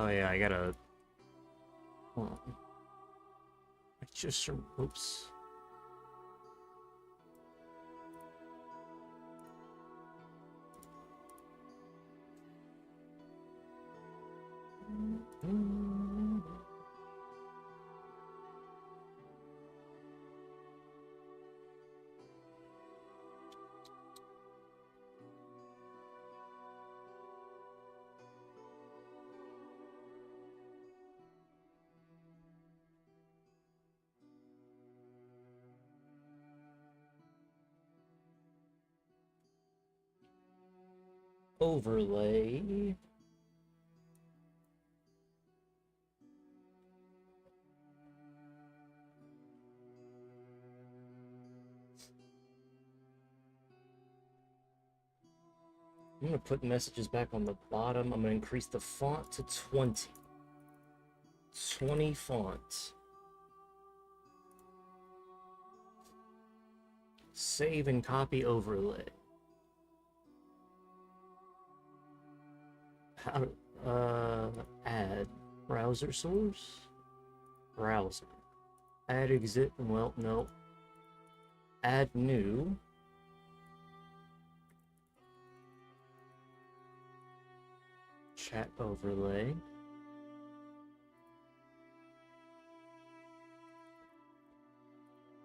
Oh yeah, I gotta... Hold on. I just... Oops. Overlay. I'm gonna put messages back on the bottom. I'm gonna increase the font to 20. 20 font. Save and copy overlay. How add browser source? Browser. Add exit, well, no. Add new. Chat overlay.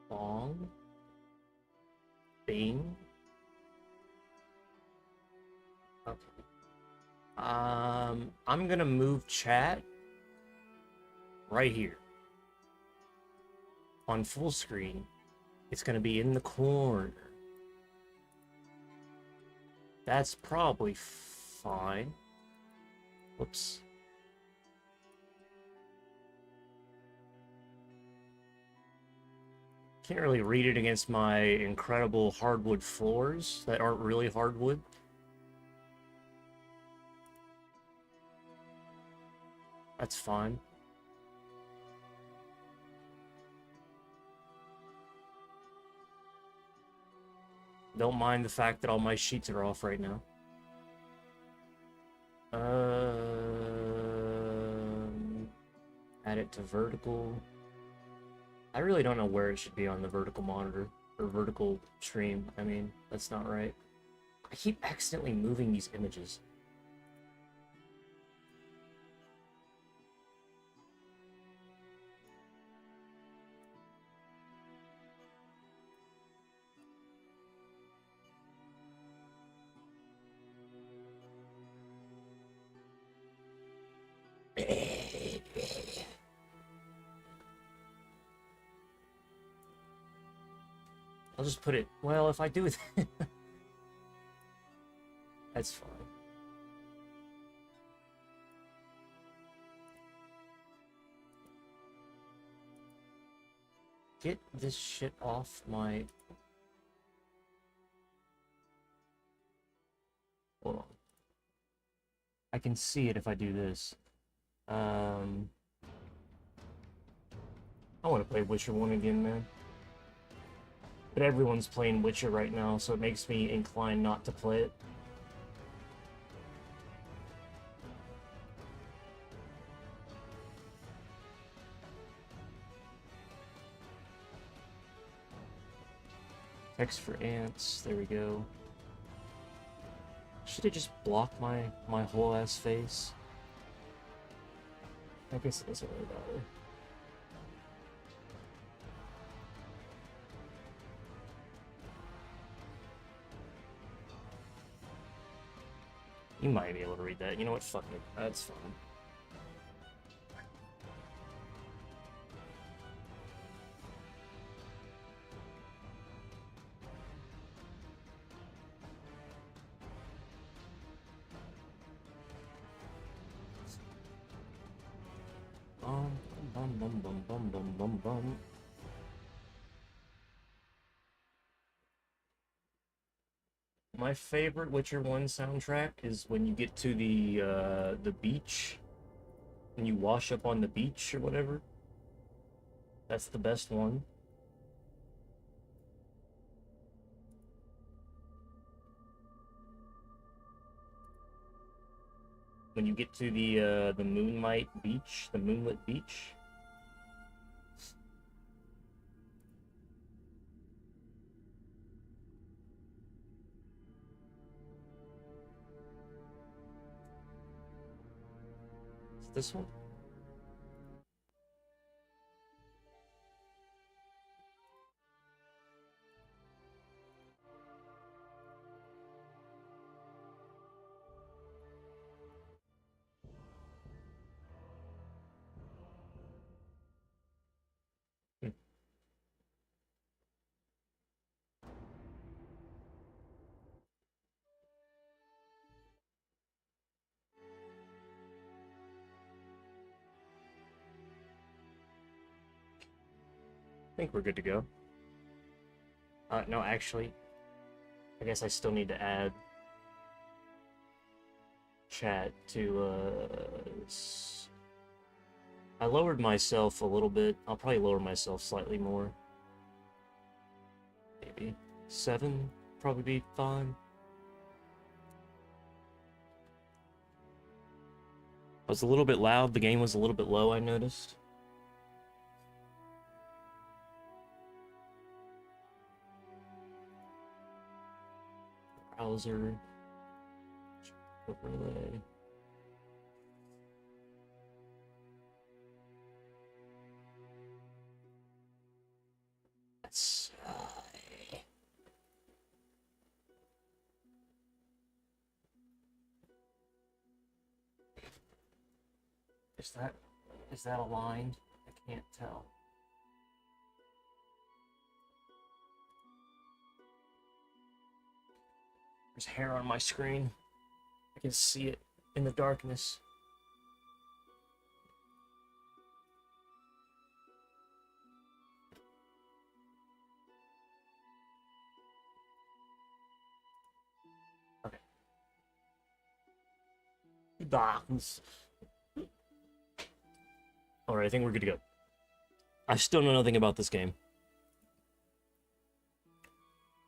Long. Bing. Okay. I'm gonna move chat right here. On full screen. It's gonna be in the corner. That's probably fine. Whoops. Can't really read it against my incredible hardwood floors that aren't really hardwood. That's fine. Don't mind the fact that all my sheets are off right now. Add it to vertical. I really don't know where it should be on the vertical monitor, or vertical stream. I mean, that's not right. I keep accidentally moving these images. I'll just put it, well, if I do that, that's fine. Get this shit off my... Hold on. I can see it if I do this. I want to play Witcher 1 again, man. But everyone's playing Witcher right now, so it makes me inclined not to play it. Text for ants, there we go. Should it just block my whole ass face? I guess it doesn't really matter. You might be able to read that. You know what? Fuck it. That's fine. Bum, bum, bum, bum, bum, bum, bum. My favorite Witcher 1 soundtrack is when you get to the beach and you wash up on the beach or whatever. That's the best one. When you get to the moonlight beach, the moonlit beach. Is it this one? Hmm. I think we're good to go. No, actually, I guess I still need to add chat to, I lowered myself a little bit. I'll probably lower myself slightly more. Maybe 7, probably be fine. I was a little bit loud. The game was a little bit low, I noticed. Browser. Overlay. That's is that aligned? I can't tell. There's hair on my screen. I can see it in the darkness. Okay. Darkness. Alright, I think we're good to go. I still know nothing about this game.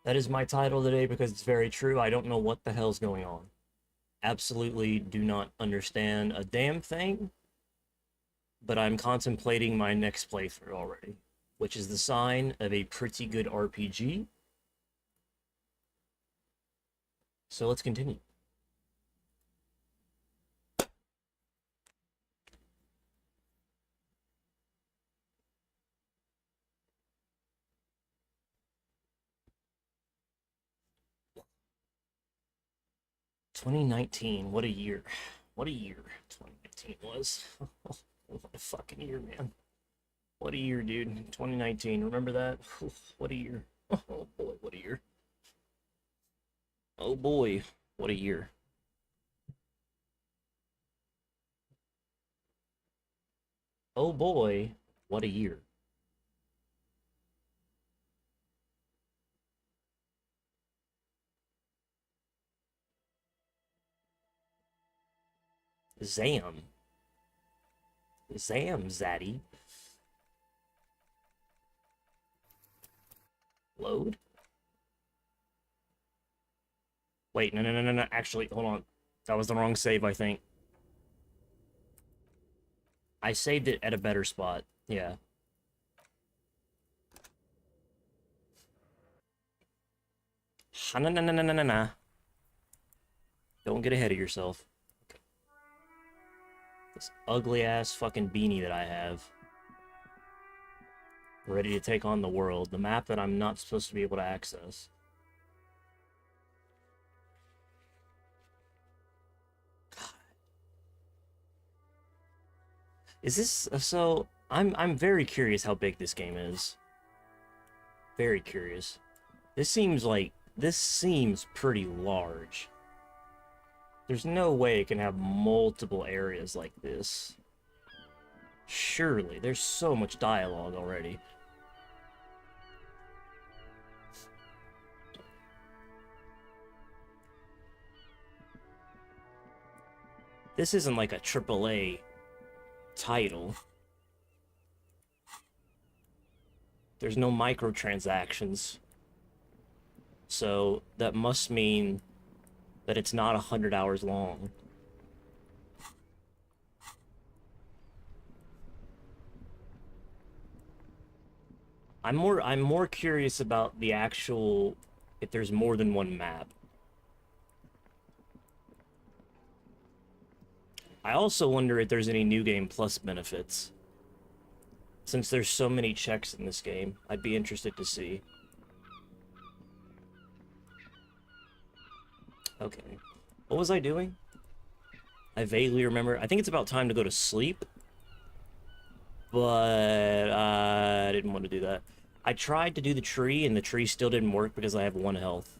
That is my title today because it's very true. I don't know what the hell's going on. Absolutely do not understand a damn thing. But I'm contemplating my next playthrough already, which is the sign of a pretty good RPG. So let's continue. "2019, what a year. What a year 2019 was." What a fucking year, man. What a year, dude. 2019, remember that? What a year. Oh boy, what a year. Oh boy, what a year. Oh boy, what a year. Zam. Zam, Zaddy. Load? Wait, no. Actually, hold on. That was the wrong save, I think. I saved it at a better spot. Yeah. Na. Don't get ahead of yourself. Okay. This ugly ass fucking beanie that I have. Ready to take on the world. The map that I'm not supposed to be able to access. Is this so? I'm very curious how big this game is. Very curious. This seems pretty large. There's no way it can have multiple areas like this. Surely, there's so much dialogue already. This isn't like a AAA title. There's no microtransactions. So that must mean that it's not 100 hours long. I'm more curious about the actual if there's more than one map. I also wonder if there's any New Game Plus benefits. Since there's so many checks in this game, I'd be interested to see. Okay. What was I doing? I vaguely remember. I think it's about time to go to sleep. But I didn't want to do that. I tried to do the tree, and the tree still didn't work because I have 1 health.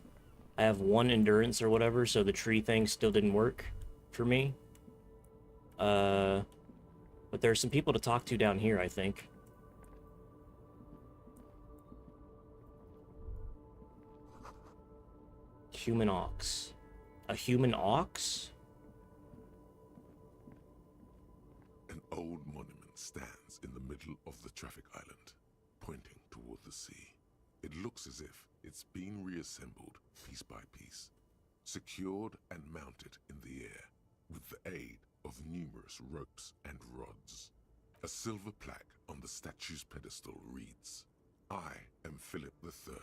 I have 1 endurance or whatever, so the tree thing still didn't work for me. But there's some people to talk to down here, I think. Human ox. A human ox? An old monument stands in the middle of the traffic island, pointing toward the sea. It looks as if it's been reassembled piece by piece, secured and mounted in the air with the aid of numerous ropes and rods. A silver plaque on the statue's pedestal reads, "I am Philip III,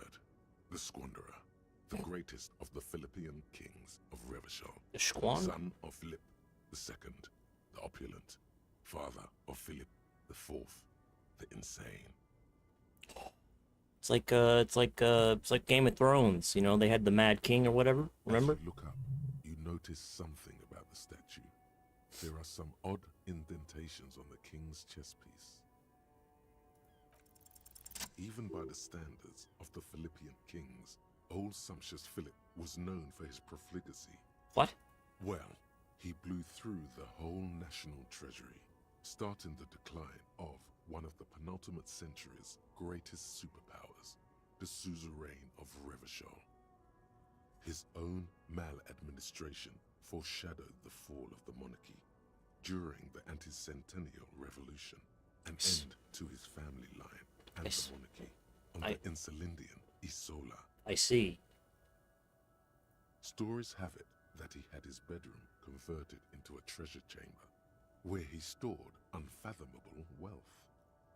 the Squanderer, the greatest of the Philippian kings of Revachol, The Schwan? son of Philip II, the opulent, father of Philip IV, the insane." It's like Game of Thrones, you know, they had the Mad King or whatever, remember? As you look up, you notice something about the statue. There are some odd indentations on the king's chest piece. Even by the standards of the Philippian kings, old sumptuous Philip was known for his profligacy. What? Well, he blew through the whole national treasury, starting the decline of one of the penultimate century's greatest superpowers, the suzerain of Revachol. His own maladministration foreshadowed the fall of the monarchy during the anti-centennial revolution, an end to his family line and the monarchy on the Insulindian Isola. I see. Stories have it that he had his bedroom converted into a treasure chamber, where he stored unfathomable wealth.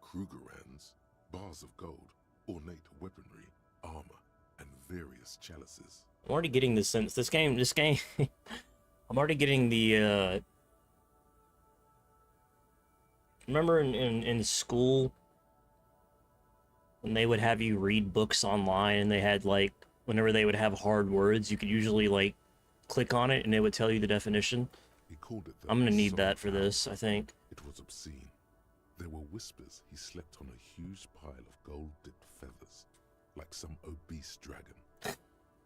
Krugerrands, bars of gold, ornate weaponry, armor, and various chalices. I'm already getting the sense, this game, I'm already getting the, remember in school, when they would have you read books online, and they had, like, whenever they would have hard words, you could usually, like, click on it, and it would tell you the definition? He called it I'm gonna need that for this, I think. It was obscene. There were whispers he slept on a huge pile of gold-dipped feathers, like some obese dragon,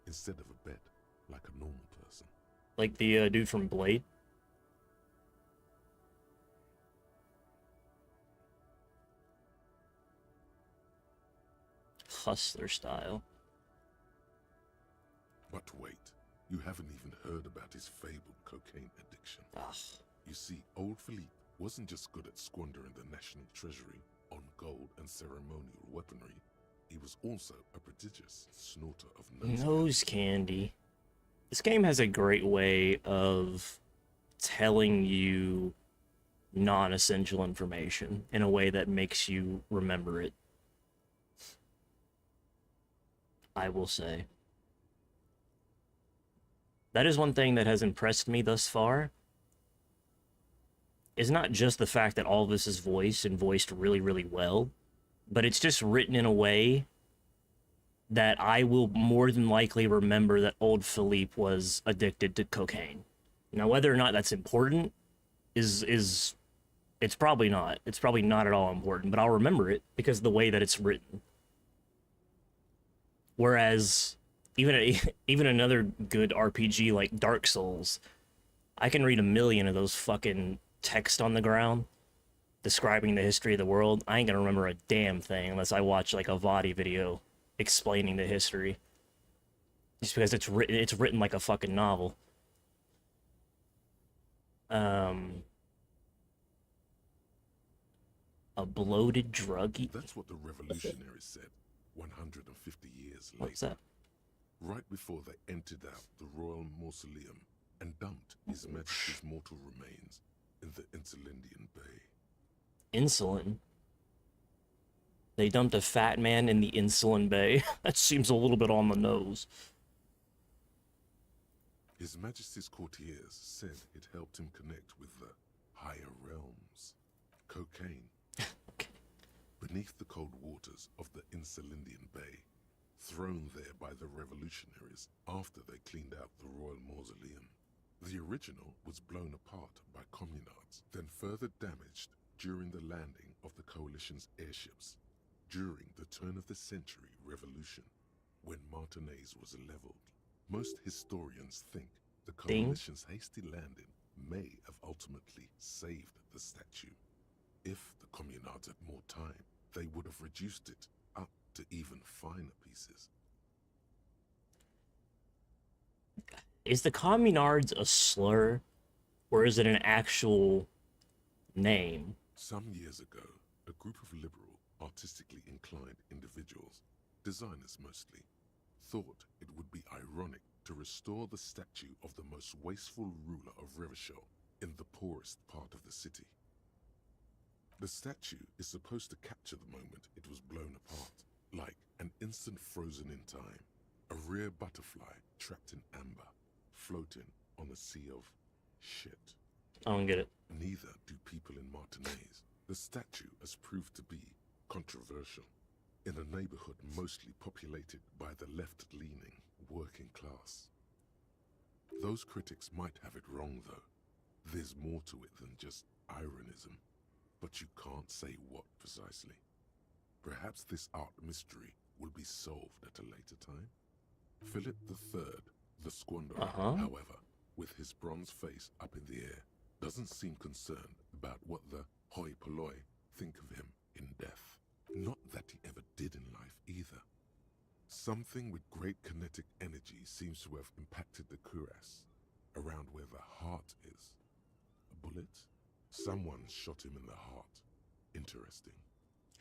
instead of a bed, like a normal person. Like the dude from Blade? Hustler style. But wait, you haven't even heard about his fabled cocaine addiction. Ugh. You see, old Philippe wasn't just good at squandering the national treasury on gold and ceremonial weaponry. He was also a prodigious snorter of Nose candy. This game has a great way of telling you non-essential information in a way that makes you remember it. I will say. That is one thing that has impressed me thus far. Is not just the fact that all of this is voiced and voiced really, really well, but it's just written in a way that I will more than likely remember that old Philippe was addicted to cocaine. Now, whether or not that's important is it's probably not. It's probably not at all important, but I'll remember it because of the way that it's written. Whereas even another good RPG like Dark Souls, I can read a million of those fucking text on the ground describing the history of the world. I ain't gonna remember a damn thing unless I watch like a VOD video explaining the history. Just because it's written like a fucking novel. A bloated druggie? That's what the revolutionaries said 150 years later. What's that? Right before they emptied out the royal mausoleum and dumped His Majesty's mortal remains in the Insulindian Bay. Insulin? They dumped a fat man in the insulin bay. That seems a little bit on the nose. His Majesty's courtiers said it helped him connect with the higher realms. Cocaine. Okay. Beneath the cold waters of the Insulindian Bay, thrown there by the revolutionaries after they cleaned out the royal mausoleum. The original was blown apart by communards, then further damaged during the landing of the coalition's airships during the turn-of-the-century revolution, when Martinez was leveled. Most historians think the coalition's hasty landing may have ultimately saved the statue. If the communards had more time, they would have reduced it up to even finer pieces. Is the communards a slur, or is it an actual name? Some years ago, a group of liberal, artistically inclined individuals, designers mostly, thought it would be ironic to restore the statue of the most wasteful ruler of Revachol in the poorest part of the city. The statue is supposed to capture the moment it was blown apart, like an instant frozen in time, a rare butterfly trapped in amber, floating on a sea of shit. I don't get it. Neither do people in Martinez. The statue has proved to be controversial in a neighborhood mostly populated by the left-leaning working class. Those critics might have it wrong, though. There's more to it than just ironism, but you can't say what precisely. Perhaps this art mystery will be solved at a later time. Philip III, the Squanderer, however, with his bronze face up in the air, doesn't seem concerned about what the hoi polloi think of him in death. Not that he ever did in life either. Something with great kinetic energy seems to have impacted the cuirass, around where the heart is. A bullet? Someone shot him in the heart. Interesting.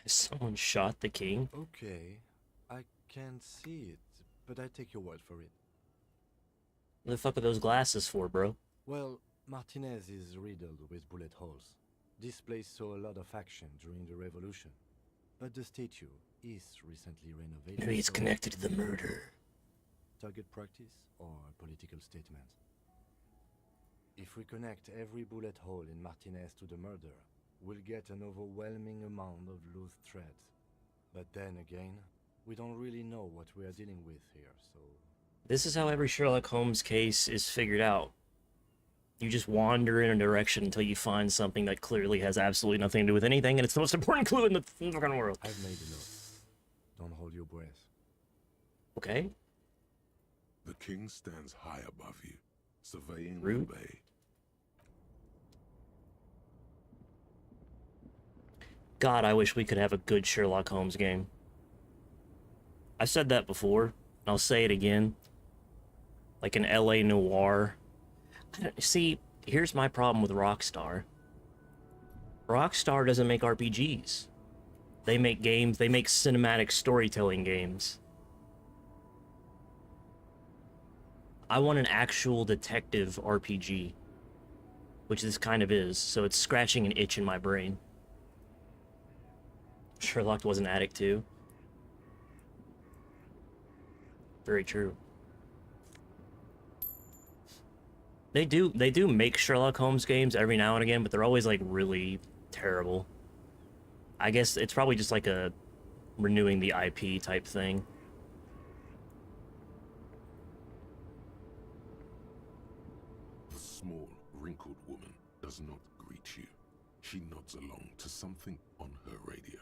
Someone shot the king? Okay, I can't see it, but I take your word for it. What the fuck are those glasses for, bro? Well, Martinez is riddled with bullet holes. This place saw a lot of action during the revolution, but the statue is recently renovated. Maybe it's connected to the murder. Target practice or a political statement? If we connect every bullet hole in Martinez to the murder, we'll get an overwhelming amount of loose threads. But then again, we don't really know what we are dealing with here, so... This is how every Sherlock Holmes case is figured out. You just wander in a direction until you find something that clearly has absolutely nothing to do with anything, and it's the most important clue in the fucking world. I've made a note. Don't hold your breath. Okay. The king stands high above you, surveying Rude. the bay. God, I wish we could have a good Sherlock Holmes game. I said that before, and I'll say it again. Like an LA noir. See, here's my problem with Rockstar. Rockstar doesn't make RPGs. They make games, they make cinematic storytelling games. I want an actual detective RPG. Which this kind of is, so it's scratching an itch in my brain. Sherlock was an addict too. Very true. They do make Sherlock Holmes games every now and again, but they're always like really terrible. I guess it's probably just like a renewing the IP type thing. The small, wrinkled woman does not greet you. She nods along to something on her radio.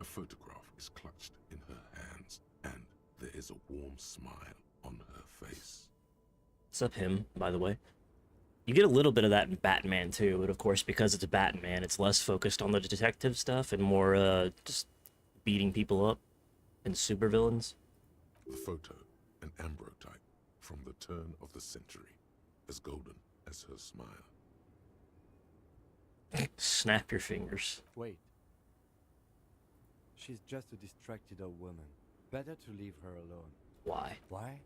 A photograph is clutched in her hands, and there is a warm smile on her face. What's up, him, by the way? You get a little bit of that in Batman, too, but of course, because it's Batman, it's less focused on the detective stuff and more, just beating people up and supervillains. The photo, an ambrotype from the turn of the century, as golden as her smile. Snap your fingers. Wait. She's just a distracted old woman. Better to leave her alone. Why? Why?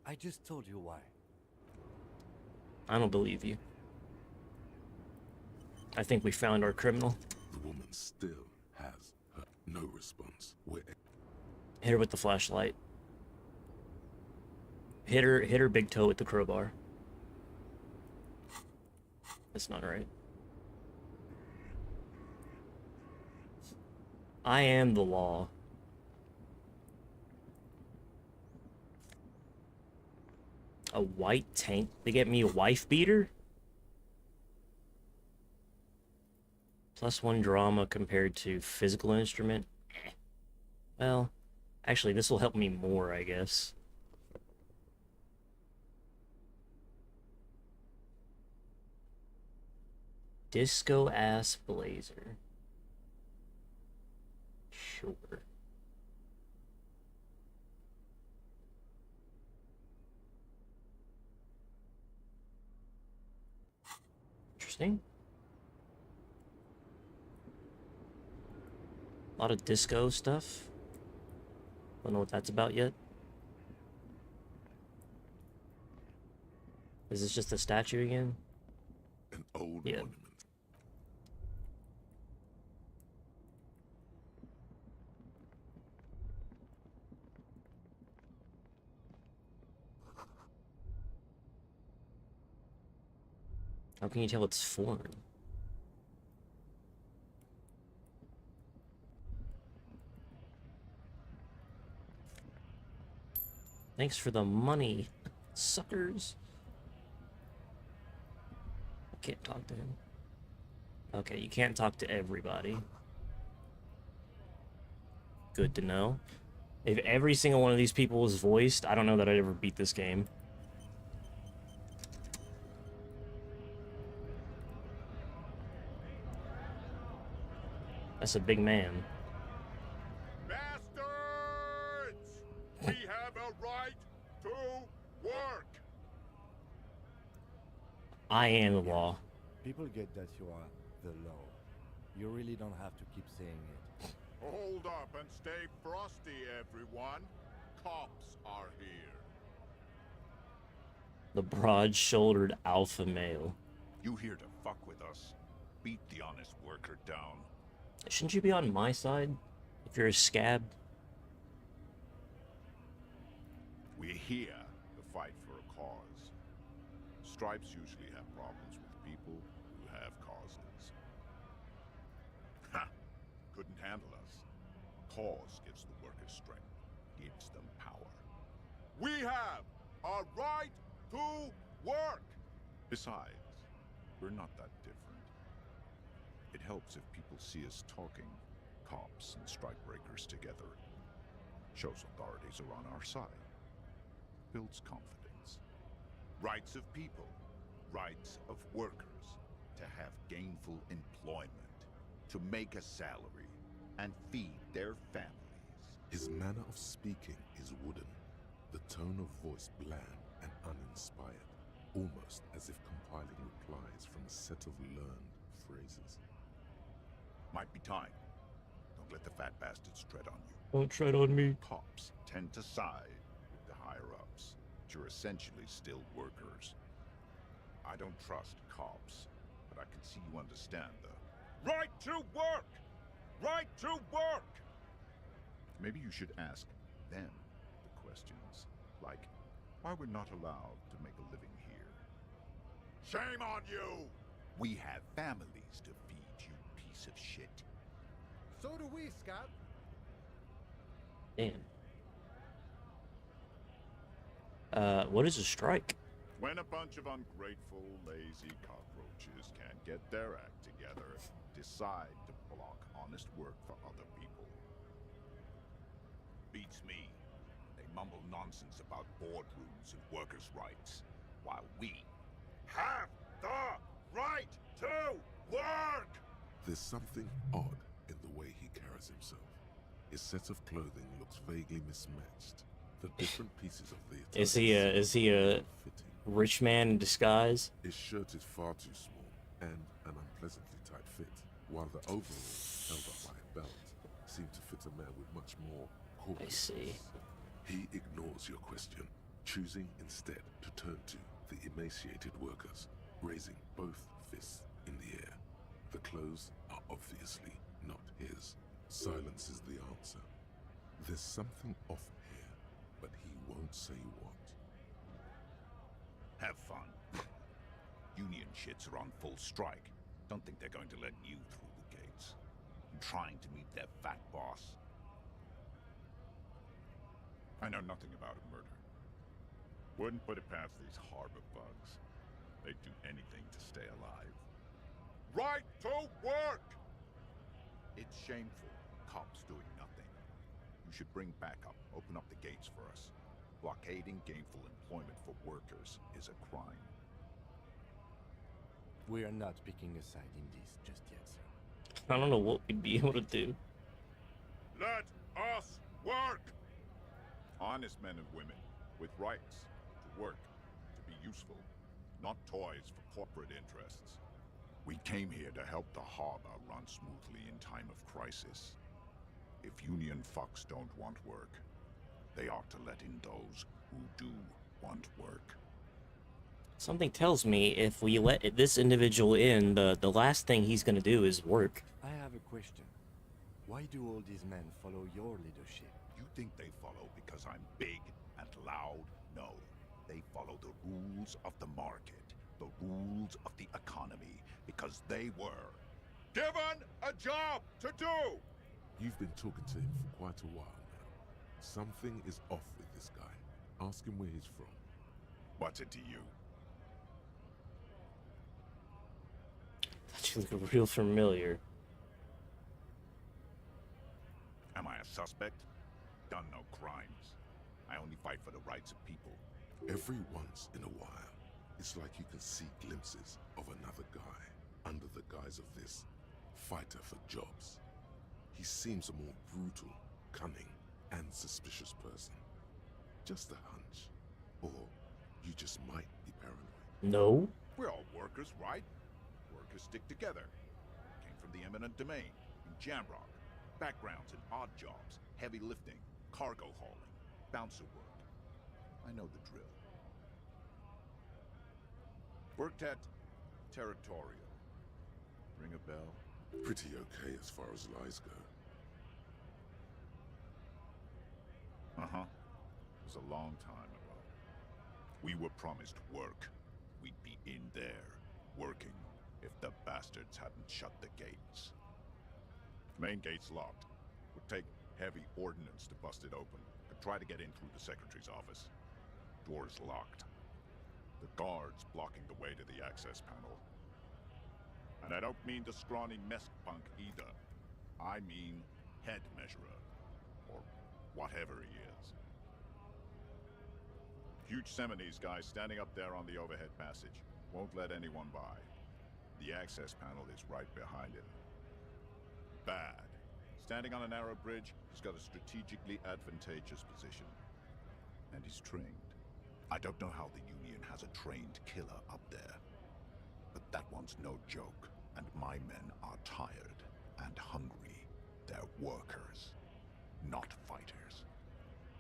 I just told you why. I don't believe you. I think we found our criminal. The woman still has her No response. Hit her with the flashlight. Hit her big toe with the crowbar. That's not right. I am the law. A white tank? They get me a wife beater? +1 drama compared to physical instrument? Well, actually, this will help me more, I guess. Disco ass blazer. Sure. Interesting. A lot of disco stuff. Don't know what that's about yet. Is this just a statue again? An old Yeah. monument. How can you tell it's foreign? Thanks for the money, suckers. I can't talk to him. Okay, you can't talk to everybody. Good to know. If every single one of these people was voiced, I don't know that I'd ever beat this game. That's a big man. Bastards! We have a right to work! I am the law. People get that you are the law. You really don't have to keep saying it. Hold up and stay frosty, everyone. Cops are here. The broad-shouldered alpha male. You here to fuck with us? Beat the honest worker down. Shouldn't you be on my side if you're a scab? We're here to fight for a cause. Stripes usually have problems with people who have causes. Ha! Couldn't handle us. Cause gives the workers strength, gives them power. We have a right to work! Besides, we're not that different. It helps if people see us talking, cops and strikebreakers together. Shows authorities are on our side. Builds confidence. Rights of people, rights of workers, to have gainful employment, to make a salary, and feed their families. His manner of speaking is wooden, the tone of voice bland and uninspired, almost as if compiling replies from a set of learned phrases. Might be time. Don't let the fat bastards tread on you. Don't tread on me. Cops tend to side with the higher-ups, but you're essentially still workers. I don't trust cops, but I can see you understand the right to work! Right to work! Maybe you should ask them the questions, like why we're not allowed to make a living here. Shame on you! We have families to feed, you piece of shit. So do we, Scott. Damn. What is a strike? When a bunch of ungrateful, lazy cockroaches can't get their act together, decide to block honest work for other people. Beats me. They mumble nonsense about boardrooms and workers' rights, while we have the right to work! There's something odd in the way he carries himself. His set of clothing looks vaguely mismatched. The different pieces of the Is he a fitting. rich man in disguise? His shirt is far too small and an unpleasantly tight fit, while the overalls held up by a belt seem to fit a man with much more corpulence. I see. He ignores your question, choosing instead to turn to the emaciated workers, raising both fists in the air. The clothes are obviously not his, Silence is the answer. There's something off here, but he won't say what. Have fun. Union shits are on full strike. Don't think they're going to let you through the gates. I'm trying to meet their fat boss. I know nothing about a murder. Wouldn't put it past these harbor bugs. They'd do anything to stay alive. Right to work! It's shameful. Cops doing nothing. You should bring backup. Open up the gates for us. Blockading gainful employment for workers is a crime. We are not picking a side in this just yet, sir. I don't know what we'd be able to do. Let us work! Honest men and women with rights to work, to be useful, not toys for corporate interests. We came here to help the harbor run smoothly in time of crisis. If Union fucks don't want work, they ought to let in those who do want work. Something tells me if we let this individual in, the last thing he's gonna do is work. I have a question. Why do all these men follow your leadership? You think they follow because I'm big and loud? No. They follow the rules of the market, the rules of the economy, because they were given a job to do! You've been talking to him for quite a while now. Something is off with this guy. Ask him where he's from. What's it to you? That you look real familiar. Am I a suspect? Done no crimes. I only fight for the rights of people. Every once in a while, it's like you can see glimpses of another guy under the guise of this fighter for jobs. He seems a more brutal, cunning, and suspicious person. Just a hunch. Or you just might be paranoid. No? We're all workers, right? Workers stick together. Came from the eminent domain, in Jamrock. Backgrounds in odd jobs, heavy lifting, cargo hauling, bouncer work. I know the drill. Worked at Territorial. Ring a bell? Pretty okay as far as lies go. Uh-huh. It was a long time ago. We were promised work. We'd be in there, working, if the bastards hadn't shut the gates. Main gate's locked. Would take heavy ordnance to bust it open. Could try to get in through the secretary's office. Door's locked. The guards blocking the way to the access panel. And I don't mean the scrawny mess punk either. I mean head measurer. Or whatever he is. Huge Seminese guy standing up there on the overhead passage. Won't let anyone by. The access panel is right behind him. Bad. Standing on a narrow bridge, he's got a strategically advantageous position. And he's trained. I don't know how the Union has a trained killer up there. But that one's no joke. And my men are tired and hungry. They're workers, not fighters.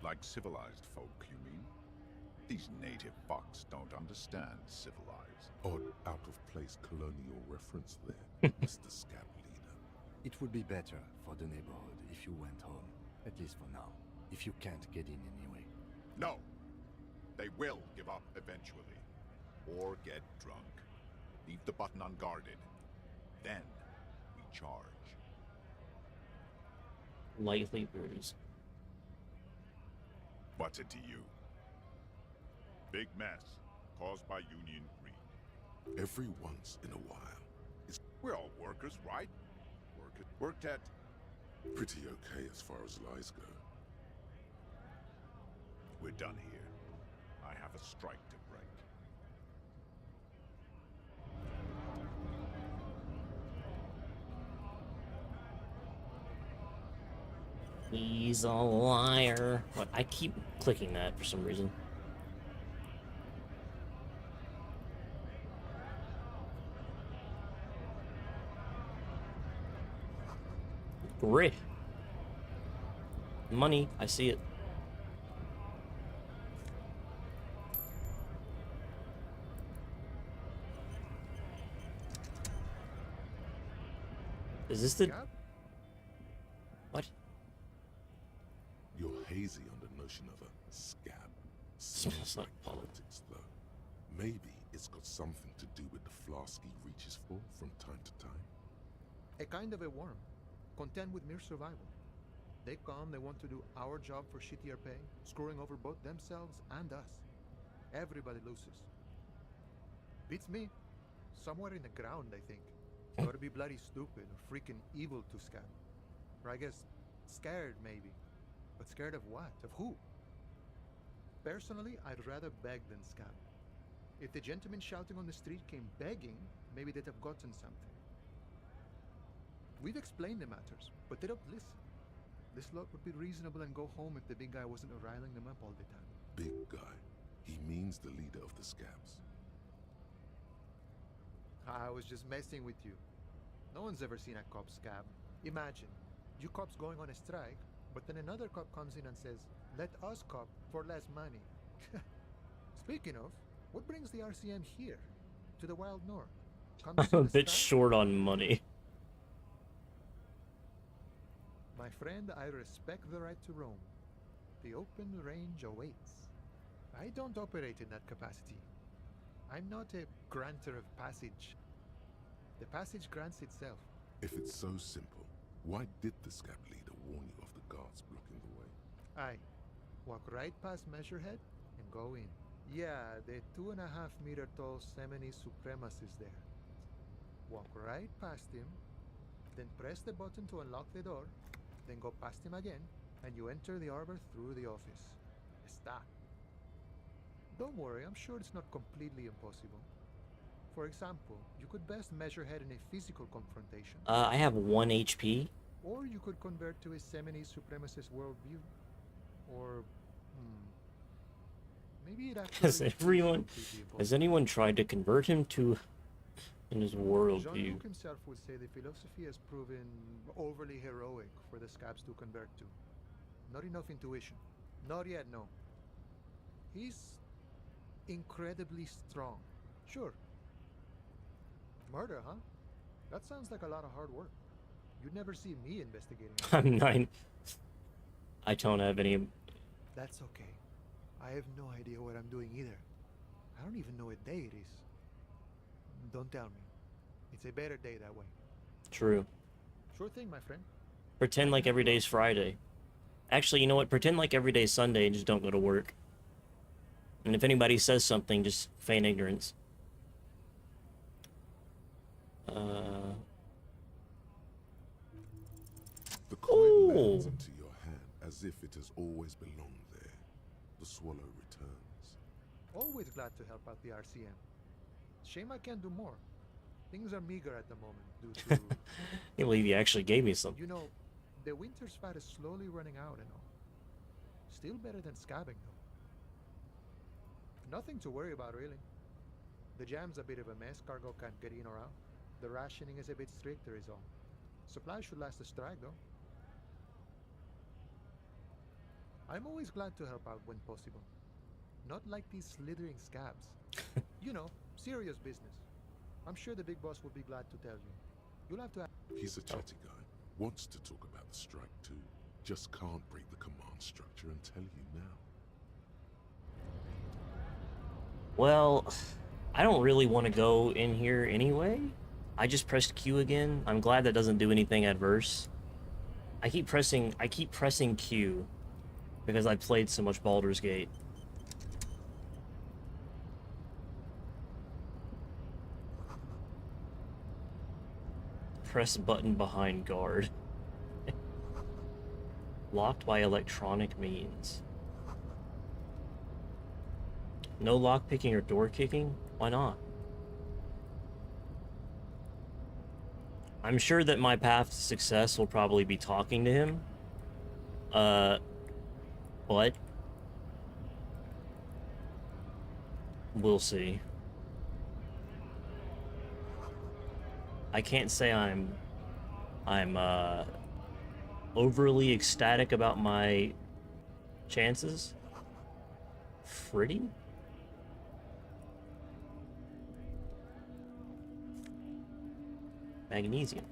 Like civilized folk, you mean? These native fucks don't understand civilized. Odd out-of-place colonial reference there, Mr. Scab Leader. It would be better for the neighborhood if you went home, at least for now, if you can't get in anyway. No! They will give up eventually. Or get drunk. Leave the button unguarded. Then, we charge. Lightly bruised. What's it to you? Big mess, caused by Union greed. Every once in a while, We're all workers, right? Worked at... pretty okay as far as lies go. We're done here. I have a strike to break. He's a liar. What? I keep clicking that for some reason. Great. Money, I see it. Is this the... Scab? What? You're hazy on the notion of a scab. Smells like politics, though. Maybe it's got something to do with the flask he reaches for from time to time. A kind of a worm, content with mere survival. They come, they want to do our job for shittier pay, screwing over both themselves and us. Everybody loses. Beats me. Somewhere in the ground, I think. It's gotta be bloody stupid or freaking evil to scab. Or I guess scared, maybe. But scared of what? Of who? Personally, I'd rather beg than scab. If the gentleman shouting on the street came begging, maybe they'd have gotten something. We've explained the matters, but they don't listen. This lot would be reasonable and go home if the big guy wasn't riling them up all the time. Big guy. He means the leader of the scabs. I was just messing with you. No one's ever seen a cop scab. Imagine, you cops going on a strike, but then another cop comes in and says, let us cop for less money. Speaking of, what brings the RCM here? To the Wild North? Come to see I'm a the bit strike? short on money. My friend, I respect the right to roam. The open range awaits. I don't operate in that capacity. I'm not a granter of passage. The passage grants itself. If it's so simple, why did the scab leader warn you of the guards blocking the way? Aye. Walk right past Measurehead and go in. Yeah, the 2.5-meter tall Semini supremacist there. Walk right past him, then press the button to unlock the door, then go past him again, and you enter the arbor through the office. Está. Don't worry, I'm sure it's not completely impossible. For example, you could best Measurehead in a physical confrontation. I have 1 HP. Or you could convert to a Semini supremacist worldview. Or, maybe it actually Has everyone, has anyone tried to convert him to in his worldview? Jean-Luc himself would say the philosophy has proven overly heroic for the scabs to convert to. Not enough intuition. Not yet, no. He's incredibly strong. Sure. Murder, huh? That sounds like a lot of hard work. You'd never see me investigating it. I'm 9. I don't have any. That's okay. I have no idea what I'm doing either. I don't even know what day it is. Don't tell me. It's a better day that way. True. Sure thing, my friend. Pretend like every day's Friday. Actually, you know what? Pretend like every day's Sunday and just don't go to work. And if anybody says something, just feign ignorance. The coin lands into your hand as if it has always belonged there. The swallow returns. Always glad to help out the RCM. Shame I can't do more. Things are meager at the moment due to... I can't believe you actually gave me some. You know, the winter's fat is slowly running out and all. Still better than scabbing, though. Nothing to worry about, really. The jam's a bit of a mess. Cargo can't get in or out. The rationing is a bit stricter, is all. Supplies should last the strike, though. I'm always glad to help out when possible. Not like these slithering scabs. You know, serious business. I'm sure the big boss will be glad to tell you. You'll have to... He's a chatty guy. Wants to talk about the strike too. Just can't break the command structure and tell you now. Well, I don't really want to go in here anyway. I just pressed Q again. I'm glad that doesn't do anything adverse. I keep pressing Q because I played so much Baldur's Gate. Press button behind guard. Locked by electronic means. No lock picking or door kicking? Why not? I'm sure that my path to success will probably be talking to him. But we'll see. I can't say I'm overly ecstatic about my chances. Fritty? Magnesium.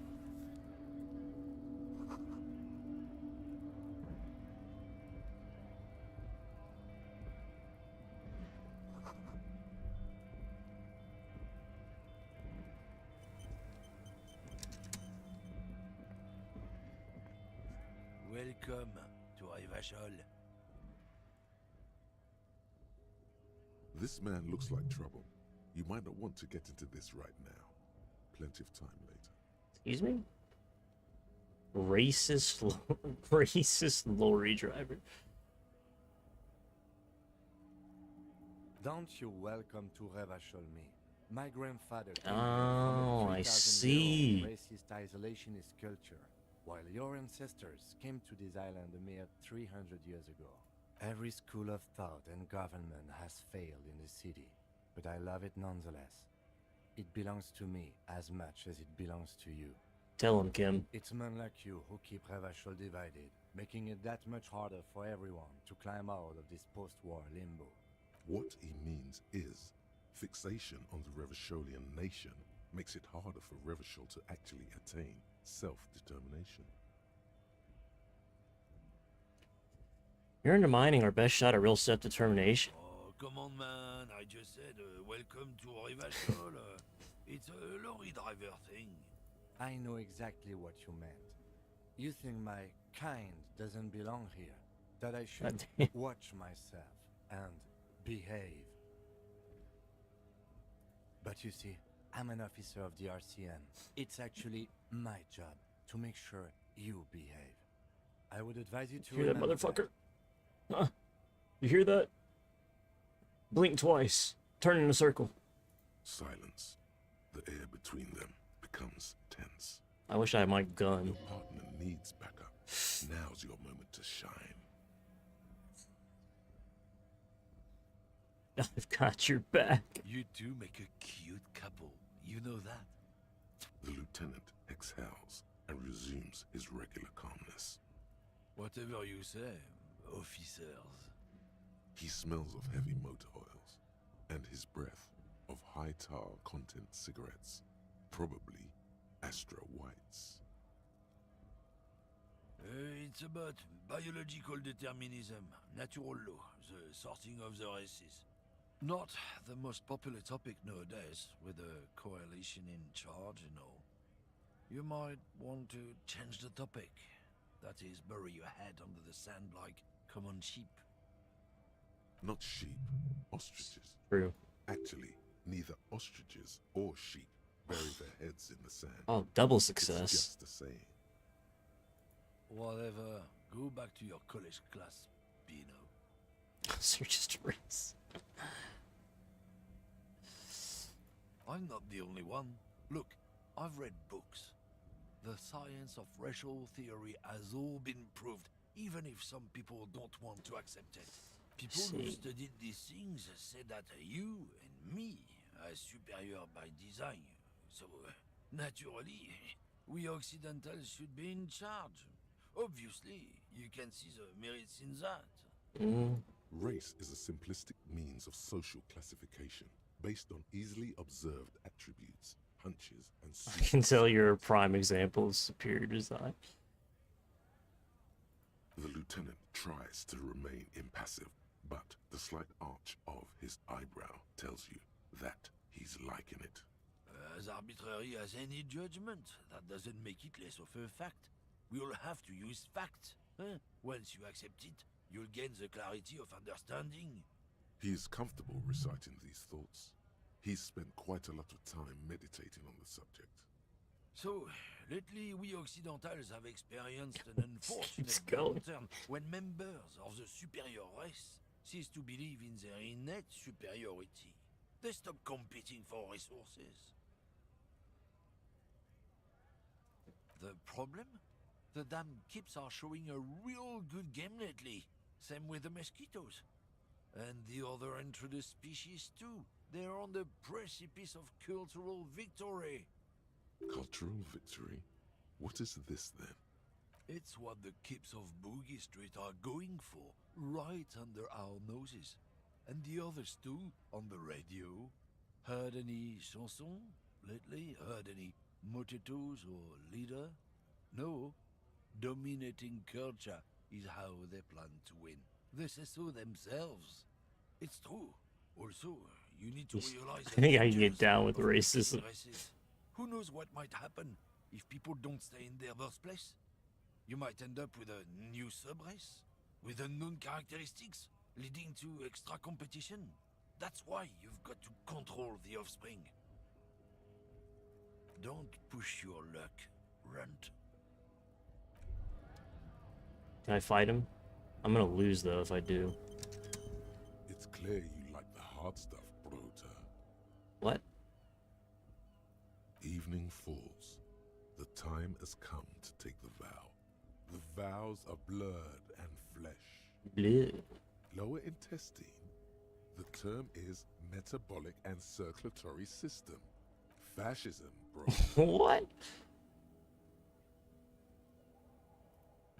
Welcome to Rivachol. This man looks like trouble. You might not want to get into this right now. Plenty of time later. Excuse me? Racist lorry driver. Don't you welcome to Revachol me. My grandfather came Oh, I here from a 3,000-year-old see. racist isolationist culture, while your ancestors came to this island a mere 300 years ago. Every school of thought and government has failed in the city, but I love it nonetheless. It belongs to me as much as it belongs to you. Tell him, Kim. It's men like you who keep Revachol divided, making it that much harder for everyone to climb out of this post-war limbo. What he means is, fixation on the Revacholian nation makes it harder for Revachol to actually attain self-determination. You're undermining our best shot at real self-determination. Oh, come on, man. I just said welcome to Rivachol. It's a lorry driver thing. I know exactly what you meant. You think my kind doesn't belong here, that I should damn. watch myself and behave. But you see, I'm an officer of the RCM. It's actually my job to make sure you behave. I would advise you to Hear that, remember motherfucker? Huh? You hear that? Blink twice. Turn in a circle. Silence. The air between them becomes tense. I wish I had my gun. Your partner needs backup. Now's your moment to shine. I've got your back. You two make a cute couple. You know that. The lieutenant exhales and resumes his regular calmness. Whatever you say, officers. He smells of heavy motor oils and his breath of high tar content cigarettes, probably Astra Whites. It's about biological determinism, natural law, the sorting of the races. Not the most popular topic nowadays, with a coalition in charge, you know. You might want to change the topic. That is, bury your head under the sand like common sheep. Not sheep, ostriches. True. Actually, neither ostriches or sheep bury their heads in the sand. Oh, double It's success. just a saying. Whatever, go back to your college class, Bino. They're just race. I'm not the only one. Look, I've read books. The science of racial theory has all been proved, even if some people don't want to accept it. People who See. studied these things say that you and me are superior by design. So, naturally, we Occidentals should be in charge. Obviously, you can see the merits in that. Race is a simplistic means of social classification based on easily observed attributes, hunches, and I can suits. tell you're a prime example of superior design. The lieutenant tries to remain impassive, but the slight arch of his eyebrow tells you that he's liking it. As arbitrary as any judgment, that doesn't make it less of a fact. We'll have to use facts. Huh? Once you accept it, you'll gain the clarity of understanding. He is comfortable reciting these thoughts. He's spent quite a lot of time meditating on the subject. So, lately we Occidentals have experienced an unfortunate going. downturn when members of the superior race cease to believe in their innate superiority. They stop competing for resources. The problem? The damn kips are showing a real good game lately. Same with the mosquitoes. And the other introduced species too. They're on the precipice of cultural victory. Cultural victory? What is this then? It's what the kips of Boogie Street are going for, right under our noses. And the others too, on the radio. Heard any chansons lately? Heard any motetos or leader? No. Dominating culture is how they plan to win. They say so themselves. It's true. Also, you need to realize I think I can get dangers down with of racism. races. Who knows what might happen if people don't stay in their birthplace? You might end up with a new subrace, with unknown characteristics, leading to extra competition. That's why you've got to control the offspring. Don't push your luck, Runt. Can I fight him? I'm gonna lose though if I do. It's clear you like the hard stuff, Brota. What? Evening falls. The time has come to take the vow. The vows are blood and flesh. Bleh. Lower intestine. The term is metabolic and circulatory system. Fascism, bro. What?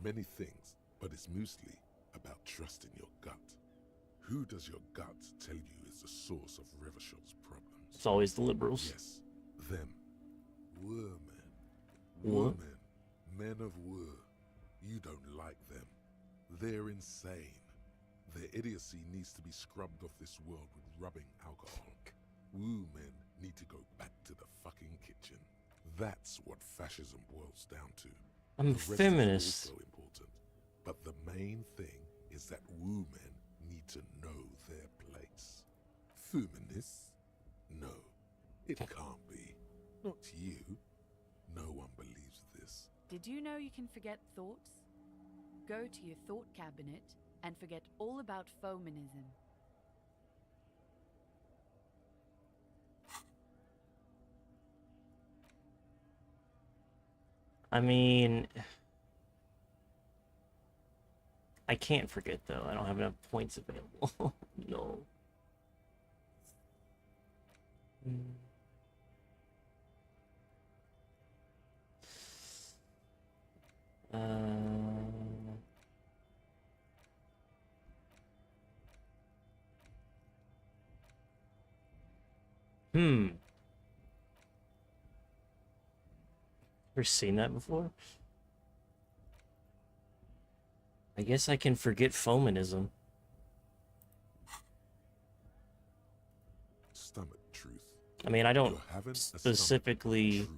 Many things, but it's mostly about trusting your gut. Who does your gut tell you is the source of Revachel's problems? It's always the liberals. Yes, them. Women. What? Women. Men of Wur. You don't like them. They're insane. Their idiocy needs to be scrubbed off this world with rubbing alcohol. Woo men need to go back to the fucking kitchen. That's what fascism boils down to. I'm a The rest is feminist. also important, but the main thing is that woo men need to know their place. Feminists? No, it can't be. Not you. No one believes this. Did you know you can forget thoughts? Go to your thought cabinet and forget all about feminism. I mean, I can't forget though. I don't have enough points available. No. Ever seen that before? I guess I can forget feminism. Stomach truth. I mean, I don't You're having a stomach specifically truth.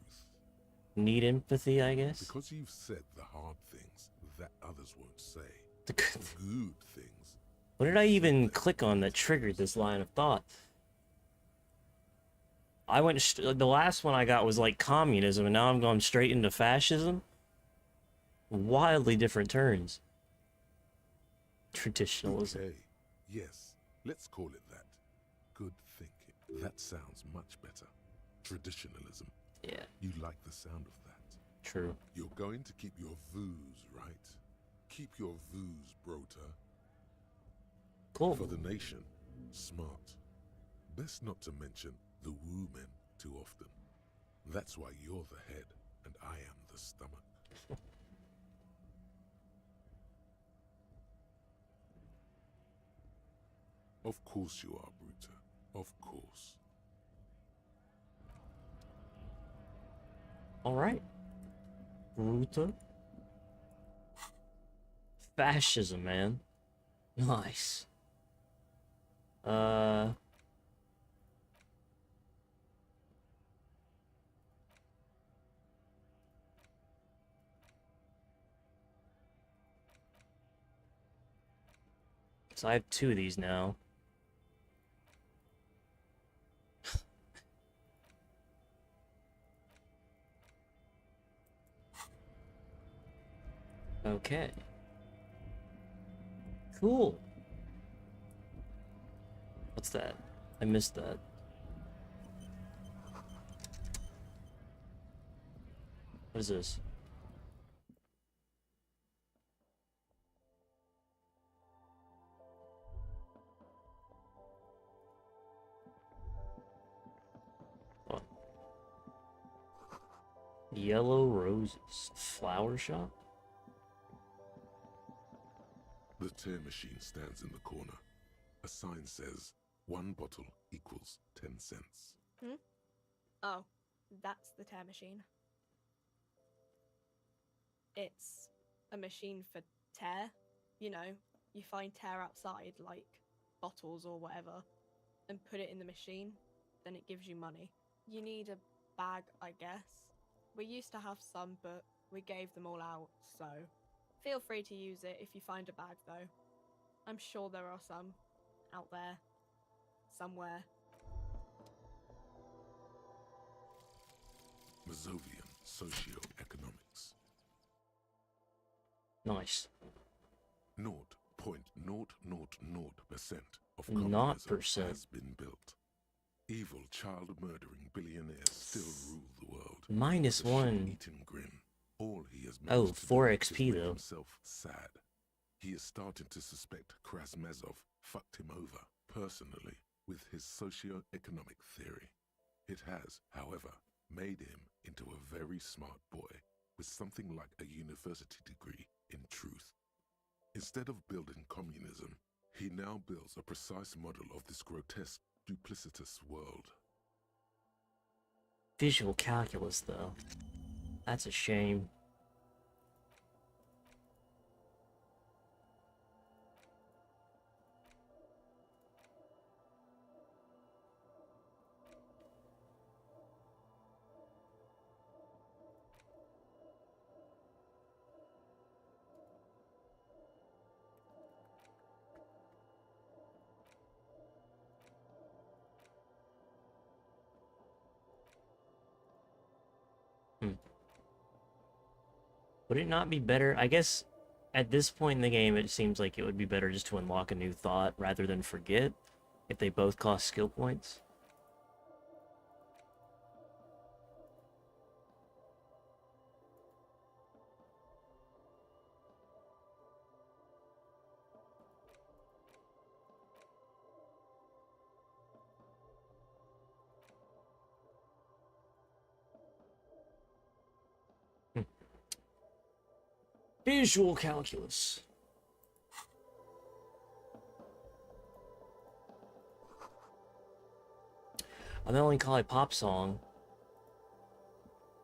need empathy, I guess. Because you've said the hard things that others won't say. The The good- good things. What did I even click on that triggered this line of thought? I went, the last one I got was like communism, and now I'm going straight into fascism. Wildly different turns. Traditionalism. Okay. Yes, let's call it that. Good thinking. That sounds much better. Traditionalism. Yeah, You like the sound of that. true. You're going to keep your views, right? Keep your views, Brota. Cool. For the nation. Smart. Best not to mention the woo men too often. That's why you're the head and I am the stomach. Of course you are, Bruta. Of course. All right. Ruta. Fascism, man. Nice. So I have 2 of these now. Okay. Cool. What's that? I missed that. What is this? What? Yellow roses. Flower shop? The tear machine stands in the corner. A sign says, 1 bottle equals 10 cents. Oh, that's the tear machine. It's a machine for tear. You know, you find tear outside, like bottles or whatever, and put it in the machine, then it gives you money. You need a bag, I guess. We used to have some, but we gave them all out, so Feel free to use it if you find a bag, though. I'm sure there are some out there, somewhere. Mazovian Socioeconomics. Nice. 0.000% of Not communism percent. has been built. Evil, child-murdering billionaires still rule the world. -1. With a shit-eating grin. All he has Oh, managed to 4 do XP is make though. himself sad. He is starting to suspect Krasmezov fucked him over personally with his socio-economic theory. It has, however, made him into a very smart boy with something like a university degree in truth. Instead of building communism, he now builds a precise model of this grotesque, duplicitous world. Visual calculus, though. That's a shame. Would it not be better? I guess at this point in the game, it seems like it would be better just to unlock a new thought rather than forget if they both cost skill points. Visual calculus. A melancholy pop song.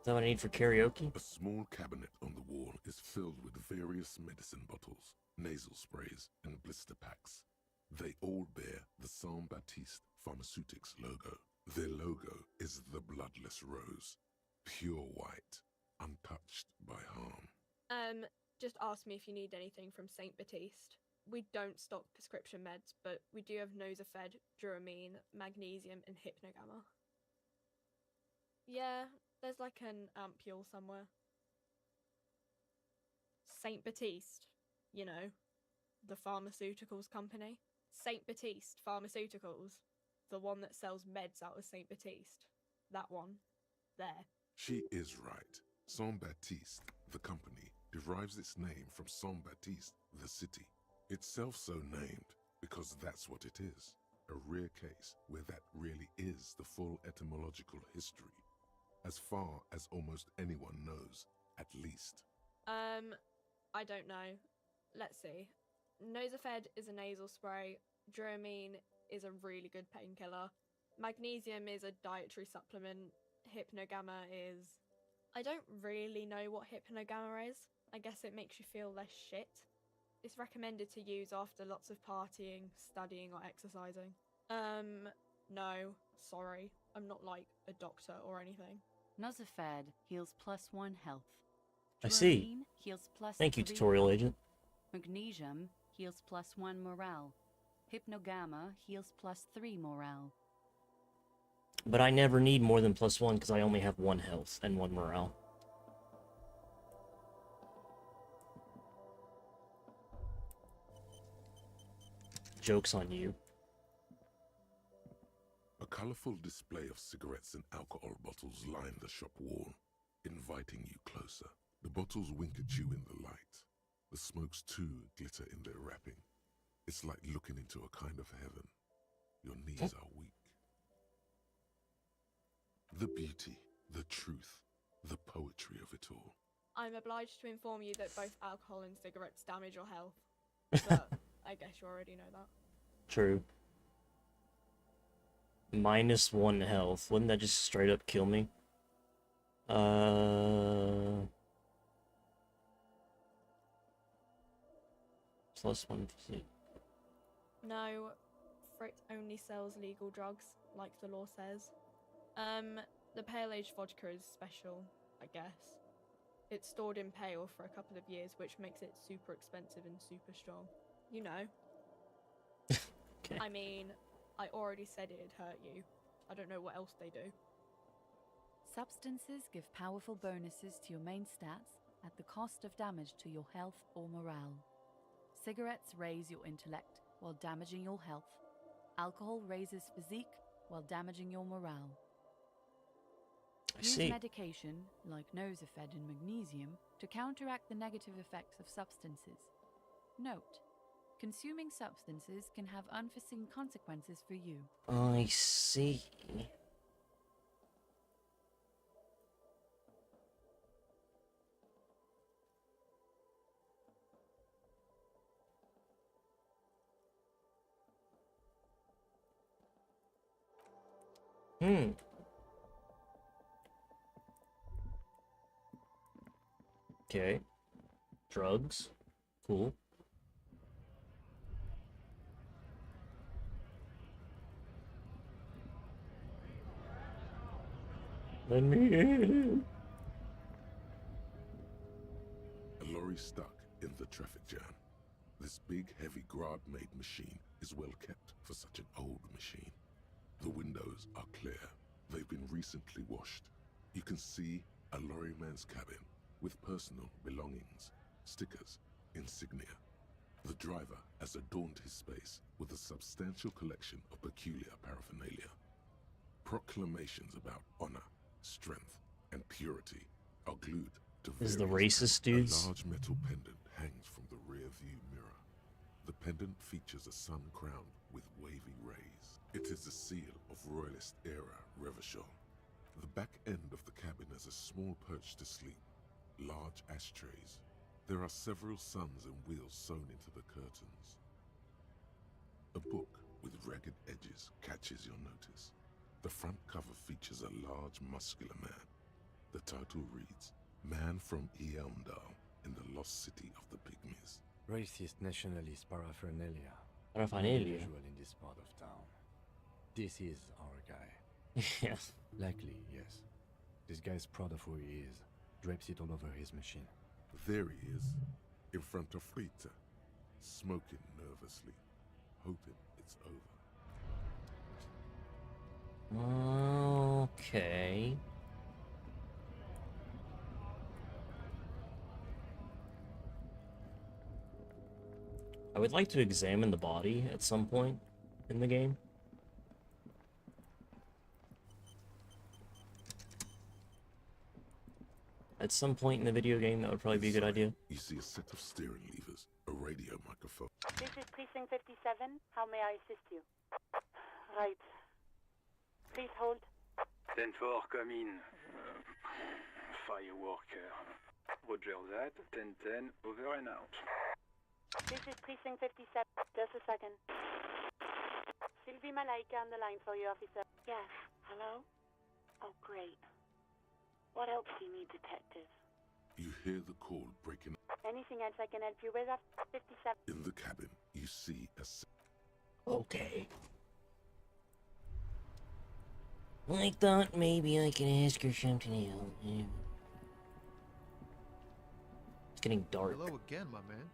Is that what I need for karaoke? A small cabinet on the wall is filled with various medicine bottles, nasal sprays, and blister packs. They all bear the Saint Baptiste Pharmaceutics logo. Their logo is the bloodless rose, pure white, untouched by harm. Just ask me if you need anything from Saint Baptiste. We don't stock prescription meds, but we do have Nosafed, Duramine, Magnesium, and Hypnogamma. Yeah, there's like an ampule somewhere. Saint Baptiste, you know, the pharmaceuticals company. Saint Baptiste Pharmaceuticals, the one that sells meds out of Saint Baptiste. That one. There. She is right. Saint Baptiste, the company, derives its name from Saint Baptiste, the city. Itself so named because that's what it is. A rare case where that really is the full etymological history. As far as almost anyone knows, at least. I don't know. Let's see. Nosafed is a nasal spray. Duramine is a really good painkiller. Magnesium is a dietary supplement. Hypnogamma is... I don't really know what Hypnogamma is. I guess it makes you feel less shit. It's recommended to use after lots of partying, studying, or exercising. No, sorry. I'm not like a doctor or anything. Nosafed heals +1 health. I see. Duramine heals Thank you, +3 tutorial health. agent. Magnesium heals +1 morale. Hypnogamma heals +3 morale. But I never need more than +1 because I only have 1 health and 1 morale. Joke's on you. A colorful display of cigarettes and alcohol bottles line the shop wall, inviting you closer. The bottles wink at you in the light. The smokes too glitter in their wrapping. It's like looking into a kind of heaven. Your knees are weak. The beauty, the truth, the poetry of it all. I'm obliged to inform you that both alcohol and cigarettes damage your health. But I guess you already know that. True. -1 health. Wouldn't that just straight up kill me? +1. No, Frit only sells legal drugs, like the law says. The pale age vodka is special, I guess. It's stored in pale for a couple of years, which makes it super expensive and super strong. You know. Okay. I mean, I already said it'd hurt you. I don't know what else they do. Substances give powerful bonuses to your main stats at the cost of damage to your health or morale. Cigarettes raise your intellect while damaging your health. Alcohol raises physique while damaging your morale. I Use see. medication, like Nosafed and magnesium, to counteract the negative effects of substances. Note: consuming substances can have unforeseen consequences for you. I see. Okay. Drugs. Cool. Let me in. A lorry stuck in the traffic jam. This big, heavy Grad-made machine is well kept for such an old machine. The windows are clear. They've been recently washed. You can see a lorryman's cabin with personal belongings, stickers, insignia. The driver has adorned his space with a substantial collection of peculiar paraphernalia. Proclamations about honor, strength, and purity are glued to This is the various racist panels. dudes? A large metal pendant hangs from the rear view mirror. The pendant features a sun crowned with wavy rays. It is a seal of Royalist era Revachol. The back end of the cabin has a small perch to sleep, large ashtrays. There are several suns and wheels sewn into the curtains. A book with ragged edges catches your notice. The front cover features a large, muscular man. The title reads, Man from Eamdal in the Lost City of the Pygmies. Racist nationalist paraphernalia. Paraphernalia. Usual in this part of town. This is our guy. Yes. Likely, yes. This guy's proud of who he is. Drapes it all over his machine. There he is, in front of Rita, smoking nervously, hoping it's over. Okay. I would like to examine the body at some point in the game. At some point in the video game, that would probably be a good Inside, idea. You see a set of steering levers, a radio microphone. This is Precinct 57. How may I assist you? Right. Please hold. 10-4, come in. Fireworker. Roger that. 10-10, over and out. This is Precinct 57. Just a second. Sylvie Malaika on the line for you, officer. Yes. Hello? Oh, great. What else do you need, detective? You hear the call breaking. Anything else I can help you with? 57. In the cabin, you see a Okay. I thought maybe I could ask her something else. Yeah. It's getting dark. Hello again, my man.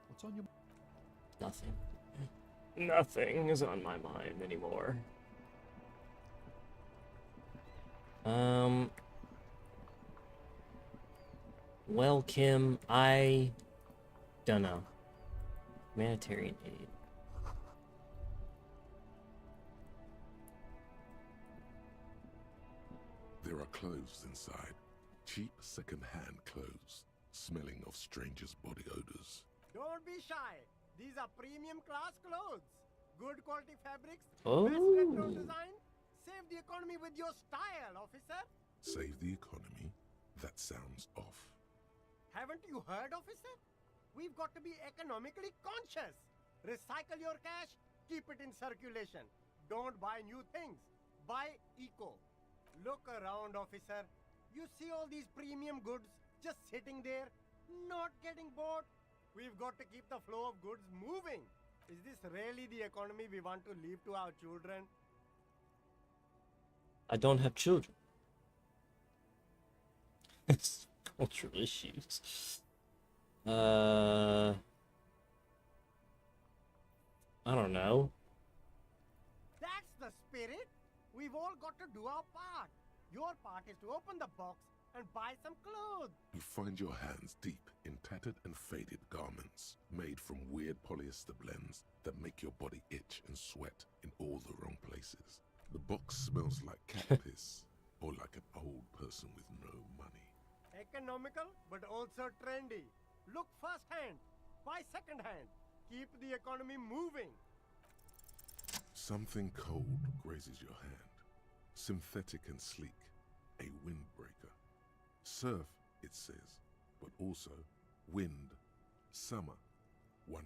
What's on your... Nothing. Nothing is on my mind anymore. Well, Kim, I don't know. Humanitarian aid. There are clothes inside. Cheap second-hand clothes, smelling of strangers' body odors. Don't be shy. These are premium class clothes. Good quality fabrics. Oh. Best retro design. Save the economy with your style, officer. Save the economy? That sounds off. Haven't you heard, officer? We've got to be economically conscious. Recycle your cash, keep it in circulation. Don't buy new things. Buy eco. Look around, officer. You see all these premium goods just sitting there, not getting bought? We've got to keep the flow of goods moving. Is this really the economy we want to leave to our children? I don't have children. Cultural issues. I don't know. That's the spirit. We've all got to do our part. Your part is to open the box and buy some clothes. You find your hands deep in tattered and faded garments made from weird polyester blends that make your body itch and sweat in all the wrong places. The box smells like cat piss or like an old person with no money. Economical, but also trendy. Look first hand, buy second hand. Keep the economy moving. Something cold grazes your hand. Synthetic and sleek, a windbreaker. Surf, it says, but also wind, summer, 100%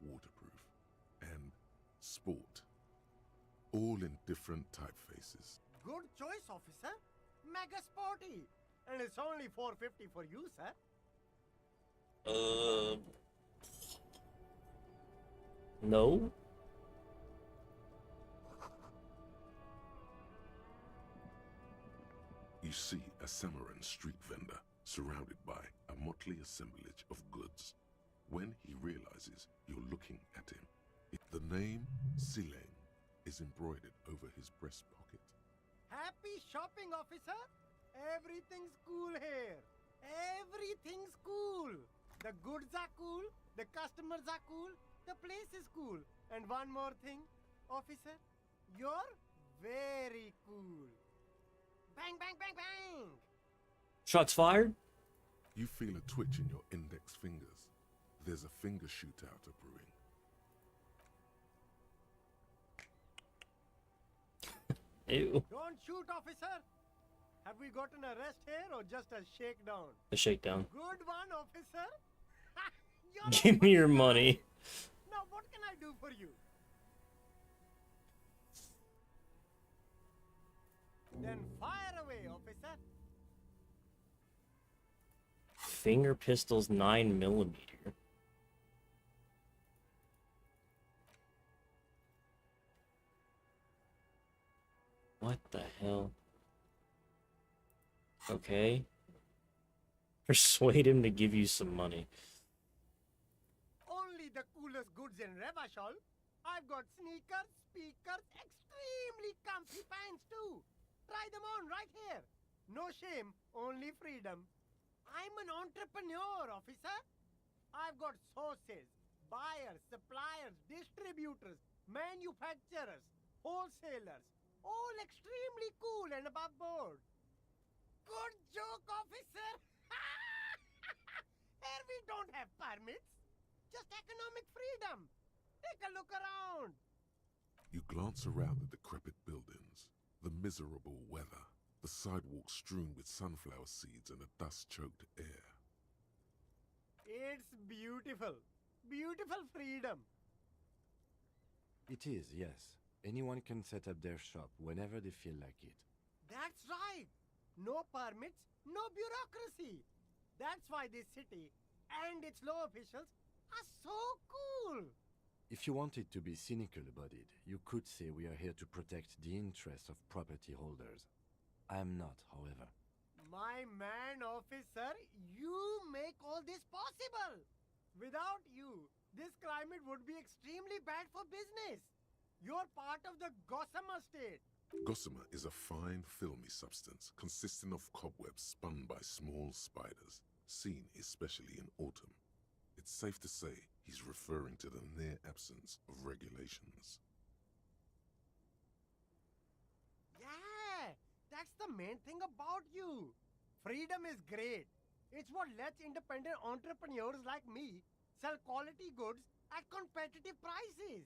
waterproof, and sport. All in different typefaces. Good choice, officer. Mega sporty. And it's only $4.50 for you, sir. No? You see a Samaran street vendor surrounded by a motley assemblage of goods. When he realizes you're looking at him, the name Sileng is embroidered over his breast pocket. Happy shopping, officer. Everything's cool here. Everything's cool. The goods are cool. The customers are cool. The place is cool. And one more thing, officer. You're very cool. Bang, bang, bang, bang! Shots fired? You feel a twitch in your index fingers. There's a finger shootout brewing. Ew. Don't shoot, officer! Have we got an arrest here or just a shakedown? A shakedown. Good one, officer! Give me your money. Now, what can I do for you? Then fire away, officer. Finger pistols 9mm. What the hell? Okay. Persuade him to give you some money. Only the coolest goods in Revachol. I've got sneakers, speakers, extremely comfy pants too. Try them on right here. No shame, only freedom. I'm an entrepreneur, officer. I've got sources, buyers, suppliers, distributors, manufacturers, wholesalers, all extremely cool and above board. Good joke, officer. Here we don't have permits, just economic freedom. Take a look around. You glance around the decrepit buildings, the miserable weather, the sidewalks strewn with sunflower seeds and a dust-choked air. It's beautiful. Beautiful freedom. It is, yes. Anyone can set up their shop whenever they feel like it. That's right. No permits, no bureaucracy. That's why this city and its law officials are so cool. If you wanted to be cynical about it, you could say we are here to protect the interests of property holders. I'm not, however. My man, officer, you make all this possible. Without you, this climate would be extremely bad for business. You're part of the gossamer state. Gossamer is a fine, filmy substance consisting of cobwebs spun by small spiders, seen especially in autumn. It's safe to say he's referring to the near absence of regulations. Yeah, that's the main thing about you. Freedom is great. It's what lets independent entrepreneurs like me sell quality goods at competitive prices.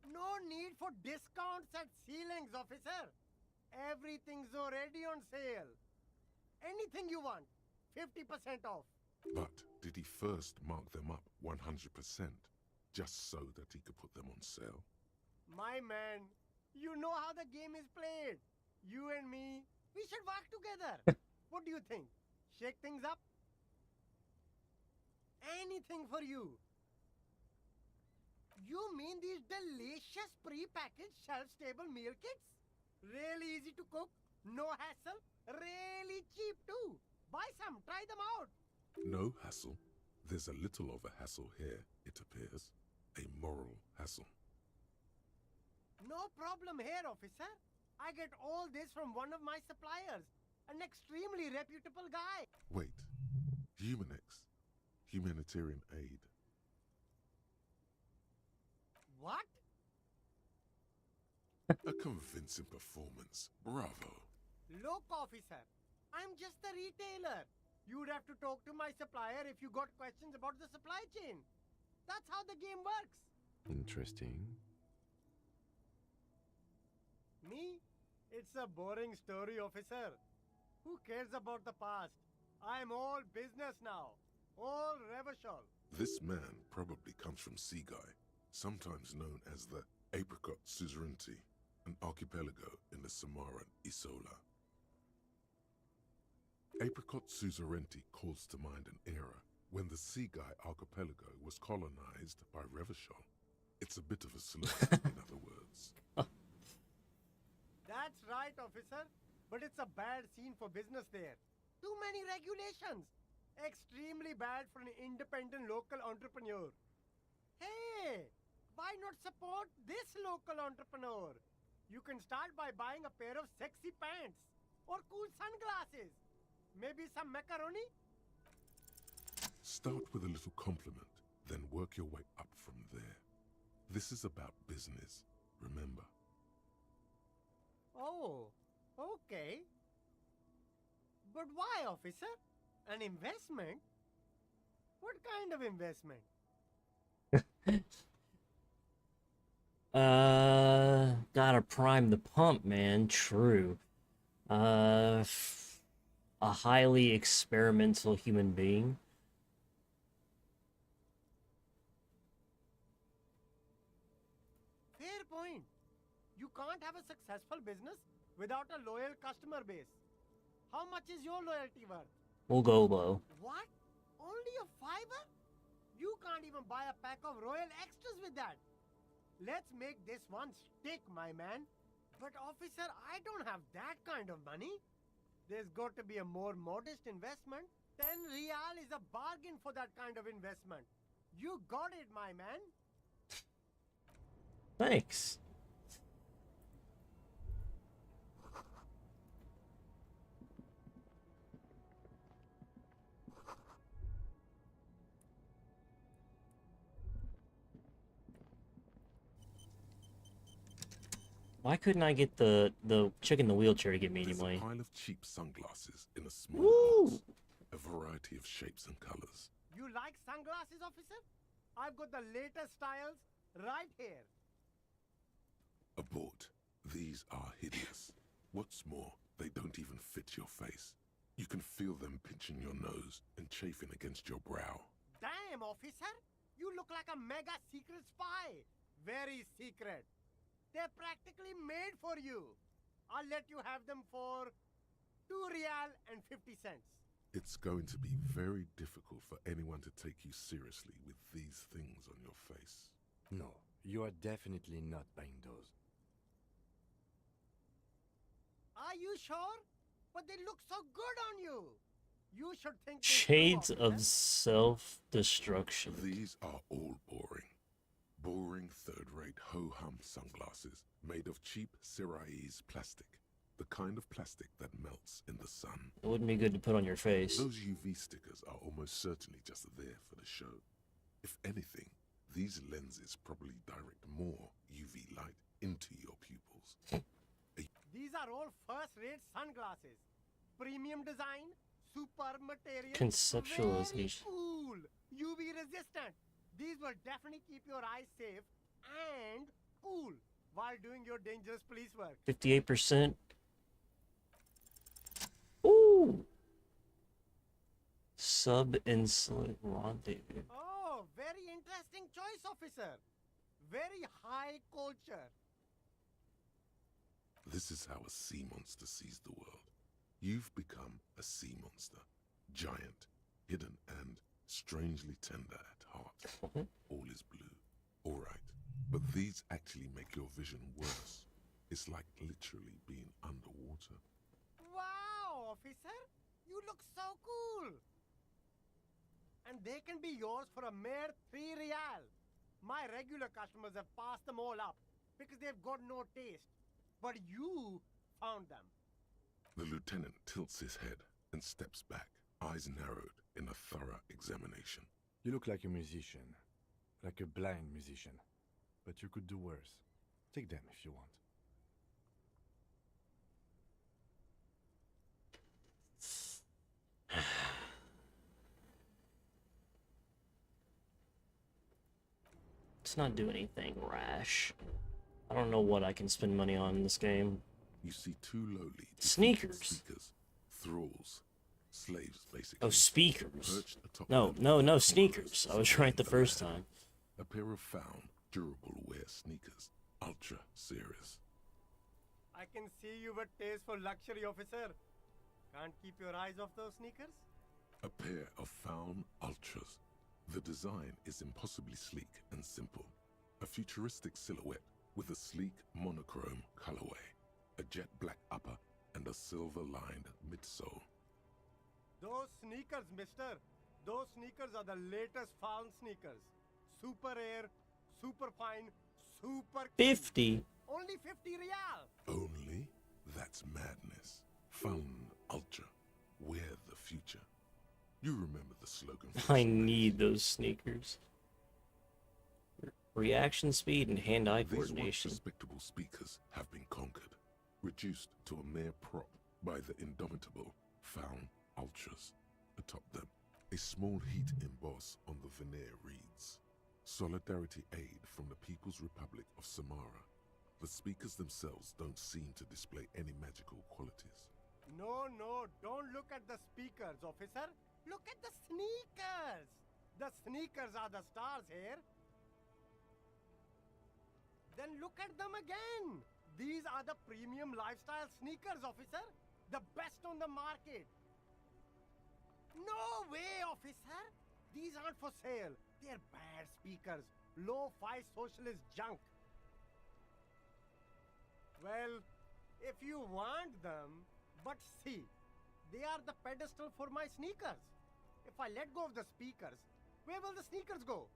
No need for discounts at ceilings, officer. Everything's already on sale. Anything you want, 50% off. But did he first mark them up 100%, just so that he could put them on sale? My man, you know how the game is played. You and me, we should work together. What do you think? Shake things up? Anything for you. You mean these delicious pre-packaged shelf-stable meal kits? Really easy to cook, no hassle, really cheap too. Buy some, try them out. No hassle. There's a little of a hassle here, it appears. A moral hassle. No problem here, officer. I get all this from one of my suppliers, an extremely reputable guy. Wait. Humanex. Humanitarian aid. What? A convincing performance. Bravo. Look, officer, I'm just a retailer. You'd have to talk to my supplier if you got questions about the supply chain. That's how the game works. Interesting. Me? It's a boring story, officer. Who cares about the past? I'm all business now. All Revachol. This man probably comes from Seaguy, sometimes known as the Apricot Suzerainty, an archipelago in the Samaran Isola. Apricot Suzerainty calls to mind an era when the Seaguy archipelago was colonized by Revachol. It's a bit of a slur, in other words. That's right, officer. But it's a bad scene for business there. Too many regulations. Extremely bad for an independent local entrepreneur. Hey, why not support this local entrepreneur? You can start by buying a pair of sexy pants or cool sunglasses. Maybe some macaroni? Start with a little compliment, then work your way up from there. This is about business, remember. Oh, okay. But why, officer? An investment? What kind of investment? Gotta prime the pump, man. True. A highly experimental human being. Fair point. You can't have a successful business without a loyal customer base. How much is your loyalty worth? We'll go low. What? Only a fiver? You can't even buy a pack of Royal Extras with that. Let's make this one stick, my man. But officer, I don't have that kind of money. There's got to be a more modest investment. 10 real is a bargain for that kind of investment. You got it, my man. Thanks. Why couldn't I get the chick in the wheelchair to get me There's anyway? a pile of cheap sunglasses in a small Woo! box. A variety of shapes and colors. You like sunglasses, officer? I've got the latest styles right here. Abort. These are hideous. What's more, they don't even fit your face. You can feel them pinching your nose and chafing against your brow. Damn, officer! You look like a mega secret spy. Very secret. They're practically made for you. I'll let you have them for 2 real and 50 cents. It's going to be very difficult for anyone to take you seriously with these things on your face. No, you are definitely not buying those. Are you sure? But they look so good on you. You should think this Shades through, of officer. self-destruction. These are all boring. Boring third-rate ho-hum sunglasses made of cheap Syrahese plastic. The kind of plastic that melts in the sun. It wouldn't be good to put on your face. Those UV stickers are almost certainly just there for the show. If anything, these lenses probably direct more UV light into your pupils. These are all first-rate sunglasses. Premium design, super material, Conceptualization. very cool, UV resistant. These will definitely keep your eyes safe and cool while doing your dangerous police work. 58%. Ooh! Sub-insulate rendezvous. Oh, very interesting choice, officer. Very high culture. This is how a sea monster sees the world. You've become a sea monster. Giant, hidden, and strangely tender at heart. All is blue. All right. But these actually make your vision worse. It's like literally being underwater. Wow, officer. You look so cool. And they can be yours for a mere 3 real. My regular customers have passed them all up because they've got no taste. But you found them. The lieutenant tilts his head and steps back, eyes narrowed in a thorough examination. You look like a musician. Like a blind musician. But you could do worse. Take them if you want. Let's not do anything rash. I don't know what I can spend money on in this game. You see 2 lowly Sneakers. speakers, thralls, slaves basically. Oh, speakers. perched atop No, them no, like no, conquerors sneakers. I was right the surveying first land. time. A pair of found, durable wear sneakers, ultra serious. I can see you've a taste for luxury, officer. Can't keep your eyes off those sneakers? A pair of found ultras. The design is impossibly sleek and simple. A futuristic silhouette with a sleek monochrome colorway, a jet black upper, and a silver-lined midsole. Those sneakers, mister. Those sneakers are the latest found sneakers. Super air, super fine, super clean. 50. Only 50 real. Only? That's madness. Found ultra. Wear the future. You remember the slogan. for I the need those sneakers. Reaction speed and hand-eye These once coordination. respectable speakers have been conquered, reduced to a mere prop by the indomitable found ultras. Atop them, a small heat emboss on the veneer reads, "Solidarity aid from the People's Republic of Samara." The speakers themselves don't seem to display any magical qualities. No, no, don't look at the speakers, officer. Look at the sneakers. The sneakers are the stars here. Then look at them again. These are the premium lifestyle sneakers, officer. The best on the market. No way, officer. These aren't for sale. They're bad speakers. Low-fi socialist junk. Well, if you want them, but see, they are the pedestal for my sneakers. If I let go of the speakers, where will the sneakers go?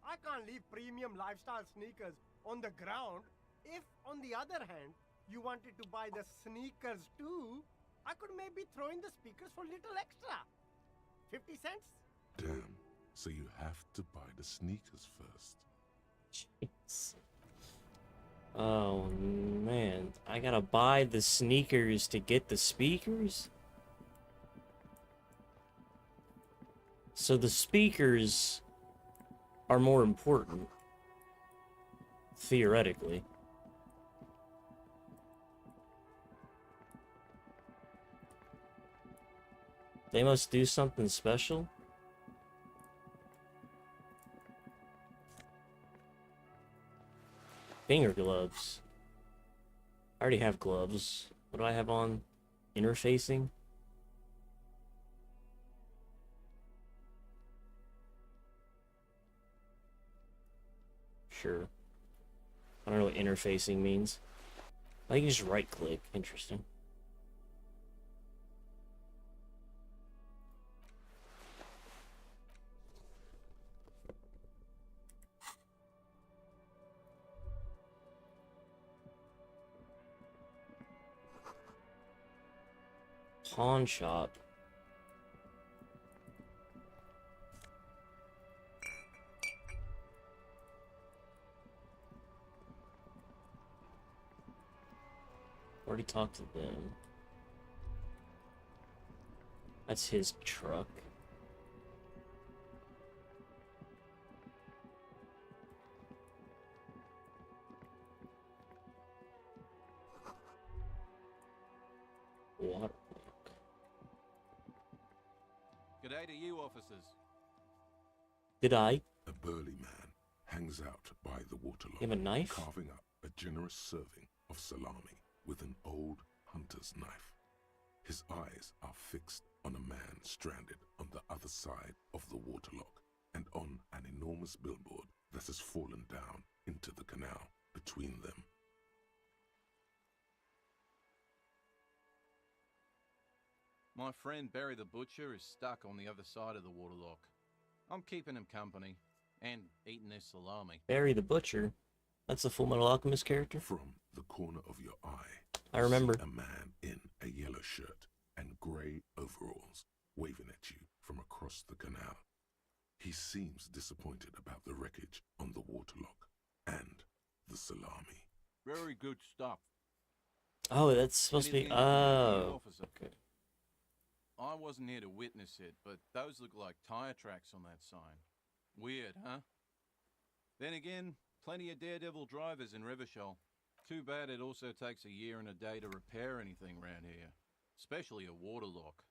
I can't leave premium lifestyle sneakers on the ground. If, on the other hand, you wanted to buy the sneakers too, I could maybe throw in the speakers for little extra. 50 cents? Damn, so you have to buy the sneakers first. Jeez. Oh man, I gotta buy the sneakers to get the speakers? So the speakers are more important, theoretically. They must do something special? Finger gloves. I already have gloves. What do I have on? Interfacing? Sure. I don't know what interfacing means. I can just right click. Interesting. Pawn shop. Already talked to them. That's his truck. Water. G'day to you, officers. Did I? A burly man hangs out by the waterlock, You have a knife? carving up a generous serving of salami with an old hunter's knife. His eyes are fixed on a man stranded on the other side of the waterlock and on an enormous billboard that has fallen down into the canal between them. My friend Barry the Butcher is stuck on the other side of the waterlock. I'm keeping him company and eating his salami. Barry the Butcher? That's the Full Metal Alchemist character? From the corner of your eye, I remember. you see a man in a yellow shirt and grey overalls waving at you from across the canal. He seems disappointed about the wreckage on the waterlock and the salami. Very good stuff. Oh, that's supposed to be... Anything you can do, Oh, officer? okay. I wasn't here to witness it, but those look like tire tracks on that sign. Weird, huh? Then again, plenty of daredevil drivers in Revachol. Too bad it also takes a year and a day to repair anything around here. Especially a waterlock.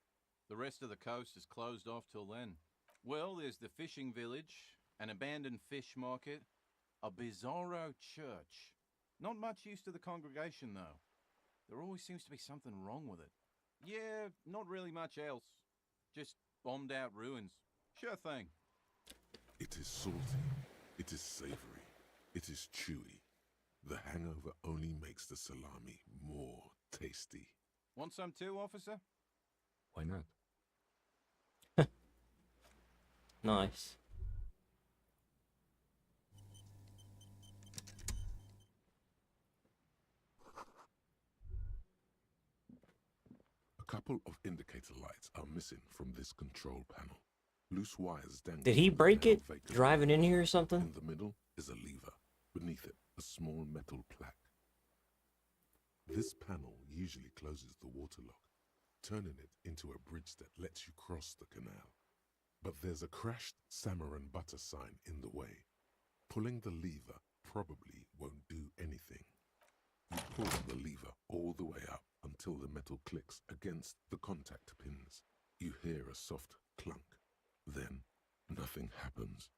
The rest of the coast is closed off till then. Well, there's the fishing village, an abandoned fish market, a bizarro church. Not much use to the congregation, though. There always seems to be something wrong with it. Yeah, not really much else. Just bombed out ruins. Sure thing. It is salty, it is savoury, it is chewy. The hangover only makes the salami more tasty. Want some too, officer? Why not? Nice. A couple of indicator lights are missing from this control panel. Loose wires dangling. Did he from the break now it vacant driving in wires. here or something? In the middle is a lever. Beneath it, a small metal plaque. This panel usually closes the waterlock, turning it into a bridge that lets you cross the canal. But there's a crashed salmon and butter sign in the way. Pulling the lever probably won't do anything. You pull the lever all the way up until the metal clicks against the contact pins. You hear a soft clunk. Then, nothing happens.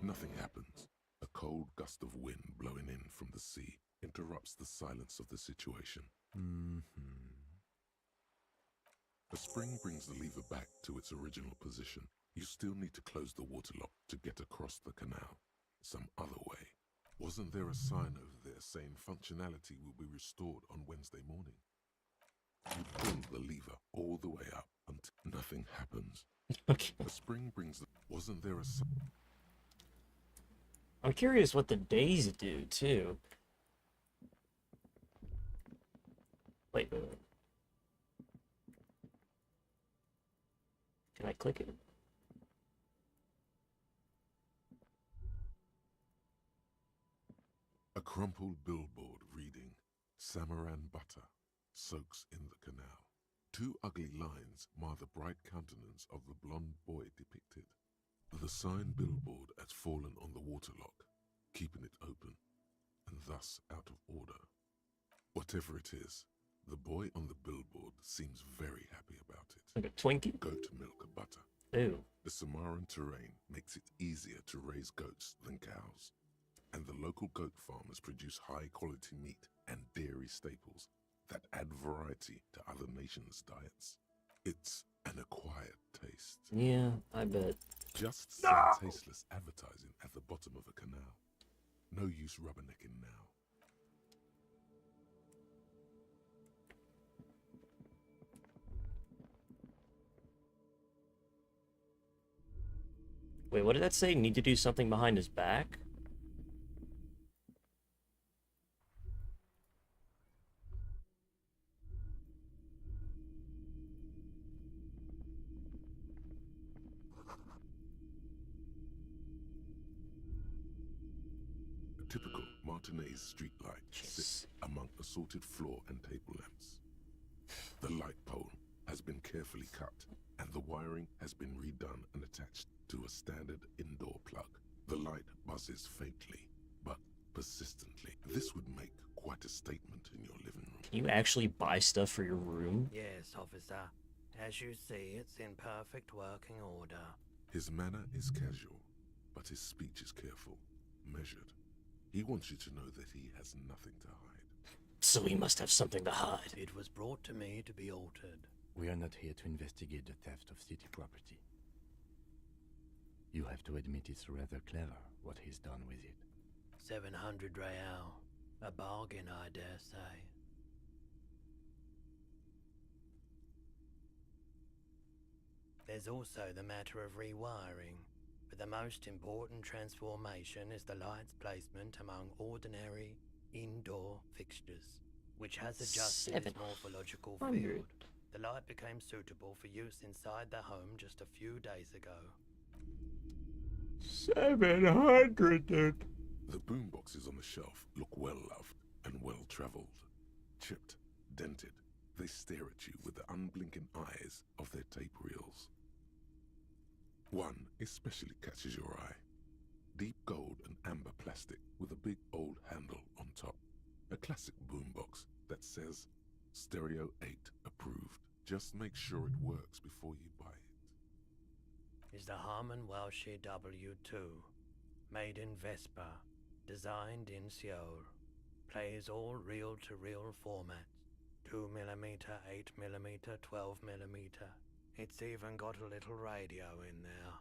Nothing happens. A cold gust of wind blowing in from the sea interrupts the silence of the situation. A spring brings the lever back to its original position. You still need to close the waterlock to get across the canal. Some other way. Wasn't there a sign over there saying functionality will be restored on Wednesday morning? You pull the lever all the way up until nothing happens. Okay. A spring brings the... Wasn't there a sign? I'm curious what the days do, too. Wait. Can I click it? A crumpled billboard reading, Samaran butter soaks in the canal. Two ugly lines mar the bright countenance of the blonde boy depicted. The sign billboard has fallen on the waterlock, keeping it open, and thus out of order. Whatever it is, the boy on the billboard seems very happy about it. Like a Twinkie? Goat milk butter. Ew. The Samaran terrain makes it easier to raise goats than cows, and the local goat farmers produce high-quality meat and dairy staples that add variety to other nations' diets. It's an acquired taste. Yeah, I bet. Just some tasteless advertising at the bottom of a canal. No use rubbernecking now. Wait, what did that say? Need to do something behind his back? A typical Martinez street light sits among assorted floor and table lamps. The light pole has been carefully cut, and the wiring has been redone and attached to a standard indoor plug. The light buzzes faintly, but persistently. This would make quite a statement in your living room. Can you actually buy stuff for your room? Yes, officer. As you see, it's in perfect working order. His manner is casual, but his speech is careful, measured. He wants you to know that he has nothing to hide. So he must have something to hide. It was brought to me to be altered. We are not here to investigate the theft of city property. You have to admit it's rather clever what he's done with it. 700 real. A bargain, I dare say. There's also the matter of rewiring, but the most important transformation is the light's placement among ordinary indoor fixtures, which has adjusted its morphological field. The light became suitable for use inside the home just a few days ago. 700, dude. The boomboxes on the shelf look well-loved and well-traveled. Chipped, dented, they stare at you with the unblinking eyes of their tape reels. One especially catches your eye. Deep gold and amber plastic with a big old handle on top. A classic boombox that says Stereo 8 approved. Just make sure it works before you buy it. Is the Harman Welsh W2, made in Vespa, designed in Seoul, plays all reel-to-reel formats, 2mm, 8mm, 12mm. It's even got a little radio in there.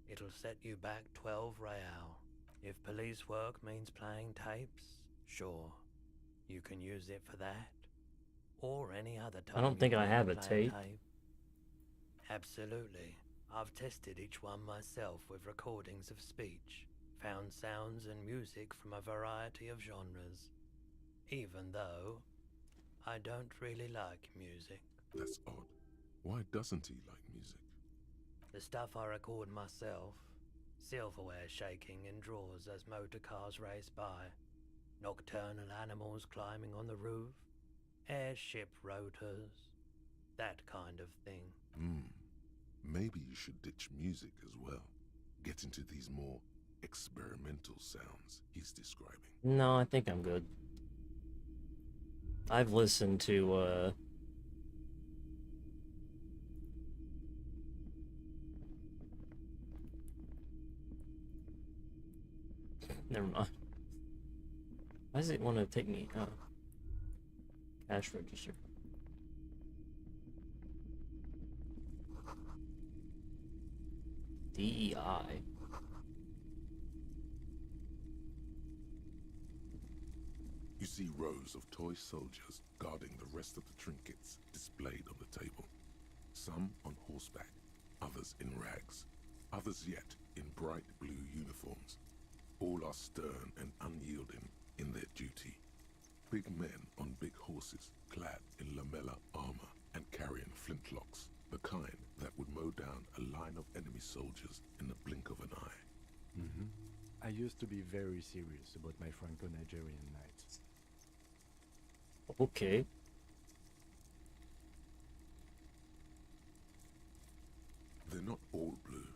It'll set you back 12 real. If police work means playing tapes, sure, you can use it for that. Or any other time. I don't think I have a tape. Absolutely. I've tested each one myself with recordings of speech, found sounds and music from a variety of genres. Even though I don't really like music. That's odd. Why doesn't he like music? The stuff I record myself, silverware shaking in drawers as motor cars race by, nocturnal animals climbing on the roof, airship rotors, that kind of thing. Maybe you should ditch music as well. Get into these more experimental sounds he's describing. No, I think I'm good. I've listened to, never mind. Why does it want to take me? Oh. Cash register. DEI. You see rows of toy soldiers guarding the rest of the trinkets displayed on the table. Some on horseback, others in rags, others yet in bright blue uniforms. All are stern and unyielding in their duty. Big men on big horses, clad in lamella armor and carrying flintlocks, the kind that would mow down a line of enemy soldiers in the blink of an eye. I used to be very serious about my Franco-Nigerian nights. Okay. They're not all blue.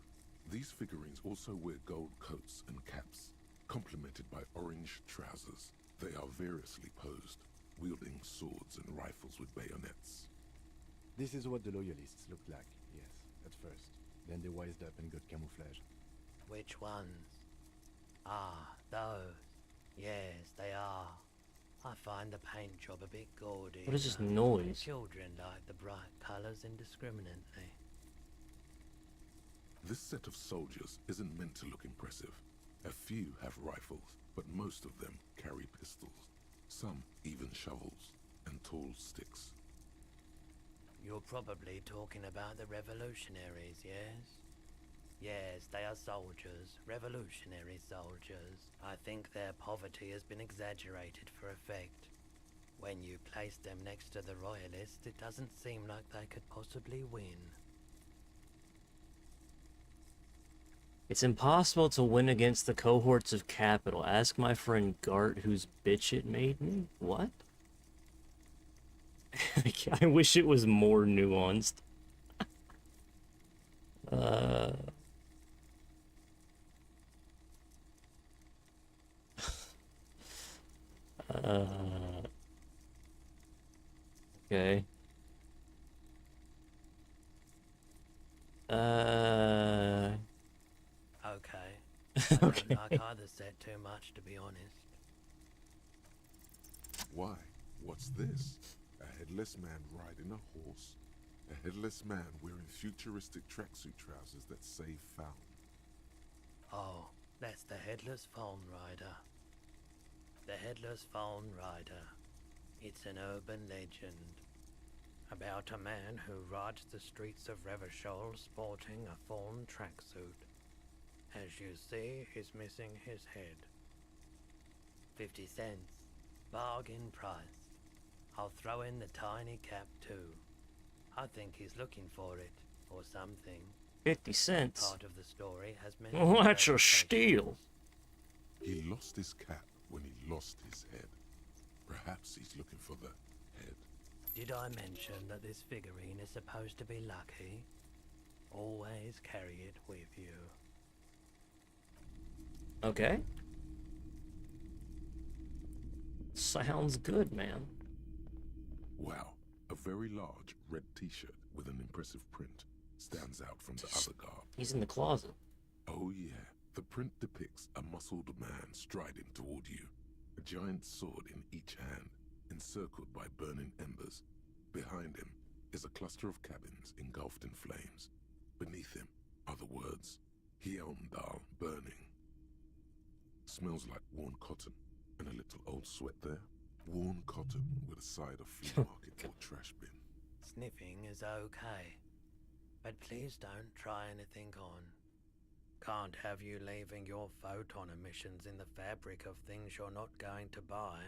These figurines also wear gold coats and caps, complemented by orange trousers. They are variously posed, wielding swords and rifles with bayonets. This is what the loyalists looked like, yes, at first. Then they wised up and got camouflage. Which ones? Ah, those. Yes, they are. I find the paint job a bit gaudy. What is this noise? Children like the bright colours indiscriminately. This set of soldiers isn't meant to look impressive. A few have rifles, but most of them carry pistols. Some even shovels and tall sticks. You're probably talking about the revolutionaries, yes? Yes, they are soldiers, revolutionary soldiers. I think their poverty has been exaggerated for effect. When you place them next to the royalists, it doesn't seem like they could possibly win. It's impossible to win against the cohorts of capital. Ask my friend Gart, whose bitch it made me. What? I wish it was more nuanced. Okay. Okay. I don't like either set too much, to be honest. Why? What's this? A headless man riding a horse? A headless man wearing futuristic tracksuit trousers that say found. Oh, that's the Headless Phone Rider. The Headless Phone Rider. It's an urban legend. About a man who rides the streets of Revachol sporting a fawn tracksuit. As you see, he's missing his head. 50 cents. Bargain price. I'll throw in the tiny cap too. I think he's looking for it, or something. 50 cents. Part of the story has many. Well, that's a steal. He lost his cap when he lost his head. Perhaps he's looking for the head. Did I mention that this figurine is supposed to be lucky? Always carry it with you. Okay. Sounds good, man. Wow, a very large red t-shirt with an impressive print stands out from the other garb. He's in the closet. Oh yeah, the print depicts a muscled man striding toward you, a giant sword in each hand, encircled by burning embers. Behind him is a cluster of cabins engulfed in flames. Beneath him are the words, Hjelmdal burning. Smells like worn cotton and a little old sweat there. Worn cotton with a side of flea market or trash bin. Sniffing is okay, but please don't try anything on. Can't have you leaving your photon emissions in the fabric of things you're not going to buy.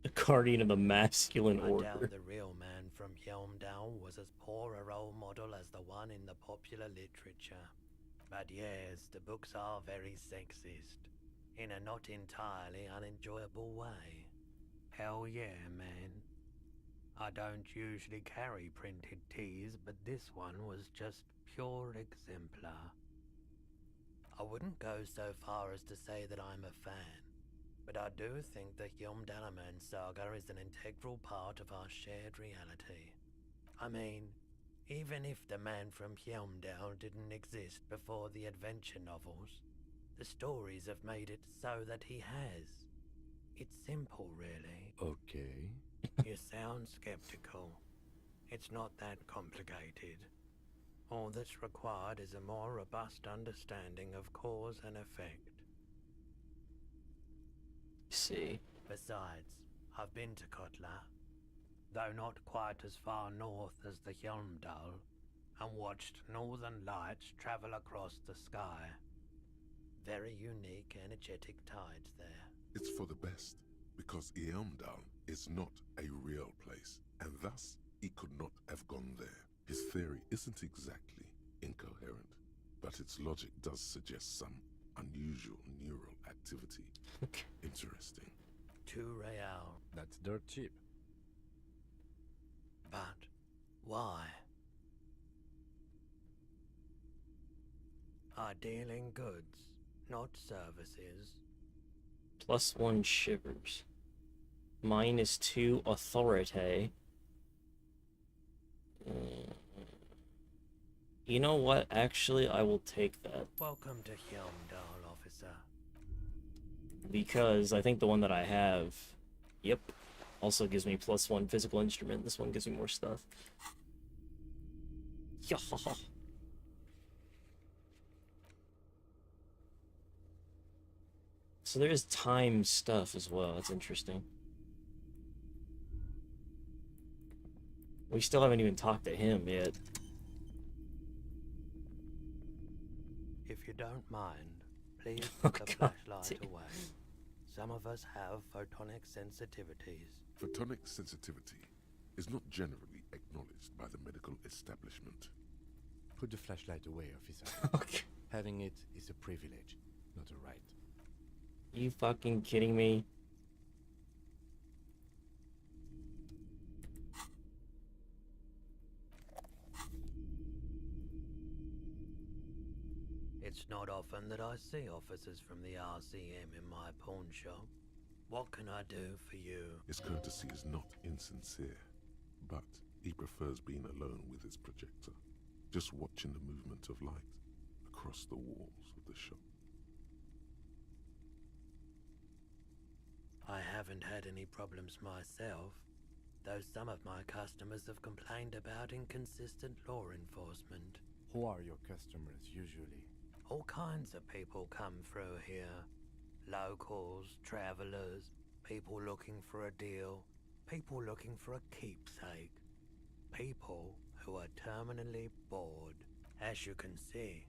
The guardian of the masculine I order. doubt the real man from Hjelmdal was as poor a role model as the one in the popular literature. But yes, the books are very sexist, in a not entirely unenjoyable way. Hell yeah, man. I don't usually carry printed tees, but this one was just pure exemplar. I wouldn't go so far as to say that I'm a fan, but I do think the Hjelmdalaman saga is an integral part of our shared reality. I mean, even if the man from Hjelmdal didn't exist before the adventure novels, the stories have made it so that he has. It's simple, really. Okay. You sound skeptical. It's not that complicated. All that's required is a more robust understanding of cause and effect. See. Besides, I've been to Kotla, though not quite as far north as the Hjelmdal, and watched northern lights travel across the sky. Very unique, energetic tides there. It's for the best, because Hjelmdal is not a real place, and thus he could not have gone there. His theory isn't exactly incoherent, but its logic does suggest some unusual neural activity. Interesting. 2 real. That's dirt cheap. But why? I deal in goods, not services. +1 shivers. -2 authority. You know what? Actually, I will take that. Welcome to Hjelmdal, officer. Because I think the one that I have, yep, also gives me +1 physical instrument. This one gives me more stuff. Yeah. So there's time stuff as well. That's interesting. We still haven't even talked to him yet. If you don't mind, please put the flashlight away. Some of us have photonic sensitivities. Photonic sensitivity is not generally acknowledged by the medical establishment. Put the flashlight away, officer. Okay. Having it is a privilege, not a right. You fucking kidding me? It's not often that I see officers from the RCM in my pawn shop. What can I do for you? His courtesy is not insincere, but he prefers being alone with his projector, just watching the movement of light across the walls of the shop. I haven't had any problems myself, though some of my customers have complained about inconsistent law enforcement. Who are your customers usually? All kinds of people come through here. Locals, travelers, people looking for a deal, People looking for a keepsake. People who are terminally bored. As you can see,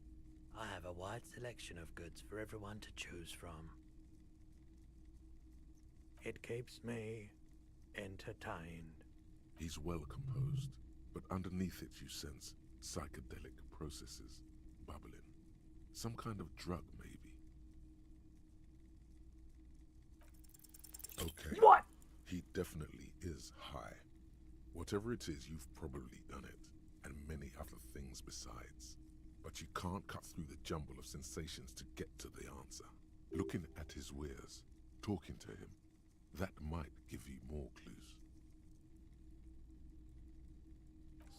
I have a wide selection of goods for everyone to choose from. It keeps me entertained. He's well composed, but underneath it you sense psychedelic processes bubbling. Some kind of drug, maybe. Okay. What? He definitely is high. Whatever it is, you've probably done it, and many other things besides. But you can't cut through the jumble of sensations to get to the answer. Looking at his wares, talking to him, that might give you more clues.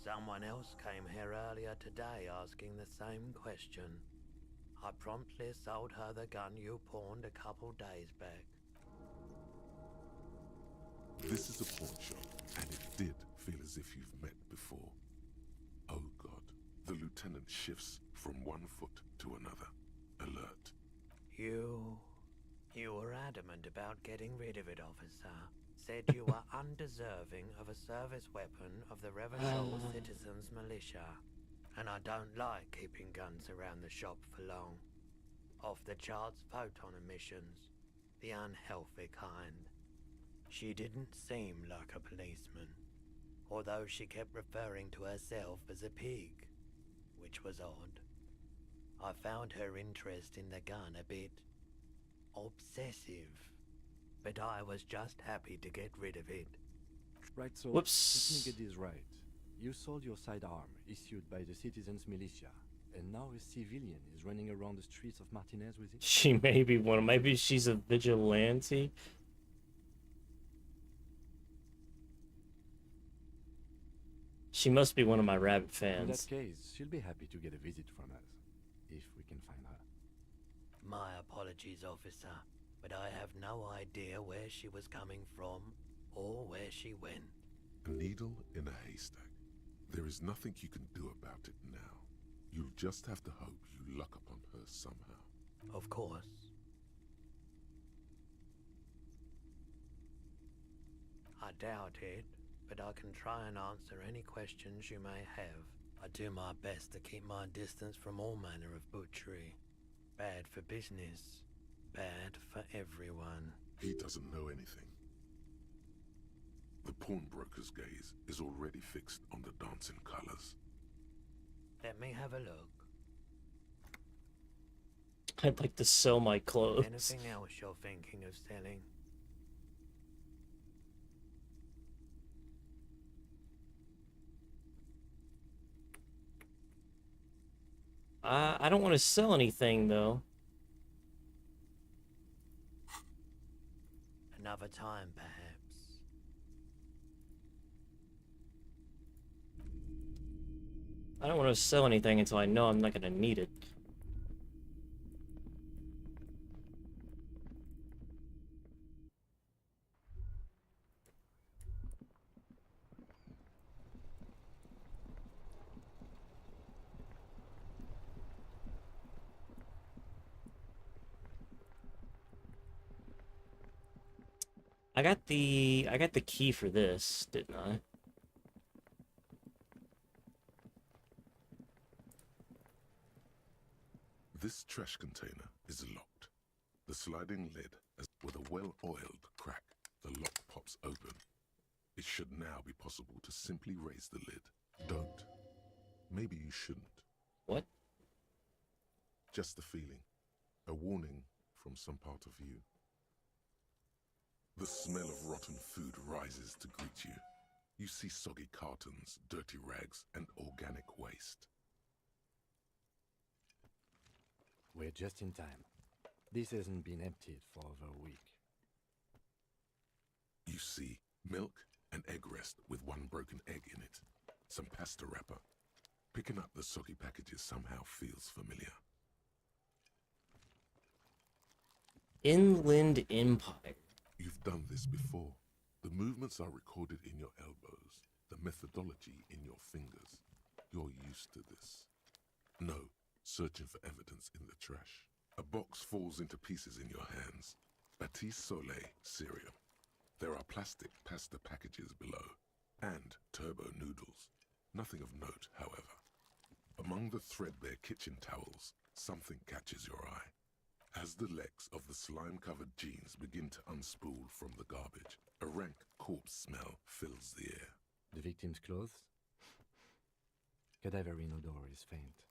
Someone else came here earlier today asking the same question. I promptly sold her the gun you pawned a couple days back. This is a pawn shop, and it did feel as if you've met before. Oh God, the lieutenant shifts from one foot to another. Alert. You were adamant about getting rid of it, officer. Said you were undeserving of a service weapon of the Revachol Citizens Militia. And I don't like keeping guns around the shop for long. Off the charts photon emissions. The unhealthy kind. She didn't seem like a policeman, although she kept referring to herself as a pig, which was odd. I found her interest in the gun a bit obsessive, but I was just happy to get rid of it. Right, so Whoops. let me get this right. You sold your sidearm, issued by the Citizens Militia, and now a civilian is running around the streets of Martinez with it? She may be one. Maybe she's a vigilante. She must be one of my rabbit In that fans. case, she'll be happy to get a visit from us, if we can find her. My apologies, officer, but I have no idea where she was coming from or where she went. A needle in a haystack. There is nothing you can do about it now. You'll just have to hope you luck upon her somehow. Of course. I doubt it, but I can try and answer any questions you may have. I do my best to keep my distance from all manner of butchery. Bad for business, bad for everyone. He doesn't know anything. The pawnbroker's gaze is already fixed on the dancing colors. Let me have a look. I'd like to sell my clothes. Anything else you're thinking of selling? I don't want to sell anything, though. Another time, perhaps. I don't want to sell anything until I know I'm not going to need it. I got the key for this, didn't I? This trash container is locked. The sliding lid, with a well-oiled crack, the lock pops open. It should now be possible to simply raise the lid. Don't. Maybe you shouldn't. What? Just a feeling. A warning from some part of you. The smell of rotten food rises to greet you. You see soggy cartons, dirty rags, and organic waste. We're just in time. This hasn't been emptied for over a week. You see milk and egg rest with one broken egg in it. Some pasta wrapper. Picking up the soggy packages somehow feels familiar. Inland Empire. You've done this before. The movements are recorded in your elbows, the methodology in your fingers. You're used to this. No, searching for evidence in the trash. A box falls into pieces in your hands. Batiste Soleil cereal. There are plastic pasta packages below, and turbo noodles. Nothing of note, however. Among the threadbare kitchen towels, something catches your eye. As the legs of the slime-covered jeans begin to unspool from the garbage, a rank corpse smell fills the air. The victim's clothes? Cadaverine odor is faint.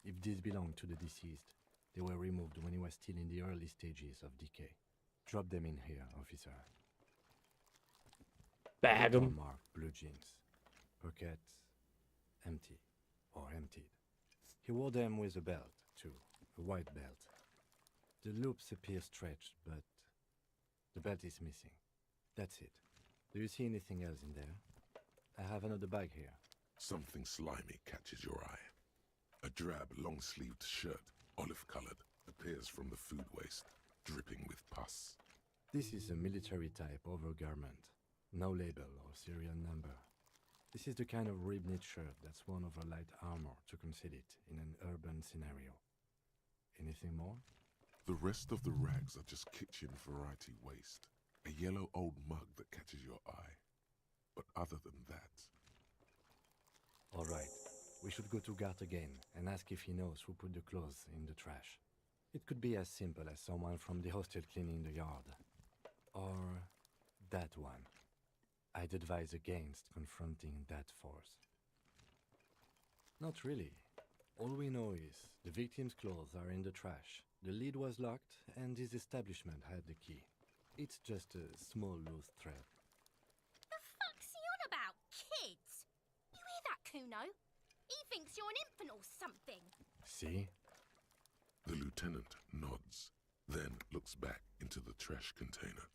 If these belong to the deceased, they were removed when he was still in the early stages of decay. Drop them in here, officer. Bag 'em. Marked blue jeans. Pockets empty or emptied. He wore them with a belt, too. A white belt. The loops appear stretched, but the belt is missing. That's it. Do you see anything else in there? I have another bag here. Something slimy catches your eye. A drab, long-sleeved shirt, olive-colored, appears from the food waste, dripping with pus. This is a military-type overgarment. No label or serial number. This is the kind of rib-knit shirt that's worn over light armor to conceal it in an urban scenario. Anything more? The rest of the rags are just kitchen variety waste. A yellow old mug that catches your eye. But other than that... All right. We should go to Gart again and ask if he knows who put the clothes in the trash. It could be as simple as someone from the hostel cleaning the yard. Or that one. I'd advise against confronting that force. Not really. All we know is the victim's clothes are in the trash. The lid was locked and his establishment had the key. It's just a small loose thread. The fuck's he on about, kids? You hear that, Kuno? He thinks you're an infant or something. See? The lieutenant nods, then looks back into the trash container.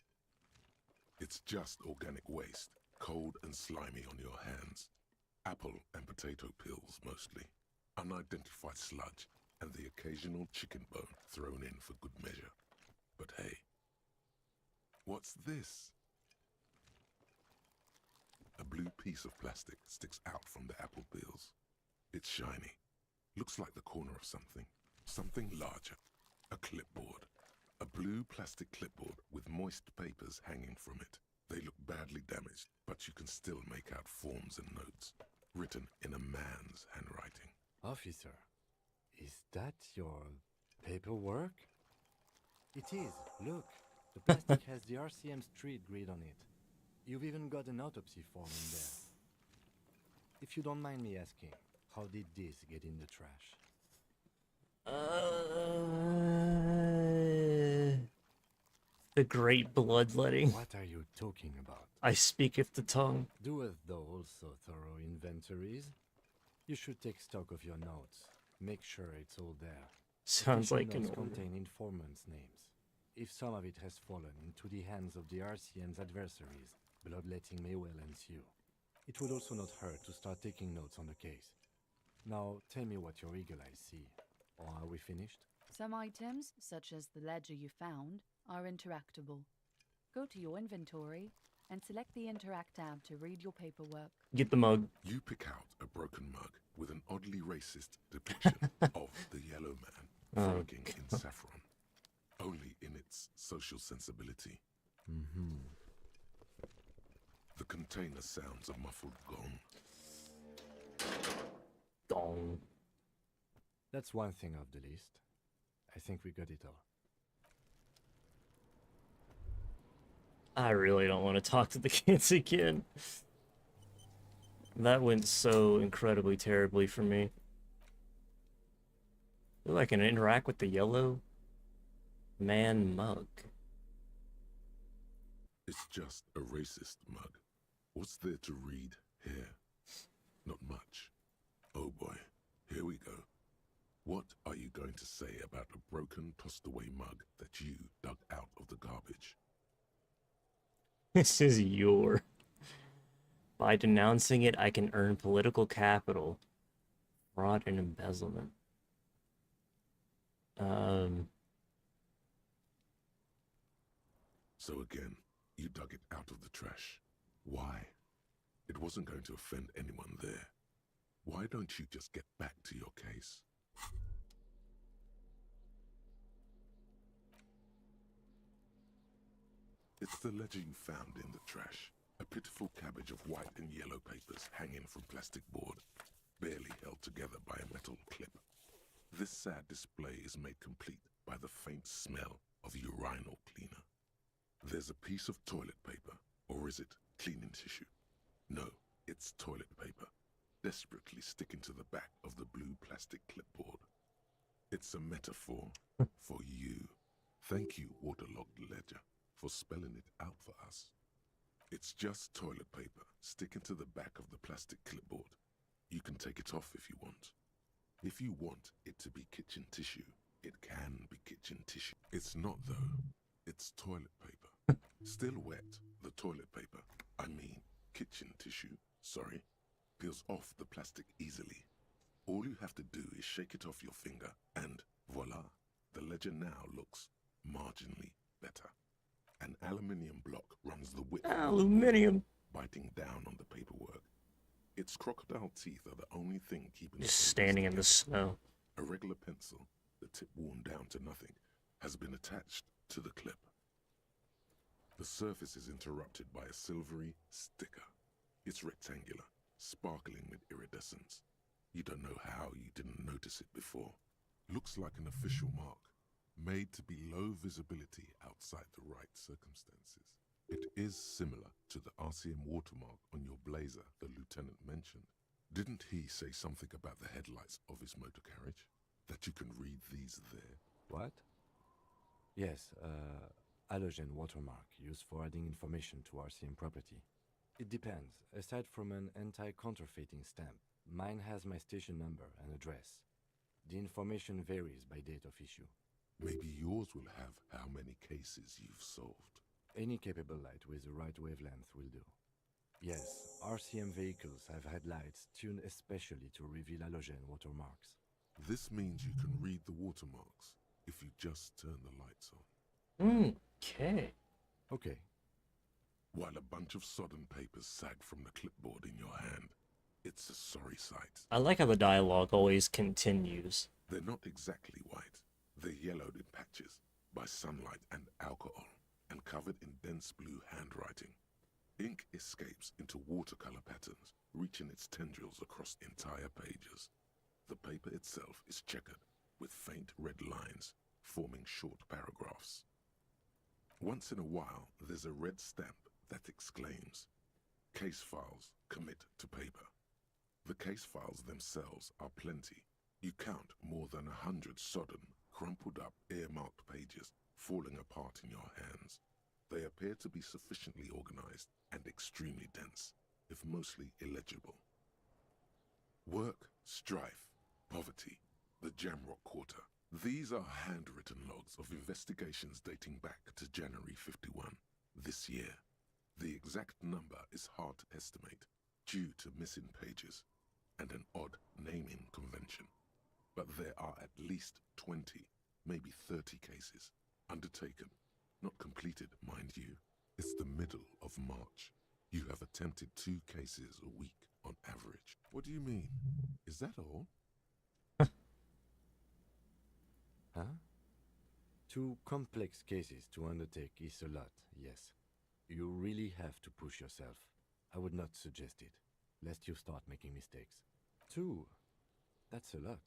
It's just organic waste, cold and slimy on your hands. Apple and potato peels, mostly. Unidentified sludge, and the occasional chicken bone thrown in for good measure. But hey, what's this? A blue piece of plastic sticks out from the apple peels. It's shiny. Looks like the corner of something. Something larger. A clipboard. A blue plastic clipboard with moist papers hanging from it. They look badly damaged, but you can still make out forms and notes, written in a man's handwriting. Officer, is that your paperwork? It is. Look, the plastic has the RCM street grid on it. You've even got an autopsy form in there. If you don't mind me asking, how did this get in the trash? The great bloodletting. What are you talking about? I speaketh the tongue. Doeth thou also thorough inventories? You should take stock of your notes. Make sure it's all there. Sounds like an notes order. contain informants' names. If some of it has fallen into the hands of the RCM's adversaries, bloodletting may well ensue. It would also not hurt to start taking notes on the case. Now, tell me what your eagle eyes see. Or are we finished? Some items, such as the ledger you found, are interactable. Go to your inventory and select the Interact tab to read your paperwork. Get the mug. You pick out a broken mug with an oddly racist depiction of the yellow man frolicking in saffron, only in its social sensibility. The container sounds a muffled gong. Gong. That's one thing off the list. I think we got it all. I really don't want to talk to the kids again. That went so incredibly terribly for me. Feel like I can interact with the yellow man mug. It's just a racist mug. What's there to read here? Not much. Oh boy, here we go. What are you going to say about a broken, tossed-away mug that you dug out of the garbage? This is your. By denouncing it, I can earn political capital. Fraud and embezzlement. So again, you dug it out of the trash. Why? It wasn't going to offend anyone there. Why don't you just get back to your case? It's the ledger you found in the trash. A pitiful cabbage of white and yellow papers hanging from plastic board, barely held together by a metal clip. This sad display is made complete by the faint smell of urinal cleaner. There's a piece of toilet paper, or is it cleaning tissue? No, it's toilet paper, desperately sticking to the back of the blue plastic clipboard. It's a metaphor for you. Thank you, waterlogged ledger, for spelling it out for us. It's just toilet paper sticking to the back of the plastic clipboard. You can take it off if you want. If you want it to be kitchen tissue, it can be kitchen tissue. It's not though. It's toilet paper. Still wet, the toilet paper, I mean kitchen tissue, sorry, peels off the plastic easily. All you have to do is shake it off your finger and voila, the ledger now looks marginally better. An aluminium block runs the width Aluminium. biting down on the paperwork. Its crocodile teeth are the only thing keeping Just standing in the snow. A regular pencil, the tip worn down to nothing, has been attached to the clip. The surface is interrupted by a silvery sticker. It's rectangular, sparkling with iridescence. You don't know how you didn't notice it before. Looks like an official mark, made to be low visibility outside the right circumstances. It is similar to the RCM watermark on your blazer the lieutenant mentioned. Didn't he say something about the headlights of his motor carriage? That you can read these there? What? Yes, halogen watermark used for adding information to RCM property. It depends. Aside from an anti-counterfeiting stamp, mine has my station number and address. The information varies by date of issue. Maybe yours will have how many cases you've solved. Any capable light with the right wavelength will do. Yes, RCM vehicles have headlights tuned especially to reveal halogen watermarks. This means you can read the watermarks if you just turn the lights on. Okay. Okay. While a bunch of sodden papers sag from the clipboard in your hand, it's a sorry sight. I like how the dialogue always continues. They're not exactly white. They're yellowed in patches by sunlight and alcohol, and covered in dense blue handwriting. Ink escapes into watercolor patterns, reaching its tendrils across entire pages. The paper itself is checkered, with faint red lines, forming short paragraphs. Once in a while, there's a red stamp that exclaims, "Case files, commit to paper." The case files themselves are plenty. You count more than 100 sodden, crumpled up, earmarked pages falling apart in your hands. They appear to be sufficiently organized and extremely dense, if mostly illegible. Work, strife, poverty, the Jamrock Quarter. These are handwritten logs of investigations dating back to January 51, this year. The exact number is hard to estimate, due to missing pages and an odd naming convention. But there are at least 20, maybe 30 cases, undertaken, not completed, mind you. It's the middle of March. You have attempted 2 cases a week on average. What do you mean? Is that all? Huh? 2 complex cases to undertake is a lot, yes. You really have to push yourself. I would not suggest it, lest you start making mistakes. 2? That's a lot.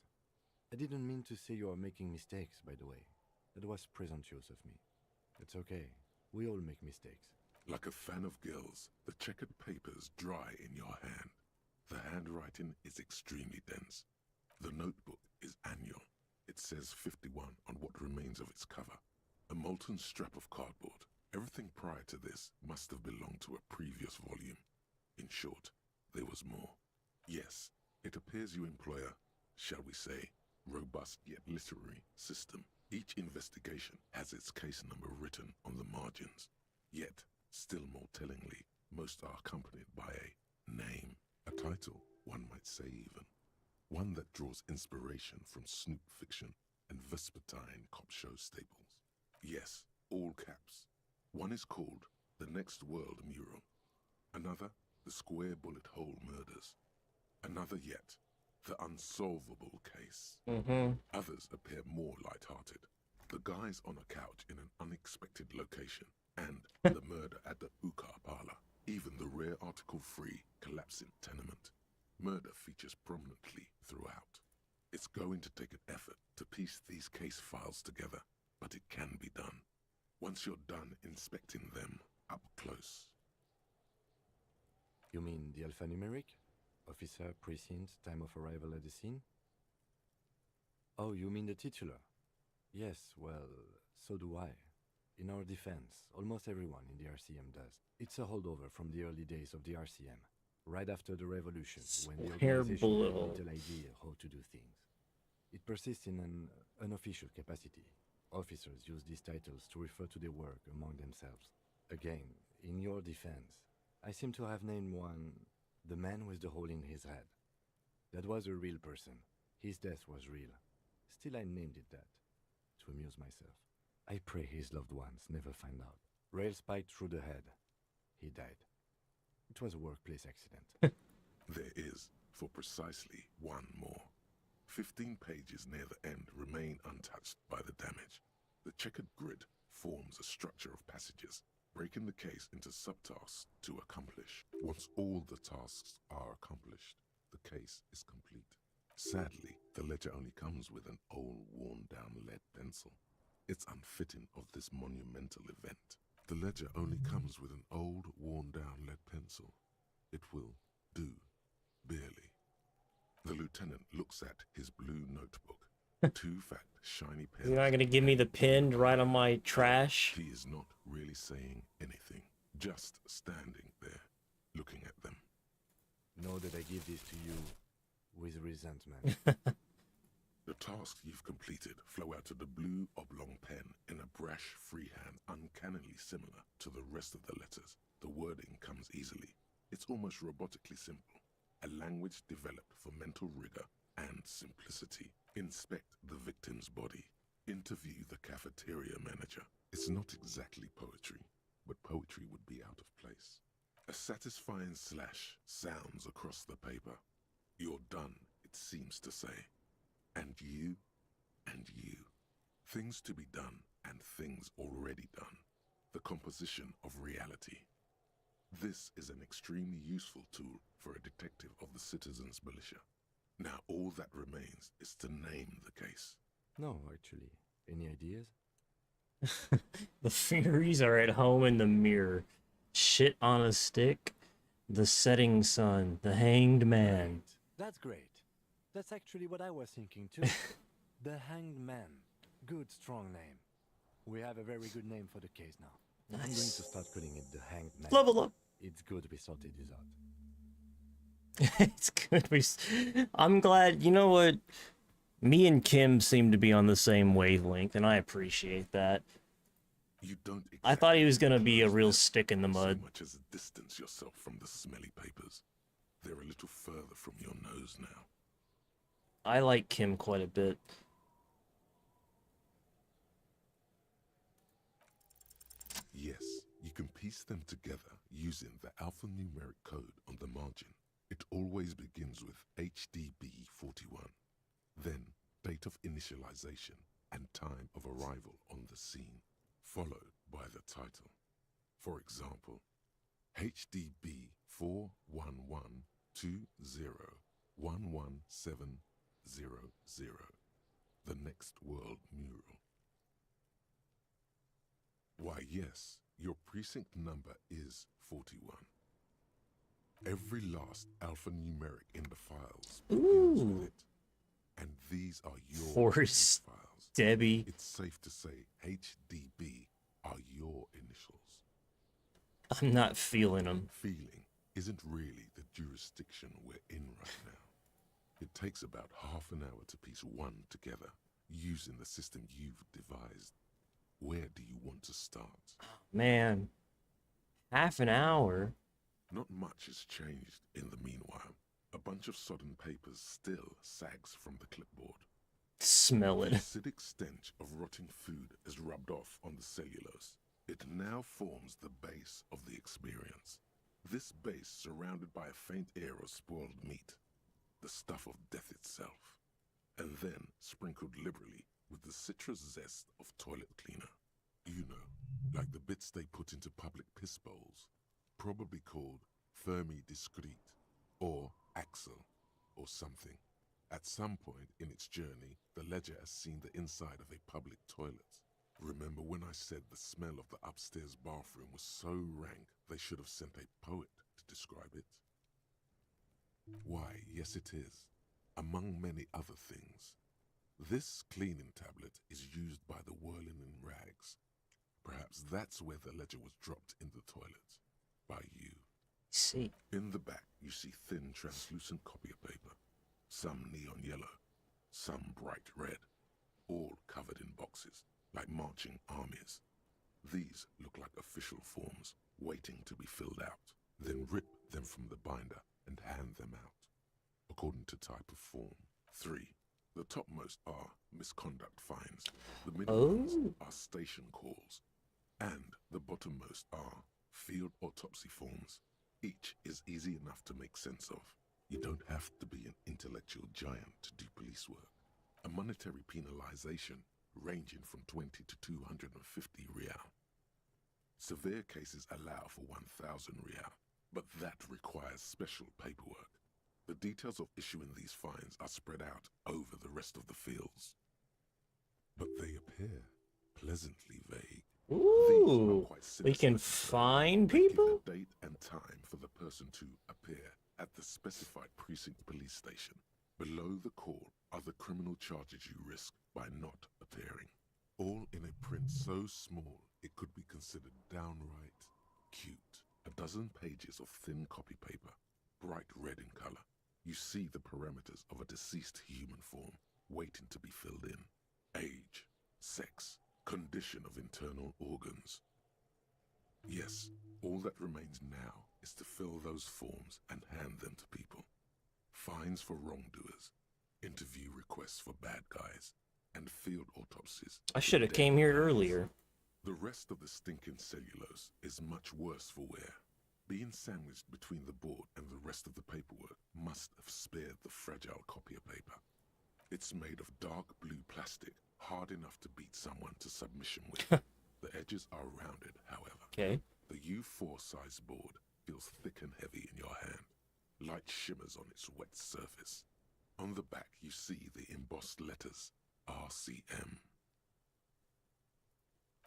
I didn't mean to say you are making mistakes, by the way. That was presumptuous of me. It's okay. We all make mistakes. Like a fan of girls, the checkered papers dry in your hand. The handwriting is extremely dense. The notebook is annual. It says 51 on what remains of its cover. A molten strap of cardboard. Everything prior to this must have belonged to a previous volume. In short, there was more. Yes, it appears you employ a, shall we say, robust yet literary system. Each investigation has its case number written on the margins. Yet, still more tellingly, most are accompanied by a name, a title, one might say even. One that draws inspiration from Snoop fiction and Vespertine cop show staples. Yes, all caps. One is called The Next World Mural. Another, The Square Bullet Hole Murders. Another yet, The Unsolvable Case. Others appear more light-hearted. The guy's on a couch in an unexpected location, And the murder at the Ukar Parlor, even the rare article-free collapsing tenement. Murder features prominently throughout. It's going to take an effort to piece these case files together, but it can be done. Once you're done inspecting them up close. You mean the alphanumeric? Officer, precinct, time of arrival at the scene? Oh, you mean the titular? Yes, well, so do I. In our defense, almost everyone in the RCM does. It's a holdover from the early days of the RCM, right after the revolution, when the organization had little idea how to do things. It persists in an unofficial capacity. Officers use these titles to refer to their work among themselves. Again, in your defense, I seem to have named one the man with the hole in his head. That was a real person. His death was real. Still, I named it that, to amuse myself. I pray his loved ones never find out. Rail spiked through the head. He died. It was a workplace accident. There is, for precisely one more. 15 pages near the end remain untouched by the damage. The checkered grid forms a structure of passages, breaking the case into subtasks to accomplish. Once all the tasks are accomplished, the case is complete. Sadly, the ledger only comes with an old, worn-down lead pencil. It's unfitting of this monumental event. The ledger only comes with an old, worn-down lead pencil. It will do, barely. The lieutenant looks at his blue notebook. Two fat, shiny pens. You're not gonna give me the pen to write on my trash? He is not really saying anything, just standing there, looking at them. Know that I give this to you with resentment. The tasks you've completed flow out of the blue oblong pen in a brash freehand uncannily similar to the rest of the letters. The wording comes easily. It's almost robotically simple. A language developed for mental rigor and simplicity. Inspect the victim's body. Interview the cafeteria manager. It's not exactly poetry, but poetry would be out of place. A satisfying slash sounds across the paper. You're done, it seems to say. And you, and you. Things to be done and things already done. The composition of reality. This is an extremely useful tool for a detective of the citizens' militia. Now all that remains is to name the case. No, actually. Any ideas? The Furies are at home in the mirror. Shit on a stick. The setting sun. The hanged man. That's great. That's actually what I was thinking too. The Hanged Man. Good, strong name. We have a very good name for the case now. Nice. I'm going to start calling it the Hanged Man. Level up. It's good we sorted this out. It's good. I'm glad. You know what? Me and Kim seem to be on the same wavelength, and I appreciate that. You don't I thought he was gonna be a real stick in the mud. So much as distance yourself from the smelly papers. They're a little further from your nose now. I like Kim quite a bit. Yes, you can piece them together using the alphanumeric code on the margin. It always begins with HDB41, then date of initialization and time of arrival on the scene, followed by the title. For example, HDB 41120111700, the next world mural. Why, yes, your precinct number is 41. Every last alphanumeric in the files begins with it. And these are your Forrest, files. Debbie. It's safe to say HDB are your initials. I'm not feeling them. Feeling isn't really the jurisdiction we're in right now. It takes about half an hour to piece one together using the system you've devised. Where do you want to start? Man, half an hour? Not much has changed in the meanwhile. A bunch of sodden papers still sags from the clipboard. Smell it. The acidic stench of rotting food is rubbed off on the cellulose. It now forms the base of the experience. This base surrounded by a faint air of spoiled meat, the stuff of death itself, and then sprinkled liberally with the citrus zest of toilet cleaner. You know, like the bits they put into public piss bowls, probably called Fermi Discrete, or Axel, or something. At some point in its journey, the ledger has seen the inside of a public toilet. Remember when I said the smell of the upstairs bathroom was so rank they should have sent a poet to describe it? Why, yes it is, among many other things. This cleaning tablet is used by the whirling in rags. Perhaps that's where the ledger was dropped in the toilet. By you. See. In the back, you see thin, translucent copy paper. Some neon yellow, some bright red, all covered in boxes, like marching armies. These look like official forms, waiting to be filled out. Then rip them from the binder and hand them out, according to type of form. 3. The topmost are misconduct fines. The middle ones are station calls. And the bottommost are field autopsy forms. Each is easy enough to make sense of. You don't have to be an intellectual giant to do police work. A monetary penalization ranging from 20 to 250 real. Severe cases allow for 1,000 real, but that requires special paperwork. The details of issuing these fines are spread out over the rest of the fields. But they appear pleasantly vague. Ooh, we can fine people? Give a date and time for the person to appear at the specified precinct police station. Below the call are the criminal charges you risk by not appearing. All in a print so small it could be considered downright cute. A dozen pages of thin copy paper, bright red in color. You see the parameters of a deceased human form waiting to be filled in. Age, sex, condition of internal organs. Yes, all that remains now is to fill those forms and hand them to people. Fines for wrongdoers, interview requests for bad guys, and field autopsies. I should have came here earlier. The rest of the stinking cellulose is much worse for wear. Being sandwiched between the board and the rest of the paperwork must have spared the fragile copier paper. It's made of dark blue plastic, hard enough to beat someone to submission with. The edges are rounded, however. Okay. The U4 size board feels thick and heavy in your hand. Light shimmers on its wet surface. On the back you see the embossed letters, RCM.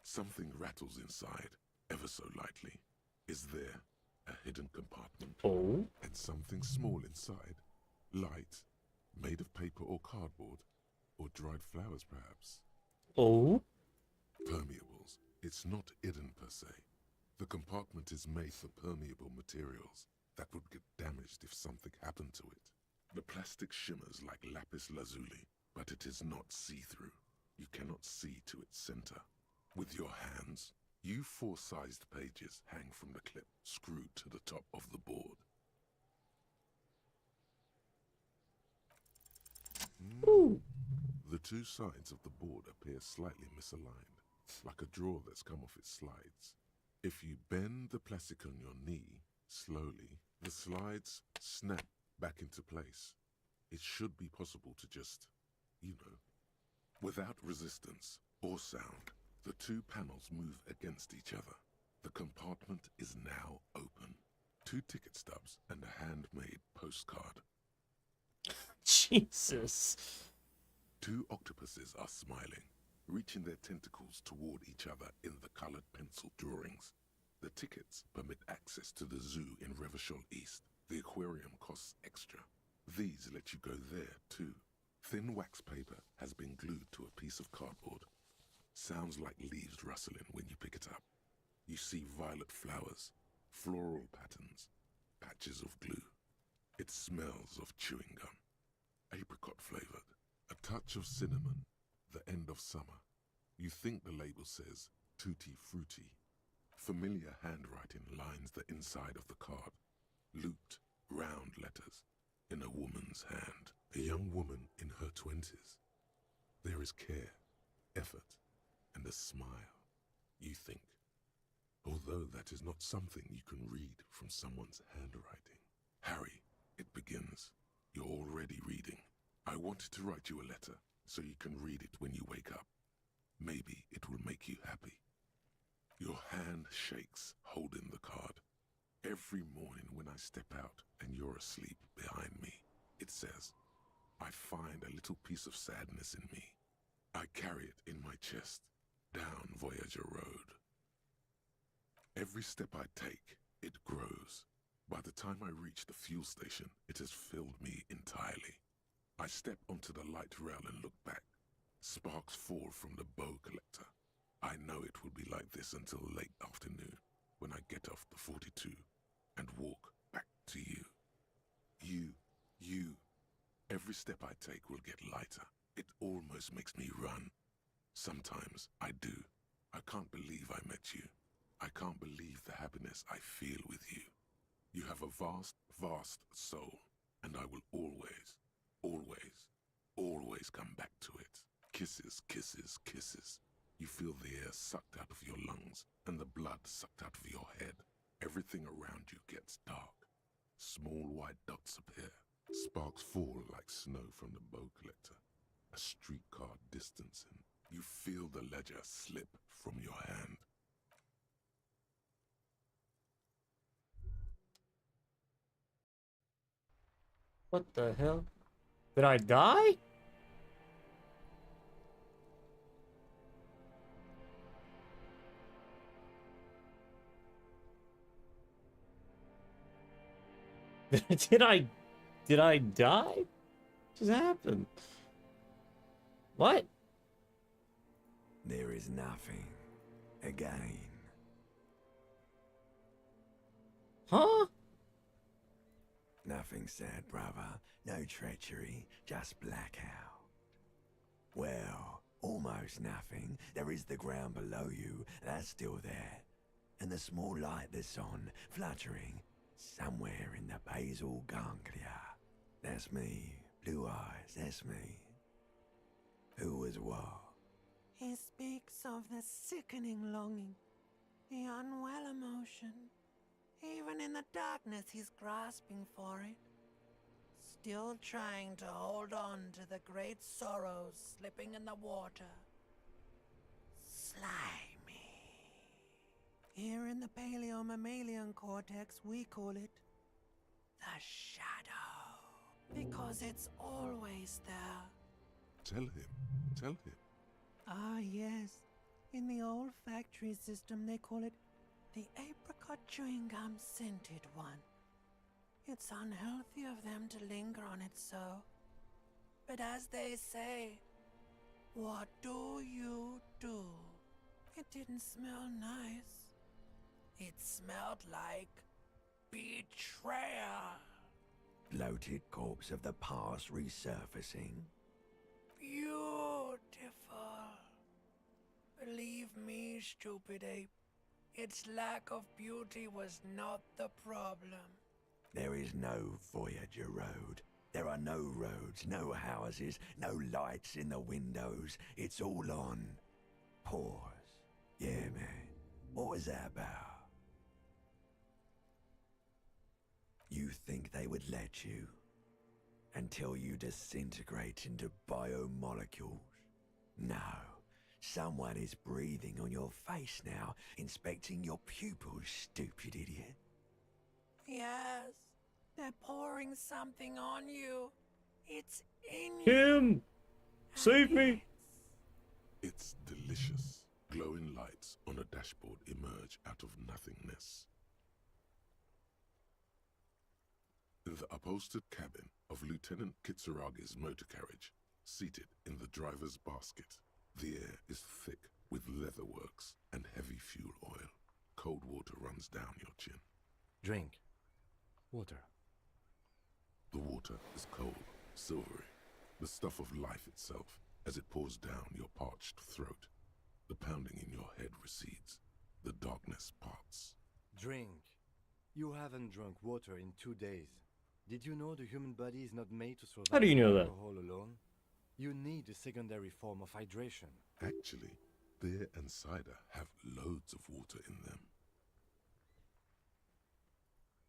Something rattles inside, ever so lightly. Is there a hidden compartment? Oh. And something small inside, light, made of paper or cardboard, or dried flowers perhaps. Oh. Permeables. It's not hidden per se. The compartment is made for permeable materials that would get damaged if something happened to it. The plastic shimmers like lapis lazuli, but it is not see-through. You cannot see to its center. With your hands, U4 sized pages hang from the clip screwed to the top of the board. The two sides of the board appear slightly misaligned, like a drawer that's come off its slides. If you bend the plastic on your knee slowly, the slides snap back into place. It should be possible to just, without resistance or sound, the two panels move against each other. The compartment is now open. 2 ticket stubs and a handmade postcard. Jesus. 2 octopuses are smiling, reaching their tentacles toward each other in the colored pencil drawings. The tickets permit access to the zoo in Revachol East. The aquarium costs extra. These let you go there, too. Thin wax paper has been glued to a piece of cardboard. Sounds like leaves rustling when you pick it up. You see violet flowers, floral patterns, patches of glue. It smells of chewing gum, apricot flavored, a touch of cinnamon, the end of summer. You think the label says tutti frutti. Familiar handwriting lines the inside of the card. Looped, round letters in a woman's hand. A young woman in her 20s. There is care, effort, and a smile, you think. Although that is not something you can read from someone's handwriting. Harry, it begins. You're already reading. I wanted to write you a letter so you can read it when you wake up. Maybe it will make you happy. Your hand shakes holding the card. Every morning when I step out and you're asleep behind me, it says, I find a little piece of sadness in me. I carry it in my chest, down Voyager Road. Every step I take, it grows. By the time I reach the fuel station, it has filled me entirely. I step onto the light rail and look back. Sparks fall from the bow collector. I know it will be like this until late afternoon, when I get off the 42 and walk back to you. You. Every step I take will get lighter. It almost makes me run. Sometimes I do. I can't believe I met you. I can't believe the happiness I feel with you. You have a vast, vast soul, and I will always, always, always come back to it. Kisses, kisses, kisses. You feel the air sucked out of your lungs and the blood sucked out of your head. Everything around you gets dark. Small white dots appear. Sparks fall like snow from the bow collector. A streetcar distancing. You feel the ledger slip from your hand. What the hell? Did I die? Did I die? What just happened? What? There is nothing. Again. Huh? Nothing sad, brother. No treachery, just blackout. Well, almost nothing. There is the ground below you, that's still there. And the small light that's on, fluttering, somewhere in the basal ganglia. That's me. Blue eyes, that's me. Who was what? He speaks of the sickening longing, the unwell emotion. Even in the darkness, he's grasping for it. Still trying to hold on to the great sorrows slipping in the water. Slimy. Here in the paleo-mammalian cortex, we call it the shadow. Because it's always there. Tell him. Tell him. Ah, yes. In the olfactory system, they call it the apricot chewing gum scented one. It's unhealthy of them to linger on it so. But as they say, what do you do? It didn't smell nice. It smelled like betrayal. Bloated corpse of the past resurfacing. Beautiful. Believe me, stupid ape, its lack of beauty was not the problem. There is no Voyager Road. There are no roads, no houses, no lights in the windows. It's all on pause. Yeah, man. What was that about? You think they would let you? Until you disintegrate into biomolecules? No. Someone is breathing on your face now, inspecting your pupils, stupid idiot. Yes, they're pouring something on you. It's in you. Kim! Save me! It's delicious. Glowing lights on a dashboard emerge out of nothingness. In the upholstered cabin of Lieutenant Kitsuragi's motor carriage, seated in the driver's basket, the air is thick with leatherworks and heavy fuel oil. Cold water runs down your chin. Drink. Water. The water is cold, silvery, the stuff of life itself as it pours down your parched throat. The pounding in your head recedes. The darkness parts. Drink. You haven't drunk water in 2 days. Did you know the human body is not made to survive How do you know on that? alcohol alone? You need a secondary form of hydration. Actually, beer and cider have loads of water in them.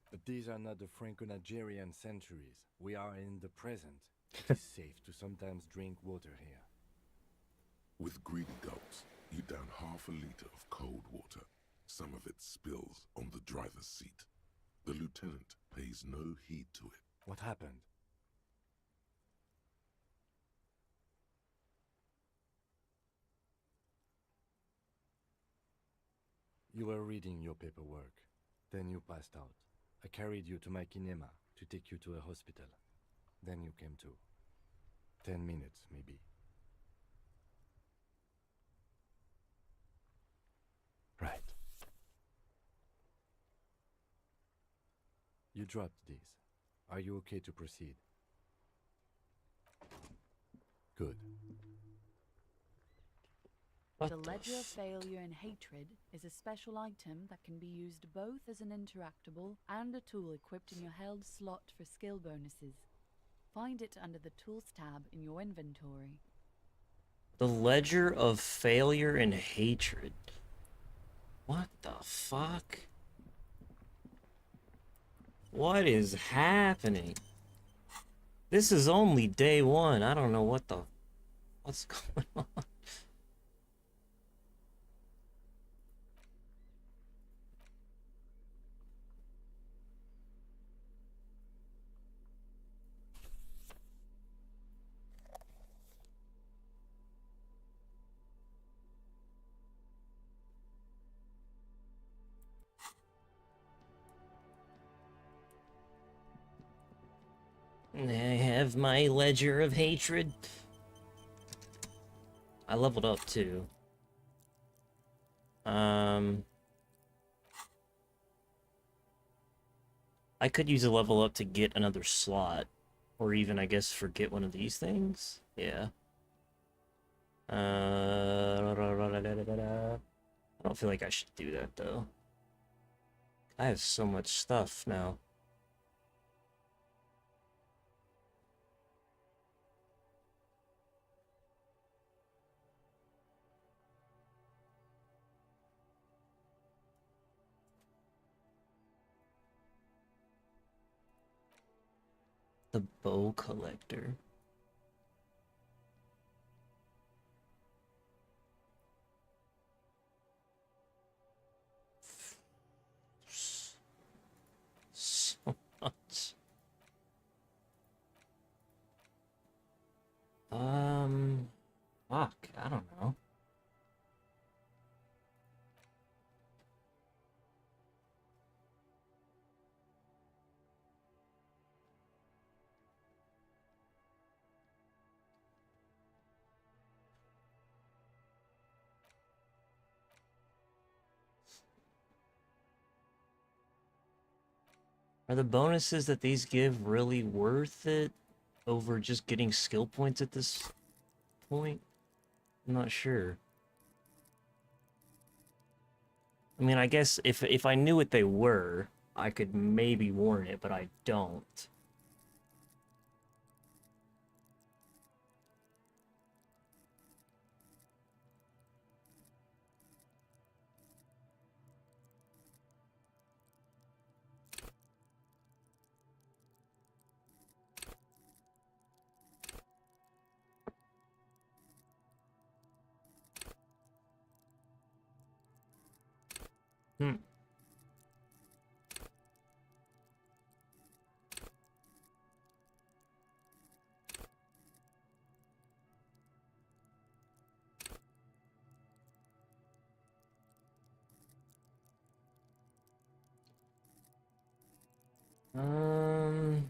But these are not the Franco-Nigerian centuries. We are in the present. It is safe to sometimes drink water here. With greedy gulps, you down half a liter of cold water Some of it spills on the driver's seat. The lieutenant pays no heed to it. What happened? You were reading your paperwork. Then you passed out. I carried you to my kinema to take you to a hospital. Then you came to. 10 minutes, maybe. Right. You dropped these. Are you okay to proceed? Good. The Ledger of Failure and Hatred is a special item that can be used both as an interactable and a tool equipped in your held slot for skill bonuses. Find it under the Tools tab in your inventory. The Ledger of Failure and Hatred. What the fuck? What is happening? This is only day one. I don't know what's going on. I have my Ledger of Hatred. I leveled up too. I could use a level up to get another slot. Or even, I guess, forget one of these things? Yeah. I don't feel like I should do that, though. I have so much stuff now. The Bow Collector. So much. Fuck, I don't know. Are the bonuses that these give really worth it over just getting skill points at this point? I'm not sure. I mean, I guess if I knew what they were, I could maybe warn it, but I don't. Hmm. Um...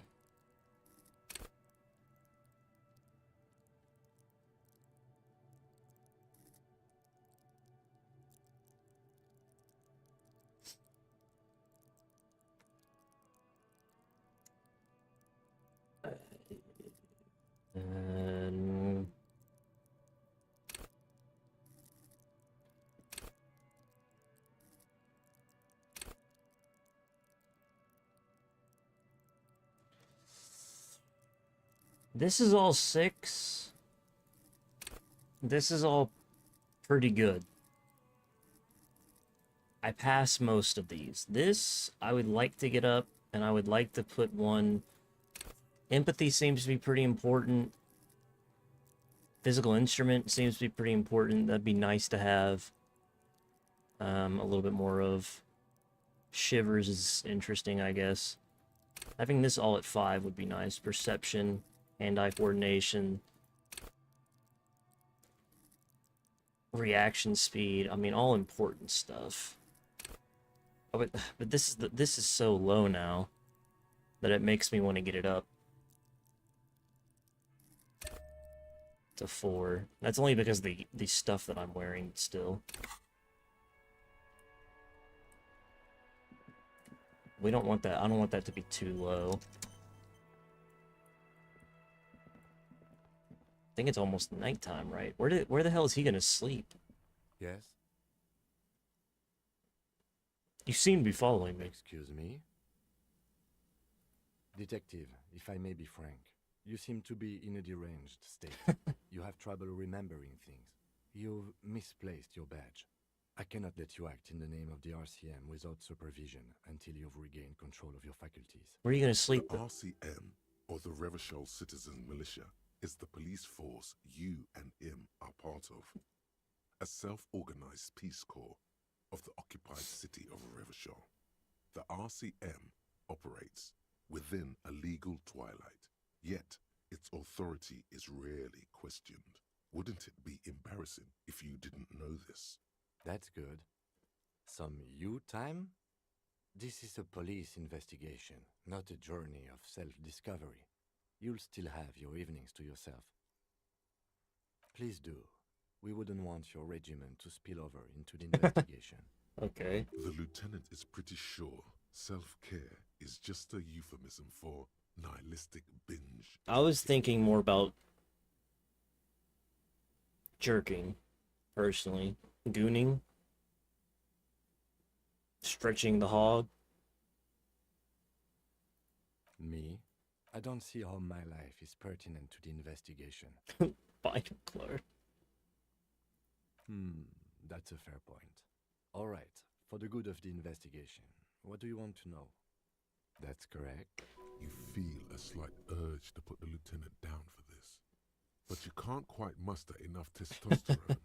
Um... This is all 6. This is all pretty good. I pass most of these. This, I would like to get up, and I would like to put one... Empathy seems to be pretty important. Physical instrument seems to be pretty important. That'd be nice to have. A little bit more of shivers is interesting, I guess. Having this all at 5 would be nice. Perception, hand-eye coordination, reaction speed. I mean, all important stuff. Oh, but this is so low now that it makes me want to get it up to 4. That's only because of the stuff that I'm wearing still. We don't want that. I don't want that to be too low. I think it's almost nighttime, right? Where the hell is he gonna sleep? Yes? You seem to be following me. Excuse me? Detective, if I may be frank, you seem to be in a deranged state. You have trouble remembering things. You've misplaced your badge. I cannot let you act in the name of the RCM without supervision until you've regained control of your faculties. Where are you gonna sleep? The RCM, or the Revachol Citizen Militia, is the police force you and him are part of. A self-organized peace corps of the occupied city of Revachol. The RCM operates within a legal twilight, yet its authority is rarely questioned. Wouldn't it be embarrassing if you didn't know this? That's good. Some you time? This is a police investigation, not a journey of self-discovery. You'll still have your evenings to yourself. Please do. We wouldn't want your regiment to spill over into the investigation. Okay. The lieutenant is pretty sure self-care is just a euphemism for nihilistic binge. I was thinking more about jerking, personally. Gooning. Stretching the hog. Me? I don't see how my life is pertinent to the investigation. Binocular. That's a fair point. All right, for the good of the investigation, what do you want to know? That's correct. You feel a slight urge to put the lieutenant down for this, but you can't quite muster enough testosterone.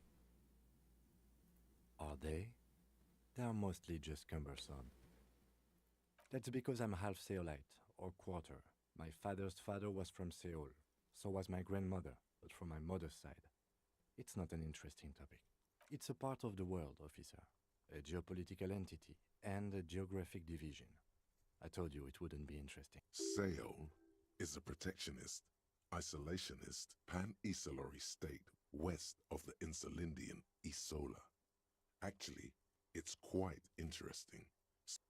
Are they? They are mostly just cumbersome. That's because I'm half Seolite, or quarter. My father's father was from Seoul, so was my grandmother, but from my mother's side. It's not an interesting topic. It's a part of the world, officer. A geopolitical entity and a geographic division. I told you it wouldn't be interesting. Seoul is a protectionist, isolationist, pan-Isolari state west of the Insulindian Isola. Actually, it's quite interesting.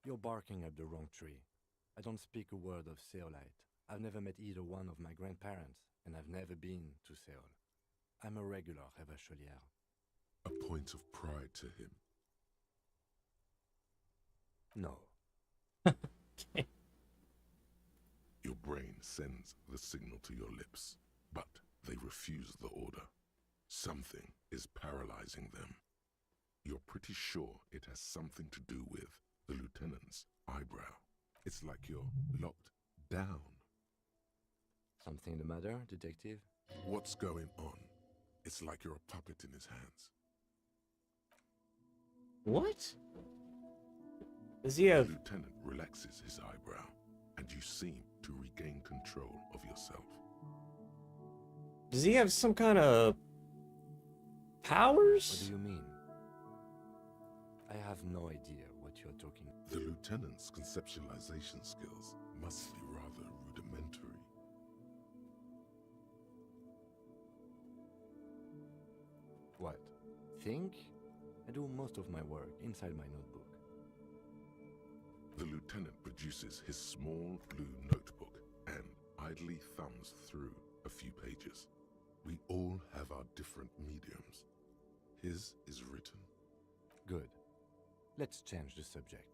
You're barking up the wrong tree. I don't speak a word of Seolite. I've never met either one of my grandparents, and I've never been to Seoul. I'm a regular Revacholier. A point of pride to him. No. Okay. Your brain sends the signal to your lips, but they refuse the order. Something is paralyzing them. You're pretty sure it has something to do with the lieutenant's eyebrow. It's like you're locked down. Something the matter, detective? What's going on? It's like you're a puppet in his hands. What? Does he have... The lieutenant relaxes his eyebrow, and you seem to regain control of yourself. Does he have some kind of powers? What do you mean? I have no idea what you're talking about. The lieutenant's conceptualization skills must be rather rudimentary. What? Think? I do most of my work inside my notebook. The lieutenant produces his small blue notebook and idly thumbs through a few pages. We all have our different mediums. His is written. Good. Let's change the subject.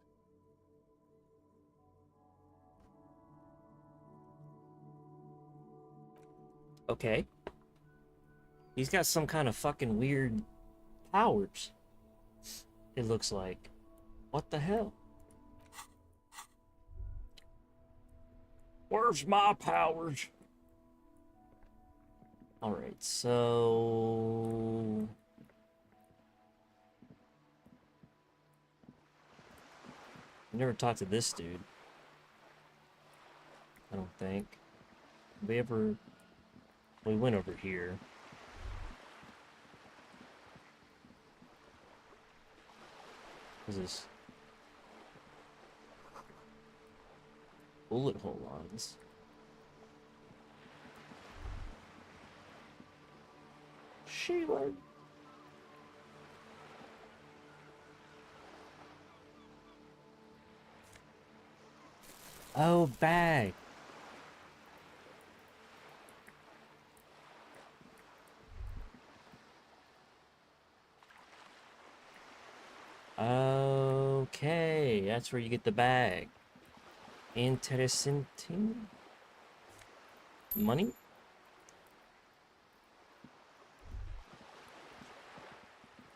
Okay. He's got some kind of fucking weird powers. It looks like. What the hell? Where's my powers? Alright, so... never talked to this dude. I don't think. We ever... We went over here. What's this? Bullet hole lines. Sheila. Oh, bag. Okay, that's where you get the bag. Interesting. Money?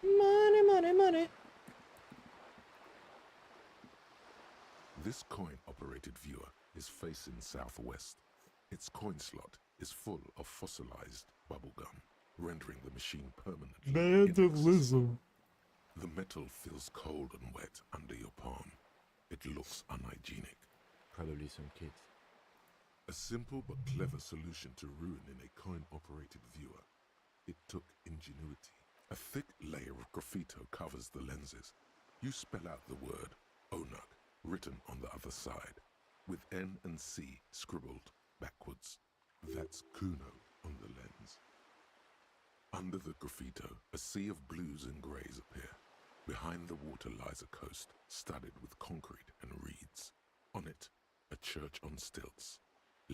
Money, money, money. This coin-operated viewer is facing southwest. Its coin slot is full of fossilized bubblegum, rendering the machine permanently inaccessible. The metal feels cold and wet under your palm. It looks unhygienic. Probably some kids. A simple but clever solution to ruining a coin-operated viewer. It took ingenuity. A thick layer of graffito covers the lenses. You spell out the word Onuk written on the other side, with N and C scribbled backwards. That's Kuno on the lens. Under the graffito, a sea of blues and greys appear. Behind the water lies a coast studded with concrete and reeds. On it, a church on stilts,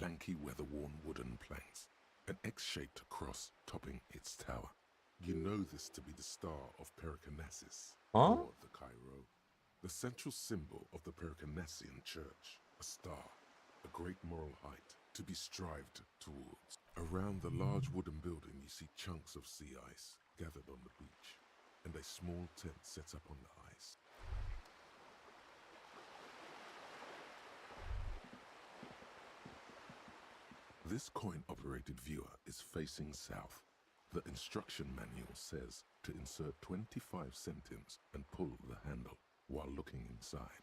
lanky weather-worn wooden planks, an X-shaped cross topping its tower. You know this to be the star of Pericanasis, or the Cairo, the central symbol of the Pericanassian church, a star, a great moral height to be strived towards. Around the large wooden building you see chunks of sea ice gathered on the beach, and a small tent set up on the ice. This coin-operated viewer is facing south. The instruction manual says to insert 25 centimes and pull the handle while looking inside.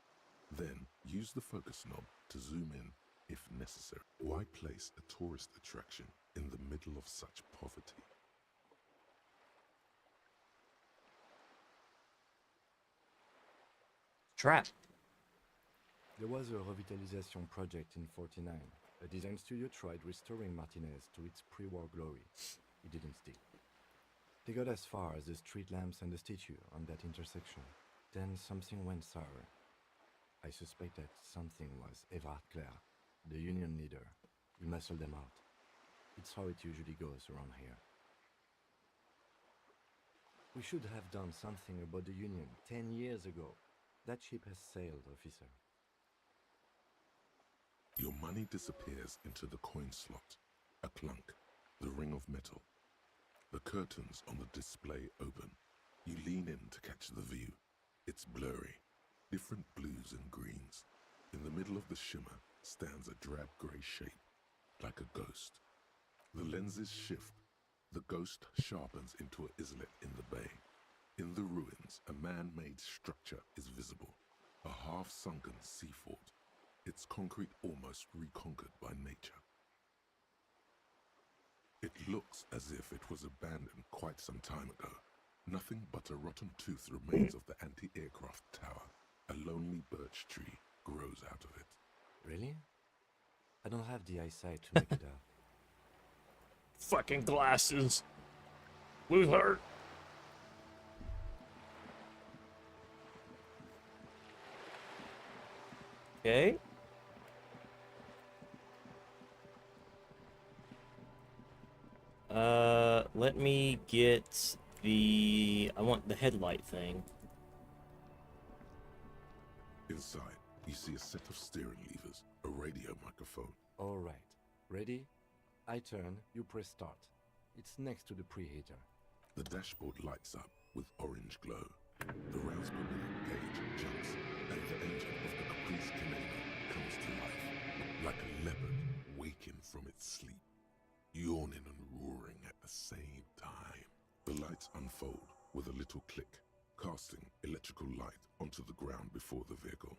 Then use the focus knob to zoom in if necessary. Why place a tourist attraction in the middle of such poverty? Trap. There was a revitalization project in 49. A design studio tried restoring Martinez to its pre-war glory. It didn't stick. They got as far as the street lamps and the statue on that intersection. Then something went sour. I suspect that something was Everard Clare, the union leader. He muscled them out. It's how it usually goes around here. We should have done something about the union 10 years ago. That ship has sailed, officer. Your money disappears into the coin slot. A clunk, the ring of metal. The curtains on the display open. You lean in to catch the view. It's blurry, different blues and greens. In the middle of the shimmer stands a drab grey shape, like a ghost. The lenses shift. The ghost sharpens into an islet in the bay. In the ruins, a man-made structure is visible, a half-sunken sea fort, its concrete almost reconquered by nature. It looks as if it was abandoned quite some time ago. Nothing but a rotten tooth remains of the anti-aircraft tower. A lonely birch tree grows out of it. Really? I don't have the eyesight to make it out. Fucking glasses. Lose heart. Okay. Let me get the... I want the headlight thing. Inside, you see a set of steering levers, a radio microphone. All right. Ready? I turn, you press start. It's next to the preheater. The dashboard lights up with orange glow. The rounds per minute gauge jumps, and the engine of the Caprice Canadian comes to life, like a leopard waking from its sleep, yawning and roaring at the same time. The lights unfold with a little click, casting electrical light onto the ground before the vehicle.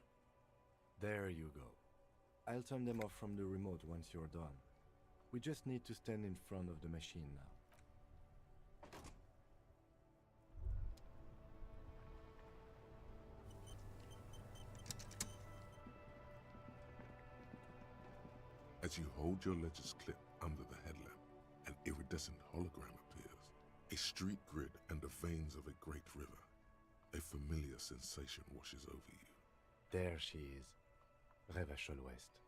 There you go. I'll turn them off from the remote once you're done. We just need to stand in front of the machine now. As you hold your ledger's clip under the headlamp, an iridescent hologram appears. A street grid and the veins of a great river. A familiar sensation washes over you. There she is. Revachol West.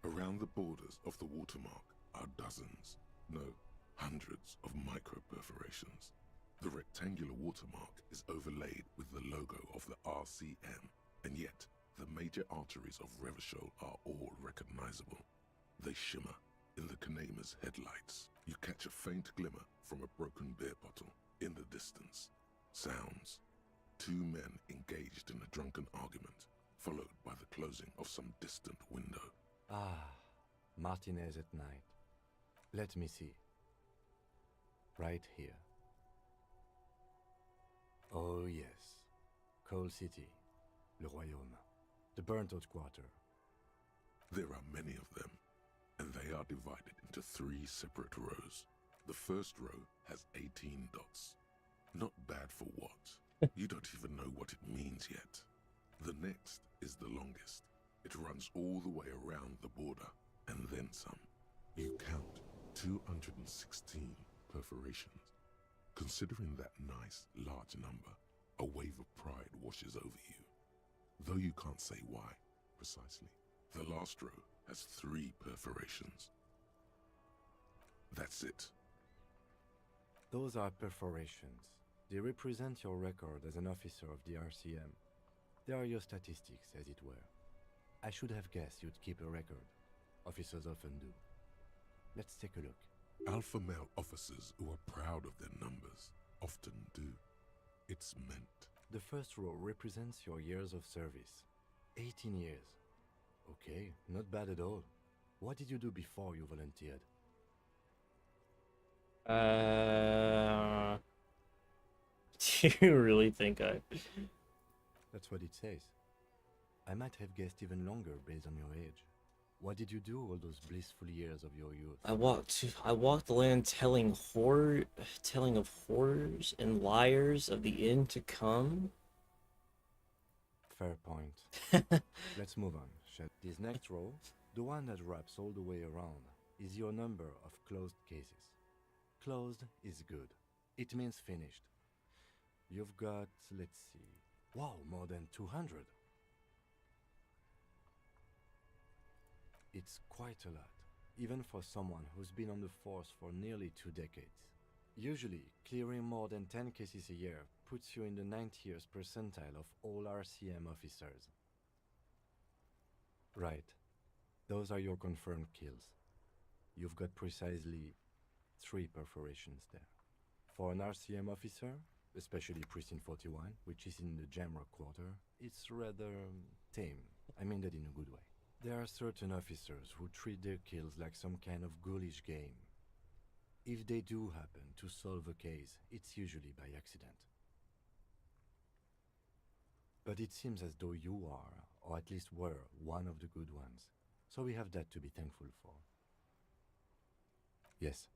Around the borders of the watermark are dozens, no, hundreds of micro-perforations. The rectangular watermark is overlaid with the logo of the RCM, and yet the major arteries of Revachol are all recognizable. They shimmer in the Kanema's headlights. You catch a faint glimmer from a broken beer bottle in the distance. Sounds. Two men engaged in a drunken argument, followed by the closing of some distant window. Ah, Martinez at night. Let me see. Right here. Oh yes. Coal City. Le Royaume. The burnt-out quarter. There are many of them, and they are divided into 3 separate rows. The first row has 18 dots. Not bad for what? You don't even know what it means yet. The next is the longest. It runs all the way around the border, and then some. You count 216 perforations. Considering that nice, large number, a wave of pride washes over you. Though you can't say why, precisely. The last row has 3 perforations. That's it. Those are perforations. They represent your record as an officer of the RCM. They are your statistics, as it were. I should have guessed you'd keep a record. Officers often do. Let's take a look. Alpha male officers who are proud of their numbers often do. It's meant. The first row represents your years of service. 18 years. Okay, not bad at all. What did you do before you volunteered? Do you really think I... That's what it says. I might have guessed even longer based on your age. What did you do all those blissful years of your youth? I walked the land telling of horrors and liars of the end to come. Fair point. Let's move on. This next row, the one that wraps all the way around, is your number of closed cases. Closed is good. It means finished. You've got, let's see, wow, more than 200. It's quite a lot, even for someone who's been on the force for nearly 2 decades. Usually, clearing more than 10 cases a year puts you in the 90th percentile of all RCM officers. Right. Those are your confirmed kills. You've got precisely 3 perforations there. For an RCM officer, especially Precinct 41, which is in the Jamrock quarter, it's rather tame. I mean that in a good way. There are certain officers who treat their kills like some kind of ghoulish game. If they do happen to solve a case, it's usually by accident. But it seems as though you are, or at least were, one of the good ones. So we have that to be thankful for. Yes.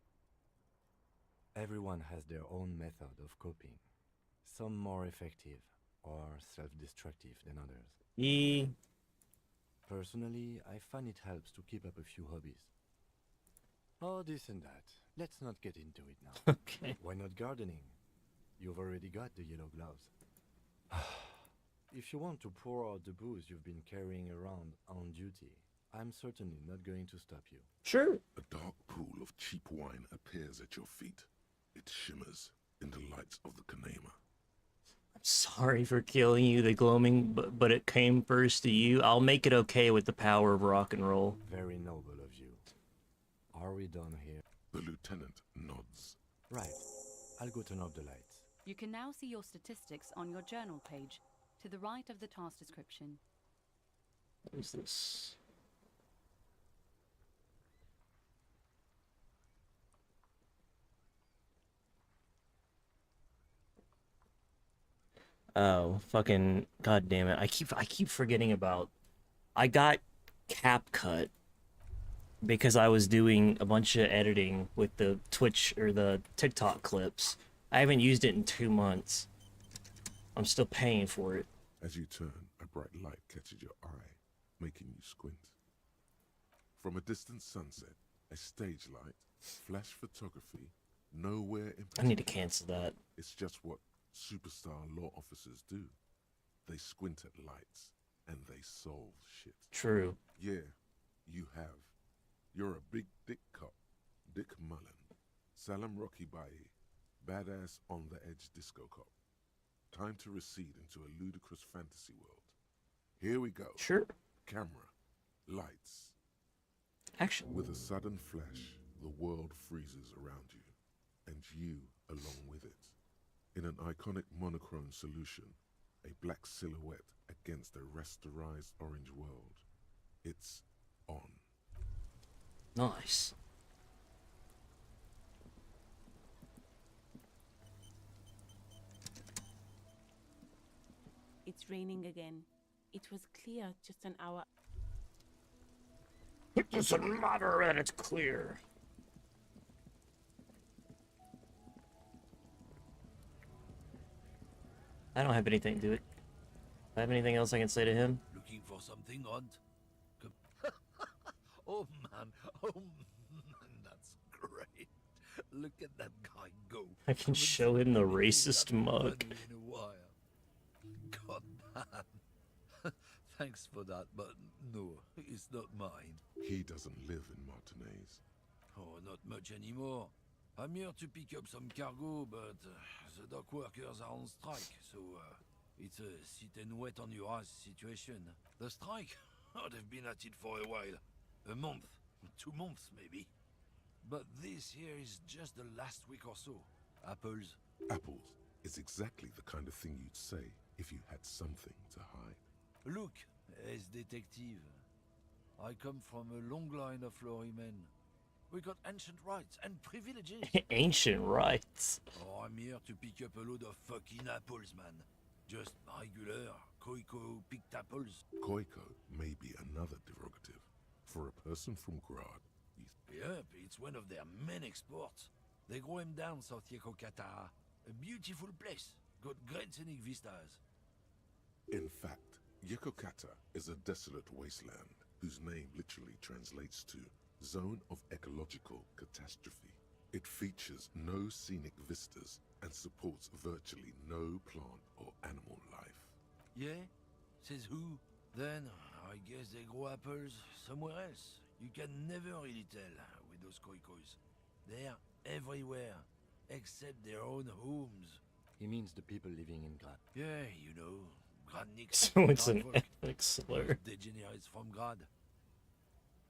Everyone has their own method of coping. Some more effective or self-destructive than others. Personally, I find it helps to keep up a few hobbies. Oh, this and that. Let's not get into it now. Okay. Why not gardening? You've already got the yellow gloves. If you want to pour out the booze you've been carrying around on duty, I'm certainly not going to stop you. Sure. A dark pool of cheap wine appears at your feet. It shimmers in the lights of the Kanema. I'm sorry for killing you, the gloaming, but it came first to you. I'll make it okay with the power of rock and roll. Very noble of you. Are we done here? The lieutenant nods. Right. I'll go turn off the lights. You can now see your statistics on your journal page, to the right of the task description. What is this? Oh, fucking god damn it. I keep forgetting about I got CapCut because I was doing a bunch of editing with the Twitch or the TikTok clips. I haven't used it in 2 months. I'm still paying for it. As you turn, a bright light catches your eye, making you squint. From a distant sunset, a stage light, flash photography, nowhere in I need to cancel that. It's just what superstar law officers do. They squint at lights, and they solve shit. True. Yeah, you have. You're a big dick cop, Dick Mullen. Salam Rocky Baye, badass on-the-edge disco cop. Time to recede into a ludicrous fantasy world. Here we go. Sure. Camera, lights. Action. With a sudden flash, the world freezes around you, and you along with it. In an iconic monochrome solution, a black silhouette against a rasterized orange world. It's on. Nice. It's raining again. It was clear just an hour. It doesn't matter that it's clear. I don't have anything to do it. Do I have anything else I can say to him? Looking for something, Hunt? Oh man, that's great. Look at that guy go. I can show him the racist mug. In a while. God damn. Thanks for that, but no, it's not mine. He doesn't live in Martinez. Oh, not much anymore. I'm here to pick up some cargo, but the dock workers are on strike, so it's a sit and wait on your ass situation. The strike? Oh, they've been at it for a while. A month, 2 months maybe. But this here is just the last week or so. Apples? Apples is exactly the kind of thing you'd say if you had something to hide. Look, as detective, I come from a long line of lorrymen. We got ancient rights and privileges. Ancient rights. Oh, I'm here to pick up a load of fucking apples, man. Just regular Koiko picked apples. Koiko may be another derogative. For a person from Grad, Yep, it's one of their main exports. They grow him down South Yekokata. A beautiful place. Got great scenic vistas. In fact, Yekokata is a desolate wasteland whose name literally translates to Zone of Ecological Catastrophe. It features no scenic vistas and supports virtually no plant or animal life. Yeah? Says who? Then, I guess they grow apples somewhere else. You can never really tell with those koikos. They're everywhere, except their own homes. He means the people living in Grad. Yeah, you know, Gradniks. So it's an ethnic slur. Degenerates from Grad.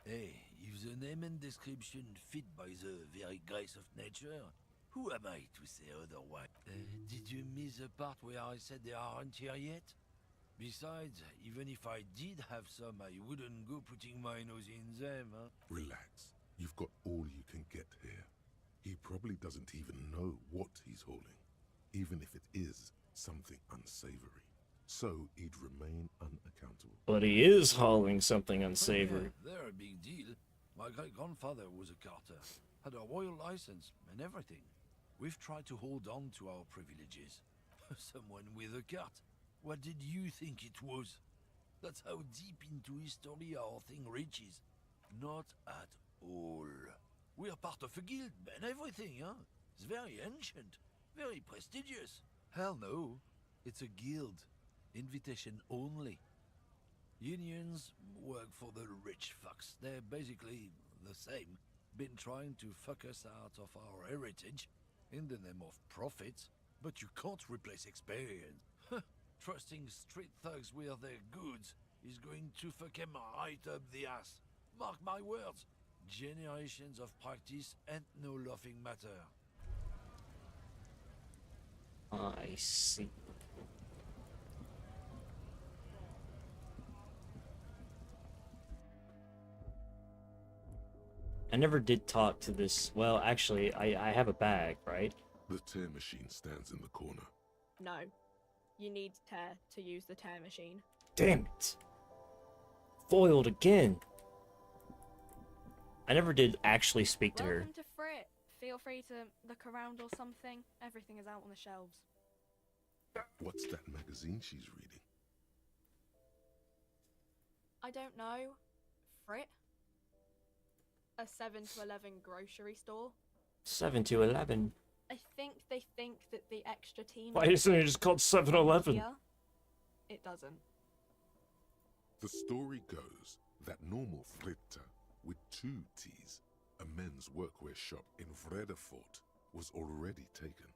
Hey, if the name and description fit by the very grace of nature, who am I to say otherwise? Did you miss the part where I said they aren't here yet? Besides, even if I did have some, I wouldn't go putting my nose in them, huh? Relax. You've got all you can get here. He probably doesn't even know what he's hauling, even if it is something unsavory. So he'd remain unaccountable. But he is hauling something unsavory. Oh, yeah, they're a big deal. My great-grandfather was a carter, had a royal license and everything. We've tried to hold on to our privileges. Someone with a cart. What did you think it was? That's how deep into history our thing reaches. Not at all. We're part of a guild and everything, huh? It's very ancient, very prestigious. Hell no, it's a guild. Invitation only. Unions work for the rich fucks. They're basically the same. Been trying to fuck us out of our heritage in the name of profit, but you can't replace experience. Trusting street thugs with their goods is going to fuck him right up the ass. Mark my words. Generations of practice and no laughing matter. I see. I never did talk to this. Well, actually, I have a bag, right? The tear machine stands in the corner. No. you need tear to use the tear machine. Damn it. Foiled again. I never did actually speak to her. Welcome to Frit. Feel free to look around or something. Everything is out on the shelves. What's that magazine she's reading? I don't know. Frit? A 7 to 11 grocery store? 7 to 11. I think they think that the extra T. Why isn't it just called 7-Eleven? Here, it doesn't. The story goes that normal Fritta, with 2 T's, a men's workwear shop in Vredefort, was already taken.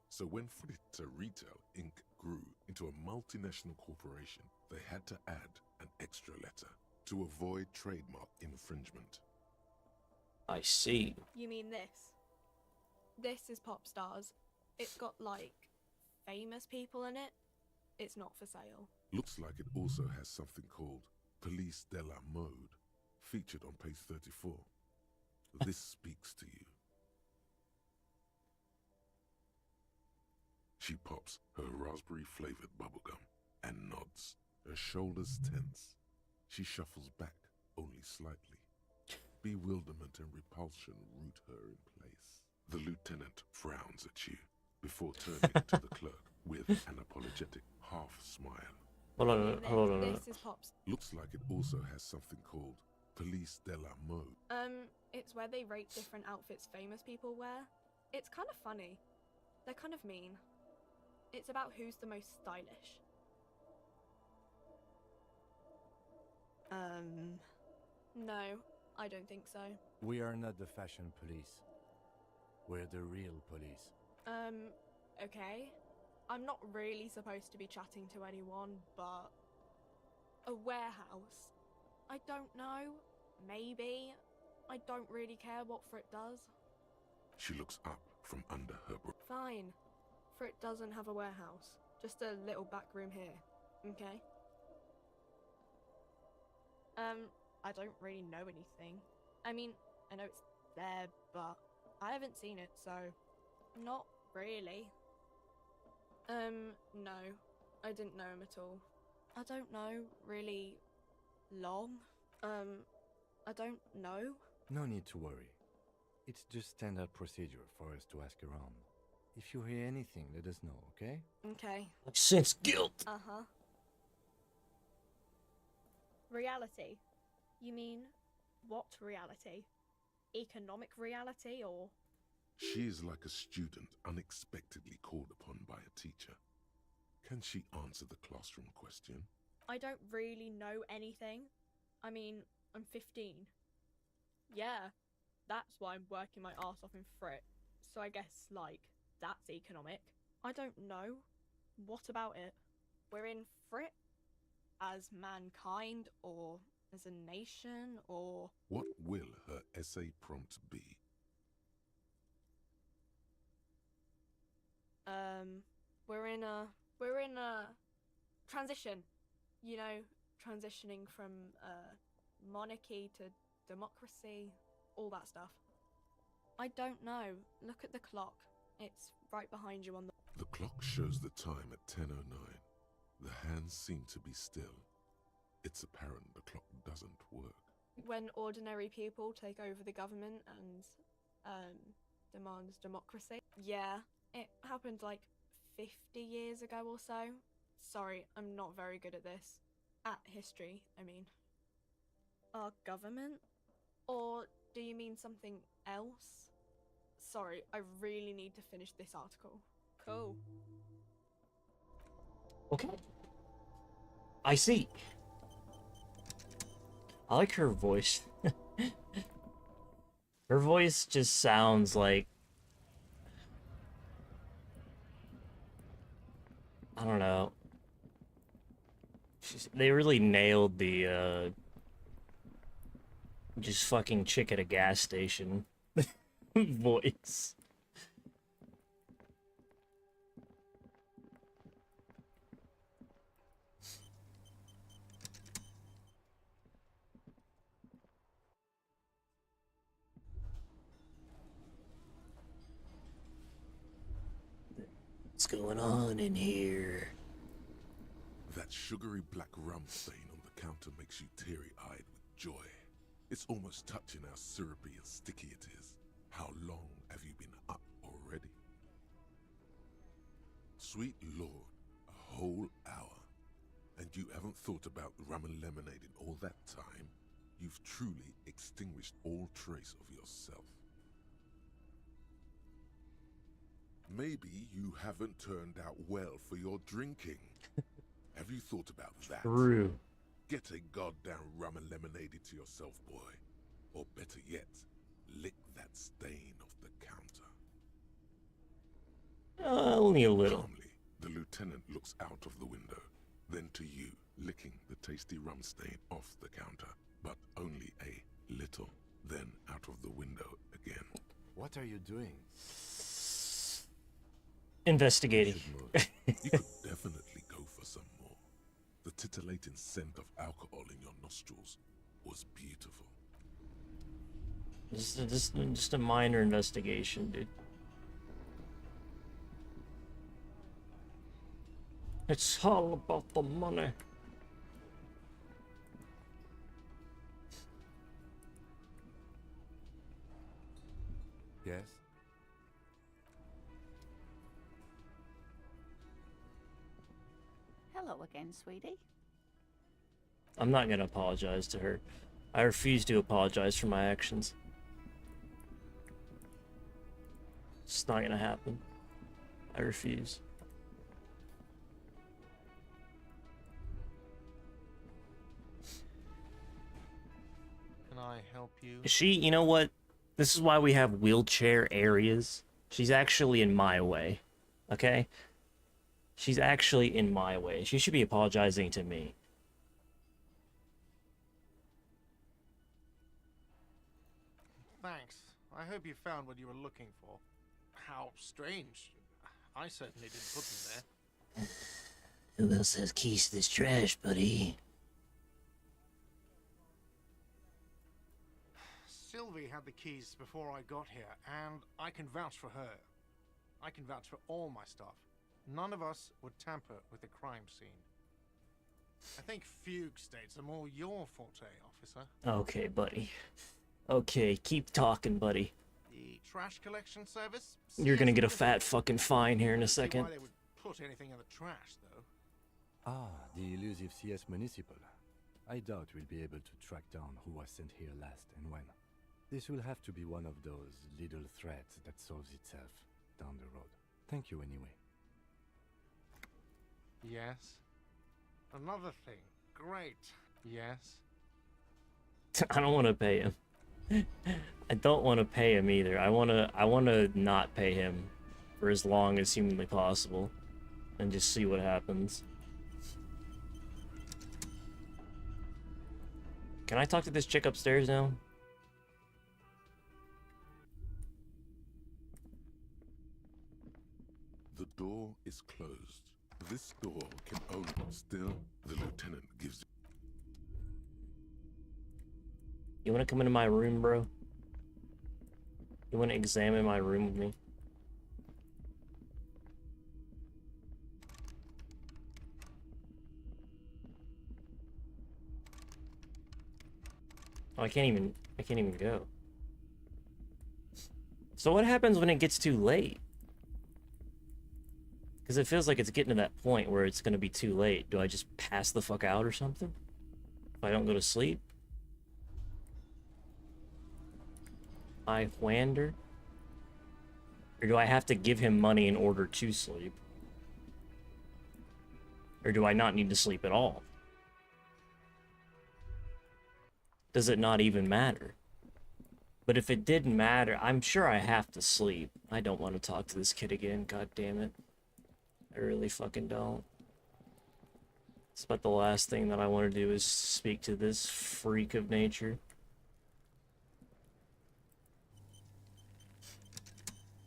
So when Fritta Retail Inc. grew into a multinational corporation, they had to add an extra letter to avoid trademark infringement. I see. You mean this? This is Pop Stars. It's got, like, famous people in it. It's not for sale. Looks like it also has something called Police de la Mode, featured on page 34. This speaks to you. She pops her raspberry-flavored bubblegum and nods, her shoulders tense. She shuffles back, only slightly. Bewilderment and repulsion root her in place. The lieutenant frowns at you before turning to the clerk with an apologetic half-smile. Hold on. This is Pop's. Looks like it also has something called Police de la Mode. It's where they rate different outfits famous people wear. It's kind of funny. They're kind of mean. It's about who's the most stylish. No, I don't think so. We are not the fashion police. We're the real police. Okay. I'm not really supposed to be chatting to anyone, but... A warehouse? I don't know. Maybe. I don't really care what Frit does. She looks up from under her brow. Fine. Frit doesn't have a warehouse. Just a little back room here. Okay? I don't really know anything. I mean, I know it's there, but I haven't seen it, so... Not really. No. I didn't know him at all. I don't know, really... long? I don't know. No need to worry. It's just standard procedure for us to ask around. If you hear anything, let us know, okay? Okay. Sense guilt. Uh-huh. Reality? You mean, what reality? Economic reality, or...? She is like a student unexpectedly called upon by a teacher. Can she answer the classroom question? I don't really know anything. I mean, I'm 15. Yeah, that's why I'm working my arse off in Frit. So I guess, like, that's economic. I don't know. What about it? We're in Frit? As mankind, or as a nation, or... What will her essay prompt be? We're in a transition. You know, transitioning from monarchy to democracy, all that stuff. I don't know. Look at the clock. It's right behind you on the... The clock shows the time at 10:09. The hands seem to be still. It's apparent the clock doesn't work. When ordinary people take over the government and demands democracy. Yeah, it happened like 50 years ago or so. Sorry, I'm not very good at this. At history, I mean. Our government? Or do you mean something else? Sorry, I really need to finish this article. Cool. Okay. I see. I like her voice. Her voice just sounds like... I don't know. They really nailed the, just fucking chick at a gas station voice. What's going on in here? That sugary black rum stain on the counter makes you teary-eyed with joy. It's almost touching how syrupy and sticky it is. How long have you been up already? Sweet Lord, a whole hour. And you haven't thought about rum and lemonade in all that time? You've truly extinguished all trace of yourself. Maybe you haven't turned out well for your drinking. Have you thought about that? True. Get a goddamn rum and lemonade into yourself, boy. Or better yet, lick that stain off the counter. Only a little. Calmly, the lieutenant looks out of the window, then to you, licking the tasty rum stain off the counter, but only a little, then out of the window again. What are you doing? Investigating. You could definitely go for some more. The titillating scent of alcohol in your nostrils was beautiful. Just a minor investigation, dude. It's all about the money. Yes? Hello again, sweetie. I'm not gonna apologize to her. I refuse to apologize for my actions. It's not gonna happen. I refuse. Can I help you? You know what? This is why we have wheelchair areas. She's actually in my way. Okay? She's actually in my way. She should be apologizing to me. Thanks. I hope you found what you were looking for. How strange. I certainly didn't put them there. Who else has keys to this trash, buddy? Sylvie had the keys before I got here, and I can vouch for her. I can vouch for all my staff. None of us would tamper with the crime scene. I think fugue states are more your forte, officer. Okay, buddy. Okay, keep talking, buddy. The trash collection service? You're gonna get a fat fucking fine here in a See second. why they would put anything in the trash, though. Ah, the elusive CS Municipal. I doubt we'll be able to track down who was sent here last and when. This will have to be one of those little threads that solves itself down the road. Thank you anyway. Yes. Another thing. Great. Yes. I don't want to pay him. I don't want to pay him either. I want to not pay him for as long as humanly possible and just see what happens. Can I talk to this chick upstairs now? The door is closed. This door can open. Still, the lieutenant gives. You want to come into my room, bro? You want to examine my room with me? Oh, I can't even go. So what happens when it gets too late? Because it feels like it's getting to that point where it's going to be too late. Do I just pass the fuck out or something? If I don't go to sleep? I wonder? Or do I have to give him money in order to sleep? Or do I not need to sleep at all? Does it not even matter? But if it didn't matter, I'm sure I have to sleep. I don't want to talk to this kid again, god damn it. I really fucking don't. It's about the last thing that I want to do is speak to this freak of nature.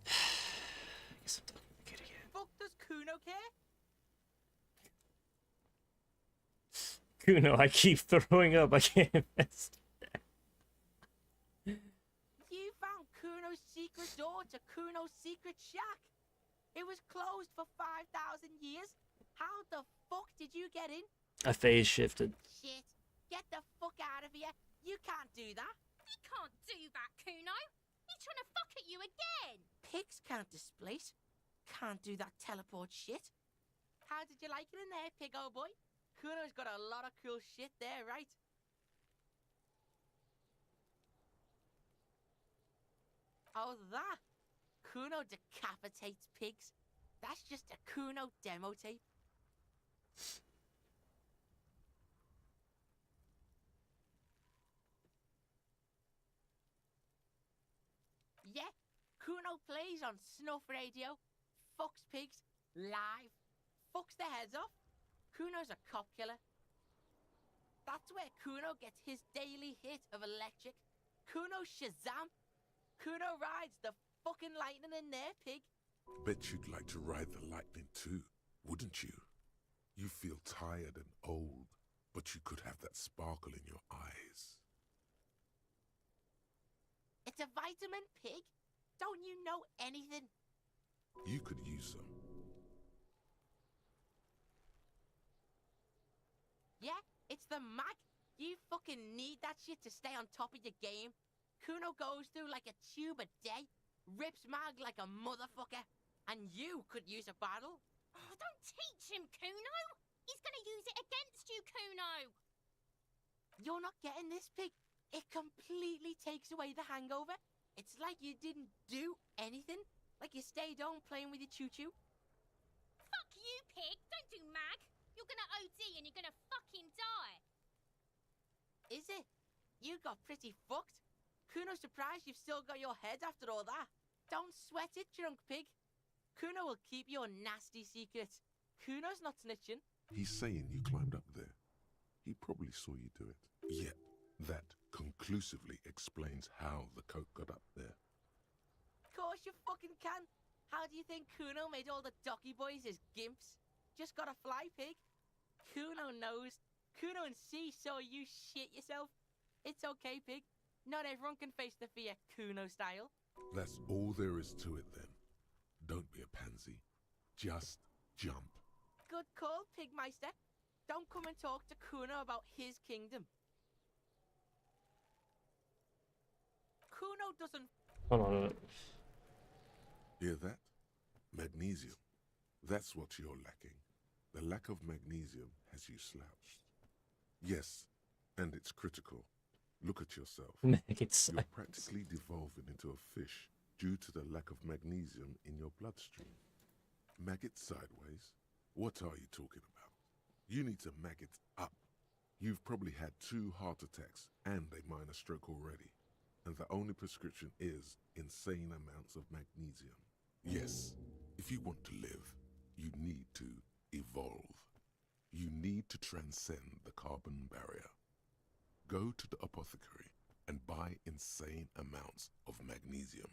I guess I'm talking to the kid again. Fuck does Kuno care? Kuno, I keep throwing up. I can't invest. You found Kuno's secret door to Kuno's secret shack. It was closed for 5,000 years, How the fuck did you get in? I phase shifted. Shit. Get the fuck out of here. You can't do that. He can't do that, Kuno. He's trying to fuck at you again. Pigs can't displace. Can't do that teleport shit. How did you like it in there, pig old boy? Kuno's got a lot of cool shit there, right? Oh, that. Kuno decapitates pigs. That's just a Kuno demo tape. Yeah, Kuno plays on snuff radio, fucks pigs, live, fucks their heads off. Kuno's a cop killer. That's where Kuno gets his daily hit of electric. Kuno Shazam. Kuno rides the fucking lightning in there, pig. Bet you'd like to ride the lightning too, wouldn't you? You feel tired and old, but you could have that sparkle in your eyes. It's a vitamin, pig. Don't you know anything? You could use some. Yeah, it's the mag. You fucking need that shit to stay on top of your game. Kuno goes through like a tube a day, rips mag like a motherfucker, and you could use a battle. Oh, don't teach him, Kuno. He's gonna use it against you, Kuno. You're not getting this, pig. It completely takes away the hangover. It's like you didn't do anything. Like you stayed home playing with your choo-choo. Fuck you, pig. Don't do mag. You're gonna OD and you're gonna fucking die. Is it? You got pretty fucked. Kuno's surprised you've still got your head after all that. Don't sweat it, drunk pig. Kuno will keep your nasty secrets. Kuno's not snitching. He's saying you climbed up there. He probably saw you do it. Yet, that conclusively explains how the coke got up there. Of course you fucking can. How do you think Kuno made all the docky boys his gimps? Just gotta fly, pig. Kuno knows. Kuno and C saw you shit yourself. It's okay, pig. Not everyone can face the fear Kuno style. That's all there is to it then. Don't be a pansy. Just jump. Good call, Pigmeister. Don't come and talk to Kuno about his kingdom. Kuno doesn't... Hold on a minute. Hear that? Magnesium. That's what you're lacking. The lack of magnesium has you slouched. Yes, and it's critical. Look at yourself. You're practically devolving into a fish due to the lack of magnesium in your bloodstream. Maggot sideways? What are you talking about? You need to maggot up. You've probably had 2 heart attacks and a minor stroke already. And the only prescription is insane amounts of magnesium. Yes, if you want to live, you need to evolve. You need to transcend the carbon barrier. Go to the apothecary and buy insane amounts of magnesium.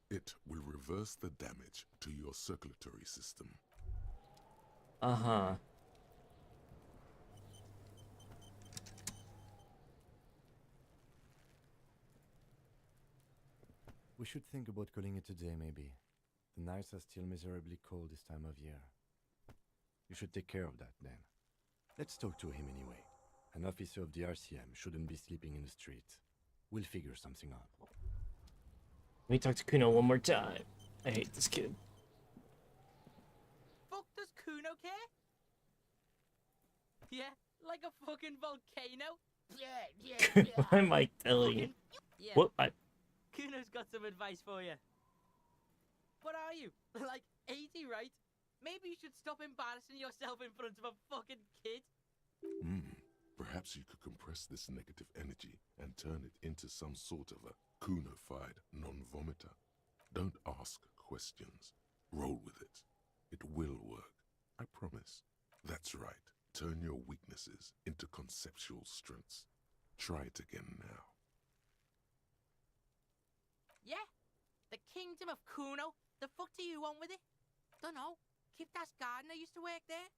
It will reverse the damage to your circulatory system. Uh-huh. We should think about calling it a day, maybe. The nights are still miserably cold this time of year. You should take care of that, then. Let's talk to him anyway. An officer of the RCM shouldn't be sleeping in the street. We'll figure something out. Let me talk to Kuno one more time. I hate this kid. Fuck does Kuno care? Yeah, like a fucking volcano. Yeah. Why am I telling you? Yeah. What? Kuno's got some advice for you. What are you? Like 80, right? Maybe you should stop embarrassing yourself in front of a fucking kid. Perhaps you could compress this negative energy and turn it into some sort of a Kuno-fied non-vomiter. Don't ask questions. Roll with it. It will work. I promise. That's right. Turn your weaknesses into conceptual strengths. Try it again now. Yeah? The kingdom of Kuno? The fuck do you want with it? Dunno. Kiptas gardener used to work there?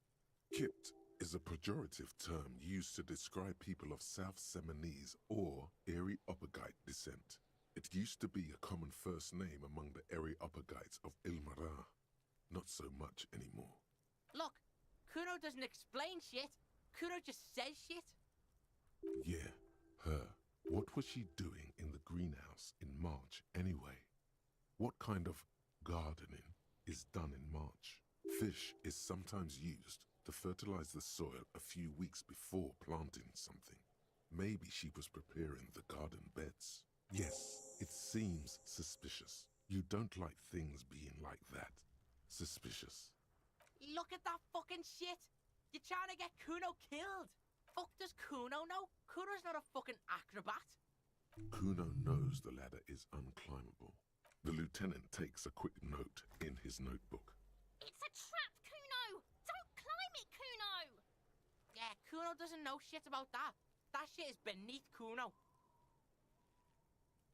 Kipt is a pejorative term used to describe people of South Seminese or Areopagite descent. It used to be a common first name among the Areopagites of Ilmarar. Not so much anymore. Look, Kuno doesn't explain shit. Kuno just says shit. Yeah, her. What was she doing in the greenhouse in March anyway? What kind of gardening is done in March? Fish is sometimes used to fertilize the soil a few weeks before planting something. Maybe she was preparing the garden beds. Yes, it seems suspicious. You don't like things being like that. Suspicious. Look at that fucking shit. You're trying to get Kuno killed. Fuck does Kuno know? Kuno's not a fucking acrobat. Kuno knows the ladder is unclimbable. The lieutenant takes a quick note in his notebook. It's a trap, Kuno! Don't climb it, Kuno! Yeah, Kuno doesn't know shit about that. That shit is beneath Kuno.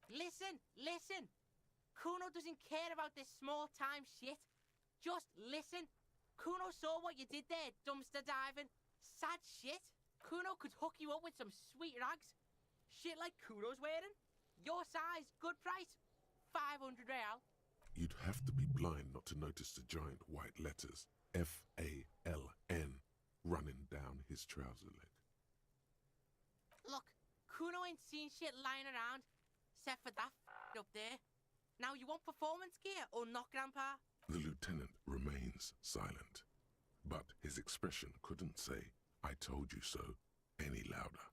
Listen, listen. Kuno doesn't care about this small-time shit. Just listen. Kuno saw what you did there, dumpster diving. Sad shit. Kuno could hook you up with some sweet rags. Shit like Kuno's wearing. Your size, good price. 500 real. You'd have to be blind not to notice the giant white letters F-A-L-N running down his trouser leg. Look, Kuno ain't seen shit lying around, except for that up there. Now you want performance gear or not, Grandpa? The lieutenant remains silent, but his expression couldn't say, "I told you so," any louder.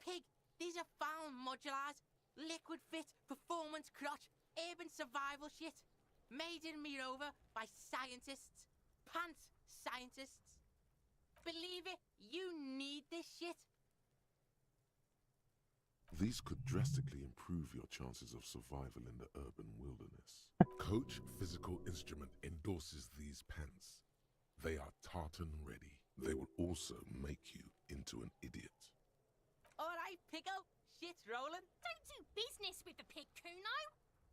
Pig, these are found modulars. Liquid fit, performance crotch, urban survival shit. Made in Mirova by scientists. Pants scientists. Believe it, you need this shit. These could drastically improve your chances of survival in the urban wilderness. Coach Physical Instrument endorses these pants. They are tartan ready. They will also make you into an idiot. Alright, Pico, shit's rolling. Don't do business with the pig, Kuno!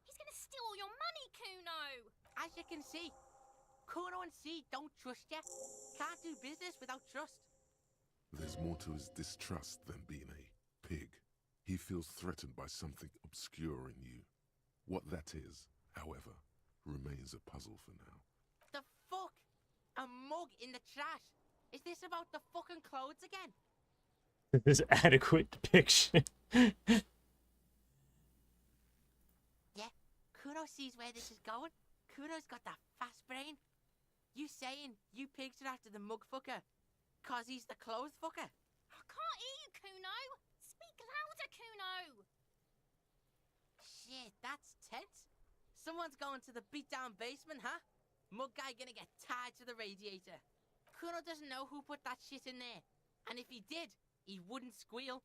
He's gonna steal all your money, Kuno! As you can see, Kuno and C don't trust you. Can't do business without trust. There's more to his distrust than being a pig. He feels threatened by something obscure in you. What that is, however, remains a puzzle for now. The fuck? A mug in the trash? Is this about the fucking clothes again? This is adequate depiction. Yeah, Kuno sees where this is going. Kuno's got that fast brain. You saying you pigs are after the mug fucker, cause he's the clothes fucker? I can't hear you, Kuno! Speak louder, Kuno! Shit, that's tense. Someone's going to the beat-down basement, huh? Mug guy gonna get tied to the radiator. Kuno doesn't know who put that shit in there. And if he did, he wouldn't squeal.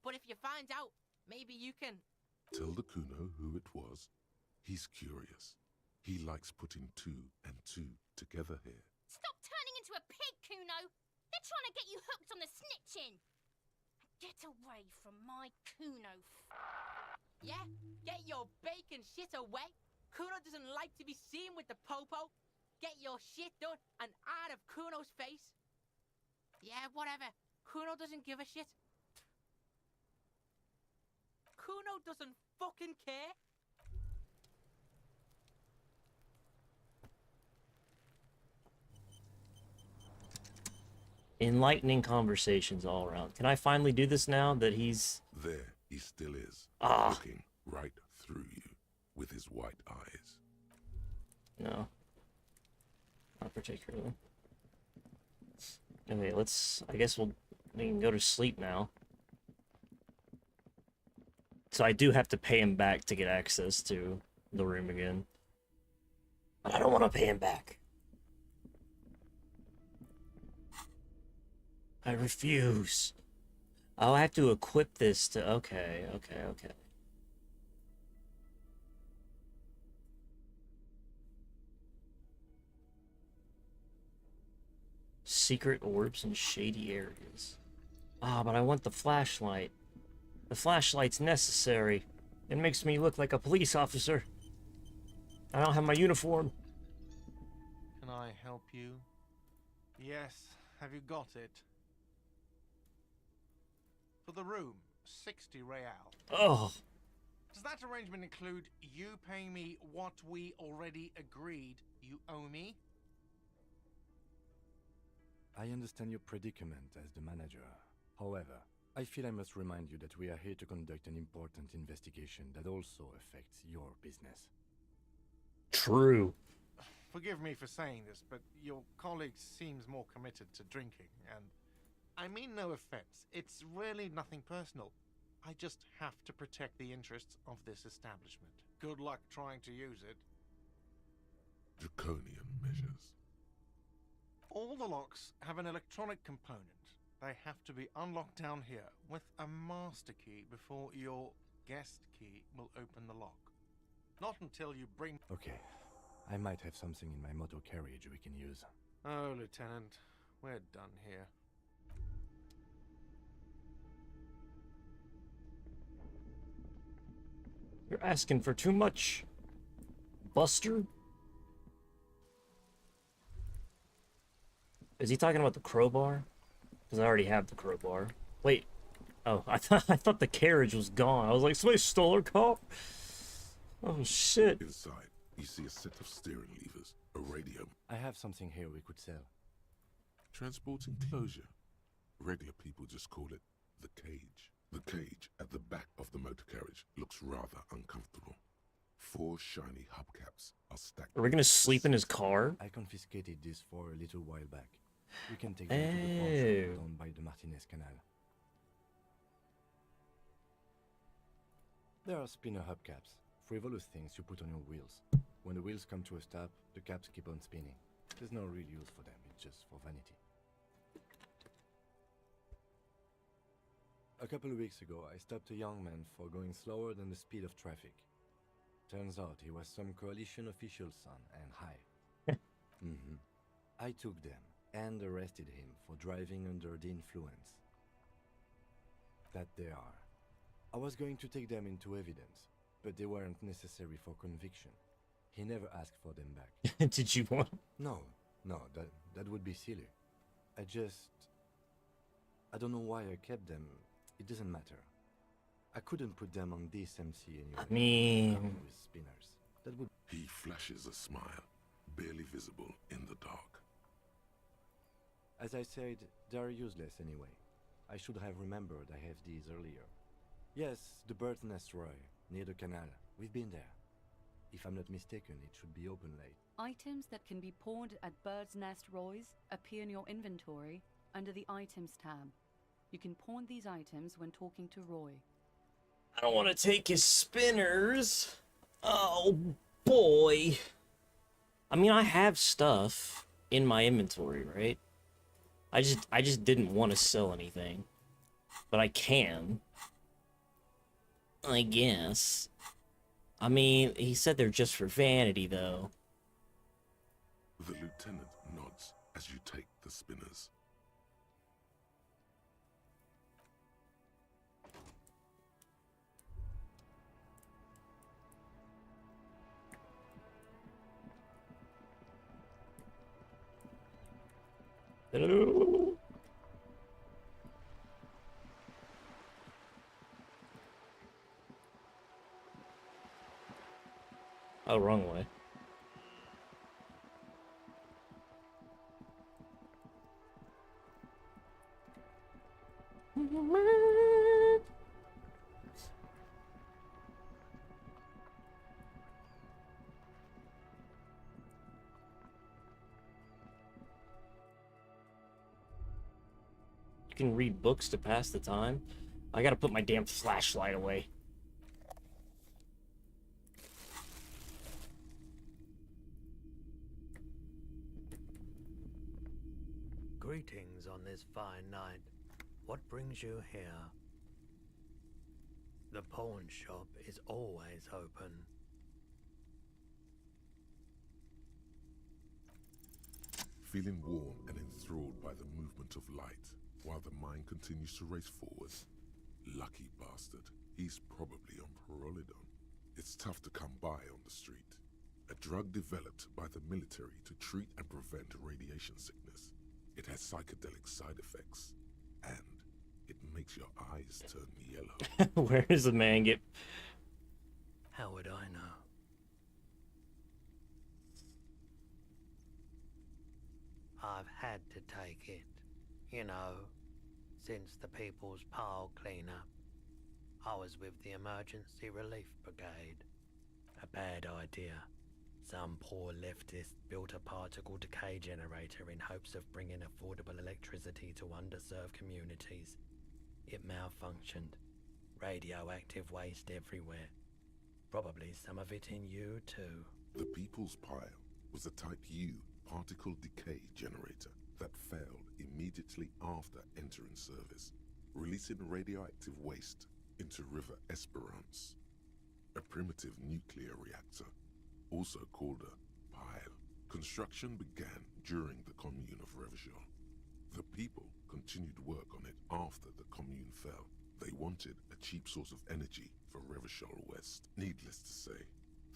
But if you find out, maybe you can... Tell the Kuno who it was. He's curious. He likes putting two and two together here. Stop turning into a pig, Kuno! They're trying to get you hooked on the snitching! Get away from my Kuno. Yeah, get your bacon shit away. Kuno doesn't like to be seen with the popo. Get your shit done and out of Kuno's face. Yeah, whatever. Kuno doesn't give a shit. Kuno doesn't fucking care. Enlightening conversations all around. Can I finally do this now that he's... There he still is, looking right through you with his white eyes. No. Not particularly. Okay, I guess we can go to sleep now. So I do have to pay him back to get access to the room again. But I don't want to pay him back. I refuse. Oh, I have to equip this to... Okay. Secret orbs in shady areas. Ah, but I want the flashlight. The flashlight's necessary. It makes me look like a police officer. I don't have my uniform. Can I help you? Yes, have you got it? For the room, 60 real. Oh. Does that arrangement include you paying me what we already agreed you owe me? I understand your predicament as the manager. However, I feel I must remind you that we are here to conduct an important investigation that also affects your business. True. Forgive me for saying this, but your colleague seems more committed to drinking, and I mean no offense. It's really nothing personal. I just have to protect the interests of this establishment. Good luck trying to use it. Draconian measures. All the locks have an electronic component. They have to be unlocked down here with a master key before your guest key will open the lock. Not until you bring... Okay. I might have something in my motor carriage we can use. Oh, Lieutenant, we're done here. You're asking for too much, Buster. Is he talking about the crowbar? Because I already have the crowbar. Wait. Oh, I thought the carriage was gone. I was like, somebody stole our car. Oh shit. Inside, you see a set of steering levers, a radio. I have something here we could sell. Transport enclosure. Regular people just call it the cage. The cage at the back of the motor carriage looks rather uncomfortable. 4 shiny hubcaps are stacked. Are we gonna sleep in his car? I confiscated this for a little while back. We can take them to the pawn shop down by the Martinez Canal. There are spinner hubcaps, frivolous things you put on your wheels. When the wheels come to a stop, the caps keep on spinning. There's no real use for them, it's just for vanity. A couple of weeks ago, I stopped a young man for going slower than the speed of traffic. Turns out he was some coalition official's son and high. I took them and arrested him for driving under the influence. That they are. I was going to take them into evidence, but they weren't necessary for conviction. He never asked for them back. Did you want? No, that would be silly. I don't know why I kept them. It doesn't matter. I couldn't put them on this MC anyway. I mean... with spinners. That would... He flashes a smile, barely visible in the dark. As I said, they're useless anyway. I should have remembered I have these earlier. Yes, the Bird's Nest Roy, near the canal. We've been there. If I'm not mistaken, it should be open late. Items that can be pawned at Bird's Nest Roy's appear in your inventory under the Items tab. You can pawn these items when talking to Roy. I don't want to take his spinners. Oh, boy. I mean, I have stuff in my inventory, right? I just didn't want to sell anything. But I can. I guess. I mean, he said they're just for vanity, though. The lieutenant nods as you take the spinners. Hello. Oh, wrong way. You can read books to pass the time. I gotta put my damn flashlight away. Greetings on this fine night. What brings you here? The pawn shop is always open. Feeling warm and enthralled by the movement of light, while the mind continues to race forward. Lucky bastard. He's probably on Parolidon. It's tough to come by on the street. A drug developed by the military to treat and prevent radiation sickness. It has psychedelic side effects, and it makes your eyes turn yellow. Where does the man get... How would I know? I've had to take it. You know, since the People's Pile cleanup, I was with the Emergency Relief Brigade. A bad idea. Some poor leftist built a particle decay generator in hopes of bringing affordable electricity to underserved communities. It malfunctioned. Radioactive waste everywhere. Probably some of it in you too. The People's Pile was a Type U particle decay generator that failed immediately after entering service, releasing radioactive waste into River Esperance, a primitive nuclear reactor, also called a pile. Construction began during the Commune of Revachol. The people continued work on it after the Commune fell. They wanted a cheap source of energy for Revachol West. Needless to say,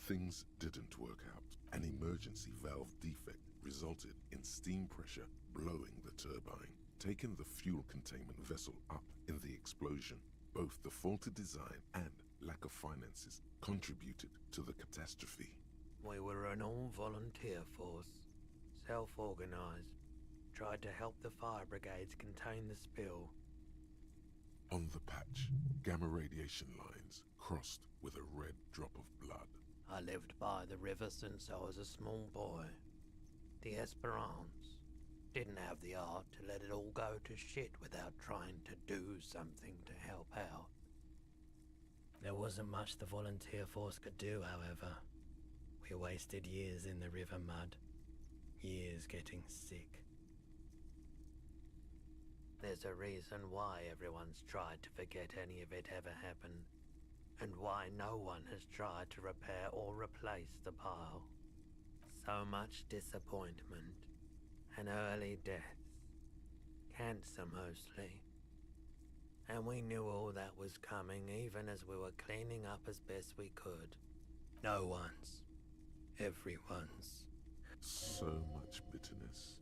things didn't work out. An emergency valve defect resulted in steam pressure blowing the turbine, taking the fuel containment vessel up in the explosion. Both the faulty design and lack of finances contributed to the catastrophe. We were an all-volunteer force, self-organized, tried to help the fire brigades contain the spill. On the patch, gamma radiation lines crossed with a red drop of blood. I lived by the river since I was a small boy. The Esperance didn't have the art to let it all go to shit without trying to do something to help out. There wasn't much the volunteer force could do, however. We wasted years in the river mud, years getting sick. There's a reason why everyone's tried to forget any of it ever happened, and why no one has tried to repair or replace the pile. So much disappointment, and early deaths. Cancer mostly. And we knew all that was coming even as we were cleaning up as best we could. No one's. Everyone's. So much bitterness.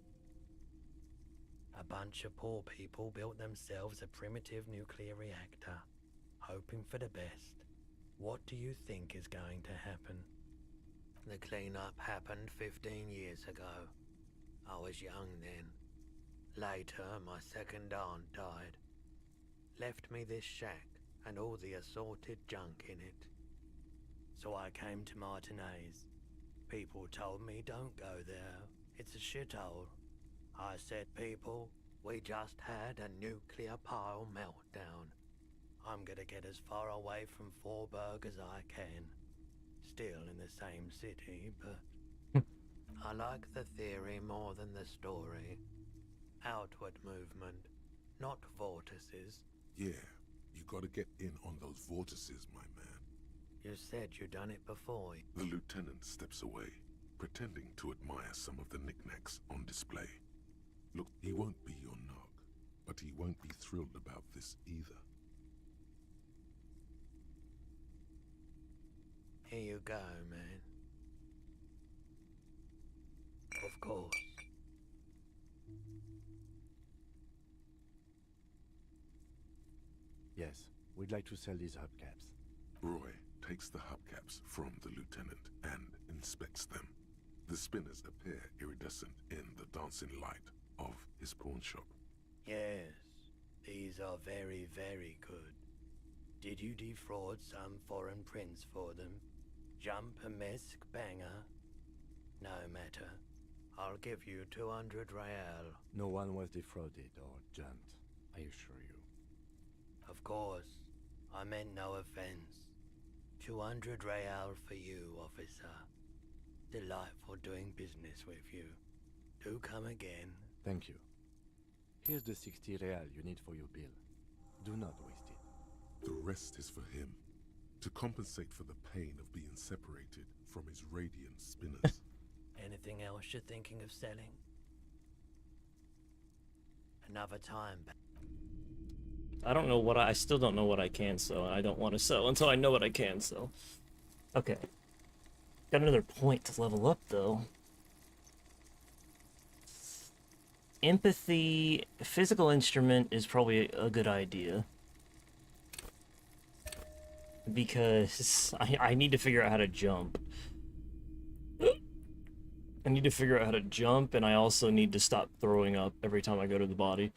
A bunch of poor people built themselves a primitive nuclear reactor, hoping for the best. What do you think is going to happen? The cleanup happened 15 years ago. I was young then. Later, my second aunt died. Left me this shack and all the assorted junk in it. So I came to Martinez. People told me don't go there. It's a shithole. I said, people, we just had a nuclear pile meltdown. I'm gonna get as far away from Forberg as I can. Still in the same city, but I like the theory more than the story. Outward movement, not vortices. Yeah, you gotta get in on those vortices, my man. You said you'd done it before. The lieutenant steps away, pretending to admire some of the knickknacks on display. Look, he won't be your knock, but he won't be thrilled about this either. Here you go, man. Of course. Yes, we'd like to sell these hubcaps. Roy takes the hubcaps from the lieutenant and inspects them. The spinners appear iridescent in the dancing light of his pawn shop. Yes, these are very, very good. Did you defraud some foreign prince for them? Jump-a-mesque banger? No matter. I'll give you 200 real. No one was defrauded or jumped, I assure you. Of course. I meant no offense. 200 real for you, officer. Delightful doing business with you. Do come again. Thank you. Here's the 60 real you need for your bill. Do not waste it. The rest is for him, to compensate for the pain of being separated from his radiant spinners. Anything else you're thinking of selling? Another time. I don't know what I still don't know what I can sell, and I don't want to sell until I know what I can sell. Okay. Got another point to level up, though. Empathy, physical instrument is probably a good idea. Because I need to figure out how to jump. I need to figure out how to jump, and I also need to stop throwing up every time I go to the body.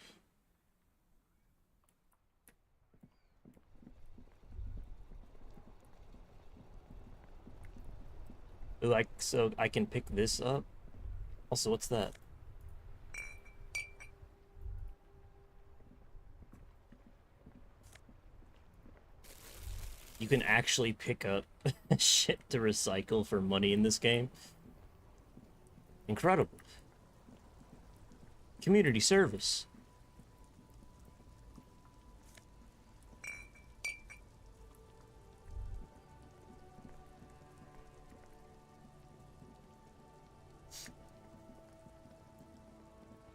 Like, so I can pick this up? Also, what's that? You can actually pick up shit to recycle for money in this game. Incredible. Community service.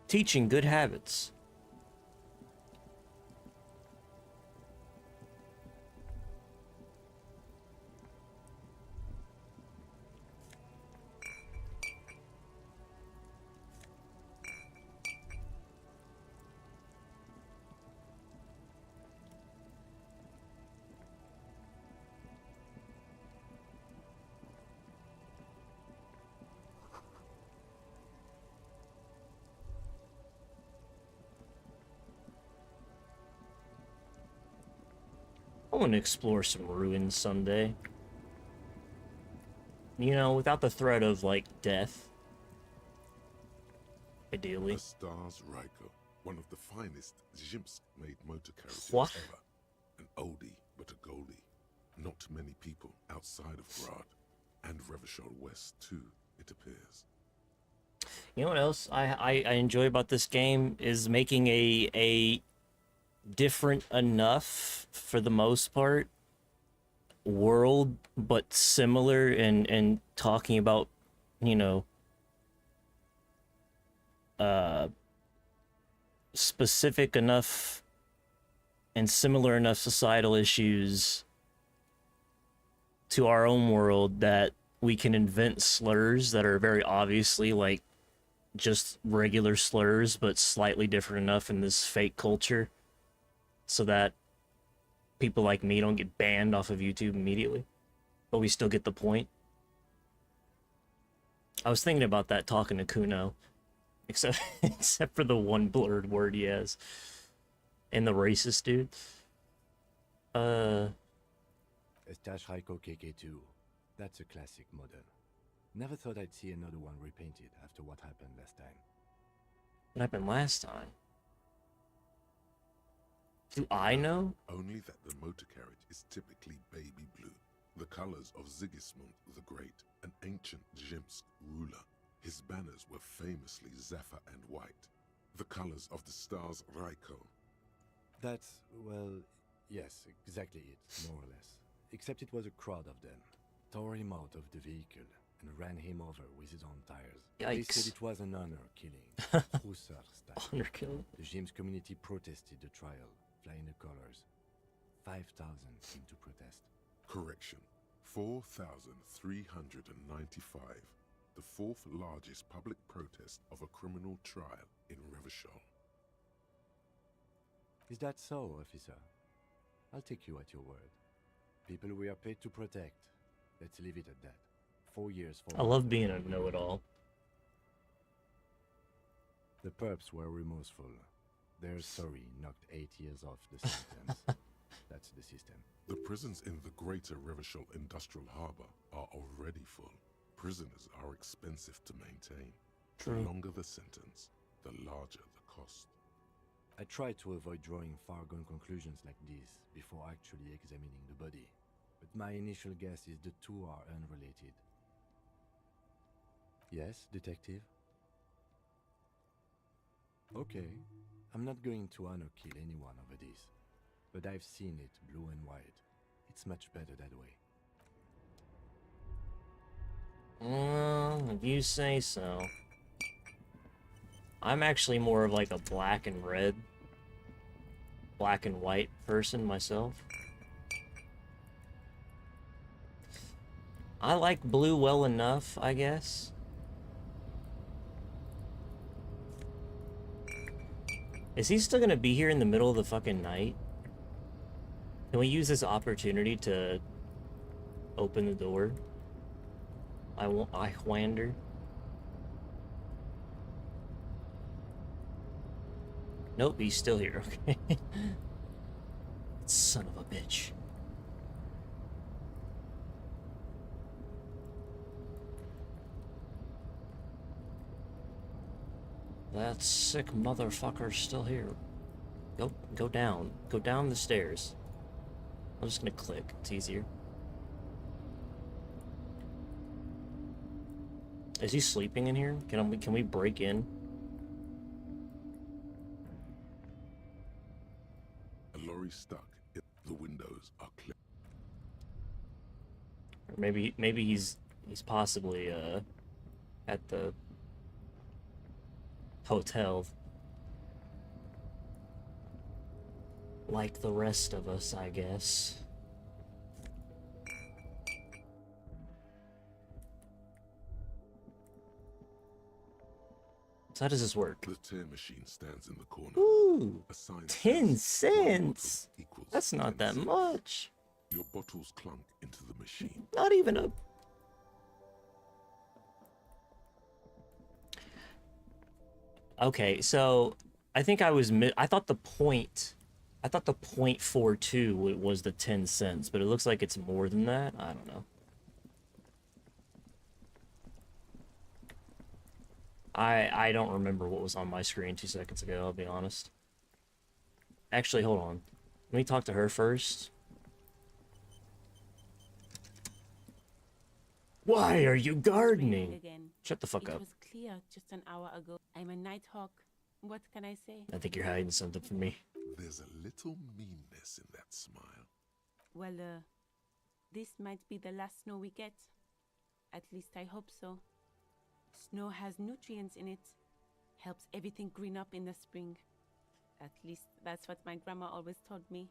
Teaching good habits. I want to explore some ruins someday. You know, without the threat of, like, death. Ideally. A Stars Ryko, one of the finest Zhimsk-made motor carriages What? ever. An oldie, but a goldie. Not many people outside of Grad, and Revachol West too, it appears. You know what else I enjoy about this game is making a different enough, for the most part, world, but similar, and talking about, you know, specific enough and similar enough societal issues to our own world that we can invent slurs that are very obviously like just regular slurs, but slightly different enough in this fake culture so that people like me don't get banned off of YouTube immediately, but we still get the point. I was thinking about that talking to Kuno, except for the one blurred word he has, and the racist dude. Estache Raiko KK2. That's a classic model. Never thought I'd see another one repainted after what happened last time. What happened last time? Do I know? Only that the motor carriage is typically baby blue, the colors of Sigismund the Great, an ancient Zhimsk ruler. His banners were famously zephyr and white, the colors of the Stars Ryko. That's, well, yes, exactly it, more or less. Except it was a crowd of them. Tore him out of the vehicle and ran him over with his own tires. They Yikes. said it was an honor killing. Hussar style. Honor killing? The James community protested the trial, flying the colors. 5,000 came to protest. Correction. 4,395. The fourth largest public protest of a criminal trial in Revachol. Is that so, officer? I'll take you at your word. People we are paid to protect. Let's leave it at that. 4 years for... I love being a know-it-all. The perps were remorseful. Their sorry knocked 8 years off the sentence. That's the system. The prisons in the greater Revachol Industrial Harbor are already full. Prisoners are expensive to maintain. True. The longer the sentence, the larger the cost. I try to avoid drawing far-gone conclusions like this before actually examining the body. But my initial guess is the two are unrelated. Yes, detective? Okay, I'm not going to honor kill anyone over this. But I've seen it blue and white. It's much better that way. If you say so. I'm actually more of like a black and red, black and white person myself. I like blue well enough, I guess. Is he still gonna be here in the middle of the fucking night? Can we use this opportunity to open the door? I wonder. Nope, he's still here, okay. Son of a bitch. That sick motherfucker's still here. Go down. Go down the stairs. I'm just gonna click. It's easier. Is he sleeping in here? Can we break in? A lorry stuck. The windows are clear. Or maybe he's possibly at the hotel. Like the rest of us, I guess. So how does this work? The tear machine stands in the corner. Ooh, A sign 10 says, "One cents. bottle equals That's not 10 that cents." much. Your bottles clunk into the machine. Not even a... Okay, so I think I was I thought the point 0.42 was the 10 cents, but it looks like it's more than that. I don't know. I don't remember what was on my screen 2 seconds ago, I'll be honest. Actually, hold on. Let me talk to her first. Why are you gardening? Again. Shut the fuck It up. was clear just an hour ago. I'm a nighthawk. What can I say? I think you're hiding something from me. There's a little meanness in that smile. Well, this might be the last snow we get. At least I hope so. Snow has nutrients in it. Helps everything green up in the spring. At least that's what my grandma always told me.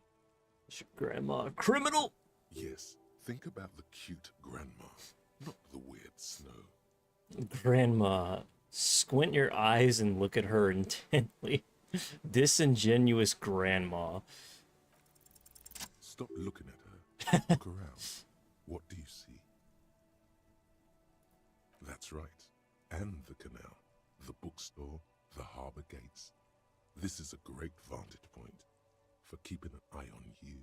Is your grandma a criminal? Yes, think about the cute grandma, not the weird snow. Grandma, squint your eyes and look at her intently. Disingenuous grandma. Stop looking at her. Look around. What do you see? That's right. And the canal, the bookstore, the harbor gates. This is a great vantage point for keeping an eye on you.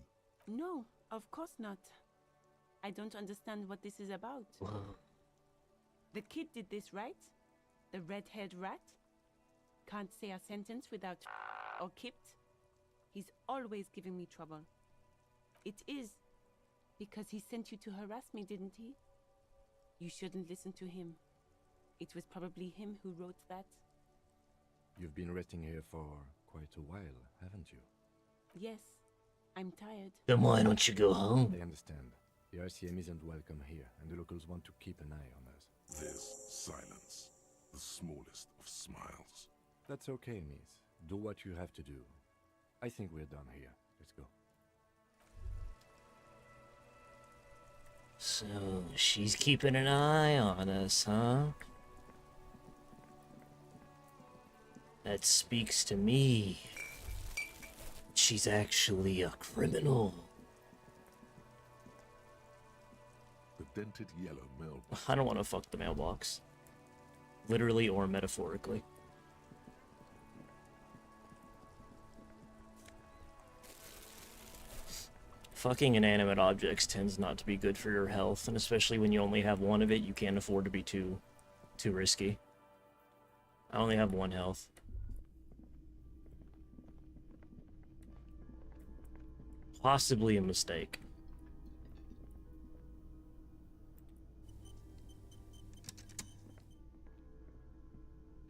No, of course not. I don't understand what this is about. The kid did this, right? The red-haired rat? Can't say a sentence without or kipped. He's always giving me trouble. It is because he sent you to harass me, didn't he? You shouldn't listen to him. It was probably him who wrote that. You've been resting here for quite a while, haven't you? Yes, I'm tired. Then why don't you go home? I understand. The RCM isn't welcome here, and the locals want to keep an eye on us. There's silence, the smallest of smiles. That's okay, miss. Do what you have to do. I think we're done here. Let's go. So, she's keeping an eye on us, huh? That speaks to me. She's actually a criminal. The dented yellow mailbox. I don't want to fuck the mailbox. Literally or metaphorically. Fucking inanimate objects tends not to be good for your health, and especially when you only have one of it, you can't afford to be too risky. I only have 1 health. Possibly a mistake.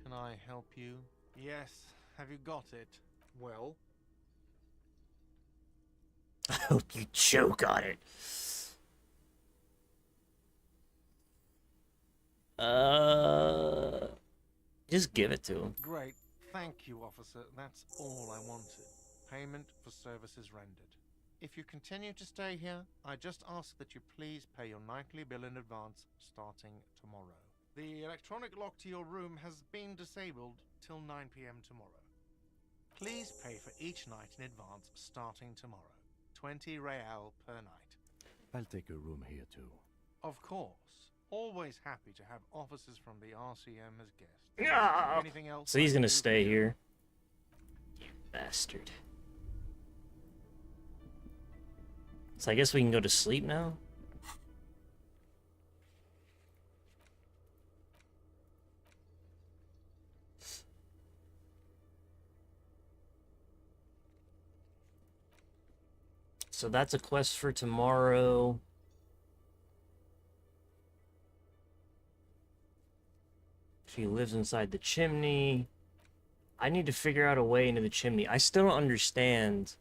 Can I help you? Yes. Have you got it? Well? I hope you choke on it. Just give it to him. Great. Thank you, officer. That's all I wanted. Payment for services rendered. If you continue to stay here, I just ask that you please pay your nightly bill in advance starting tomorrow. The electronic lock to your room has been disabled till 9 p.m. tomorrow. Please pay for each night in advance starting tomorrow. 20 real per night. I'll take a room here too. Of course. Always happy to have officers from the RCM as guests. Yeah. Anything else? So he's gonna stay here. You bastard. So I guess we can go to sleep now? So that's a quest for tomorrow. She lives inside the chimney. I need to figure out a way into the chimney. I still don't understand.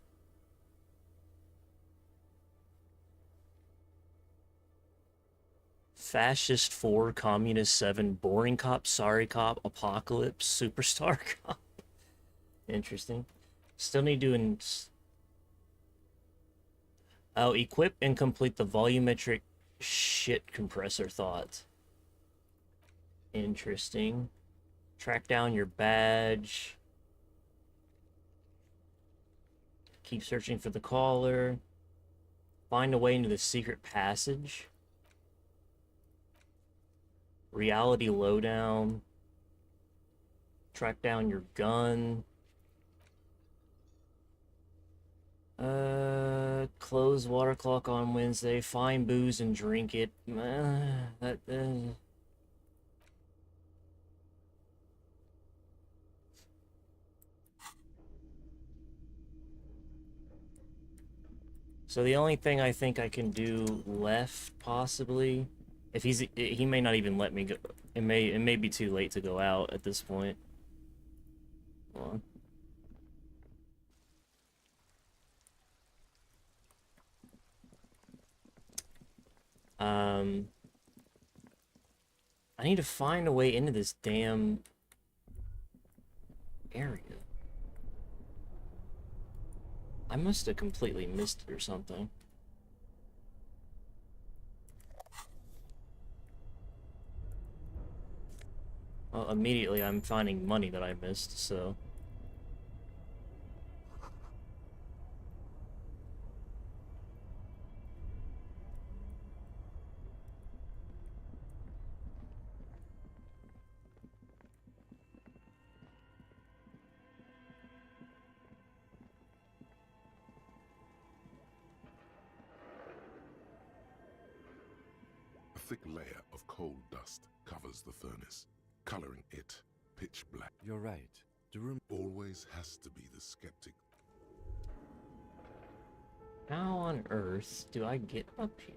Fascist 4, Communist 7, Boring Cop, Sorry Cop, Apocalypse, Superstar Cop. Interesting. Still need to... Oh, equip and complete the volumetric shit compressor thought. Interesting. Track down your badge. Keep searching for the caller. Find a way into the secret passage. Reality lowdown. Track down your gun. Close water clock on Wednesday. Find booze and drink it. So the only thing I think I can do left, possibly, if he may not even let me go. It may be too late to go out at this point. Hold on. I need to find a way into this damn area. I must have completely missed it or something. Well, immediately I'm finding money that I missed, so... A thick layer of coal dust covers the furnace, coloring it pitch black. You're right. The room always has to be the skeptic. How on earth do I get up here?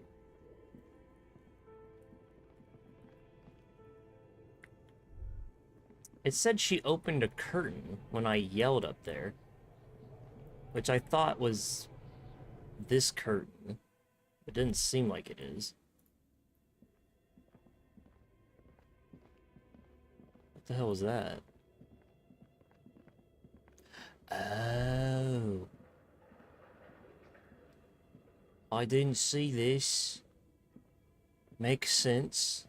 It said she opened a curtain when I yelled up there, which I thought was this curtain. It didn't seem like it is. What the hell was that? Oh. I didn't see this. Makes sense.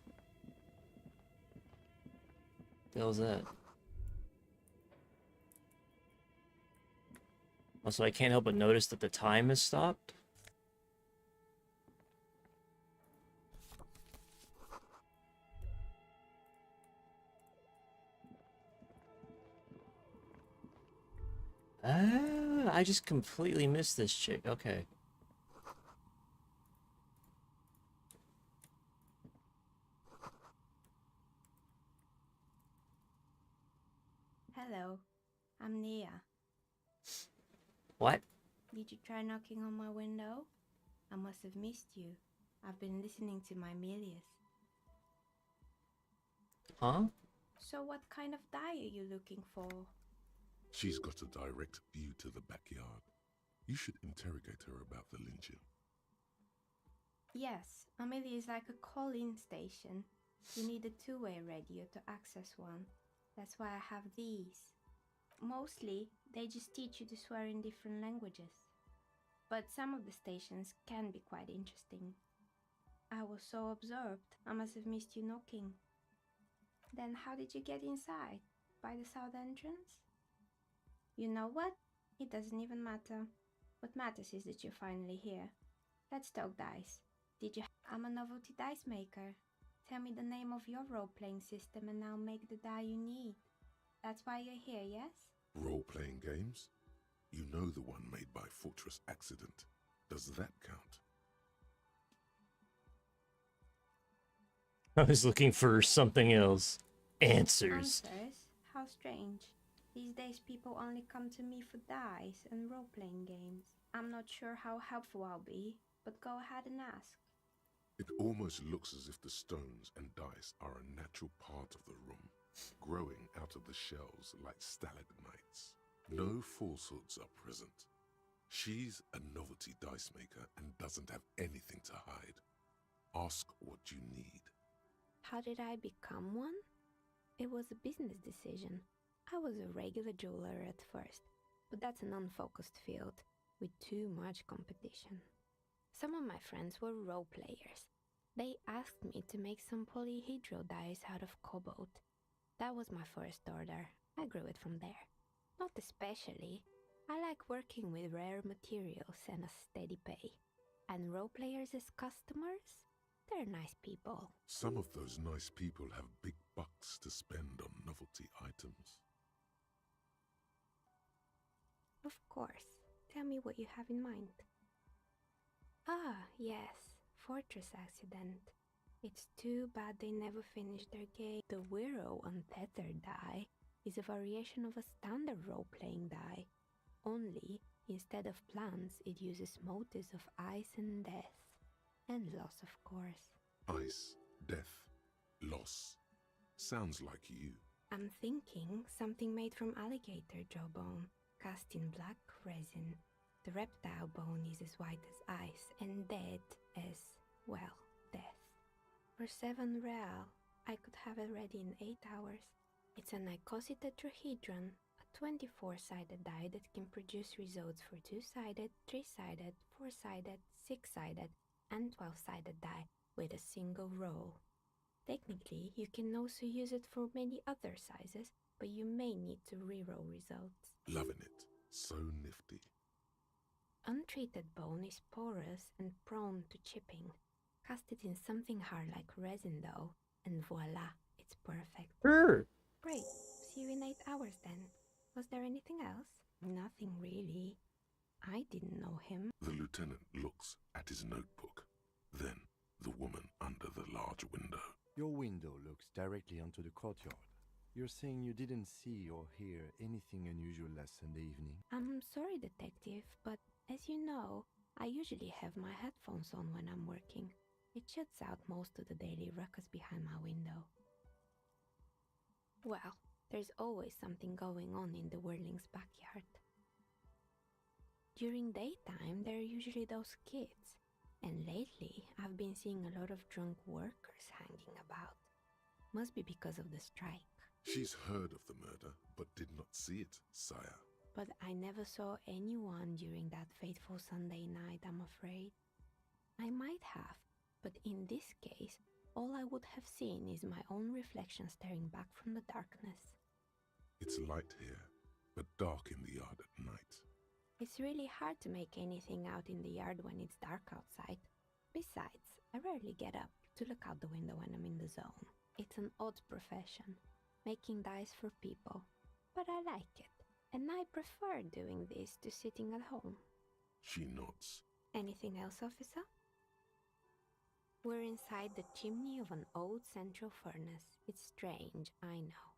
What the hell was that? Also, I can't help but notice that the time has stopped. Oh, I just completely missed this chick. Okay. Hello, I'm Nia. What? Did you try knocking on my window? I must have missed you. I've been listening to my Milius. Huh? So what kind of dye are you looking for? She's got a direct view to the backyard. You should interrogate her about the lynching. Yes, Amelia is like a call-in station. You need a two-way radio to access one. That's why I have these. Mostly, they just teach you to swear in different languages. But some of the stations can be quite interesting. I was so absorbed, I must have missed you knocking. Then how did you get inside? By the south entrance? You know what? It doesn't even matter. What matters is that you're finally here. Let's talk dice. I'm a novelty dice maker. Tell me the name of your role-playing system and I'll make the die you need. That's why you're here, yes? Role-playing games? You know the one made by Fortress Accident. Does that count? I was looking for something else. Answers. Answers? How strange. These days people only come to me for dice and role-playing games. I'm not sure how helpful I'll be, but go ahead and ask. It almost looks as if the stones and dice are a natural part of the room, growing out of the shells like stalagmites. No falsehoods are present. She's a novelty dice maker and doesn't have anything to hide. Ask what you need. How did I become one? It was a business decision. I was a regular jeweler at first, but that's an unfocused field with too much competition. Some of my friends were role players. They asked me to make some polyhedral dice out of cobalt. That was my first order. I grew it from there. Not especially. I like working with rare materials and a steady pay. And role players as customers? They're nice people. Some of those nice people have big bucks to spend on novelty items. Of course. Tell me what you have in mind. Ah, yes. Fortress accident. It's too bad they never finished their game. The Wiro Untethered die is a variation of a standard role-playing die. Only, instead of plants, it uses motifs of ice and death. And loss, of course. Ice, death, loss. Sounds like you. I'm thinking something made from alligator jawbone, cast in black resin. The reptile bone is as white as ice and dead as, well, death. For 7 real, I could have it ready in 8 hours. It's an icositetrahedron, a 24-sided die that can produce results for 2-sided, 3-sided, 4-sided, 6-sided, and 12-sided die with a single roll. Technically, you can also use it for many other sizes, but you may need to reroll results. Loving it. So nifty. Untreated bone is porous and prone to chipping. Cast it in something hard like resin though, and voila, it's perfect. Great. See you in 8 hours then. Was there anything else? Nothing really. I didn't know him. The lieutenant looks at his notebook. Then, the woman under the large window. Your window looks directly onto the courtyard. You're saying you didn't see or hear anything unusual last Sunday evening? I'm sorry, detective, but as you know, I usually have my headphones on when I'm working. It shuts out most of the daily ruckus behind my window. Well, there's always something going on in the Whirling's backyard. During daytime, there are usually those kids, and lately I've been seeing a lot of drunk workers hanging about. Must be because of the strike. She's heard of the murder, but did not see it, sire. But I never saw anyone during that fateful Sunday night, I'm afraid. I might have, but in this case, all I would have seen is my own reflection staring back from the darkness. It's light here, but dark in the yard at night. It's really hard to make anything out in the yard when it's dark outside. Besides, I rarely get up to look out the window when I'm in the zone. It's an odd profession, making dice for people, but I like it. And I prefer doing this to sitting at home. She nods. Anything else, officer? We're inside the chimney of an old central furnace. It's strange, I know.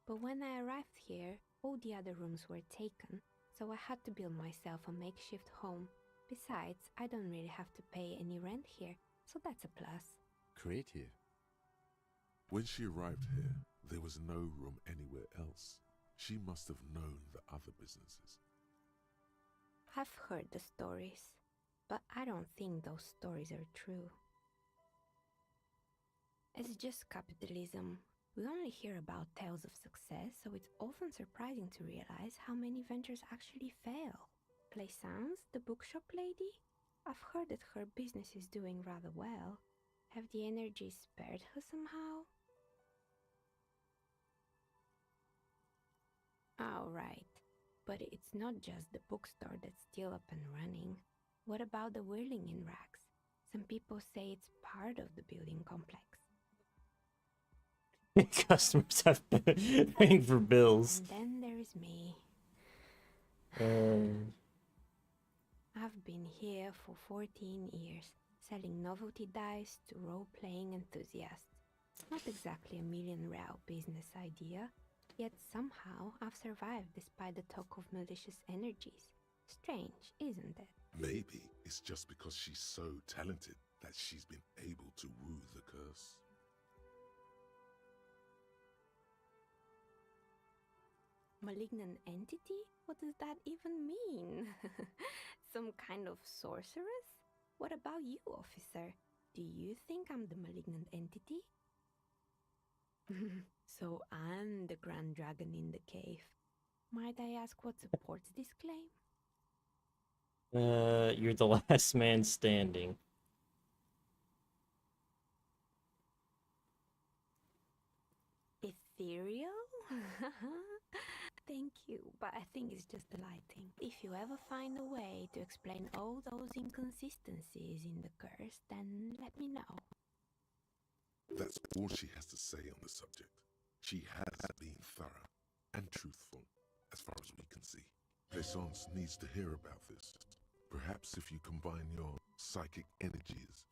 But when I arrived here, all the other rooms were taken, so I had to build myself a makeshift home. Besides, I don't really have to pay any rent here, so that's a plus. Creative. When she arrived here, there was no room anywhere else. She must have known the other businesses. I've heard the stories, but I don't think those stories are true. It's just capitalism. We only hear about tales of success, so it's often surprising to realize how many ventures actually fail. Plaisance, the bookshop lady? I've heard that her business is doing rather well. Have the energy spared her somehow? Oh, right. But it's not just the bookstore that's still up and running. What about the whirling in racks? Some people say it's part of the building complex. Customers have been paying for bills. And then there's me. I've been here for 14 years, selling novelty dice to role-playing enthusiasts. Not exactly a million-real business idea, yet somehow I've survived despite the talk of malicious energies. Strange, isn't it? Maybe it's just because she's so talented that she's been able to woo the curse. Malignant entity? What does that even mean? Some kind of sorceress? What about you, officer? Do you think I'm the malignant entity? So I'm the grand dragon in the cave. Might I ask what supports this claim? You're the last man standing. Ethereal? Thank you, but I think it's just the lighting. If you ever find a way to explain all those inconsistencies in the curse, then let me know. That's all she has to say on the subject. She has been thorough and truthful, as far as we can see. Plaisance needs to hear about this. Perhaps if you combine your psychic energies,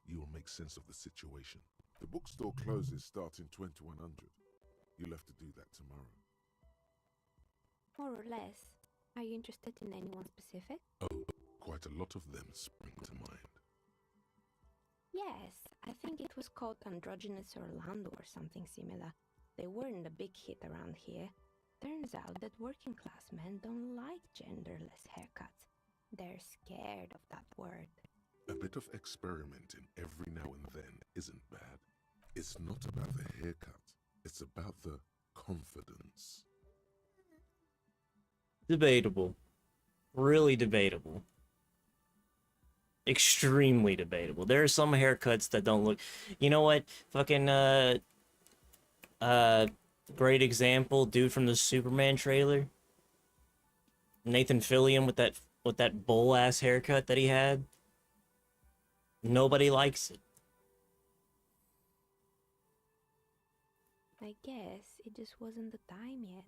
you will make sense of the situation. The bookstore closes starting 2100. You'll have to do that tomorrow. More or less. Are you interested in anyone specific? Oh, quite a lot of them spring to mind. Yes, I think it was called Androgynous Orlando or something similar. They weren't a big hit around here. Turns out that working class men don't like genderless haircuts. They're scared of that word. A bit of experimenting every now and then isn't bad. It's not about the haircut. It's about the confidence. Debatable. Really debatable. Extremely debatable. There are some haircuts that don't look... You know what? Fucking, great example, dude from the Superman trailer. Nathan Fillion with that bull-ass haircut that he had. Nobody likes it. I guess it just wasn't the time yet.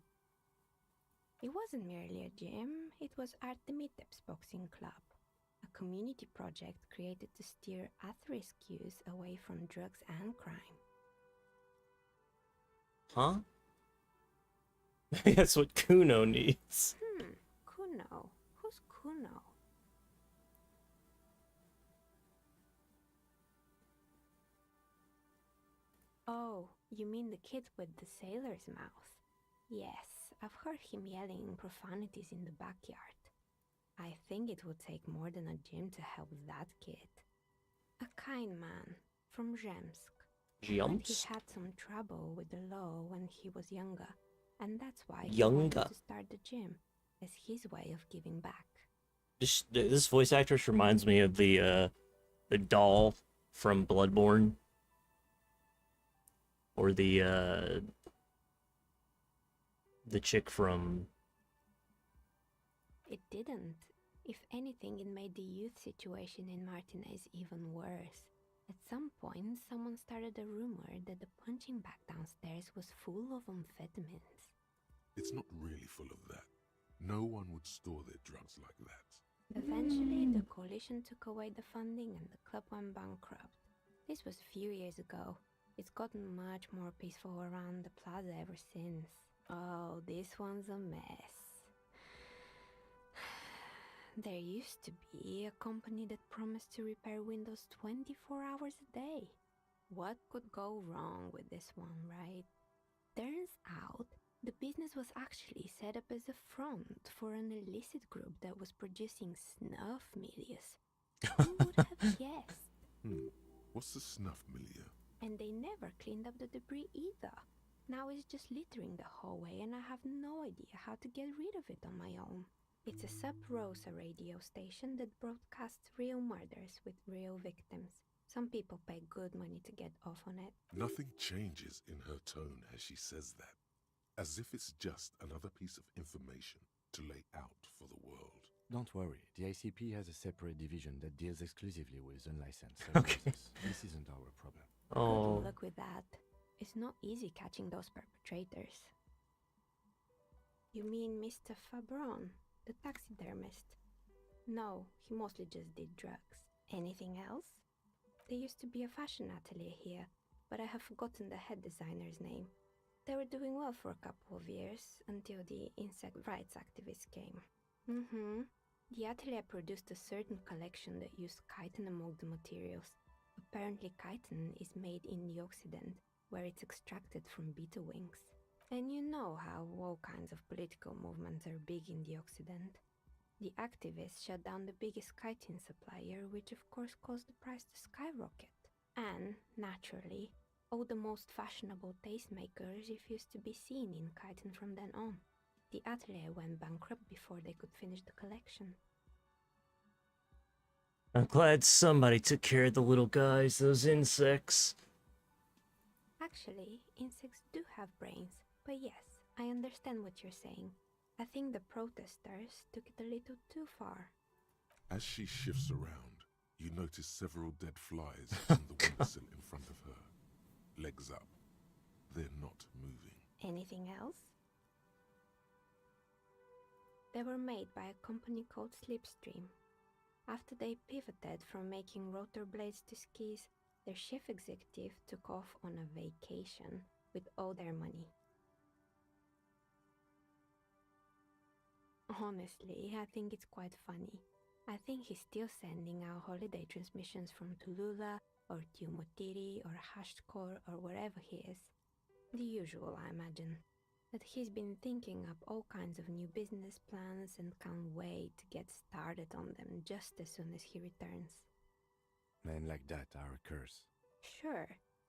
It wasn't merely a gym, it was Artemitep's Boxing Club, a community project created to steer at-risk youth away from drugs and crime. Huh? Maybe that's what Kuno needs. Kuno? Who's Kuno? Oh, you mean the kid with the sailor's mouth? Yes, I've heard him yelling profanities in the backyard. I think it would take more than a gym to help that kid. A kind man from Zemsk. But he had some trouble with the law when he was younger, and that's why he wanted to start the gym as his way of giving back. This voice actress reminds me of the doll from Bloodborne. Or the chick from... It didn't. If anything, it made the youth situation in Martinez even worse. At some point, someone started a rumor that the punching bag downstairs was full of amphetamines. It's not really full of that. No one would store their drugs like that. Eventually, the coalition took away the funding and the club went bankrupt. This was a few years ago. It's gotten much more peaceful around the plaza ever since. Oh, this one's a mess. There used to be a company that promised to repair windows 24 hours a day. What could go wrong with this one, right? Turns out, the business was actually set up as a front for an illicit group that was producing snuff milieux. Who would have guessed? What's the snuff milieu? And they never cleaned up the debris either. Now it's just littering the hallway and I have no idea how to get rid of it on my own. It's a sub-Rosa radio station that broadcasts real murders with real victims. Some people pay good money to get off on it. Nothing changes in her tone as she says that. As if it's just another piece of information to lay out for the world. Don't worry, the ICP has a separate division that deals exclusively with unlicensed services. This isn't our problem. Good luck with that. It's not easy catching those perpetrators. You mean Mr. Fabron, the taxidermist? No, he mostly just did drugs. Anything else? There used to be a fashion atelier here, but I have forgotten the head designer's name. They were doing well for a couple of years, until the insect rights activists came. The atelier produced a certain collection that used chitin among the materials. Apparently chitin is made in the Occident, where it's extracted from beetle wings. And you know how all kinds of political movements are big in the Occident. The activists shut down the biggest chitin supplier, which of course caused the price to skyrocket. And, naturally, all the most fashionable tastemakers refused to be seen in chitin from then on. The atelier went bankrupt before they could finish the collection. I'm glad somebody took care of the little guys, those insects. Actually, insects do have brains, but yes, I understand what you're saying. I think the protesters took it a little too far. As she shifts around, you notice several dead flies on the windowsill in front of her. Legs up. They're not moving. Anything else? They were made by a company called Slipstream. After they pivoted from making rotor blades to skis, their chief executive took off on a vacation with all their money. Honestly, I think it's quite funny. I think he's still sending out holiday transmissions from Tulula or Tiumotiri or Hashtkor or wherever he is. The usual, I imagine. That he's been thinking up all kinds of new business plans and can't wait to get started on them just as soon as he returns. Men like that are a curse. Sure,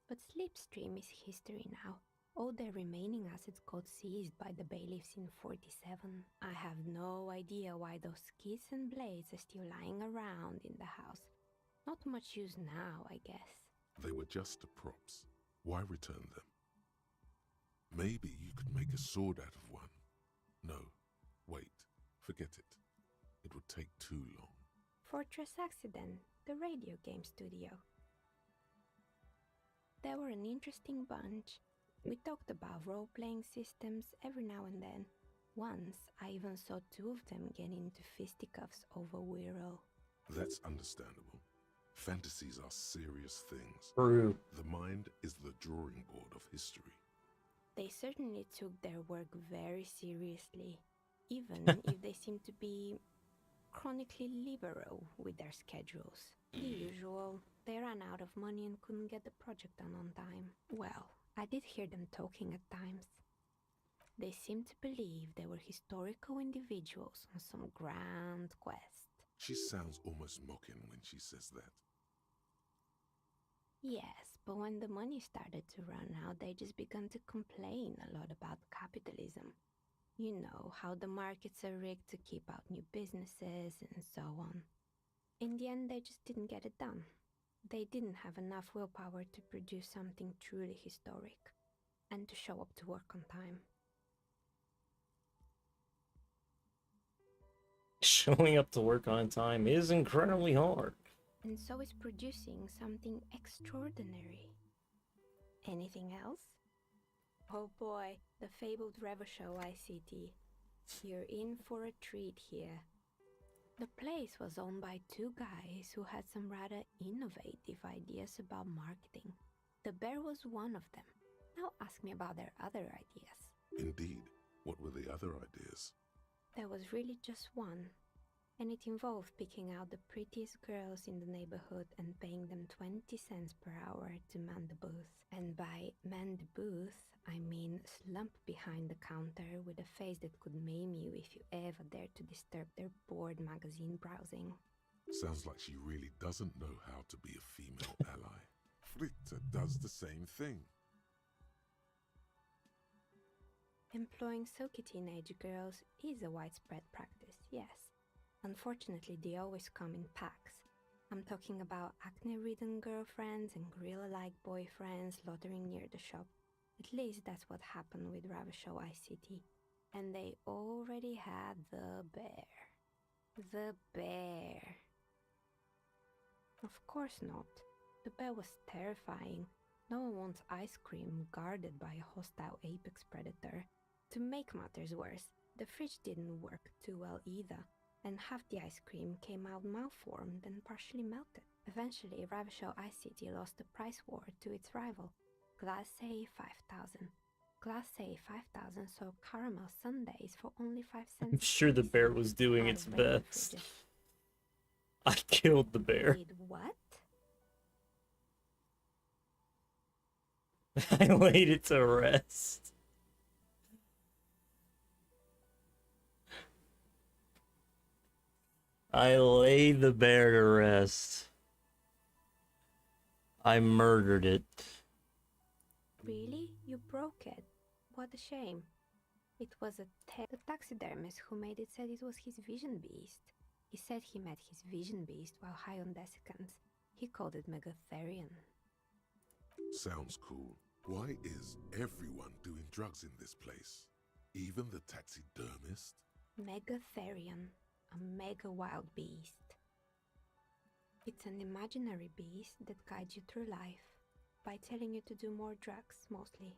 but Slipstream is history now. All their remaining assets got seized by the bailiffs in 47. I have no idea why those skis and blades are still lying around in the house. Not much use now, I guess. They were just props. Why return them? Maybe you could make a sword out of one. No, wait, forget it. It would take too long. Fortress Accident, the radio game studio. They were an interesting bunch. We talked about role-playing systems every now and then. Once, I even saw two of them get into fisticuffs over Wirral. That's understandable. Fantasies are serious things. True. The mind is the drawing board of history. They certainly took their work very seriously, even if they seem to be chronically liberal with their schedules. The usual, they ran out of money and couldn't get the project done on time. Well, I did hear them talking at times. They seemed to believe they were historical individuals on some grand quest. She sounds almost mocking when she says that. Yes, but when the money started to run out, they just began to complain a lot about capitalism. You know, how the markets are rigged to keep out new businesses and so on. In the end, they just didn't get it done. They didn't have enough willpower to produce something truly historic, and to show up to work on time. Showing up to work on time is incredibly hard. And so is producing something extraordinary. Anything else? Oh boy, the fabled Revachol ICT. You're in for a treat here. The place was owned by two guys who had some rather innovative ideas about marketing. The bear was one of them. Now ask me about their other ideas. Indeed. What were the other ideas? There was really just one. And it involved picking out the prettiest girls in the neighborhood and paying them 20 cents per hour to man the booth. And by man the booth, I mean slump behind the counter with a face that could maim you if you ever dared to disturb their bored magazine browsing. Sounds like she really doesn't know how to be a female ally. Fritta does the same thing. Employing silky teenage girls is a widespread practice, yes. Unfortunately, they always come in packs. I'm talking about acne-ridden girlfriends and gorilla-like boyfriends loitering near the shop. At least that's what happened with Revachol ICT. And they already had the bear. The bear. Of course not. The bear was terrifying. No one wants ice cream guarded by a hostile apex predator. To make matters worse, the fridge didn't work too well either, and half the ice cream came out malformed and partially melted. Eventually, Revachol ICT lost the price war to its rival, Class A 5000. Class A 5,000 soap caramel sundaes for only 5 cents. I'm sure the bear was doing Out its of regular best. fridges. I killed the bear. Did what? I laid it to rest. I laid the bear to rest. I murdered it. Really? You broke it? What a shame. It was the taxidermist who made it said it was his vision beast. He said he met his vision beast while high on desiccants. He called it Megatherion. Sounds cool. Why is everyone doing drugs in this place? Even the taxidermist? Megatherion, a mega wild beast. It's an imaginary beast that guides you through life by telling you to do more drugs, mostly.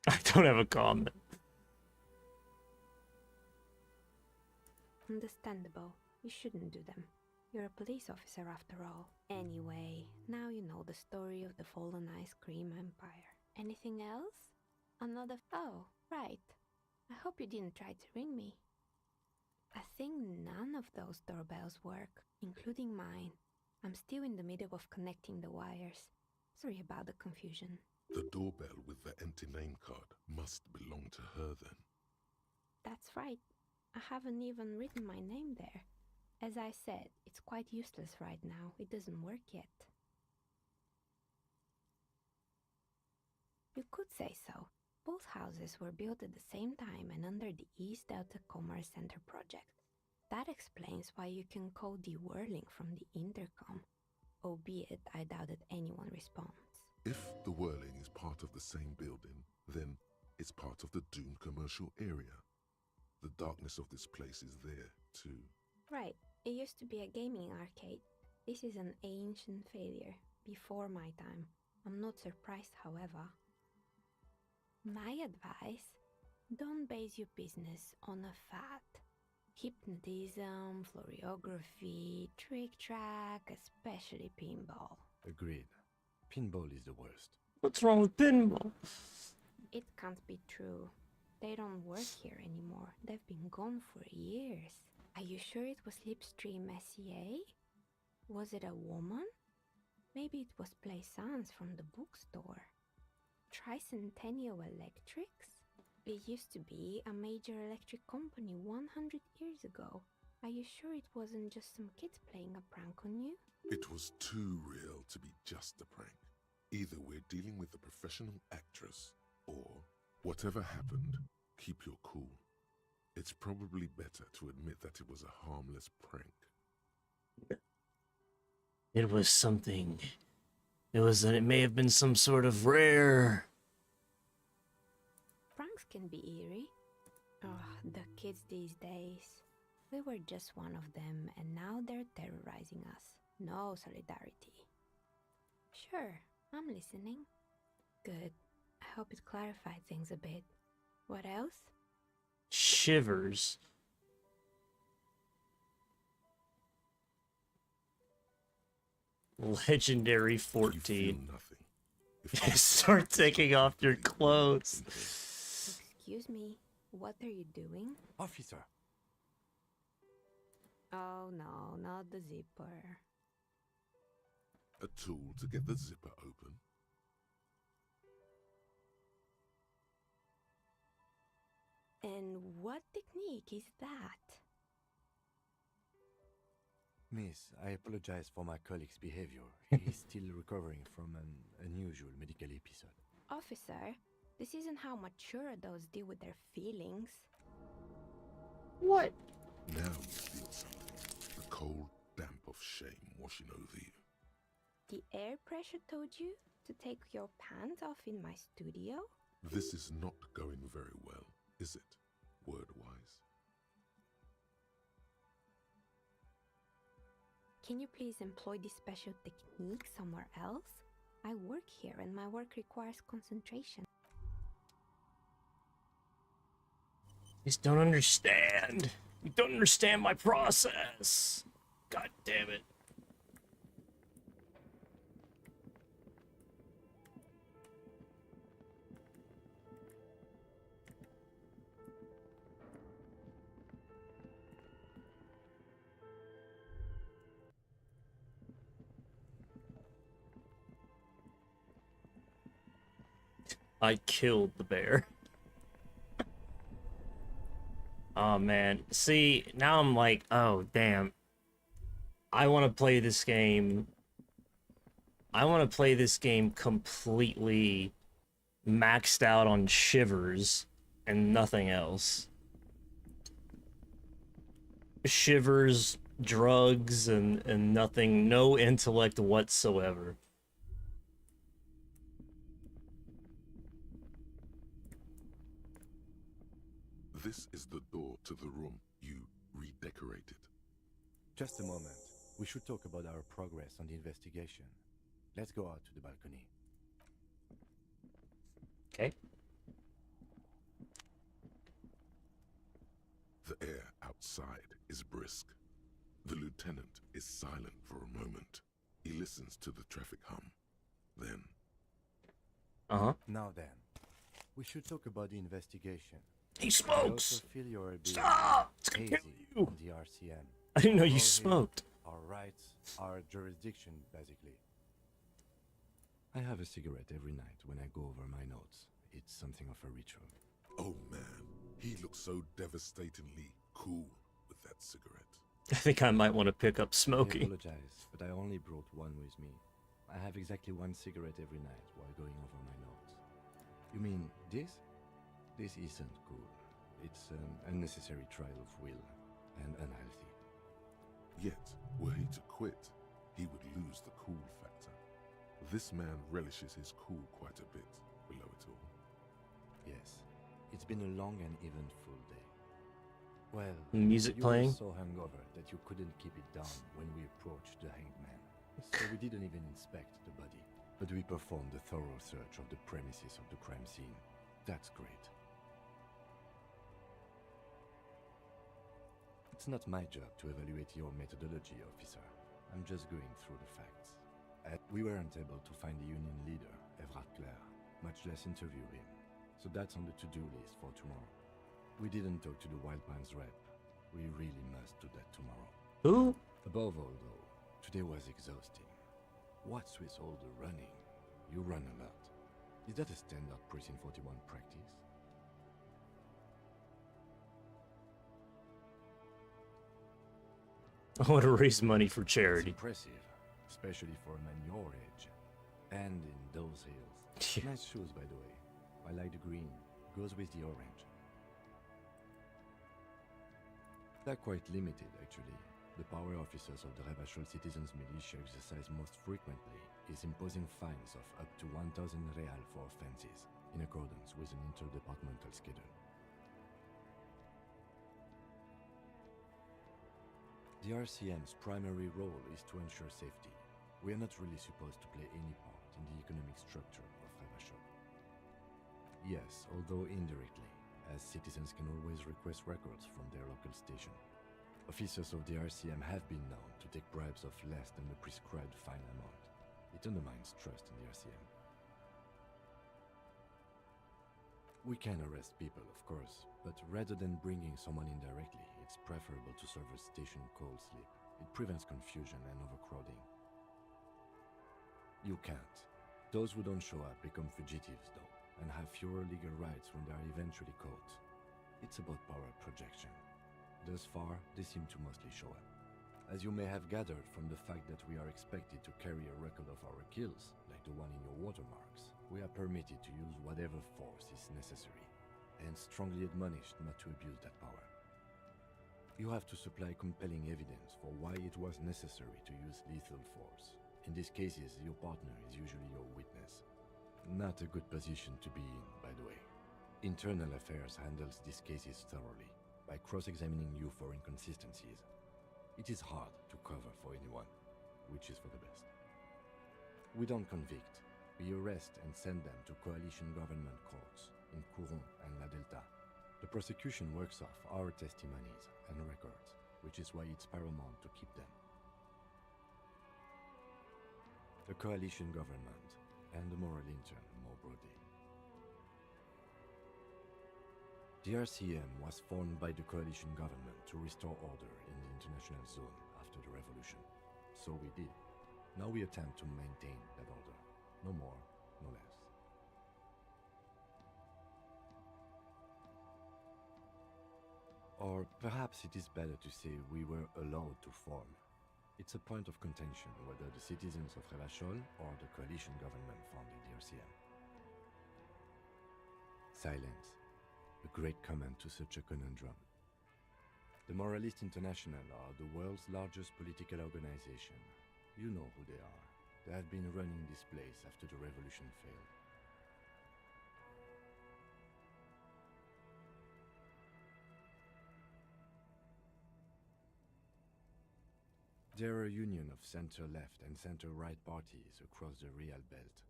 I don't have a comment. Understandable. You shouldn't do them. You're a police officer after all. Anyway, now you know the story of the fallen ice cream empire. Anything else? Another... Oh, right. I hope you didn't try to ring me. I think none of those doorbells work, including mine. I'm still in the middle of connecting the wires. Sorry about the confusion. The doorbell with the empty name card must belong to her then. That's right. I haven't even written my name there. As I said, it's quite useless right now. It doesn't work yet. You could say so. Both houses were built at the same time and under the East Delta Commerce Center project. That explains why you can call the whirling from the intercom, albeit I doubt that anyone responds. If the whirling is part of the same building, then it's part of the doomed commercial area. The darkness of this place is there, too. Right. It used to be a gaming arcade. This is an ancient failure, before my time. I'm not surprised, however. My advice, don't base your business on a fad. Hypnotism, floriography, trick-track, especially pinball. Agreed. Pinball is the worst. What's wrong with pinball? It can't be true. They don't work here anymore. They've been gone for years. Are you sure it was Slipstream SEA? Was it a woman? Maybe it was Plaisance from the bookstore. Tricentennial Electrics? It used to be a major electric company 100 years ago. Are you sure it wasn't just some kids playing a prank on you? It was too real to be just a prank. Either we're dealing with a professional actress, or whatever happened, keep your cool. It's probably better to admit that it was a harmless prank. It was something. It may have been some sort of rare... Pranks can be eerie. Oh, the kids these days. We were just one of them, and now they're terrorizing us. No solidarity. Sure, I'm listening. Good. I hope it clarified things a bit. What else? Shivers. Legendary 14. Start taking off your clothes. Excuse me, what are you doing? Officer. Oh no, not the zipper. A tool to get the zipper open. And what technique is that? Miss, I apologize for my colleague's behavior. He is still recovering from an unusual medical episode. Officer, this isn't how mature adults deal with their feelings. What? Now you feel something. The cold damp of shame washing over you. The air pressure told you to take your pants off in my studio? This is not going very well, is it, word-wise? Can you please employ this special technique somewhere else? I work here and my work requires concentration. You just don't understand. You don't understand my process. God damn it. I killed the bear. Oh man. See, now I'm like, oh damn. I want to play this game. I want to play this game completely maxed out on shivers and nothing else. Shivers, drugs, and nothing, no intellect whatsoever. This is the door to the room you redecorated. Just a moment. We should talk about our progress on the investigation. Let's go out to the balcony. Okay. The air outside is brisk. The lieutenant is silent for a moment. He listens to the traffic hum. Then... Now then, we should talk about the investigation. He I smokes! also feel you're a bit Stop! It's gonna hazy kill you! on the RCM. I didn't know you All here, smoked. Our rights, our jurisdiction, basically. I have a cigarette every night when I go over my notes. It's something of a ritual. Oh man, he looks so devastatingly cool with that cigarette. I think I might want to pick up I smoking. apologize, but I only brought one with me. I have exactly one cigarette every night while going over my notes. You mean this? This isn't cool. It's an unnecessary trial of will and unhealthy. Yet, were he to quit, he would lose the cool factor. This man relishes his cool quite a bit below it all. Yes, it's been a long and eventful day. Well, Music you playing? were so hungover that you couldn't keep it down when we approached the hanged man. So we didn't even inspect the body. But we performed a thorough search of the premises of the crime scene. That's great. It's not my job to evaluate your methodology, officer. I'm just going through the facts. We weren't able to find the union leader, Everard Clare, much less interview him. So that's on the to-do list for tomorrow. We didn't talk to the Wild Pines rep. We really must do that tomorrow. Who? Above all, though, today was exhausting. What's with all the running? You run a lot. Is that a standard Precinct 41 practice? I want to raise money for It's charity. impressive, especially for a man your age. And in those heels. Nice shoes, by the way. I like the green. Goes with the orange. They're quite limited, actually. The power officers of the Rebachol Citizens Militia exercise most frequently is imposing fines of up to 1,000 real for offenses, in accordance with an interdepartmental schedule. The RCM's primary role is to ensure safety. We are not really supposed to play any part in the economic structure of Rebachol. Yes, although indirectly, as citizens can always request records from their local station. Officers of the RCM have been known to take bribes of less than the prescribed fine amount. It undermines trust in the RCM. We can arrest people, of course, but rather than bringing someone in directly, it's preferable to serve a station call slip. It prevents confusion and overcrowding. You can't. Those who don't show up become fugitives, though, and have fewer legal rights when they are eventually caught. It's about power projection. Thus far, they seem to mostly show up. As you may have gathered from the fact that we are expected to carry a record of our kills, like the one in your watermarks, we are permitted to use whatever force is necessary, and strongly admonished not to abuse that power. You have to supply compelling evidence for why it was necessary to use lethal force. In these cases, your partner is usually your witness. Not a good position to be in, by the way. Internal Affairs handles these cases thoroughly, by cross-examining you for inconsistencies. It is hard to cover for anyone, which is for the best. We don't convict. We arrest and send them to coalition government courts in Courant and La Delta. The prosecution works off our testimonies and records, which is why it's paramount to keep them. The coalition government and the moral intern more broadly. The RCM was formed by the coalition government to restore order in the international zone after the revolution. So we did. Now we attempt to maintain that order. No more, no less. Or perhaps it is better to say we were allowed to form. It's a point of contention whether the citizens of Revachol or the coalition government founded the RCM. Silence. A great comment to such a conundrum. The Moralist International are the world's largest political organization. You know who they are. They have been running this place after the revolution failed. They're a union of center-left and center-right parties across the Real Belt.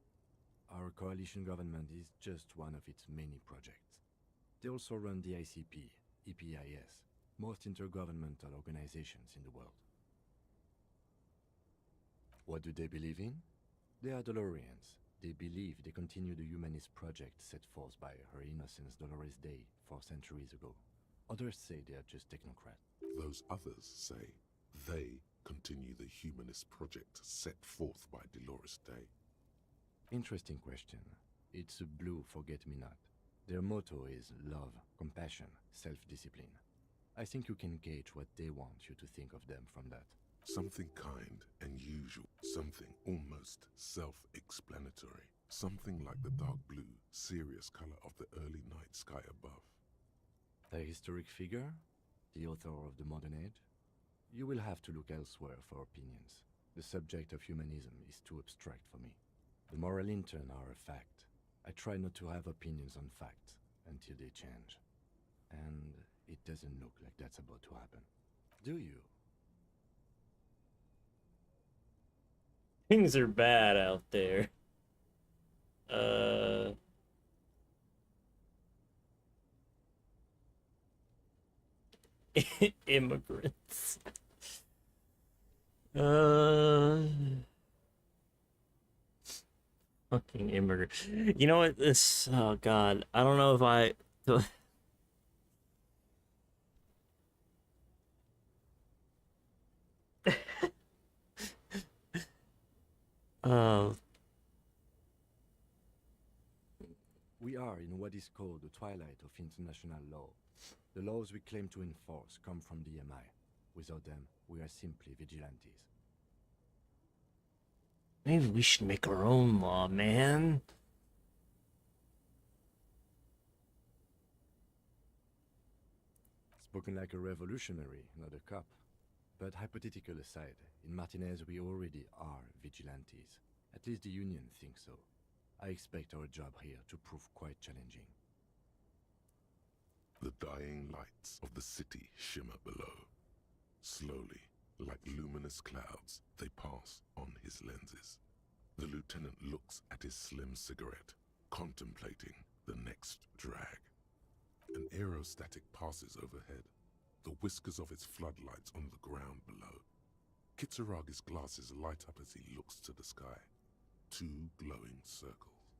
Our coalition government is just one of its many projects. They also run the ICP, EPIS, most intergovernmental organizations in the world. What do they believe in? They are Dolorians. They believe they continue the humanist project set forth by Her Innocence Dolores Day 4 centuries ago. Others say they are just technocrats. Those others say they continue the humanist project set forth by Dolores Day. Interesting question. It's a blue forget-me-not. Their motto is love, compassion, self-discipline. I think you can gauge what they want you to think of them from that. Something kind and usual, something almost self-explanatory, something like the dark blue, serious color of the early night sky above. A historic figure? The author of the modern age? You will have to look elsewhere for opinions. The subject of humanism is too abstract for me. The moral intern are a fact. I try not to have opinions on facts until they change. And it doesn't look like that's about to happen. Do you? Things are bad out there. Immigrants. Fucking immigrants. You know what? This. Oh God. I don't know if I. We are in what is called the twilight of international law. The laws we claim to enforce come from the MI. Without them, we are simply vigilantes. Maybe we should make our own law, man. Spoken like a revolutionary, not a cop. But hypothetical aside, in Martinez we already are vigilantes. At least the Union thinks so. I expect our job here to prove quite challenging. The dying lights of the city shimmer below. Slowly, like luminous clouds, they pass on his lenses. The lieutenant looks at his slim cigarette, contemplating the next drag. An aerostatic passes overhead, the whiskers of its floodlights on the ground below. Kitsuragi's glasses light up as he looks to the sky. 2 glowing circles.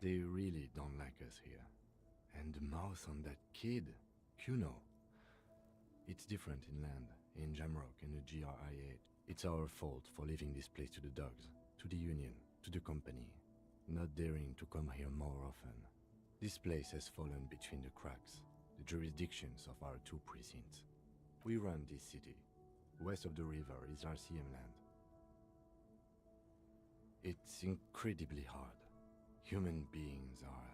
They really don't like us here. And the mouth on that kid, Kuno. It's different inland, in Jamrock and the GRI-8. It's our fault for leaving this place to the dogs, to the Union, to the company, not daring to come here more often. This place has fallen between the cracks, the jurisdictions of our 2 precincts. We run this city. West of the river is RCM land. It's incredibly hard. Human beings are...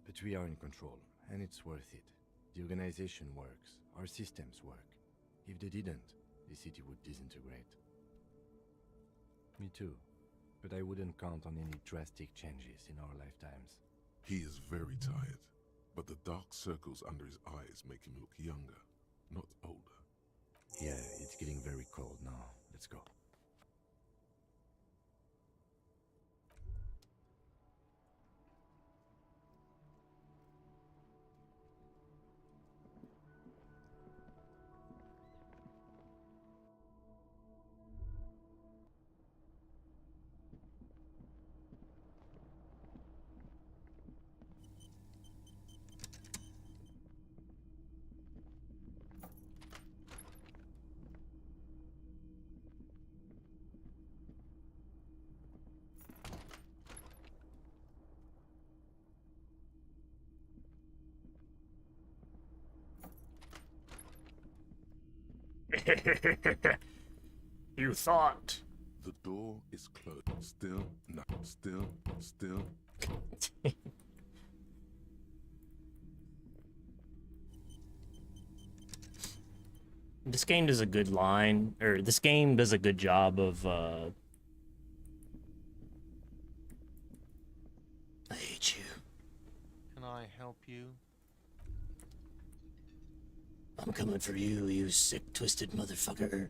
But we are in control, and it's worth it. The organization works, our systems work. If they didn't, the city would disintegrate. Me too, but I wouldn't count on any drastic changes in our lifetimes. He is very tired, but the dark circles under his eyes make him look younger, not older. Yeah, it's getting very cold now. Let's go. You thought. The door is closed. Still, nothing. Still. This game does a good line, or this game does a good job of, I hate you. Can I help you? I'm coming for you, you sick, twisted motherfucker.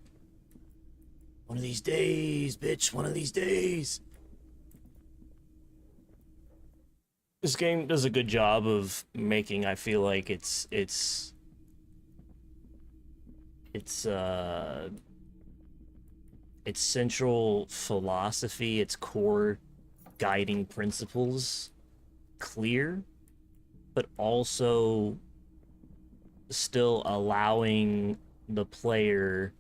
One of these days, bitch, one of these days. This game does a good job of making, I feel like its central philosophy, its core guiding principles clear, but also still allowing the player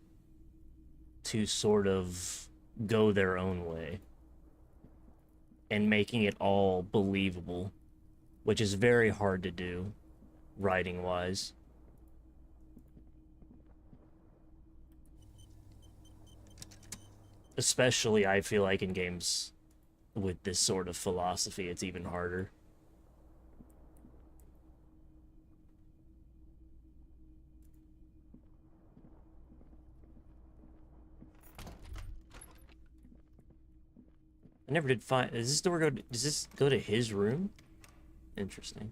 to sort of go their own way and making it all believable, which is very hard to do writing wise. Especially, I feel like in games with this sort of philosophy, it's even harder. I never did find. Does this door go? Does this go to his room? Interesting.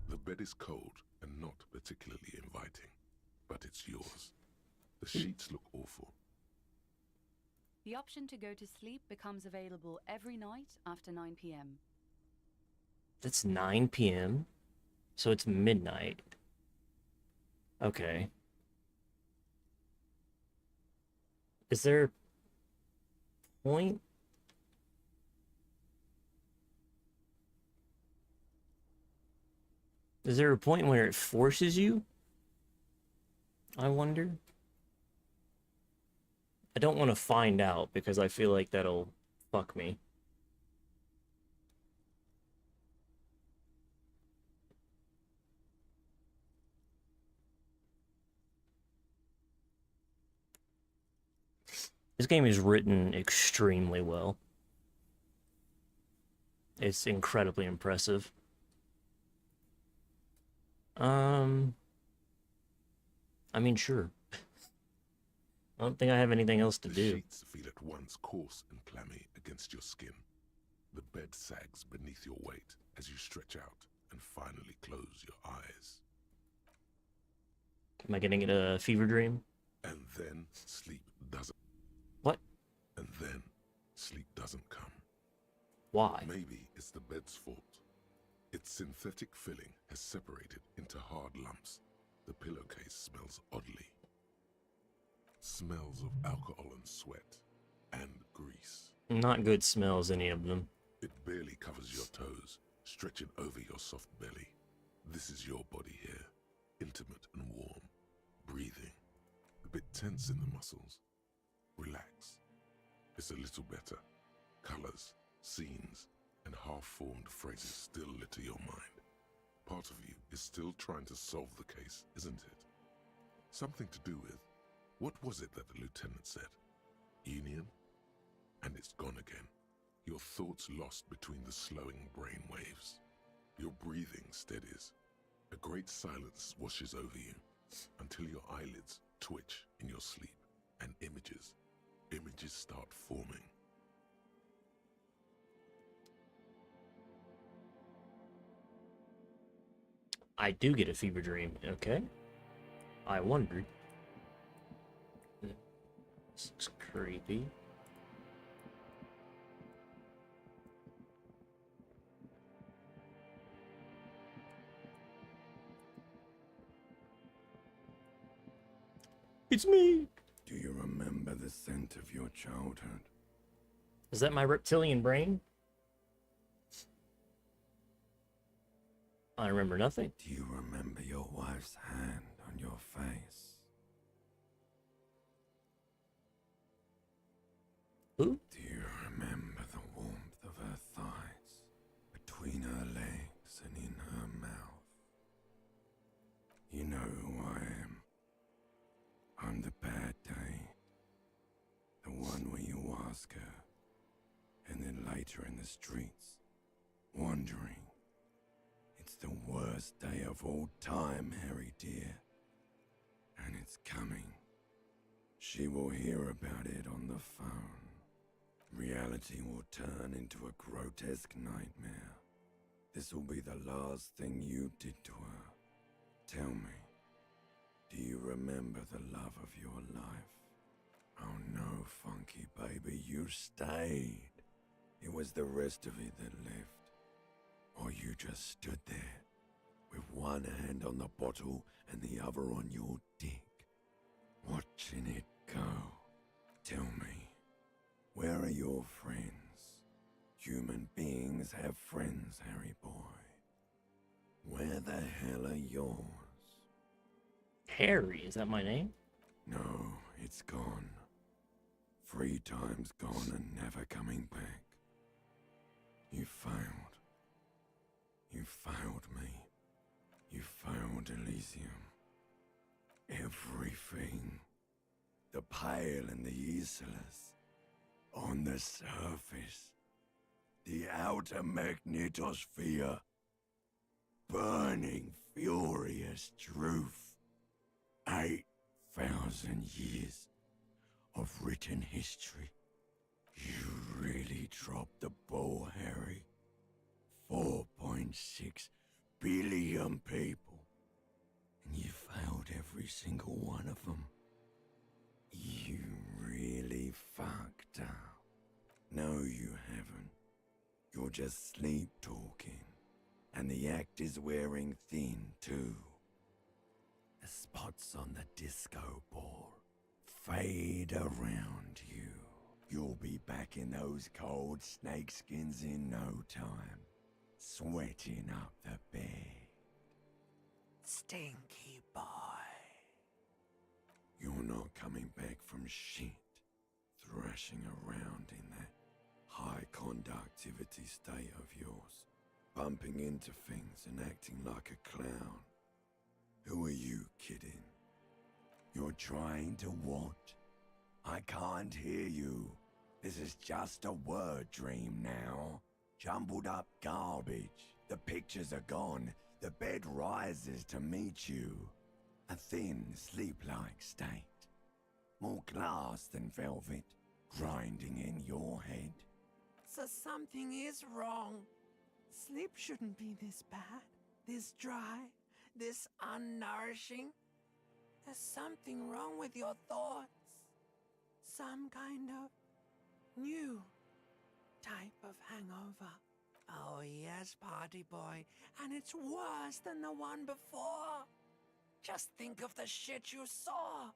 The bed is cold and not particularly inviting, but it's yours. The sheets look awful. The option to go to sleep becomes available every night after 9 p.m. That's 9 p.m. So it's midnight. Okay. Is there a point? Is there a point where it forces you? I wonder. I don't want to find out because I feel like that'll fuck me. This game is written extremely well. It's incredibly impressive. I mean, sure. I don't think I have anything else to do. The sheets feel at once coarse and clammy against your skin. The bed sags beneath your weight as you stretch out and finally close your eyes. Am I getting a fever dream? And then sleep doesn't. What? And then sleep doesn't come. Why? Maybe it's the bed's fault. Its synthetic filling has separated into hard lumps. The pillowcase smells oddly. Smells of alcohol and sweat and grease. Not good smells, any of them. It barely covers your toes, stretching over your soft belly. This is your body here, intimate and warm, breathing, a bit tense in the muscles. Relax. It's a little better. Colors, scenes, and half-formed phrases still litter your mind. Part of you is still trying to solve the case, isn't it? Something to do with, what was it that the lieutenant said? Union? And it's gone again. Your thoughts lost between the slowing brain waves. Your breathing steadies. A great silence washes over you until your eyelids twitch in your sleep and images start forming. I do get a fever dream, okay? I wondered. This looks creepy. It's me! Do you remember the scent of your childhood? Is that my reptilian brain? I remember nothing. Do you remember your wife's hand on your face? Who? Do you remember the warmth of her thighs, between her legs and in her mouth? You know who I am. ask her. And then later in the streets, wandering. It's the worst day of all time, Harry dear. And it's coming. She will hear about it on the phone. Reality will turn into a grotesque nightmare. This will be the last thing you did to her. Tell me, do you remember the love of your life? Oh no, Funky baby, you stayed. It was the rest of it that left. Or you just stood there, with one hand on the bottle and the other on your dick, watching it go. Tell me, where are your friends? Human beings have friends, Harry boy. Where the hell are yours? Harry, is that my name? No, it's gone. 3 times gone and never coming back. You failed. You failed me. You failed Elysium. Everything. The Pale and the Islas. On the surface. The outer magnetosphere. Burning, furious truth. 8,000 years of written history. You really dropped the ball, Harry. 4.6 billion people. And you failed every single one of them. You really fucked up. No, you haven't. You're just sleep talking. And the act is wearing thin, too. The spots on the disco ball fade around you. You'll be back in those cold snakeskins in no time, sweating up the bed. Stinky boy. You're not coming back from shit, thrashing around in that high conductivity state of yours, bumping into things and acting like a clown. Who are you kidding? You're trying to what? I can't hear you. This is just a word dream now. Jumbled up garbage. The pictures are gone. The bed rises to meet you. A thin, sleep-like state. More glass than velvet, grinding in your head. So something is wrong. Sleep shouldn't be this bad, this dry, this unnourishing. There's something wrong with your thoughts. Some kind of new type of hangover. Oh yes, party boy, and it's worse than the one before. Just think of the shit you saw.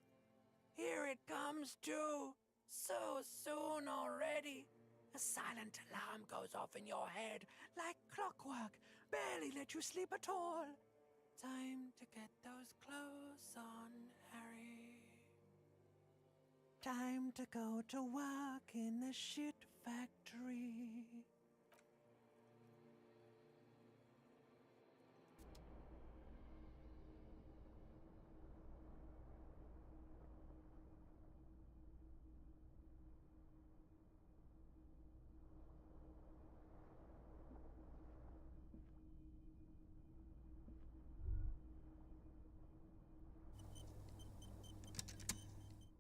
Here it comes too, so soon already. A silent alarm goes off in your head like clockwork, barely let you sleep at all. Time to get those clothes on, Harry. Time to go to work in the shit factory.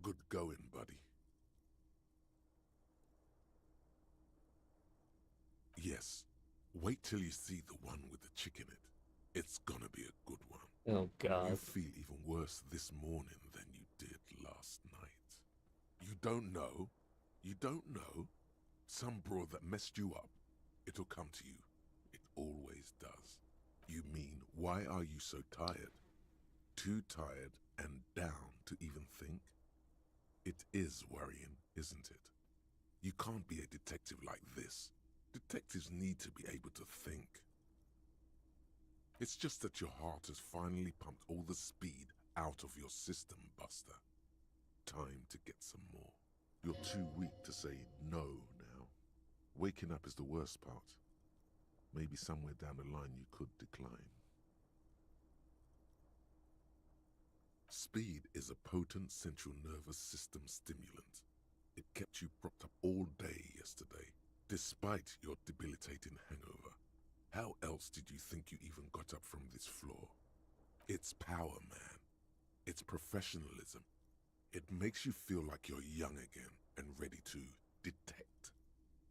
Good going, buddy. Yes. Wait till you see the one with the chick in it. It's gonna be a good one. Oh, God. You feel even worse this morning than you did last night. You don't know? You don't know? Some broad that messed you up. It'll come to you. It always does. You mean, why are you so tired? Too tired and down to even think? It is worrying, isn't it? You can't be a detective like this. Detectives need to be able to think. It's just that your heart has finally pumped all the speed out of your system, Buster. Time to get some more. You're too weak to say no now. Waking up is the worst part. Maybe somewhere down the line you could decline. Speed is a potent central nervous system stimulant. It kept you propped up all day yesterday, despite your debilitating hangover. How else did you think you even got up from this floor? It's power, man. It's professionalism. It makes you feel like you're young again and ready to detect,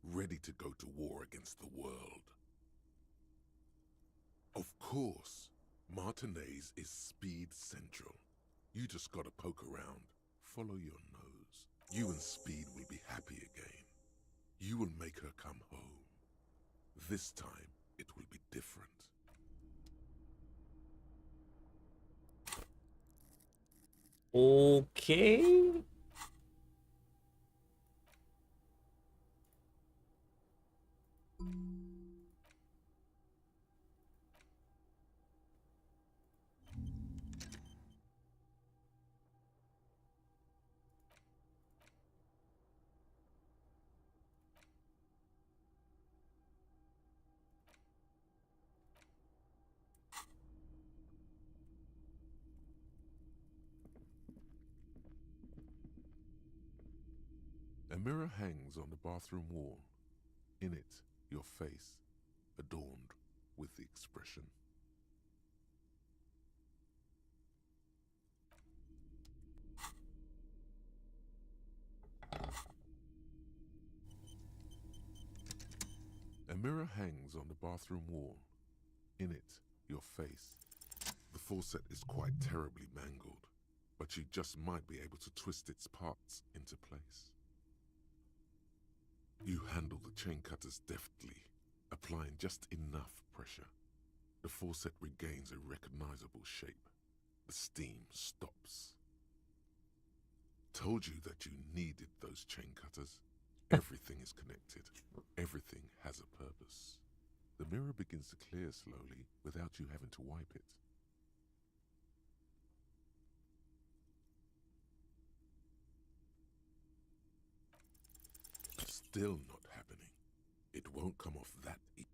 ready to go to war against the world. Of course, Martinez is speed central. You just gotta poke around, follow your nose. You and Speed will be happy again. You will make her come home. This time, it will be different. Okay. A mirror hangs on the bathroom wall. In it, your face, adorned with the expression. A mirror hangs on the bathroom wall. In it, your face. The faucet is quite terribly mangled, but you just might be able to twist its parts into place. You handle the chain cutters deftly, applying just enough pressure. The faucet regains a recognizable shape. The steam stops. Told you that you needed those chain cutters. Everything is connected. Everything has a purpose. The mirror begins to clear slowly without you having to wipe it. Still not happening. It won't come off that easy.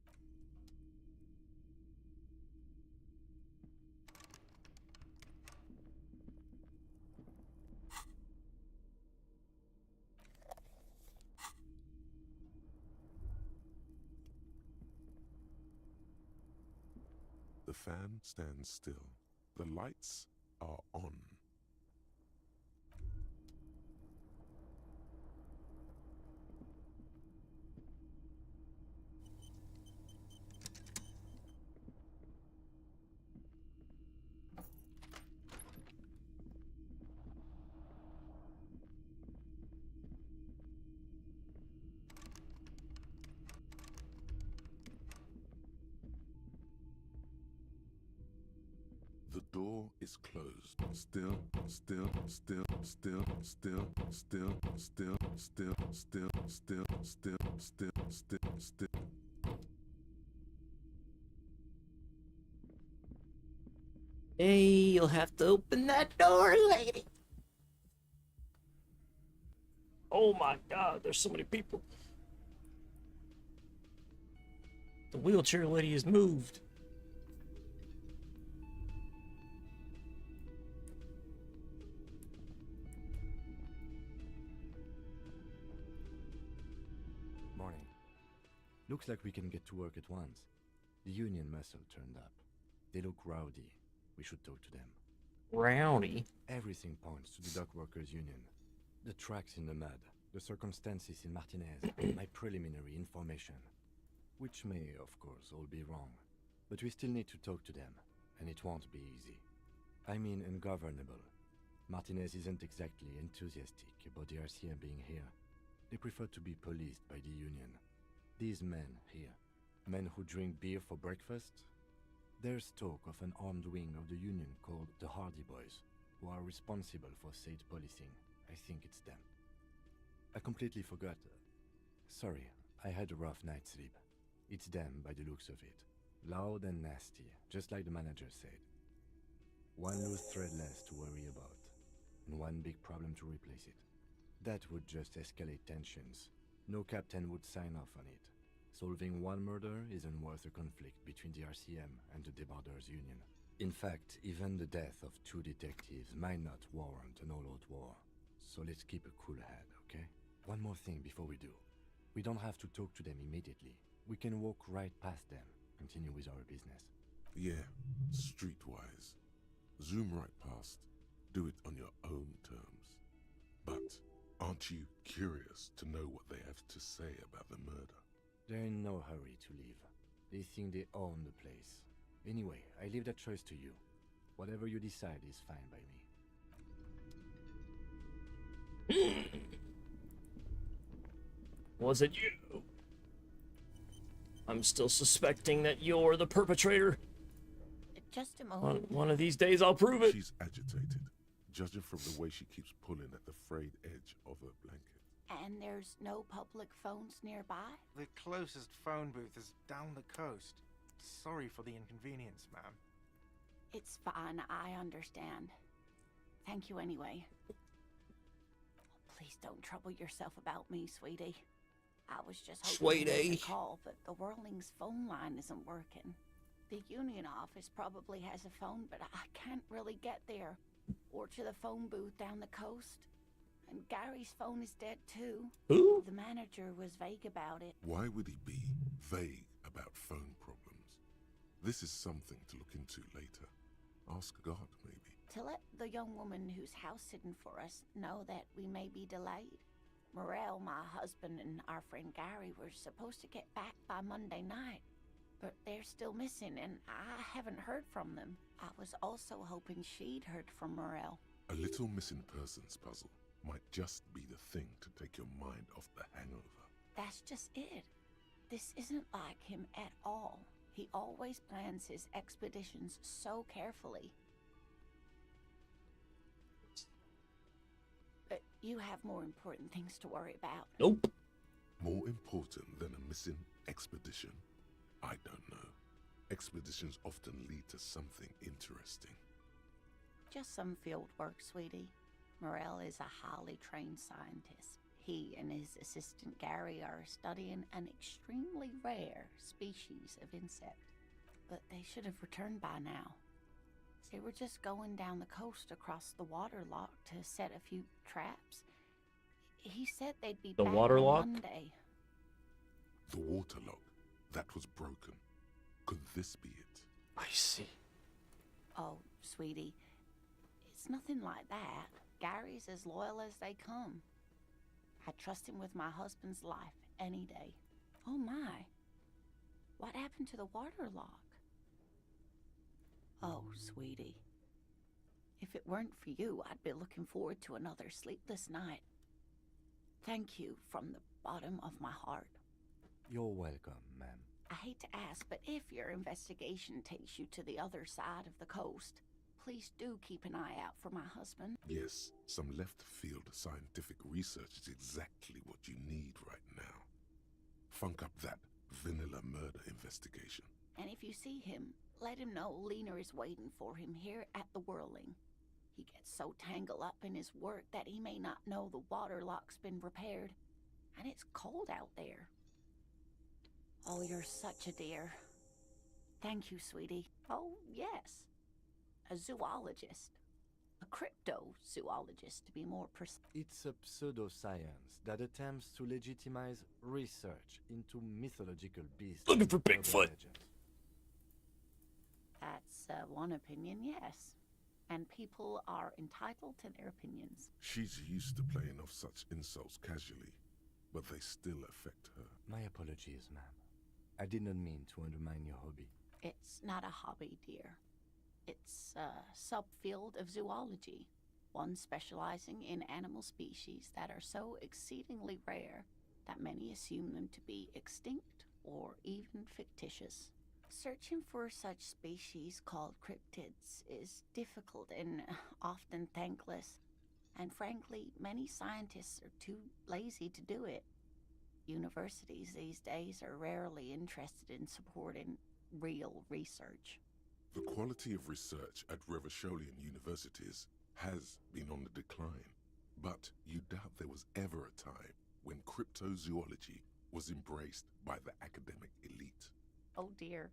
The fan stands still. The lights are on. The door is closed. Still, still, still, still, still, still, still, still, still, still, still, still, still, still. Hey, you'll have to open that door, lady. Oh my god, there's so many people. The wheelchair lady has moved. Morning. Looks like we can get to work at once. The union muscle turned up. They look rowdy. We should talk to them. Rowdy? Everything points to the dock workers union. The tracks in the mud, the circumstances in Martinez, my preliminary information. Which may, of course, all be wrong. But we still need to talk to them, and it won't be easy. I mean ungovernable. Martinez isn't exactly enthusiastic about the RCM being here. They prefer to be policed by the union. These men here, men who drink beer for breakfast, there's talk of an armed wing of the union called the Hardy Boys, who are responsible for state policing. I think it's them. I completely forgot. Sorry, I had a rough night's sleep. It's them by the looks of it. Loud and nasty, just like the manager said. One loose thread less to worry about, and one big problem to replace it. That would just escalate tensions. No captain would sign off on it. Solving one murder isn't worth a conflict between the RCM and the Debarders Union. In fact, even the death of 2 detectives might not warrant an all-out war. So let's keep a cool head, okay? One more thing before we do. We don't have to talk to them immediately. We can walk right past them, continue with our business. Yeah, streetwise. Zoom right past. Do it on your own terms. But aren't you curious to know what they have to say about the murder? They're in no hurry to leave. They think they own the place. Anyway, I leave that choice to you. Whatever you decide is fine by me. Was it you? I'm still suspecting that you're the perpetrator. Just a moment. One of these days I'll prove it. She's agitated, judging from the way she keeps pulling at the frayed edge of her blanket. And there's no public phones nearby? The closest phone booth is down the coast. Sorry for the inconvenience, ma'am. It's fine, I understand. Thank you anyway. Please don't trouble yourself about me, sweetie. I was just hoping to make a call, but the Whirling's phone line isn't working. The union office probably has a phone, but I can't really get there. Or to the phone booth down the coast. And Gary's phone is dead too. Who? The manager was vague about it. Why would he be vague about phone problems? This is something to look into later. Ask God, maybe. To let the young woman who's house sitting for us know that we may be delayed. Morel, my husband, and our friend Gary were supposed to get back by Monday night. But they're still missing, and I haven't heard from them. I was also hoping she'd heard from Morel. A little missing persons puzzle might just be the thing to take your mind off the hangover. That's just it. This isn't like him at all. He always plans his expeditions so carefully. But you have more important things to worry about. Nope. More important than a missing expedition? I don't know. Expeditions often lead to something interesting. Just some field work, sweetie. Morel is a highly trained scientist. He and his assistant Gary are studying an extremely rare species of insect. But they should have returned by now. They were just going down the coast across the waterlock to set a few traps. He said they'd be back on Monday. The waterlock. That was broken. Could this be it? I see. Oh, sweetie. It's nothing like that. Gary's as loyal as they come. I trust him with my husband's life any day. Oh my. What happened to the waterlock? Oh, sweetie. If it weren't for you, I'd be looking forward to another sleepless night. Thank you from the bottom of my heart. You're welcome, ma'am. I hate to ask, but if your investigation takes you to the other side of the coast, please do keep an eye out for my husband. Yes, some left-field scientific research is exactly what you need right now. Funk up that vanilla murder investigation. And if you see him, let him know Lena is waiting for him here at the Whirling. He gets so tangled up in his work that he may not know the waterlock's been repaired. And it's cold out there. Oh, you're such a dear. Thank you, sweetie. Oh, yes. A zoologist. A cryptozoologist, to be more precise. It's a pseudoscience that attempts to legitimize research into mythological beasts. Looking for Bigfoot. That's one opinion, yes. And people are entitled to their opinions. She's used to playing off such insults casually, but they still affect her. My apologies, ma'am. I did not mean to undermine your hobby. It's not a hobby, dear. It's a subfield of zoology, one specializing in animal species that are so exceedingly rare that many assume them to be extinct or even fictitious. Searching for such species called cryptids is difficult and often thankless, and frankly, many scientists are too lazy to do it. Universities these days are rarely interested in supporting real research. The quality of research at Revacholian universities has been on the decline, but you doubt there was ever a time when cryptozoology was embraced by the academic elite. Oh dear,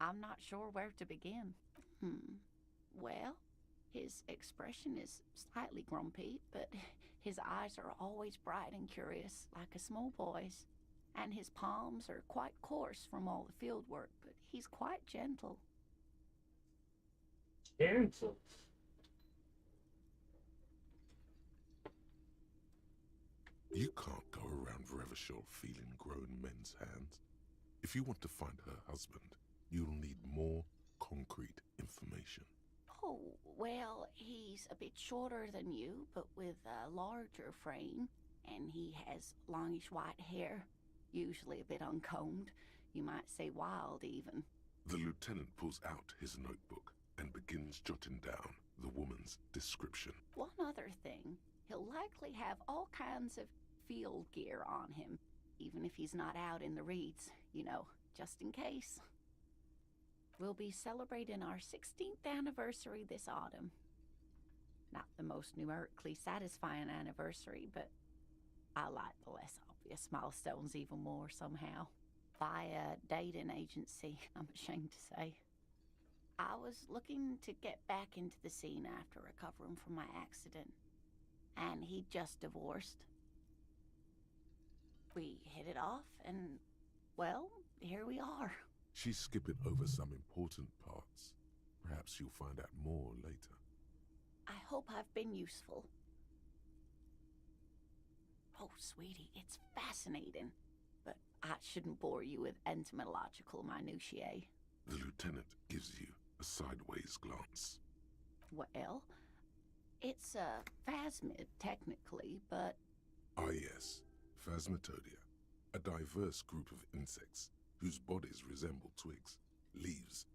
I'm not sure where to begin. Well, His expression is slightly grumpy, but his eyes are always bright and curious, like a small boy's. And his palms are quite coarse from all the field work, but he's quite gentle. Gentle. You can't go around Revachol feeling grown men's hands. If you want to find her husband, you'll need more concrete information. Oh, well, he's a bit shorter than you, but with a larger frame, and he has longish white hair, usually a bit uncombed. You might say wild, even. The lieutenant pulls out his notebook and begins jotting down the woman's description. One other thing, he'll likely have all kinds of field gear on him, even if he's not out in the reeds, you know, just in case. We'll be celebrating our 16th anniversary this autumn. Not the most numerically satisfying anniversary, but I like the less obvious milestones even more somehow. By a dating agency, I'm ashamed to say. I was looking to get back into the scene after recovering from my accident, and he'd just divorced. We hit it off, and, well, here we are. She's skipping over some important parts. Perhaps you'll find out more later. I hope I've been useful. Oh, sweetie, it's fascinating, but I shouldn't bore you with entomological minutiae. The lieutenant gives you a sideways glance. Well, it's a phasmid, technically, but... Ah yes, Phasmatodia, a diverse group of insects whose bodies resemble twigs, leaves,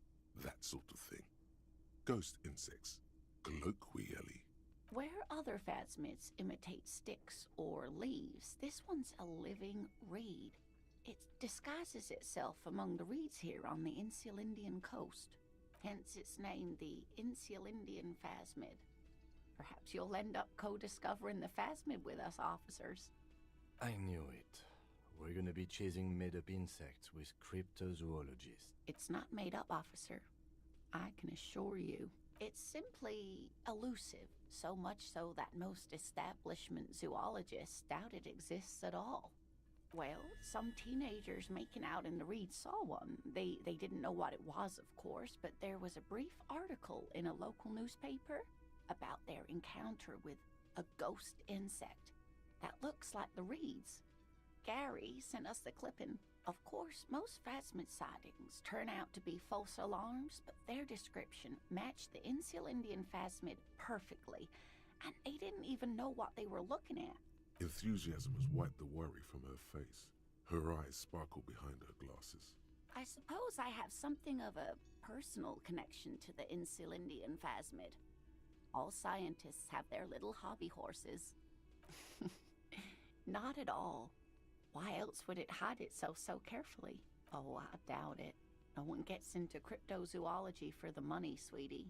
that sort of thing. Ghost insects, colloquially. Where other phasmids imitate sticks or leaves, this one's a living reed. It disguises itself among the reeds here on the Insulindian coast. Hence its name, the Insulindian phasmid. Perhaps you'll end up co-discovering the phasmid with us, officers. I knew it. We're gonna be chasing made-up insects with cryptozoologists. It's not made up, officer. I can assure you. It's simply elusive, so much so that most establishment zoologists doubt it exists at all. Well, some teenagers making out in the reeds saw one. They didn't know what it was, of course, but there was a brief article in a local newspaper about their encounter with a ghost insect that looks like the reeds. Gary sent us the clipping. Of course, most phasmid sightings turn out to be false alarms, but their description matched the Insulindian phasmid perfectly, and they didn't even know what they were looking at. Enthusiasm has wiped the worry from her face. Her eyes sparkle behind her glasses. I suppose I have something of a personal connection to the Insulindian phasmid. All scientists have their little hobby horses. Not at all. Why else would it hide itself so carefully? Oh, I doubt it. No one gets into cryptozoology for the money, sweetie.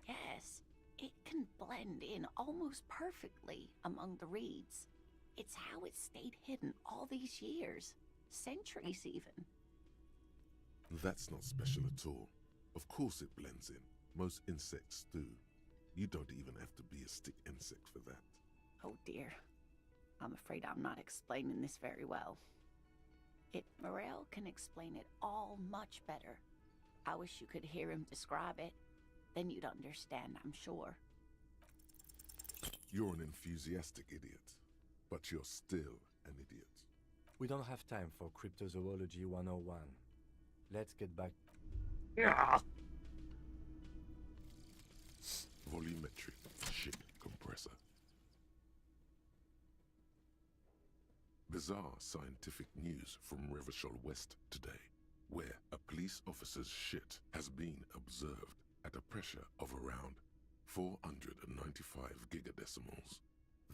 Yes, it can blend in almost perfectly among the reeds. It's how it stayed hidden all these years. Centuries, even. That's not special at all. Of course it blends in. Most insects do. You don't even have to be a stick insect for that. Oh dear. I'm afraid I'm not explaining this very well. Morel can explain it all much better. I wish you could hear him describe it. Then you'd understand, I'm sure. You're an enthusiastic idiot, but you're still an idiot. We don't have time for Cryptozoology 101. Let's get back. Yeah. Volumetric ship compressor. Bizarre scientific news from Revachol West today, where a police officer's shit has been observed at a pressure of around 495 gigadecimals.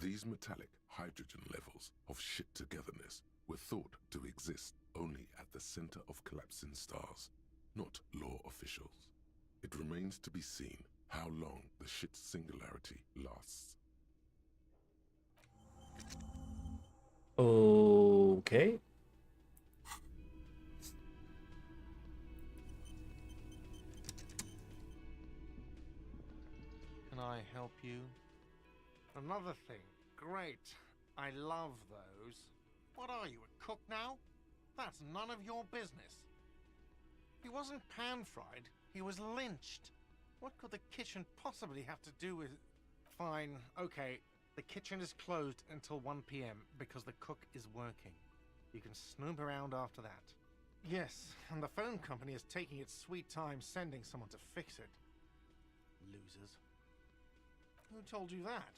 These metallic hydrogen levels of shit togetherness were thought to exist only at the center of collapsing stars, not law officials. It remains to be seen how long the shit singularity lasts. Okay. I help you? Another thing. Great. I love those. What are you, a cook now? That's none of your business. He wasn't pan-fried. He was lynched. What could the kitchen possibly have to do with... Fine, okay. The kitchen is closed until 1 p.m. because the cook is working. You can snoop around after that. Yes, and the phone company is taking its sweet time sending someone to fix it. Losers. Who told you that?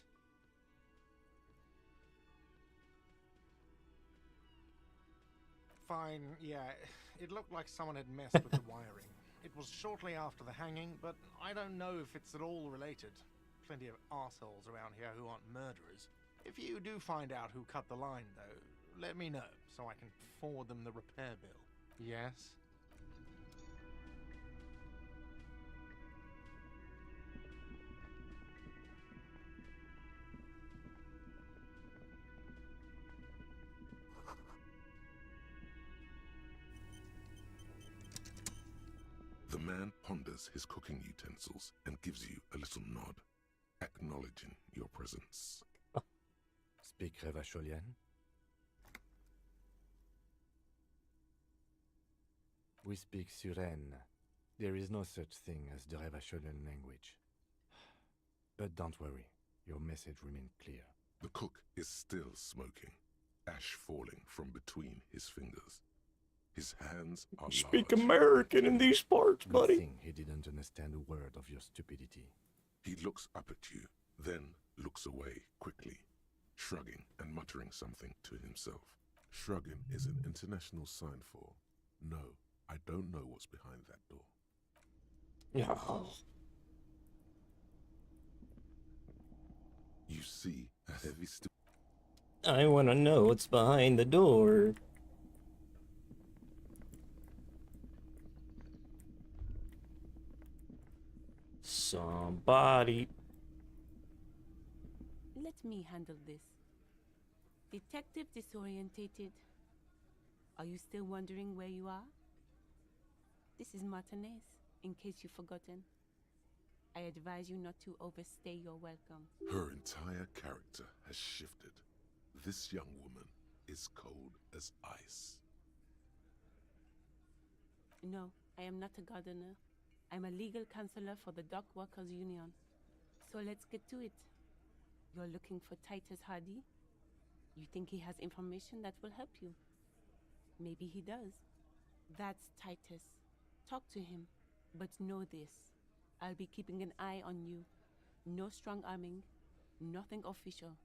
Fine, yeah, it looked like someone had messed with the wiring. It was shortly after the hanging, but I don't know if it's at all related. Plenty of arseholes around here who aren't murderers. If you do find out who cut the line, though, let me know, so I can forward them the repair bill. Yes? The man ponders his cooking utensils and gives you a little nod, acknowledging your presence. Speak Revacholian? We speak Suren. There is no such thing as the Revacholian language. But don't worry, your message remains clear. The cook is still smoking, ash falling from between his fingers. His hands are Speak large. American in these parts, buddy. Good thing he didn't understand a word of your stupidity. He looks up at you, then looks away quickly, shrugging and muttering something to himself. Shrugging is an international sign for, no, I don't know what's behind that door. Yeah. You see a heavy I want to know what's behind the door. Somebody. Let me handle this. Detective disorientated. Are you still wondering where you are? This is Martinez, in case you've forgotten. I advise you not to overstay your welcome. Her entire character has shifted. This young woman is cold as ice. No, I am not a gardener. I'm a legal counselor for the Dock Workers Union. So let's get to it. You're looking for Titus Hardy? You think he has information that will help you? Maybe he does. That's Titus. Talk to him. But know this. I'll be keeping an eye on you. No strong arming. Nothing official.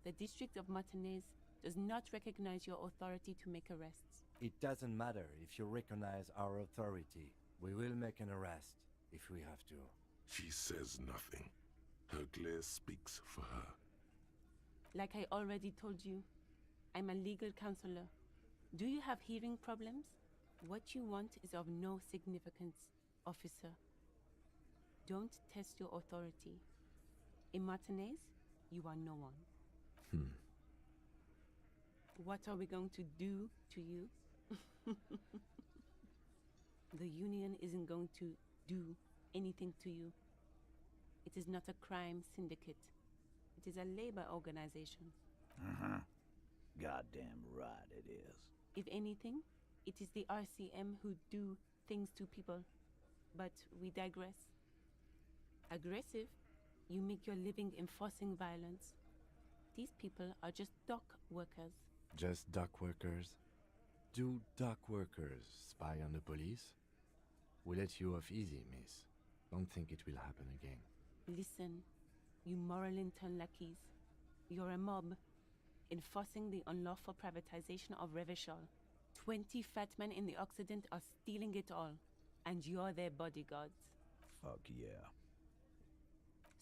The District of Martinez does not recognize your authority to make arrests. It doesn't matter if you recognize our authority. We will make an arrest if we have to. She says nothing. Her glare speaks for her. Like I already told you, I'm a legal counselor. Do you have hearing problems? What you want is of no significance, officer. Don't test your authority. In Martinez, you are no one. What are we going to do to you? The union isn't going to do anything to you. It is not a crime syndicate. It is a labor organization. Goddamn right it is. If anything, it is the RCM who do things to people. But we digress. Aggressive, you make your living enforcing violence. These people are just dock workers. Just dock workers? Do dock workers spy on the police? We let you off easy, miss. Don't think it will happen again. Listen, you moral intern lackeys. You're a mob, enforcing the unlawful privatization of Revachol. 20 fat men in the Occident are stealing it all, and you're their bodyguards. Fuck yeah.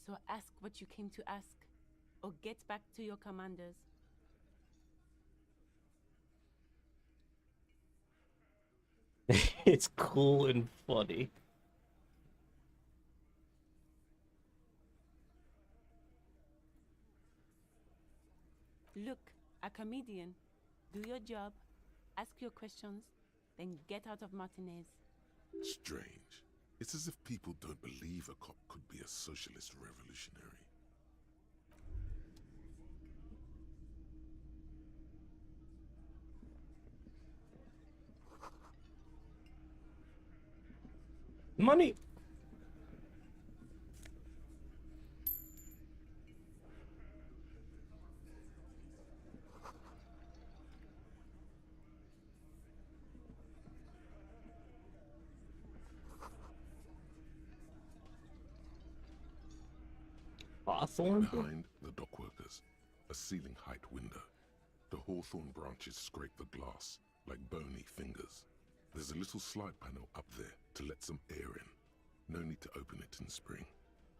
So ask what you came to ask, or get back to your commanders. It's cool and funny. Look, a comedian. Do your job, ask your questions, then get out of Martinez. Strange. It's as if people don't believe a cop could be a socialist revolutionary. Money! Hawthorne? Behind the dockworkers, a ceiling height window. The hawthorn branches scrape the glass like bony fingers. There's a little slide panel up there to let some air in. No need to open it in spring.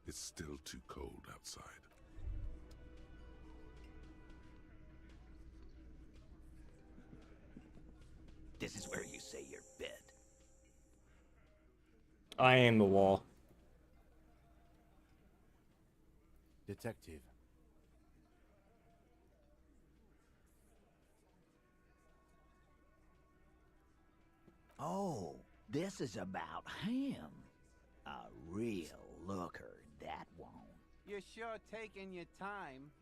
It's still too cold outside. This is where you say your bed. I am the wall. Detective. Oh, this is about him. A real looker, that won't. You're sure taking your time,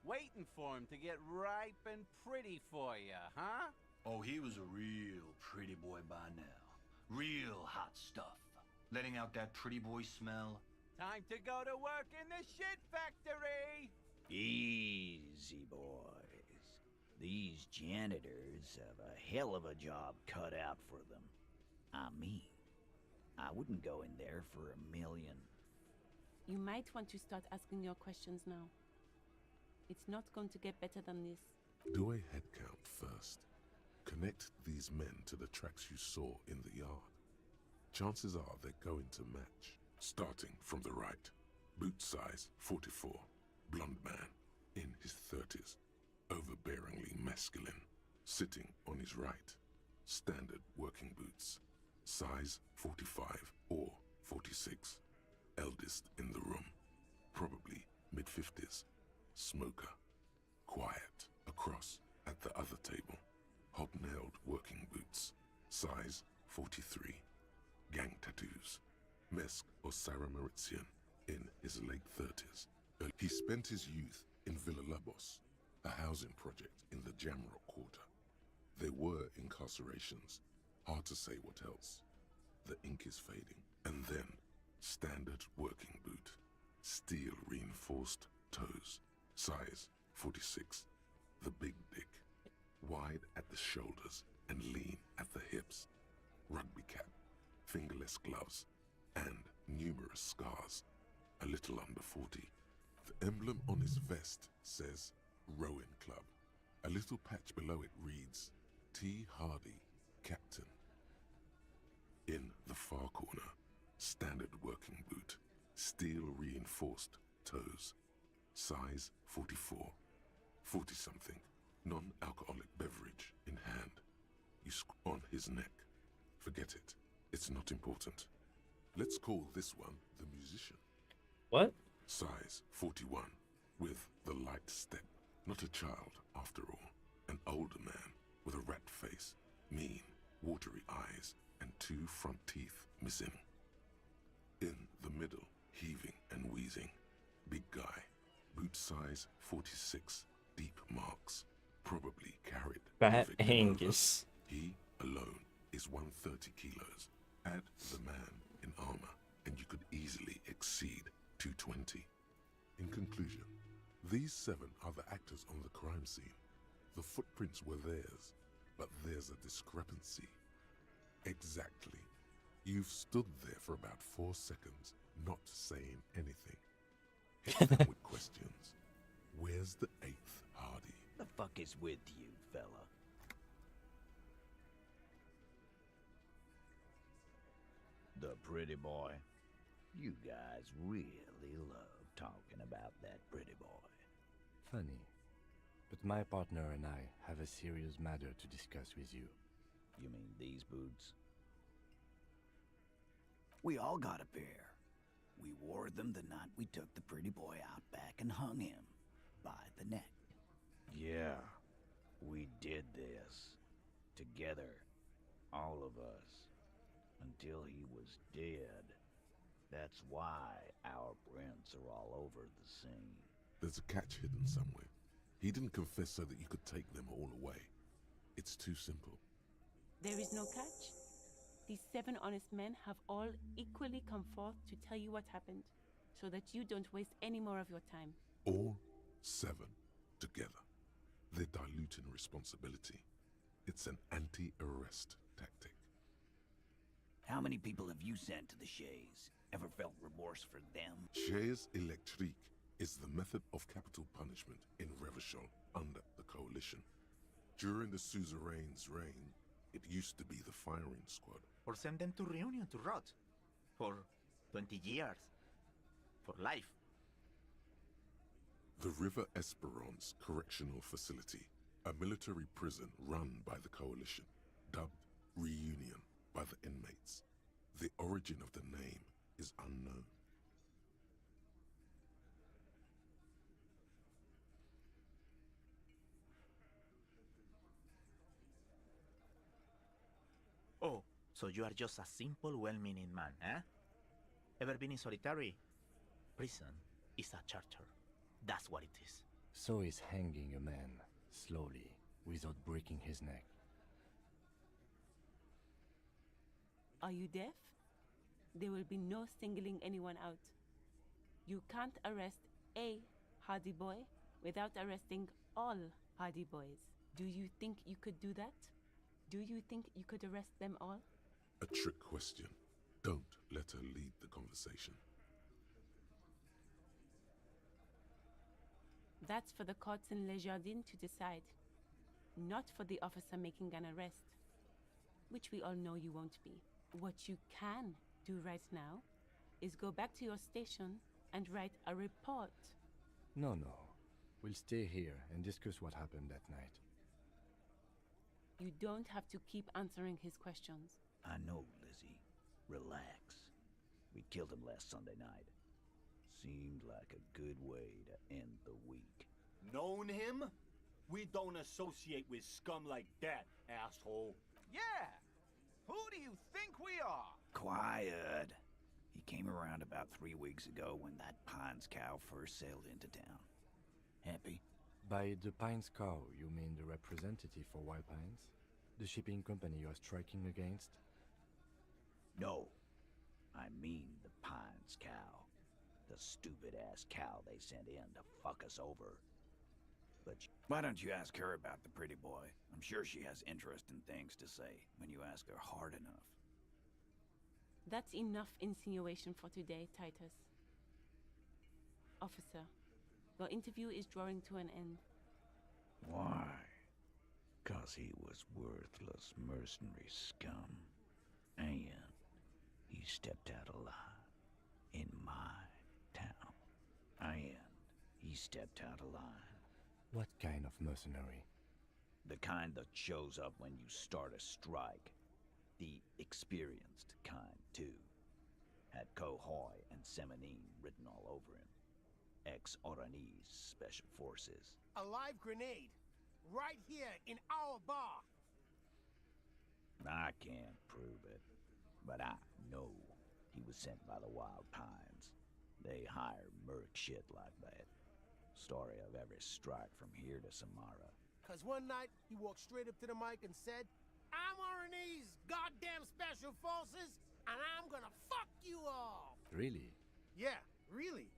waiting for him to get ripe and pretty for you, huh? Oh, he was a real pretty boy by now. Real hot stuff. Letting out that pretty boy smell. Time to go to work in the shit factory! Easy, boys. These janitors have a hell of a job cut out for them. I mean, I wouldn't go in there for $1 million. You might want to start asking your questions now. It's not going to get better than this. Do a head count first. Connect these men to the tracks you saw in the yard. Chances are they're going to match. Starting from the right, boot size 44, blonde man, in his 30s, overbearingly masculine. Sitting on his right, standard working boots, size 45 or 46, eldest in the room, probably mid-50s, smoker, quiet. Across at the other table, hobnailed working boots, size 43, gang tattoos, Mesk or Sarah Mauritian, in his late 30s. He spent his youth in Villa Labos, a housing project in the Jamrock quarter. There were incarcerations, hard to say what else. The ink is fading. And then, standard working boot, steel reinforced toes, size 46, the big dick, wide at the shoulders and lean at the hips, rugby cap, fingerless gloves, and numerous scars, a little under 40. The emblem on his vest says Rowing Club. A little patch below it reads T. Hardy, Captain. In the far corner, standard working boot, steel reinforced toes, size 44, 40-something, non-alcoholic beverage in hand. You on his neck. Forget it. It's not important. Let's call this one the musician. What? Size 41, with the light step. Not a child, after all. An older man with a rat face, mean, watery eyes, and 2 front teeth missing. In the middle, heaving and wheezing. Big guy, boot size 46, deep marks, probably carried. Fat Angus. He alone is 130 kilos. Add the man in armor, and you could easily exceed 220. In conclusion, these 7 are the actors on the crime scene. The footprints were theirs, but there's a discrepancy. Exactly. You've stood there for about 4 seconds, not saying anything. Hit them with questions. Where's the 8th Hardy? The fuck is with you, fella? The pretty boy. You guys really love talking about that pretty boy. Funny. But my partner and I have a serious matter to discuss with you. You mean these boots? We all got a pair. We wore them the night we took the pretty boy out back and hung him by the neck. Yeah, we did this. Together. All of us. Until he was dead. That's why our prints are all over the scene. There's a catch hidden somewhere. He didn't confess so that you could take them all away. It's too simple. There is no catch. These 7 honest men have all equally come forth to tell you what happened, so that you don't waste any more of your time. All 7 together. They're diluting responsibility. It's an anti-arrest tactic. How many people have you sent to the Shays? Ever felt remorse for them? Chaise électrique is the method of capital punishment in Revachol under the Coalition. During the suzerain's reign, it used to be the firing squad. Or send them to Reunion to rot. For 20 years. For life. The River Esperance Correctional Facility, a military prison run by the Coalition, dubbed Reunion by the inmates. The origin of the name is unknown. Oh, so you are just a simple, well-meaning man, eh? Ever been in solitary? Prison is a charter. That's what it is. So is hanging a man, slowly, without breaking his neck. Are you deaf? There will be no singling anyone out. You can't arrest a hardy boy without arresting all hardy boys. Do you think you could do that? Do you think you could arrest them all? A trick question. Don't let her lead the conversation. That's for the courts in Les Jardins to decide. Not for the officer making an arrest. Which we all know you won't be. What you can do right now is go back to your station and write a report. No. We'll stay here and discuss what happened that night. You don't have to keep answering his questions. I know, Lizzie. Relax. We killed him last Sunday night. Seemed like a good way to end the week. Known him? We don't associate with scum like that, asshole. Yeah! Who do you think we are? Quiet. He came around about 3 weeks ago when that Pines cow first sailed into town. Happy? By the Pines cow, you mean the representative for Wild Pines? The shipping company you are striking against? No. I mean the Pines cow. The stupid-ass cow they sent in to fuck us over. But why don't you ask her about the pretty boy? I'm sure she has interesting things to say when you ask her hard enough. That's enough insinuation for today, Titus. Officer, your interview is drawing to an end. Why? 'Cause he was worthless mercenary scum. And he stepped out alive in my town. And he stepped out alive. What kind of mercenary? The kind that shows up when you start a strike. The experienced kind, too. Had Cohoy and Semenine written all over him. Ex-Oranese Special Forces. A live grenade. Right here in our bar. I can't prove it, but I know he was sent by the Wild Pines. They hire merc shit like that. Story of every strike from here to Samara. 'Cause one night, he walked straight up to the mic and said, I'm Oranese goddamn Special Forces, and I'm gonna fuck you all. Really? Yeah, really.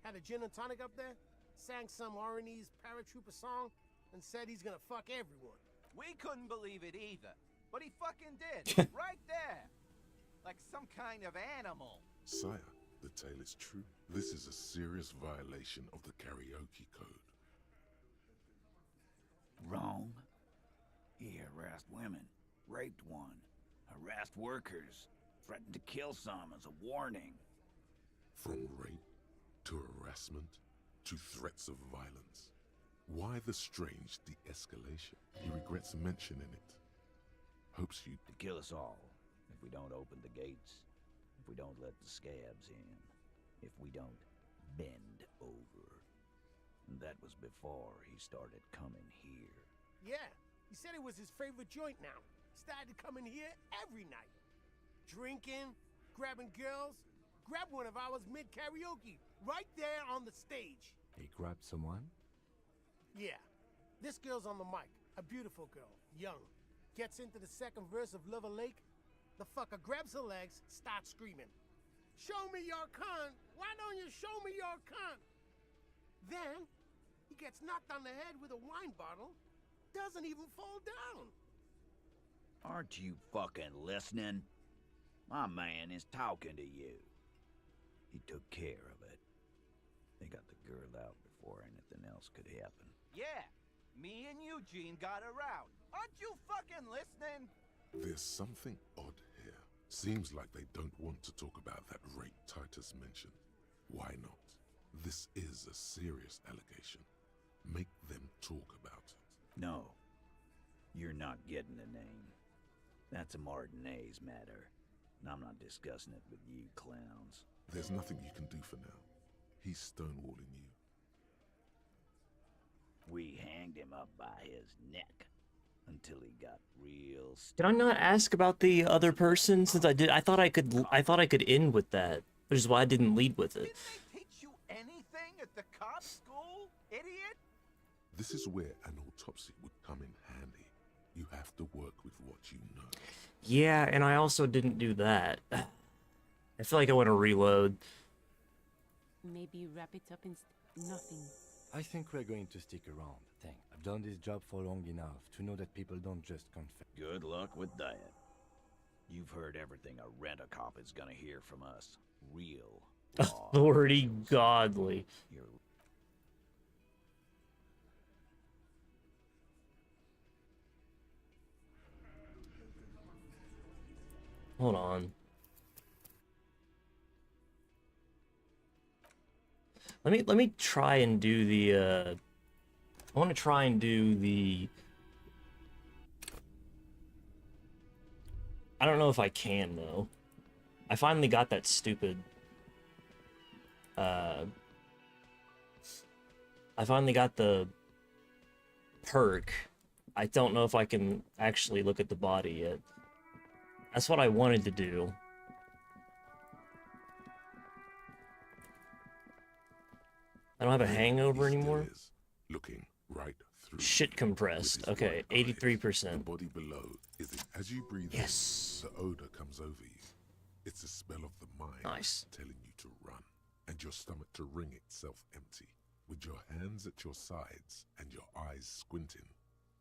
Had a gin and tonic up there, sang some Oranese paratrooper song, and said he's gonna fuck everyone. We couldn't believe it either, but he fucking did. Right there. Like some kind of animal. Sire, the tale is true. This is a serious violation of the karaoke code. Wrong. He harassed women, raped one, harassed workers, threatened to kill some as a warning. From rape to harassment to threats of violence. Why the strange de-escalation? He regrets mentioning it. Hopes you... To kill us all, if we don't open the gates, if we don't let the scabs in, if we don't bend over. And that was before he started coming here. Yeah, he said it was his favorite joint now. Started coming here every night. Drinking, grabbing girls, grabbed one of ours mid-karaoke, right there on the stage. He grabbed someone? Yeah. This girl's on the mic. A beautiful girl. Young. Gets into the second verse of Lover Lake. The fucker grabs her legs, starts screaming. Show me your cunt! Why don't you show me your cunt? Then, he gets knocked on the head with a wine bottle. Doesn't even fall down. Aren't you fucking listening? My man is talking to you. He took care of it. They got the girl out before anything else could happen. Yeah, me and Eugene got around. Aren't you fucking listening? There's something odd here. Seems like they don't want to talk about that rape Titus mentioned. Why not? This is a serious allegation. Make them talk about it. No. You're not getting the name. That's a Martinez matter. And I'm not discussing it with you clowns. There's nothing you can do for now. He's stonewalling you. We hanged him up by his neck until he got real Did I not ask about the other person? Since I did, I thought I could end with that, which is why I didn't lead with it. Did they teach you anything at the cop school, idiot? This is where an autopsy would come in handy. You have to work with what you know. Yeah, and I also didn't do that. I feel like I want to reload. Maybe wrap it up in nothing. I think we're going to stick around. I've done this job for long enough to know that people don't just confess. Good luck with that. You've heard everything a rent-a-cop is gonna hear from us. Real. Authority godly. Hold on. Let me try and do the I want to try and do the I don't know if I can though. I finally got that stupid I finally got the perk. I don't know if I can actually look at the body yet. That's what I wanted to do. I don't have a hangover anymore. Looking right through. Shit compressed. Okay, 83%. The body below is as you breathe in, the odor comes over you. It's a smell of the mind telling you to run, and your stomach to wring itself empty. With your hands at your sides and your eyes squinting,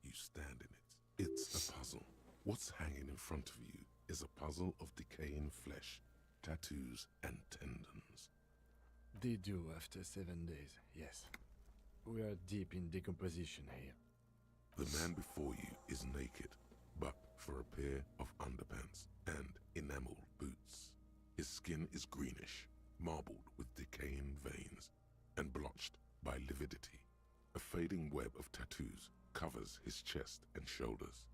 you stand in it. It's a puzzle. What's hanging in front of you is a puzzle of decaying flesh, tattoos, and tendons. They do after 7 days, yes. We are deep in decomposition here. The man before you is naked, but for a pair of underpants and enameled boots. His skin is greenish, marbled with decaying veins, and blotched by lividity. A fading web of tattoos covers his chest and shoulders.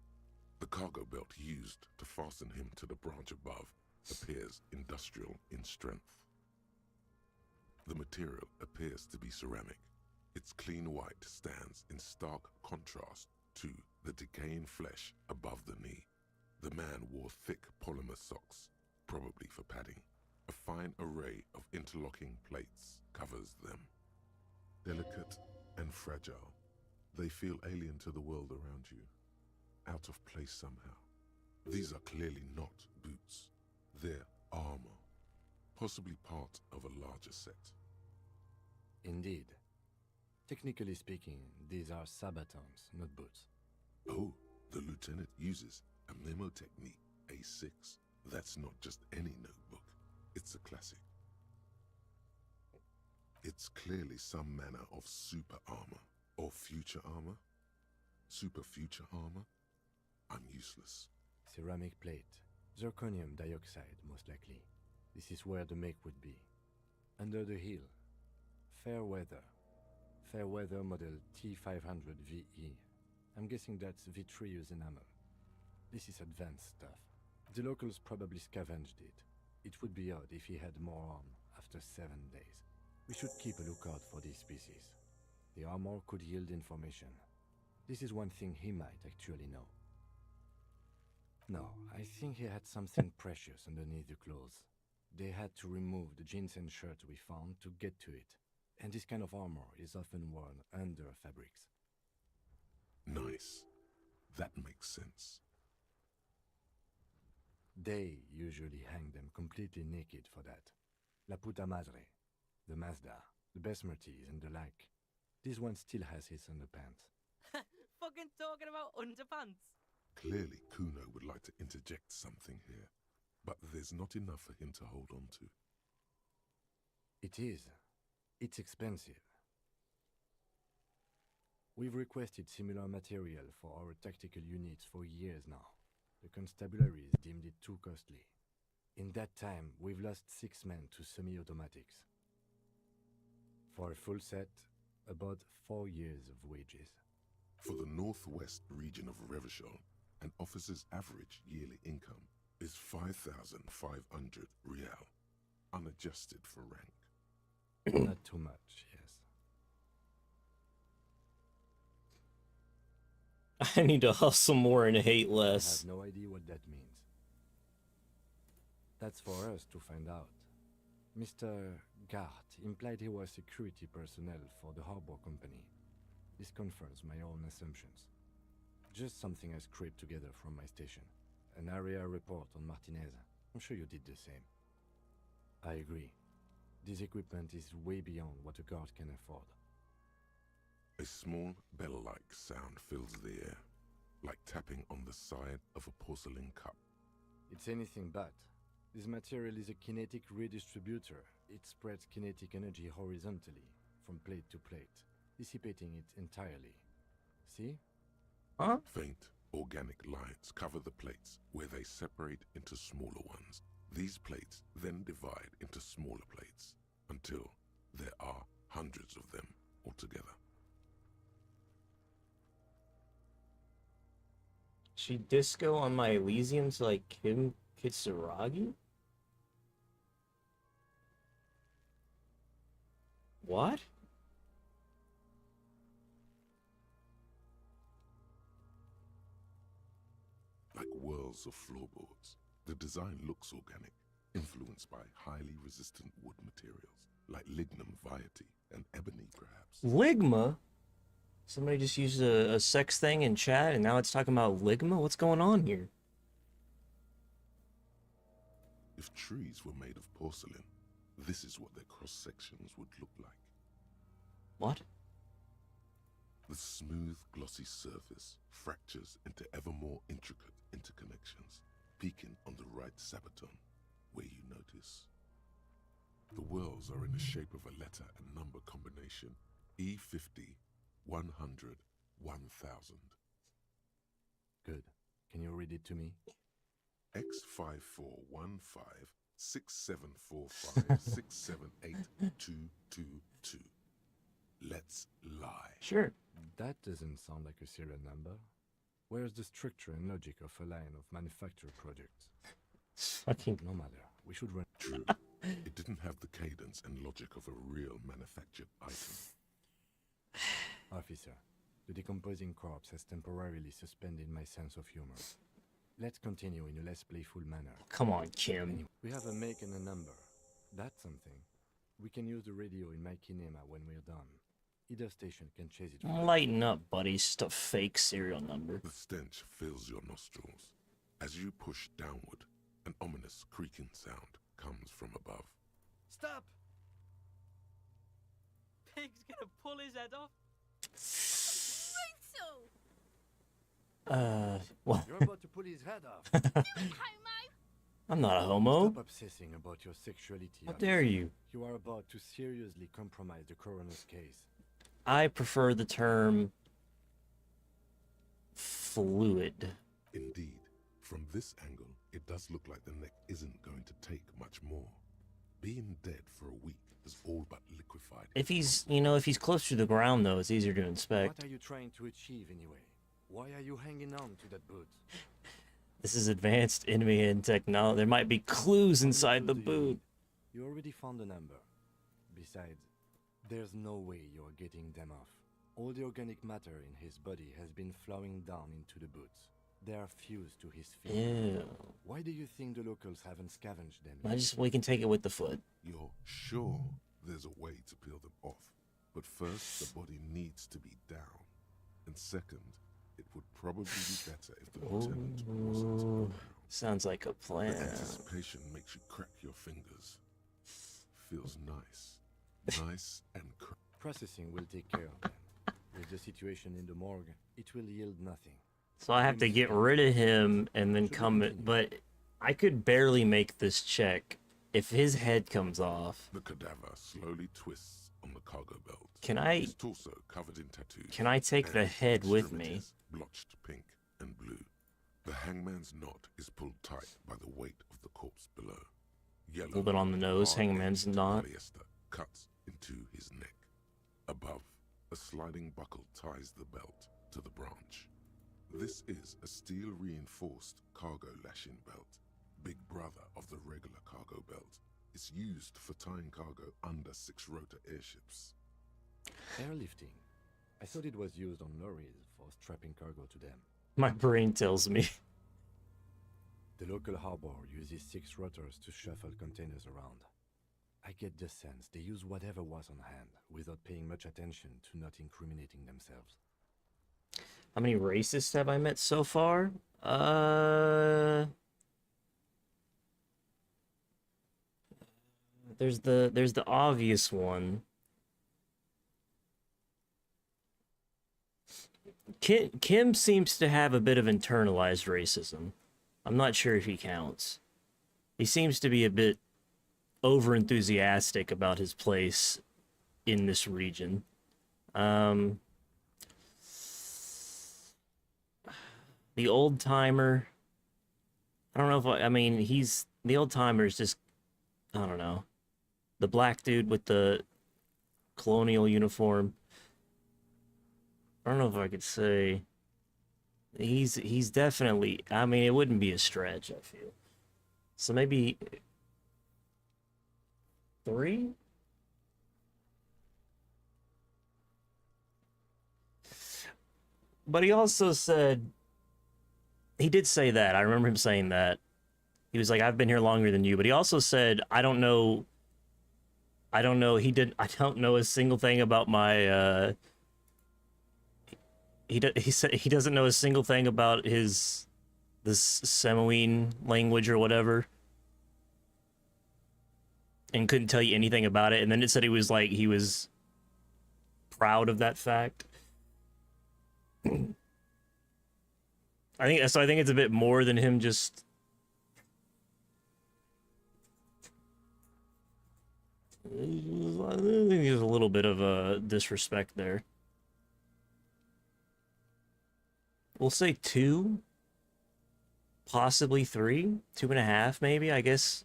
The cargo belt used to fasten him to the branch above appears industrial in strength. The material appears to be ceramic. Its clean white stands in stark contrast to the decaying flesh above the knee. The man wore thick polymer socks, probably for padding. A fine array of interlocking plates covers them. Delicate and fragile, they feel alien to the world around you, out of place somehow. These are clearly not boots. They're armor, possibly part of a larger set. Indeed. Technically speaking, these are sabatons, not boots. Oh, the lieutenant uses a memo technique, A6. That's not just any notebook. It's a classic. It's clearly some manner of super armor, or future armor. Super future armor? I'm useless. Ceramic plate. Zirconium dioxide, most likely. This is where the make would be. Under the heel. Fair weather. Fair weather model T500VE. I'm guessing that's vitreous enamel. This is advanced stuff. The locals probably scavenged it. It would be odd if he had more on after 7 days. We should keep a lookout for this species. The armor could yield information. This is one thing he might actually know. No, I think he had something precious underneath the clothes. They had to remove the jeans and shirts we found to get to it. And this kind of armor is often worn under fabrics. Nice. That makes sense. They usually hang them completely naked for that. La puta madre, the Mazda, the besmirties and the like. This one still has his underpants. Fucking talking about underpants. Clearly, Kuno would like to interject something here, but there's not enough for him to hold on to. It is. It's expensive. We've requested similar material for our tactical units for years now. The constabularies deemed it too costly. In that time, we've lost 6 men to semi-automatics. For a full set, about 4 years of wages. For the northwest region of Revachol, an officer's average yearly income is 5,500 real, unadjusted for rank. Not too much, yes. I need to hustle more and hate less. I have no idea what that means. That's for us to find out. Mr. Gart implied he was security personnel for the harbor company. This confirms my own assumptions. Just something I scraped together from my station. An area report on Martinez. I'm sure you did the same. I agree. This equipment is way beyond what a guard can afford. A small bell-like sound fills the air, like tapping on the side of a porcelain cup. It's anything but. This material is a kinetic redistributor. It spreads kinetic energy horizontally, from plate to plate, dissipating it entirely. See? Huh? Faint, organic lines cover the plates, where they separate into smaller ones. These plates then divide into smaller plates, until there are hundreds of them altogether. She disco on my Elysium to like Kim Kitsuragi? What? Like whirls of floorboards, the design looks organic, influenced by highly resistant wood materials, like lignum vitae and ebony perhaps. Ligma? Somebody just used a sex thing in chat and now it's talking about Ligma? What's going on here? If trees were made of porcelain, this is what their cross-sections would look like. What? The smooth, glossy surface fractures into ever more intricate interconnections, peaking on the right sabaton, where you notice. The whirls are in the shape of a letter and number combination, E50, 100, 1000. Good. Can you read it to me? X5415 6745 678 Let's lie. Sure. That doesn't sound like a serial number. Where's the structure and logic of a line of manufactured products? Fucking no matter. We should run. True. It didn't have the cadence and logic of a real manufactured item. Officer, the decomposing corpse has temporarily suspended my sense of humor. Let's continue in a less playful manner. Come on, Kim. Anyway, we have a make and a number. That's something. We can use the radio in my kinema when we're done. Either station can chase it. Lighten up, buddy. Stuff fake serial number. The stench fills your nostrils. As you push downward, an ominous creaking sound comes from above. Stop! Pig's gonna pull his head off. What? You're about to pull his head off. I'm not a homo. Stop obsessing about your sexuality. How dare you? You are about to seriously compromise the coroner's case. I prefer the term fluid. Indeed, from this angle, it does look like the neck isn't going to take much more. Being dead for a week has all but liquefied. If he's, if he's close to the ground, though, it's easier to inspect. What are you trying to achieve anyway? Why are you hanging on to that boot? This is advanced enemy and technology. There might be clues inside the boot. You already found a number. Besides, there's no way you're getting them off. All the organic matter in his body has been flowing down into the boots. They are fused to his feet. Ew. Why do you think the locals haven't scavenged them? We can take it with the foot. You're sure there's a way to peel them off, but first the body needs to be down, and second, it would probably be better if the lieutenant wasn't around. Sounds like a plan. The anticipation makes you crack your fingers. Feels nice. Nice and Processing will take care of them. With the situation in the morgue, it will yield nothing. So I have to get rid of him and then but I could barely make this check if his head comes off. The cadaver slowly twists on the cargo belt. Can I? His torso covered in tattoos. Can I take the head with me? Blotched pink and blue. The hangman's knot is pulled tight by the weight of the corpse below. Yellow, A little bit on the nose, hangman's knot. Polyester cuts into his neck. Above, a sliding buckle ties the belt to the branch. This is a steel-reinforced cargo lashing belt, big brother of the regular cargo belt. It's used for tying cargo under 6-rotor airships. Airlifting. I thought it was used on lorries for strapping cargo to them. My brain tells me. The local harbor uses 6 rotors to shuffle containers around. I get the sense they use whatever was on hand, without paying much attention to not incriminating themselves. How many racists have I met so far? There's the obvious one. Kim seems to have a bit of internalized racism. I'm not sure if he counts. He seems to be a bit over-enthusiastic about his place in this region. The old-timer, I don't know if I mean, the old-timer is just, I don't know. The black dude with the colonial uniform. I don't know if I could say. He's definitely, I mean, it wouldn't be a stretch, I feel. So maybe 3? But he also said, he did say that. I remember him saying that. He was like, I've been here longer than you. But he also said, I don't know, I don't know a single thing about my, he said he doesn't know a single thing about this Samoan language or whatever. And couldn't tell you anything about it. And then it said he was proud of that fact. I think it's a bit more than him just. I think there's a little bit of a disrespect there. We'll say 2, possibly 3, 2.5, maybe, I guess.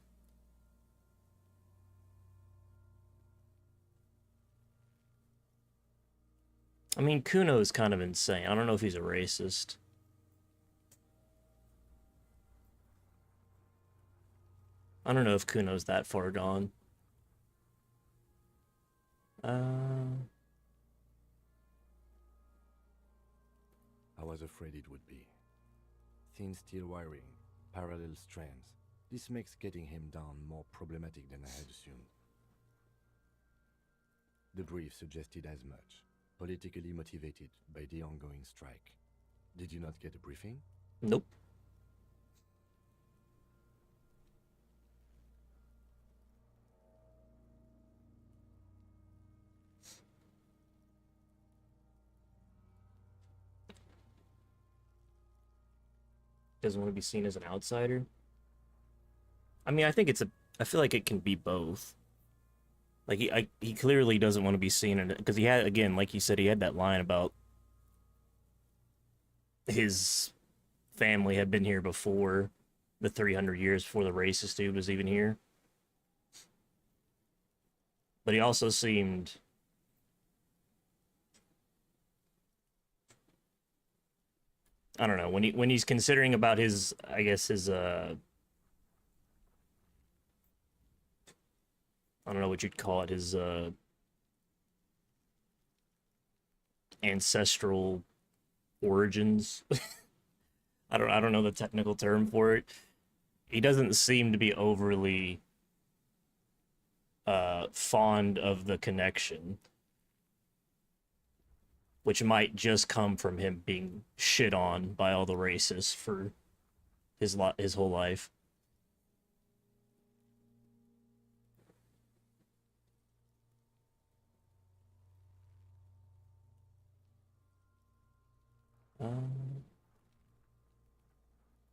I mean, Kuno is kind of insane. I don't know if he's a racist. I don't know if Kuno's that far gone. I was afraid it would be. Thin steel wiring, parallel strands. This makes getting him down more problematic than I had assumed. The brief suggested as much. Politically motivated by the ongoing strike. Did you not get a briefing? Nope. Doesn't want to be seen as an outsider. I mean, I feel like it can be both. Like, he clearly doesn't want to be seen in it, because he had, again, like you said, he had that line about his family had been here before the 300 years before the racist dude was even here. But he also seemed... I don't know, when he's considering about his, I guess his, I don't know what you'd call it, his, ancestral origins. I don't know the technical term for it. He doesn't seem to be overly fond of the connection, which might just come from him being shit on by all the racists for his whole life.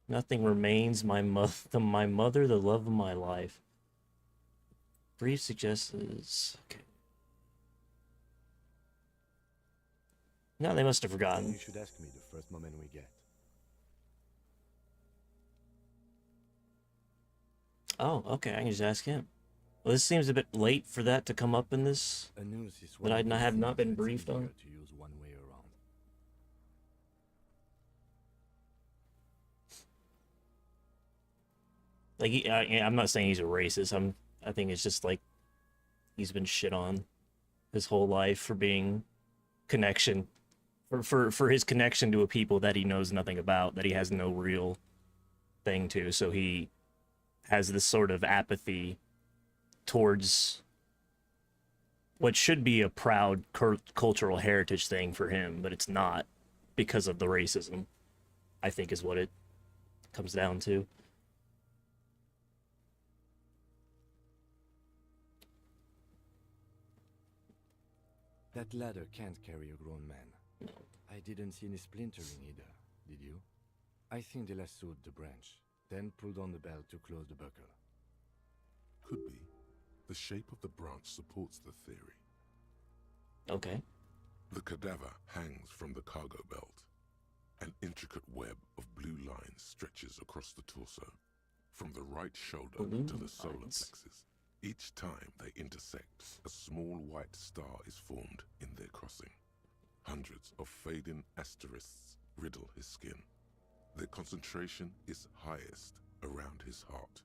Nothing remains. My mother, the love of my life. Brief suggests. Okay. No, they must have forgotten. You should ask me the first moment we get. Oh, okay. I can just ask him. Well, this seems a bit late for that to come up in this. That I have not been briefed on. To use one way around. Like, I'm not saying he's a racist. I think it's just like he's been shit on his whole life for being connection, for his connection to a people that he knows nothing about, that he has no real thing to. So he has this sort of apathy towards what should be a proud cultural heritage thing for him, but it's not because of the racism, I think is what it comes down to. That ladder can't carry a grown man. No. I didn't see any splintering either, did you? I think they lassoed the branch, then pulled on the belt to close the buckle. Could be. The shape of the branch supports the theory. Okay. The cadaver hangs from the cargo belt. An intricate web of blue lines stretches across the torso, from the right shoulder to the solar plexus. Each time they intersect, a small white star is formed in their crossing. Hundreds of fading asterisks riddle his skin. Their concentration is highest around his heart.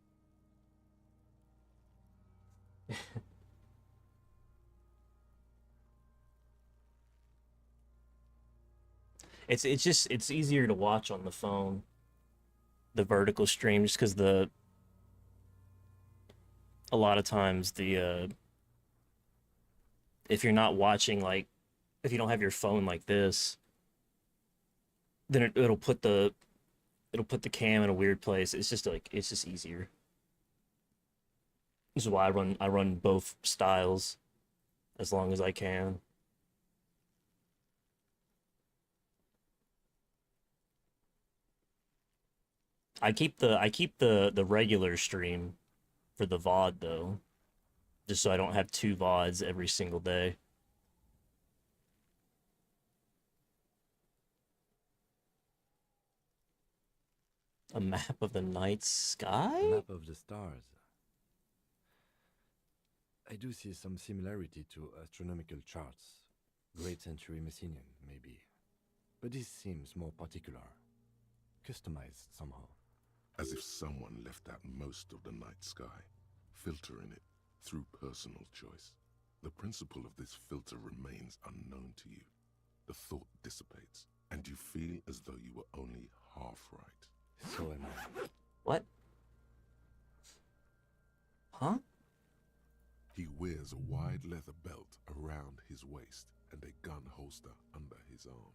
It's easier to watch on the phone, the vertical stream, just because a lot of times if you're not watching, like, if you don't have your phone like this, then it'll put the cam in a weird place. It's just easier. This is why I run both styles as long as I can. I keep the regular stream for the VOD though, just so I don't have 2 VODs every single day. A map of the night sky? A map of the stars. I do see some similarity to astronomical charts. Great century Messinian, maybe. But this seems more particular. Customized somehow. As if someone left out most of the night sky, filtering it through personal choice. The principle of this filter remains unknown to you. The thought dissipates, and you feel as though you were only half right. So am I. What? Huh? He wears a wide leather belt around his waist and a gun holster under his arm.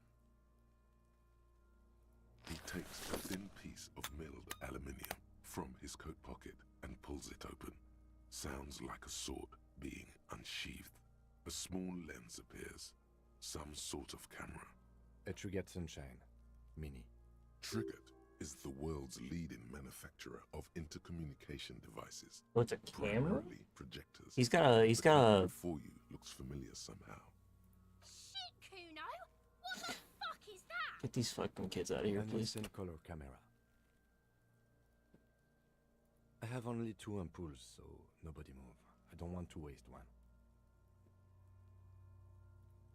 He takes a thin piece of milled aluminium from his coat pocket and pulls it open. Sounds like a sword being unsheathed. A small lens appears. Some sort of camera. A Trigat Sunshine. Mini. Trigat is the world's leading manufacturer of intercommunication devices. Oh, it's a camera? Primarily projectors. He's got a The camera before you looks familiar somehow. Shit, Kuno! What the fuck is that? Get these fucking kids out of here, An please. instant color camera. I have only 2 ampoules, so nobody move. I don't want to waste one.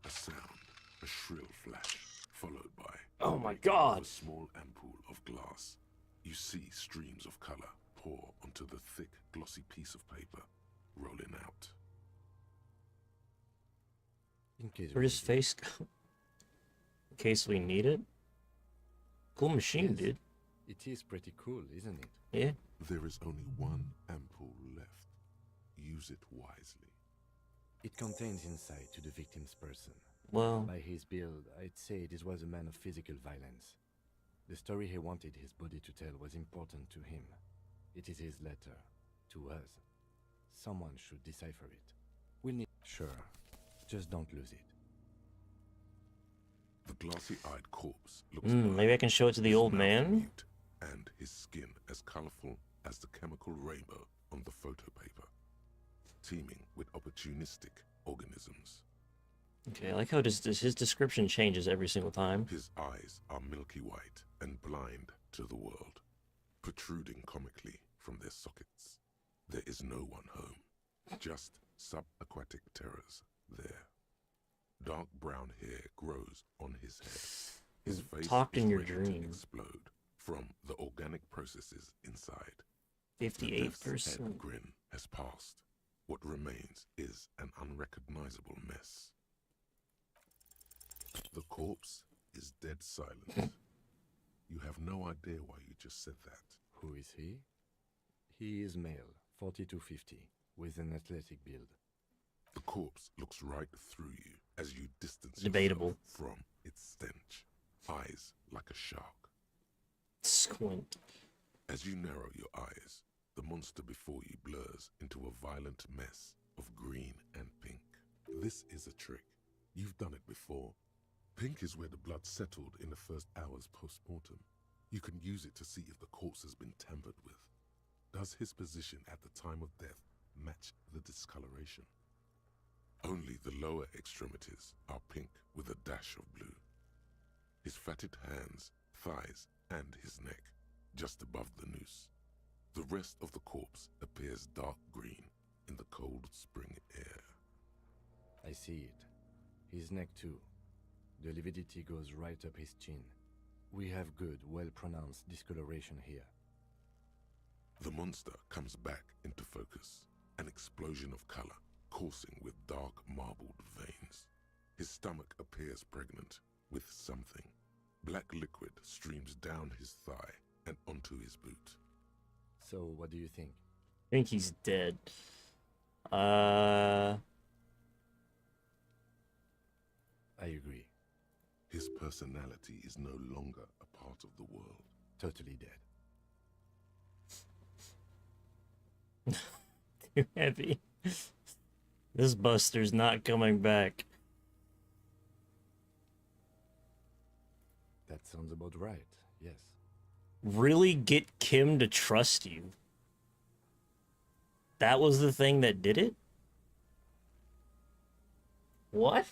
A sound, a shrill flash, followed by Oh my god! a small ampoule of glass. You see streams of color pour onto the thick, glossy piece of paper, rolling out. In case Where'd his face go? In case we need it? Cool machine, Yes. dude. It is pretty cool, isn't it? Yeah. There is only one ampoule left. Use it wisely. It contains insight to the victim's person. Well, by his build, I'd say this was a man of physical violence. The story he wanted his body to tell was important to him. It is his letter to us. Someone should decipher it. We'll need... Sure. Just don't lose it. The glossy-eyed corpse looks maybe I can show it to the old man. mute, and his skin as colorful as the chemical rainbow on the photo paper, teeming with opportunistic organisms. Okay, I like how his description changes every single time. His eyes are milky white and blind to the world, protruding comically from their sockets. There is no one home, just subaquatic terrors there. Dark brown hair grows on his head. His face Talked in is your ready dream. to explode from the organic processes inside. 58%. The head grin has passed. What remains is an unrecognizable mess. The corpse is dead silent. You have no idea why you just said that. Who is he? He is male, 4250, with an athletic build. The corpse looks right through you as you distance Debatable. yourself from its stench. Eyes like a shark. Squint. As you narrow your eyes, the monster before you blurs into a violent mess of green and pink. This is a trick. You've done it before. Pink is where the blood settled in the first hours post-mortem. You can use it to see if the corpse has been tampered with. Does his position at the time of death match the discoloration? Only the lower extremities are pink with a dash of blue. His fatted hands, thighs, and his neck, just above the noose. The rest of the corpse appears dark green in the cold spring air. I see it. His neck too. The lividity goes right up his chin. We have good, well-pronounced discoloration here. The monster comes back into focus, an explosion of color, coursing with dark marbled veins. His stomach appears pregnant with something. Black liquid streams down his thigh and onto his boot. So, what do you think? I think he's dead. I agree. His personality is no longer a part of the world. Totally dead. Too heavy. This Buster's not coming back. That sounds about right, yes. Really get Kim to trust you? That was the thing that did it? What?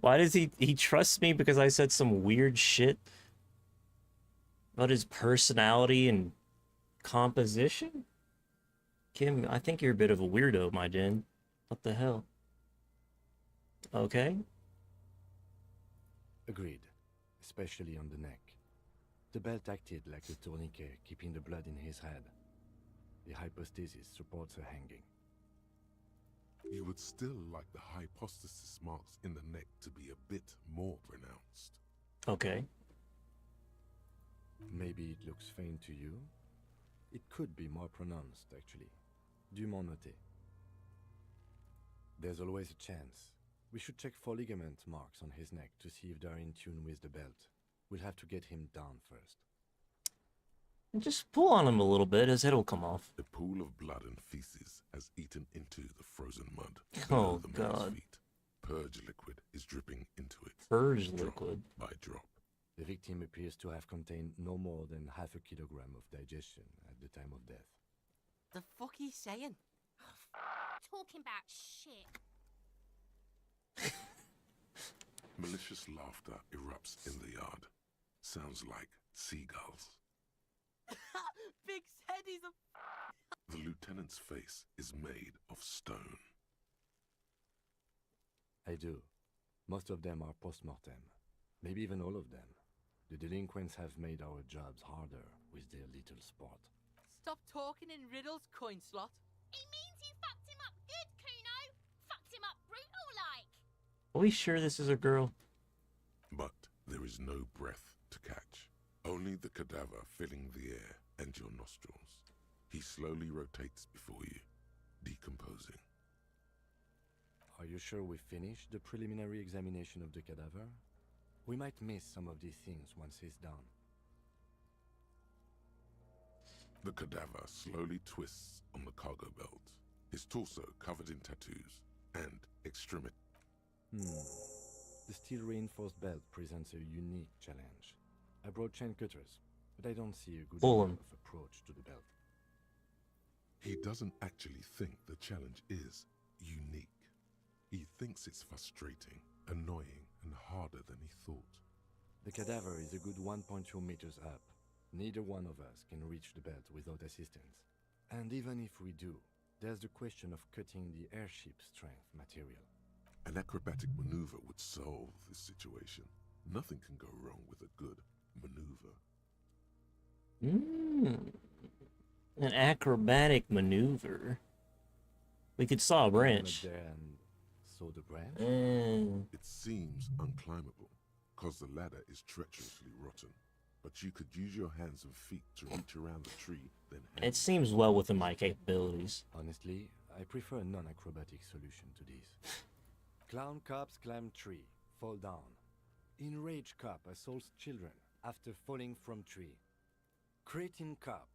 Why does he trust me because I said some weird shit about his personality and composition? Kim, I think you're a bit of a weirdo, my Jen. What the hell? Okay. Agreed, especially on the neck. The belt acted like a tourniquet, keeping the blood in his head. The hypostasis supports her hanging. You would still like the hypostasis marks in the neck to be a bit more pronounced. Okay. Maybe it looks faint to you? It could be more pronounced, actually. Dumont noté. There's always a chance. We should check for ligament marks on his neck to see if they're in tune with the belt. We'll have to get him down first. Just pull on him a little bit, his head will come off. A pool of blood and feces has eaten into the frozen mud Oh, below the man's God. feet. Purge liquid is dripping into it. Purge drop liquid? by drop. The victim appears to have contained no more than half a kilogram of digestion at the time of death. The fuck he's saying? Talking about shit. Malicious laughter erupts in the yard. Sounds like seagulls. Big said he's a... The lieutenant's face is made of stone. I do. Most of them are post-mortem. Maybe even all of them. The delinquents have made our jobs harder with their little sport. Stop talking in riddles, coin slot. He means you fucked him up good, Kuno. Fucked him up brutal like. Are we sure this is a girl? But there is no breath to catch. only the cadaver filling the air and your nostrils. He slowly rotates before you, decomposing. Are you sure we finished the preliminary examination of the cadaver? We might miss some of these things once he's done. The cadaver slowly twists on the cargo belt, his torso covered in tattoos and extremity. The steel-reinforced belt presents a unique challenge. I brought chain cutters, but I don't see a good Pull way 'em. of approach to the belt. He doesn't actually think the challenge is unique. He thinks it's frustrating, annoying, and harder than he thought. The cadaver is a good 1.2 meters up. Neither one of us can reach the belt without assistance. And even if we do, there's the question of cutting the airship strength material. An acrobatic maneuver would solve this situation. Nothing can go wrong with a good maneuver. An acrobatic maneuver. We could saw a branch. There and saw the branch? It seems unclimbable, cause the ladder is treacherously rotten. But you could use your hands and feet to reach around the tree, then It seems well within my capabilities. Honestly, I prefer a non-acrobatic solution to this. Clown cops climb tree, fall down. Enraged cop assaults children after falling from tree. Cretin cop,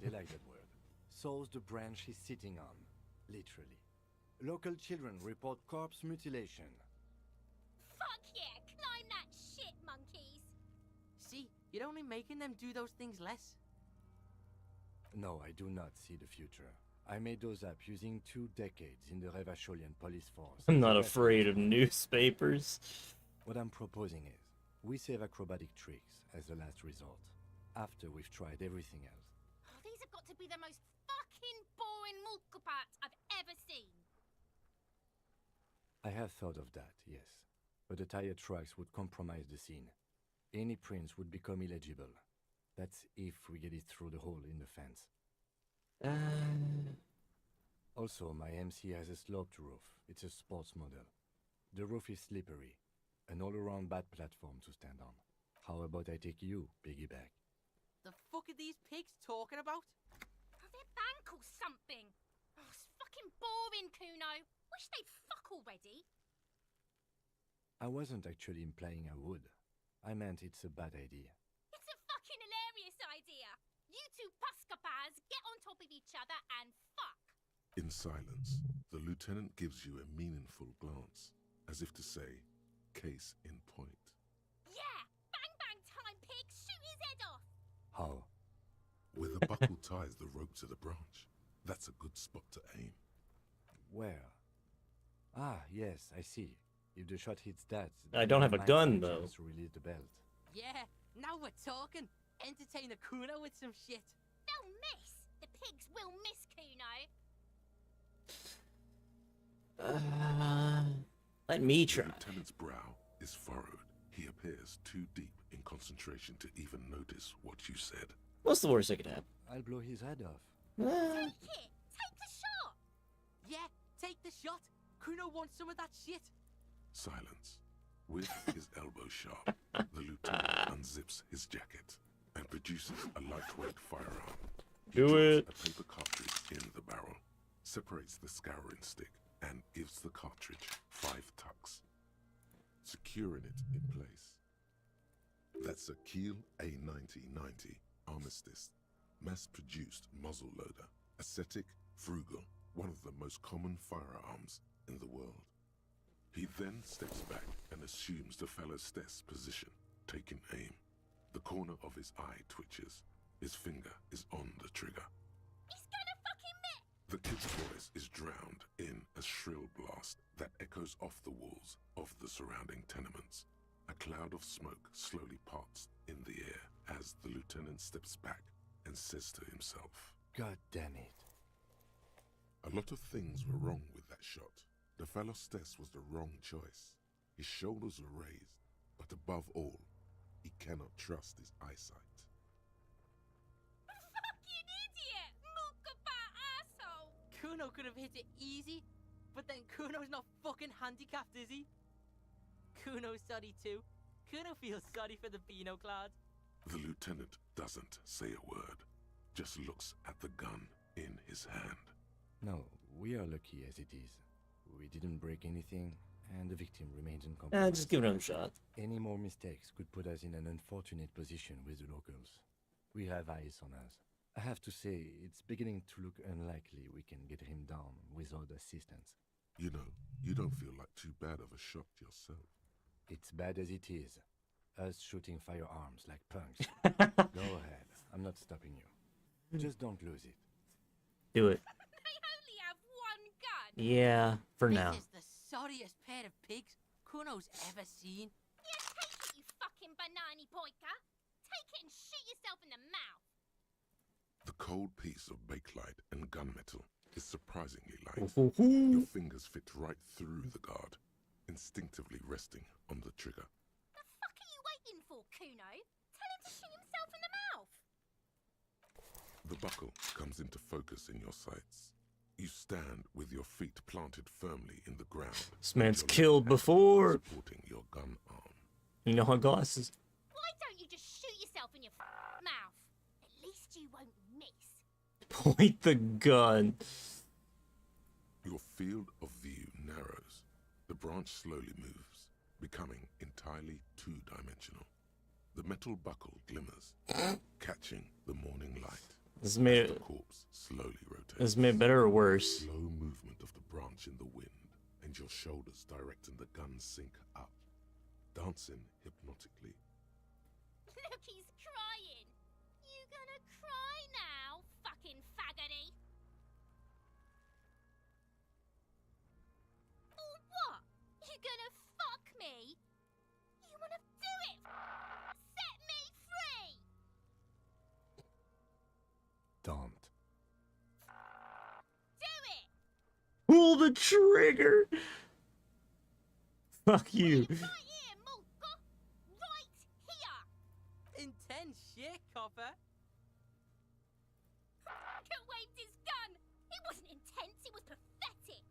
they like that word, saws the branch he's sitting on, literally. Local children report corpse mutilation. Fuck yeah, climb that shit, monkeys! See, you're only making them do those things less. No, I do not see the future. I made those up using 2 decades in the Revacholian police force. I'm not afraid of newspapers. What I'm proposing is, we save acrobatic tricks as the last resort, after we've tried everything else. Oh, these have got to be the most fucking boring multiparts I've ever seen. I have thought of that, yes. But the tire tracks would compromise the scene. Any prints would become illegible. That's if we get it through the hole in the fence. Also, my MC has a sloped roof. It's a sports model. The roof is slippery. An all-around bad platform to stand on. How about I take you, piggyback? The fuck are these pigs talking about? Oh, their bank or something. Oh, it's fucking boring, Kuno. Wish they'd fuck already. I wasn't actually implying I would. I meant it's a bad idea. It's a fucking hilarious idea. You two puscapas get on top of each other and fuck. In silence, the lieutenant gives you a meaningful glance, as if to say, case in point. Yeah, bang bang time, pig. Shoot his head off. How? Where the buckle ties the rope to the branch. That's a good spot to aim. Where? Ah, yes, I see. If the shot hits that... I don't have a might gun, have though. chance to release the belt. Yeah, now we're talking. Entertain a Kuno with some shit. They'll miss. The pigs will miss, Kuno. Let me try. The lieutenant's brow is furrowed. He appears too deep in concentration to even notice what you said. What's the worst that could happen? I'll blow his head off. Take it. Take the shot. Yeah, take the shot. Kuno wants some of that shit. Silence. With his elbow sharp, the lieutenant unzips his jacket and produces a lightweight firearm. He Do drops it. a paper cartridge in the barrel, separates the scouring stick, and gives the cartridge 5 tucks, securing it in place. That's a Kiel A9090 Armistice, mass-produced muzzle loader, ascetic, frugal, one of the most common firearms in the world. He then steps back and assumes the fellow's desk position, taking aim. The corner of his eye twitches. His finger is on the trigger. He's gonna fucking miss. The kid's voice is drowned in a shrill blast that echoes off the walls of the surrounding tenements. A cloud of smoke slowly parts in the air as the lieutenant steps back and says to himself, God damn it. A lot of things were wrong with that shot. The fellow's desk was the wrong choice. His shoulders were raised, but above all, he cannot trust his eyesight. Fucking idiot. Mulkapa asshole. Kuno could have hit it easy, but then Kuno's not fucking handicapped, is he? Kuno's sorry too. Kuno feels sorry for the Beano Cloud. The lieutenant doesn't say a word, just looks at the gun in his hand. No, we are lucky as it is. We didn't break anything, and the victim remains uncompromised. Just give it a shot. Any more mistakes could put us in an unfortunate position with the locals. We have eyes on us. I have to say, it's beginning to look unlikely we can get him down without assistance. You know, you don't feel like too bad of a shot yourself. It's bad as it is. Us shooting firearms like punks. Go ahead. I'm not stopping you. Just don't lose it. Do it. They only have one gun. Yeah, for now. This is the sorriest pair of pigs Kuno's ever seen. Yeah, take it, you fucking banana poika. Take it and shoot yourself in the mouth. The cold piece of bakelite and gunmetal is surprisingly light. Ooh. Your fingers fit right through the guard, instinctively resting on the trigger. The fuck are you waiting for, Kuno? Tell him to shoot himself in the mouth. The buckle comes into focus in your sights. You stand with your feet planted firmly in the ground. This man's your killed left hand before. supporting your gun arm. You know how glasses. Why don't you just shoot yourself in your mouth? At least you won't miss. Point the gun. Your field of view narrows. The branch slowly moves, becoming entirely two-dimensional. The metal buckle glimmers, catching the morning light. This made as the corpse slowly rotates. This made better or worse. Slow movement of the branch in the wind, and your shoulders directing the gun sink up, dancing hypnotically. Look, he's crying. You gonna cry now, fucking faggoty? Or what? You gonna fuck me? You wanna do it? Set me free! Don't. Do it! Pull the trigger. Fuck you. Right here, Mulko. Right here. Intense shit, copper. Could waved his gun. It wasn't intense, it was pathetic.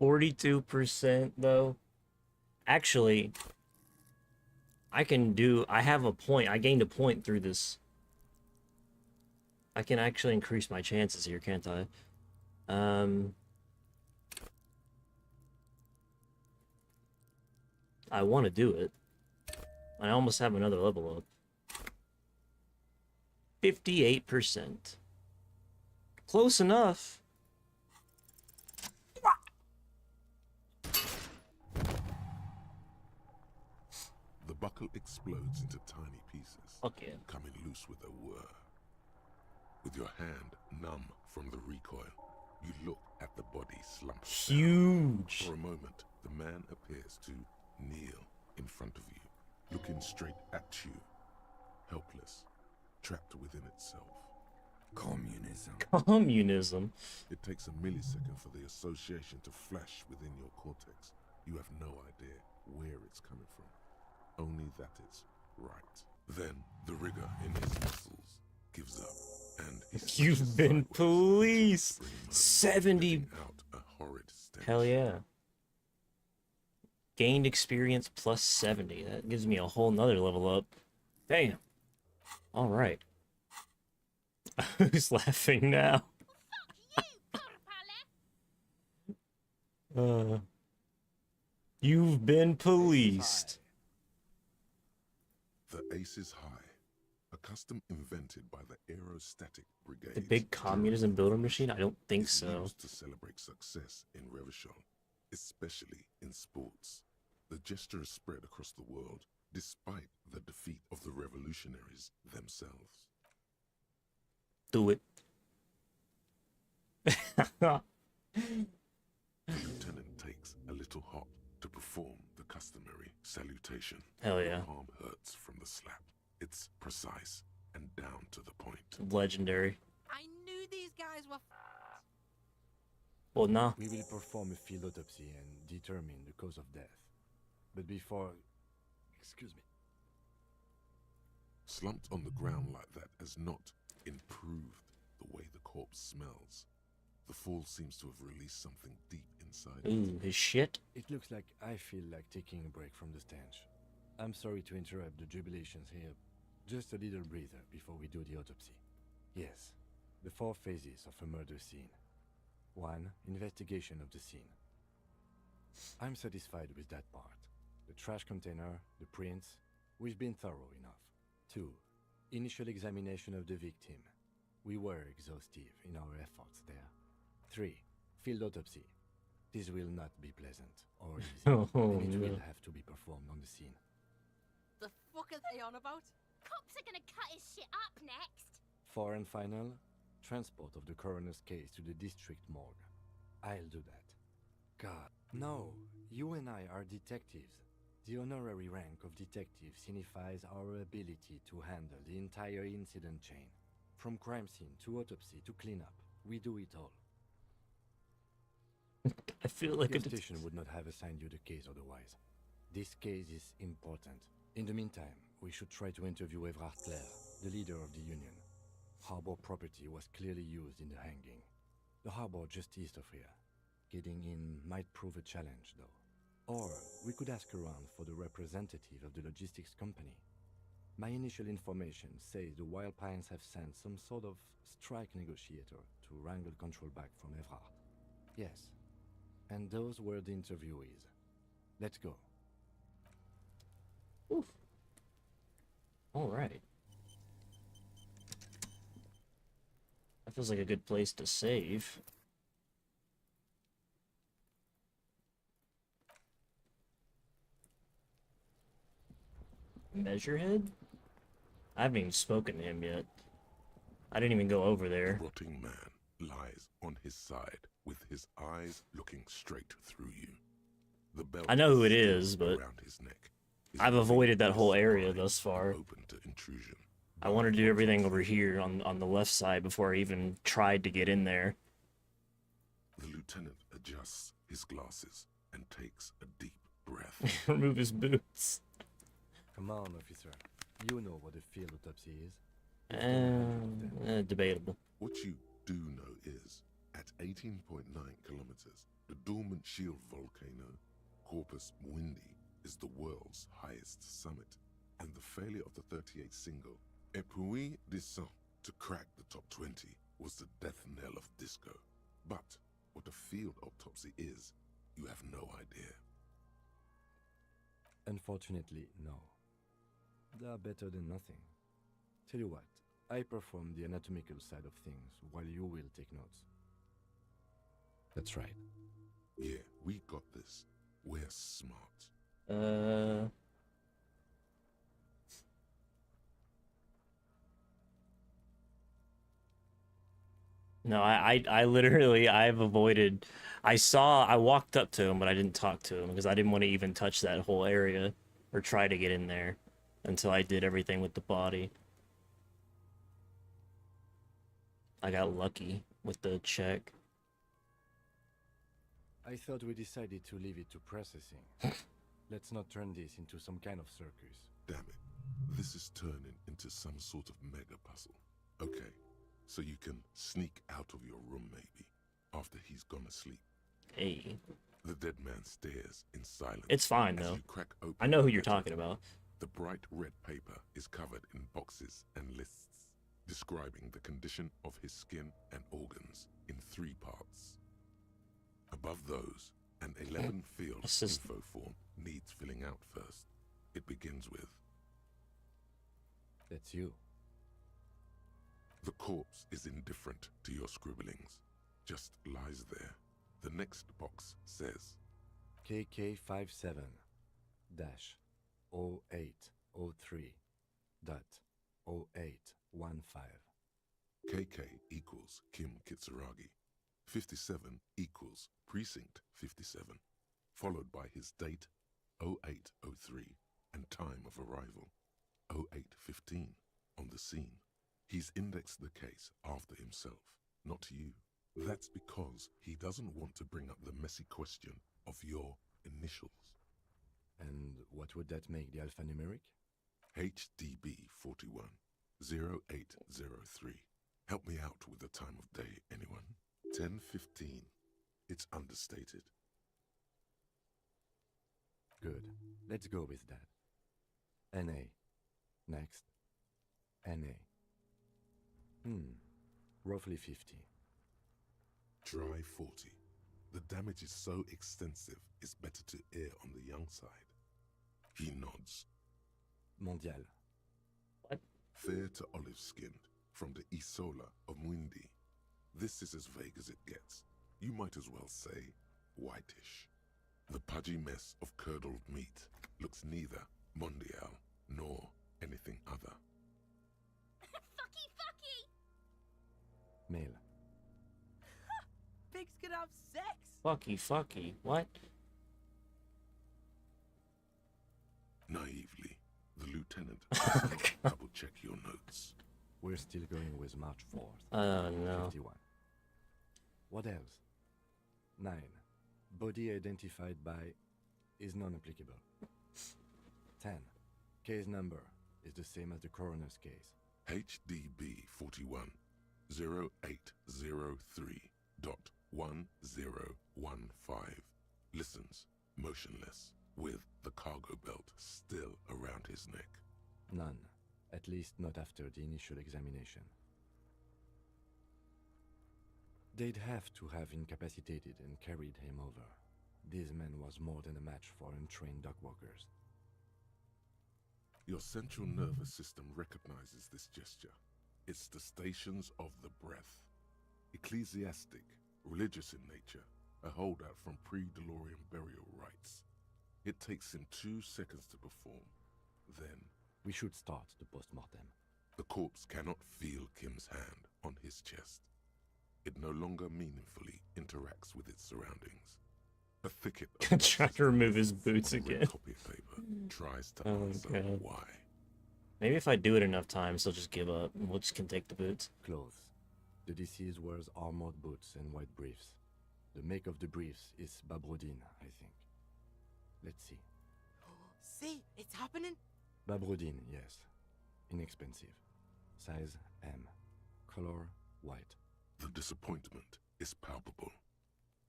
42% though. Actually, I have a point. I gained a point through this. I can actually increase my chances here, can't I? I want to do it. I almost have another level up. 58%. Close enough. The buckle explodes into tiny pieces, Okay. coming loose with a whir. With your hand numb from the recoil, you look at the body slumped down. Huge. For a moment, the man appears to kneel in front of you, looking straight at you, helpless, trapped within itself. Communism. Communism. It takes a millisecond for the association to flash within your cortex. You have no idea where it's coming from, only that it's right. Then the rigor in his muscles gives up, and he You've been policed. spring mud, 70. letting out a horrid stench. Hell yeah. Gained experience plus 70. That gives me a whole nother level up. Damn. Alright. Who's laughing now? You've been policed. The Ace is High, a custom invented by the Aerostatic Brigade. The big communism builder machine? I don't think so. Used to celebrate success in Revachol, especially in sports. The gesture has spread across the world, despite the defeat of the revolutionaries themselves. Do it. The lieutenant takes a little hop to perform the customary salutation. Hell yeah. Your palm hurts from the slap. It's precise and down to the point. Legendary. I knew these guys were Well, nah. We will perform a field autopsy and determine the cause of death. But before... Excuse me. Slumped on the ground like that has not improved the way the corpse smells. The fall seems to have released something deep inside. Ooh, his shit. It looks like I feel like taking a break from the stench. I'm sorry to interrupt the jubilations here. Just a little breather before we do the autopsy. Yes, the 4 phases of a murder scene. 1. Investigation of the scene. I'm satisfied with that part. The trash container, the prints, we've been thorough enough. 2. Initial examination of the victim. We were exhaustive in our efforts there. 3. Field autopsy. This will not be pleasant or easy, and it will have to be performed on the scene. The fuck are they on about? Cops are gonna cut his shit up next. 4 and final, transport of the coroner's case to the district morgue. I'll do that. God, no, you and I are detectives. The honorary rank of detective signifies our ability to handle the entire incident chain. From crime scene to autopsy to cleanup, we do it all. I feel like the station would not have assigned you the case otherwise. This case is important. In the meantime, we should try to interview Evrard Clare, the leader of the Union. Harbor property was clearly used in the hanging. The harbor just east of here. Getting in might prove a challenge, though. Or we could ask around for the representative of the logistics company. My initial information says the Wild Pines have sent some sort of strike negotiator to wrangle control back from Evrard. Yes, and those were the interviewees. Let's go. Oof. All right. That feels like a good place to save. Measurehead? I haven't even spoken to him yet. I didn't even go over there. The rotting man lies on his side with his eyes looking straight through you. The belt I know who it is, but around his neck is I've avoided that whole area spine thus far. open to intrusion. I want to do everything over here on the left side before I even tried to get in there. The lieutenant adjusts his glasses and takes a deep breath. Remove his boots. Come on, officer. You know what a field autopsy is. Debatable. What you do know is, at 18.9 kilometers, the dormant shield volcano, Corpus Mundi, is the world's highest summit, and the failure of the 38th single, Epui Descent, to crack the top 20 was the death knell of disco. But what a field autopsy is, you have no idea. Unfortunately, no. They are better than nothing. Tell you what, I perform the anatomical side of things while you will take notes. That's right. Yeah, we got this. We're smart. No, I literally, I've avoided. I walked up to him, but I didn't talk to him because I didn't want to even touch that whole area or try to get in there until I did everything with the body. I got lucky with the check. I thought we decided to leave it to processing. Let's not turn this into some kind of circus. Damn it. This is turning into some sort of mega puzzle. Okay, so you can sneak out of your room maybe, after he's gone to sleep. Hey. The dead man stares in silence. It's fine, as though. you crack open I know who you're the talking letter. about. The bright red paper is covered in boxes and lists, describing the condition of his skin and organs in 3 parts. Above those, an 11-field info form needs filling out first. It begins with... That's you. The corpse is indifferent to your scribblings, just lies there. The next box says... KK57-0803.0815. KK equals Kim Kitsuragi. 57 equals Precinct 57, followed by his date 0803 and time of arrival 0815 on the scene. He's indexed the case after himself, not you. That's because he doesn't want to bring up the messy question of your initials. And what would that make the alphanumeric? HDB 41 0803. Help me out with the time of day, anyone? 10:15. It's understated. Good. Let's go with that. NA. Next. NA. Roughly 50. Try 40. The damage is so extensive, it's better to err on the young side. He nods. Mondial. Fair to olive-skinned, from the Isola of Muindi. This is as vague as it gets. You might as well say whitish. The pudgy mess of curdled meat looks neither mondial nor anything other. Fucky, fucky! Male. Pigs can have sex! Fucky. What? Naively, the lieutenant Oh, double-check your notes. We're still going with March 4th. Oh, no. 51. What else? 9. Body identified by is non-applicable. 10. Case number is the same as the coroner's case. HDB 41 0803.1015. Listens, motionless, with the cargo belt still around his neck. None. At least not after the initial examination. They'd have to have incapacitated and carried him over. This man was more than a match for untrained dogwalkers. Your central nervous system recognizes this gesture. It's the stations of the breath. Ecclesiastic, religious in nature, a holdout from pre-DeLorean burial rites. It takes him 2 seconds to perform. Then, we should start the post-mortem. The corpse cannot feel Kim's hand on his chest. It no longer meaningfully interacts with its surroundings. A thicket of Trying to remove his boots on red again. copy paper tries to Oh, answer God. why. Maybe if I do it enough times, he'll just give up. We'll just can take the boots. Clothes. The deceased wears armored boots and white briefs. The make of the briefs is Babrodine, I think. Let's see. See, it's happening. Babrodine, yes. Inexpensive. Size M. Color white. The disappointment is palpable.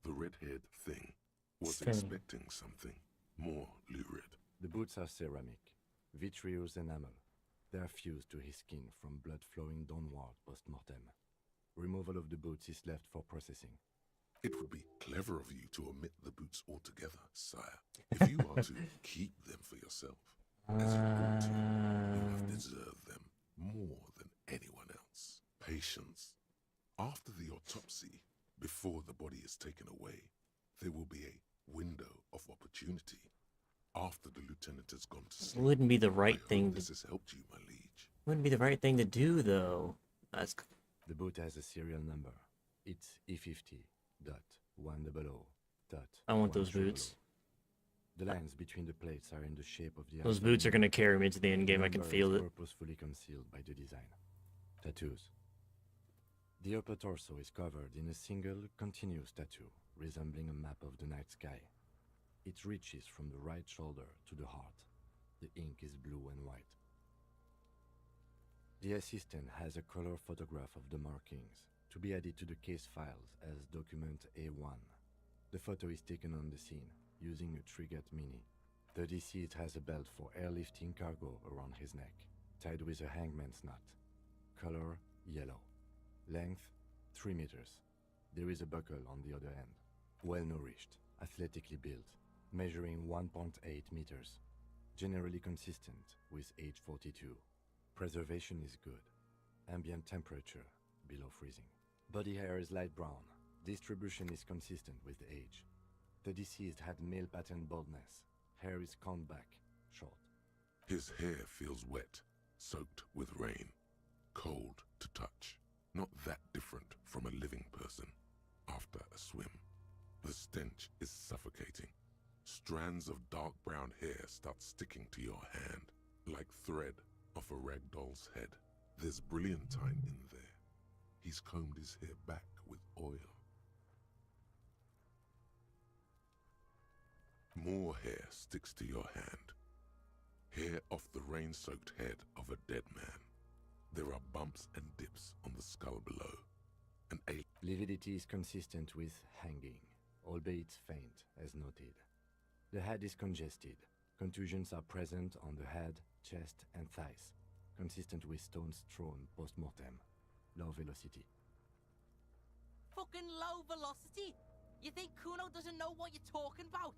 The red-haired thing was Thing. expecting something more lurid. The boots are ceramic, vitreous enamel. They are fused to his skin from blood flowing downward post-mortem. Removal of the boots is left for processing. It would be clever of you to omit the boots altogether, sire. If you are to keep them for yourself, as you ought to, you have deserved them more than anyone else. Patience. After the autopsy, before the body is taken away, there will be a window of opportunity. After the lieutenant has gone to It sleep. wouldn't be the right I thing hope to. this has helped you, my liege. Wouldn't be the right thing to do, though. That's. The boot has a serial number. It's E50.100. I want those boots. The lines between the plates are in the shape of the. Those boots are gonna carry me to the end game. I can number feel is it. Purposefully concealed by the design. Tattoos. The upper torso is covered in a single, continuous tattoo, resembling a map of the night sky. It reaches from the right shoulder to the heart. The ink is blue and white. The assistant has a color photograph of the markings, to be added to the case files as document A1. The photo is taken on the scene, using a Trigat Mini. The deceased has a belt for airlifting cargo around his neck, tied with a hangman's knot. Color yellow. Length 3 meters. There is a buckle on the other end. Well nourished, athletically built, measuring 1.8 meters. Generally consistent with age 42. Preservation is good. Ambient temperature below freezing. Body hair is light brown. Distribution is consistent with age. The deceased had male pattern baldness. Hair is combed back, short. His hair feels wet, soaked with rain, cold to touch. Not that different from a living person after a swim. The stench is suffocating. Strands of dark brown hair start sticking to your hand, like thread off a ragdoll's head. There's brilliantine in there. He's combed his hair back with oil. More hair sticks to your hand. Hair off the rain-soaked head of a dead man. There are bumps and dips on the skull below. An alien. Lividity is consistent with hanging, albeit faint, as noted. The head is congested. Contusions are present on the head, chest, and thighs, consistent with stones thrown post-mortem. Low velocity. Fucking low velocity? You think Kuno doesn't know what you're talking about?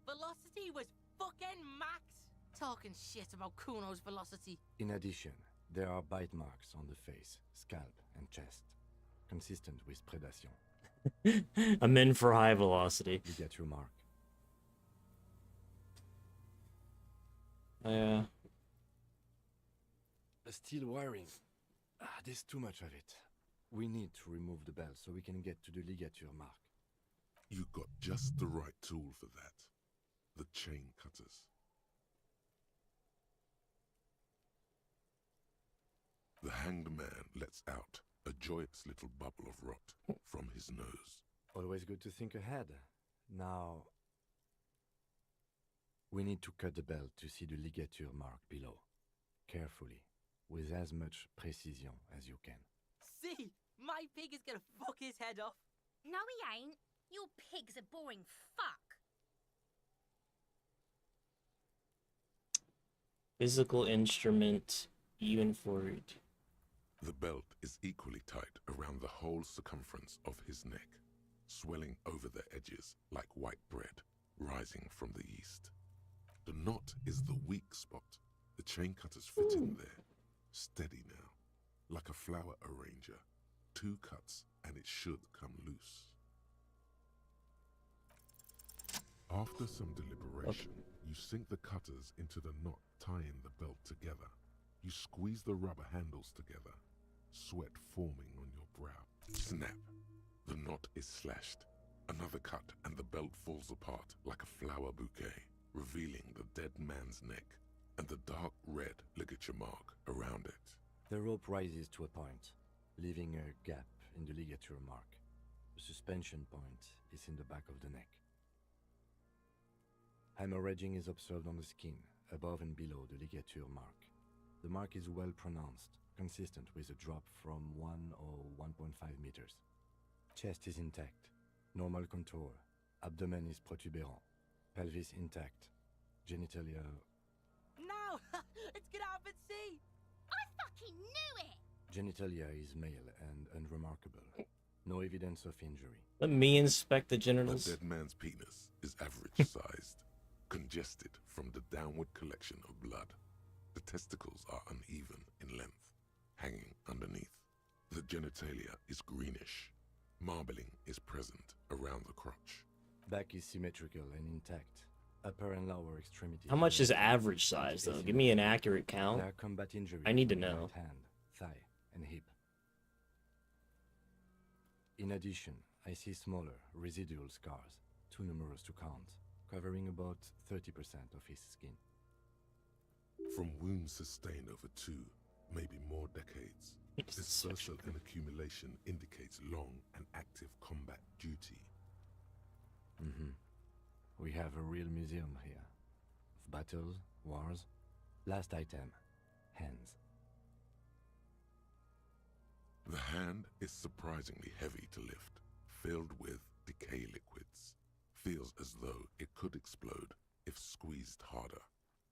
Velocity was fucking max! Talking shit about Kuno's velocity. In addition, there are bite marks on the face, scalp, and chest, consistent with predation. I'm in for high velocity. Ligature mark. Steel wiring. There's too much of it. We need to remove the bell so we can get to the ligature mark. You got just the right tool for that. The chain cutters. The hanged man lets out a joyous little bubble of rot from his nose. Always good to think ahead. Now, we need to cut the belt to see the ligature mark below. Carefully, with as much precision as you can. See? My pig is gonna fuck his head off. No, he ain't. Your pig's a boring fuck. Physical instrument, even for it. The belt is equally tight around the whole circumference of his neck, swelling over the edges like white bread rising from the east. The knot is the weak spot. The chain cutters fit in there, steady now, like a flower arranger. 2 cuts and it should come loose. After some deliberation, you sink the cutters into the knot tying the belt together. You squeeze the rubber handles together, sweat forming on your brow. Snap! The knot is slashed. Another cut and the belt falls apart like a flower bouquet, revealing the dead man's neck and the dark red ligature mark around it. The rope rises to a point, leaving a gap in the ligature mark. The suspension point is in the back of the neck. Hemorrhaging is observed on the skin, above and below the ligature mark. The mark is well pronounced, consistent with a drop from 1 or 1.5 meters. Chest is intact, normal contour. Abdomen is protuberant, pelvis intact, genitalia... No! It's gonna happen, see! I fucking knew it! Genitalia is male and unremarkable. No evidence of injury. Let me inspect the genitals. The dead man's penis is average-sized, congested from the downward collection of blood. The testicles are uneven in length, hanging underneath. The genitalia is greenish. Marbling is present around the crotch. Back is symmetrical and intact. Upper and lower extremities. How much is average size, though? Give me an accurate count. There are combat injuries. I need to on the know. right hand, thigh, and hip. In addition, I see smaller, residual scars, too numerous to count, covering about 30% of his skin. From wounds sustained over 2, maybe more decades, this vessel and accumulation indicates long and active combat duty. We have a real museum here. Of battles, wars. Last item, hands. The hand is surprisingly heavy to lift, filled with decay liquids. Feels as though it could explode if squeezed harder.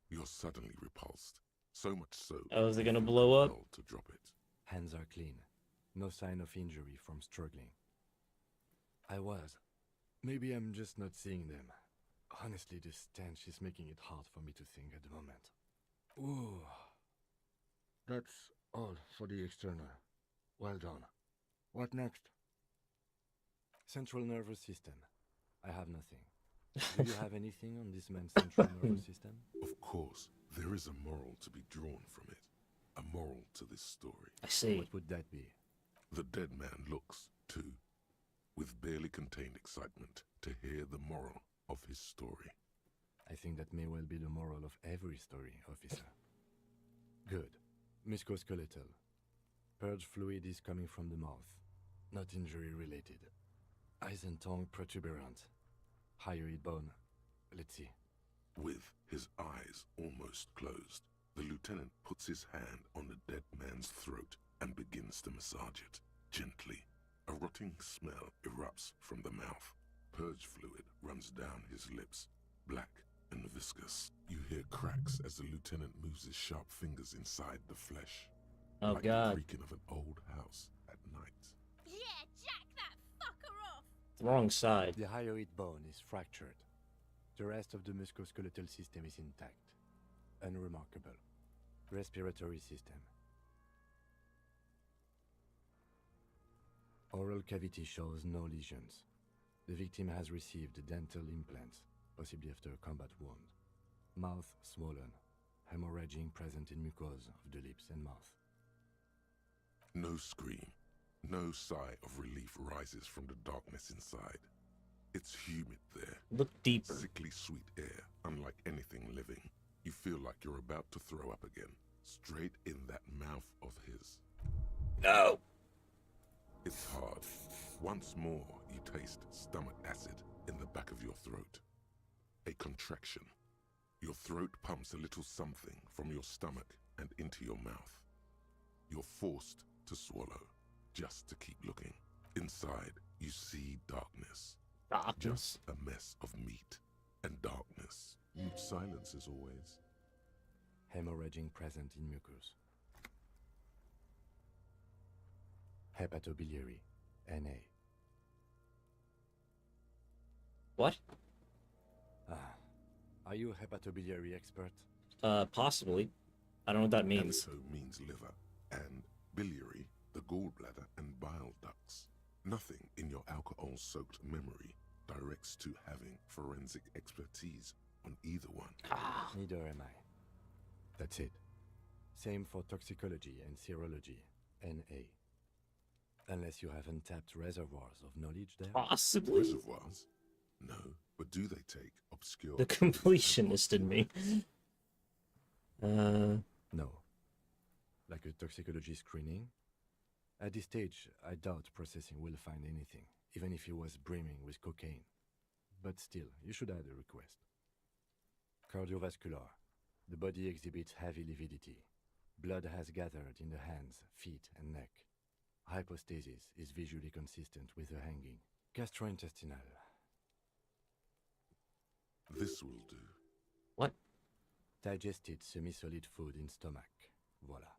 You're suddenly repulsed. So much so... Oh, is it gonna blow up? To drop it. Hands are clean. No sign of injury from struggling. I was. Maybe I'm just not seeing them. Honestly, this stench is making it hard for me to think at the moment. Ooh. That's all for the external. Well done. What next? Central nervous system. I have nothing. Do you have anything on this man's central nervous system? Of course, there is a moral to be drawn from it. A moral to this story. I see. What would that be? The dead man looks, too, with barely contained excitement to hear the moral of his story. I think that may well be the moral of every story, officer. Good. Musculoskeletal. Purge fluid is coming from the mouth. Not injury related. Eyes and tongue protuberant. Hyoid bone. Let's see. With his eyes almost closed, the lieutenant puts his hand on the dead man's throat and begins to massage it, gently, A rotting smell erupts from the mouth. Purge fluid runs down his lips, black and viscous. You hear cracks as the lieutenant moves his sharp fingers inside the flesh. Oh, like God. the creaking of an old house at night. Yeah, jack that fucker off! The wrong side. The hyoid bone is fractured. The rest of the musculoskeletal system is intact. Unremarkable. Respiratory system. Oral cavity shows no lesions. The victim has received dental implants, possibly after a combat wound. Mouth swollen. Hemorrhaging present in mucosa of the lips and mouth. No scream, no sigh of relief rises from the darkness inside. It's humid there. Look deeper. Sickly sweet air, unlike anything living. You feel like you're about to throw up again, straight in that mouth of his. No! It's hard. Once more, you taste stomach acid in the back of your throat. A contraction. Your throat pumps a little something from your stomach and into your mouth. You're forced to swallow, just to keep looking. Inside, you see darkness. Darkness? Just a mess of meat and darkness. Mute silence as always. Hemorrhaging present in mucus. Hepatobiliary, NA. What? Are you a hepatobiliary expert? Possibly. I don't know what that means. Hepto means liver, and biliary, the gallbladder and bile ducts. Nothing in your alcohol-soaked memory directs to having forensic expertise on either one. Neither am I. That's it. Same for toxicology and serology, NA. Unless you have untapped reservoirs of knowledge there? Possibly. Reservoirs? No, but do they take obscure... The completionist in me. No. Like a toxicology screening? At this stage, I doubt processing will find anything, even if he was brimming with cocaine. But still, you should add a request. Cardiovascular. The body exhibits heavy lividity. Blood has gathered in the hands, feet, and neck. Hypostasis is visually consistent with the hanging. Gastrointestinal. This will do. What? Digested semi-solid food in stomach. Voila.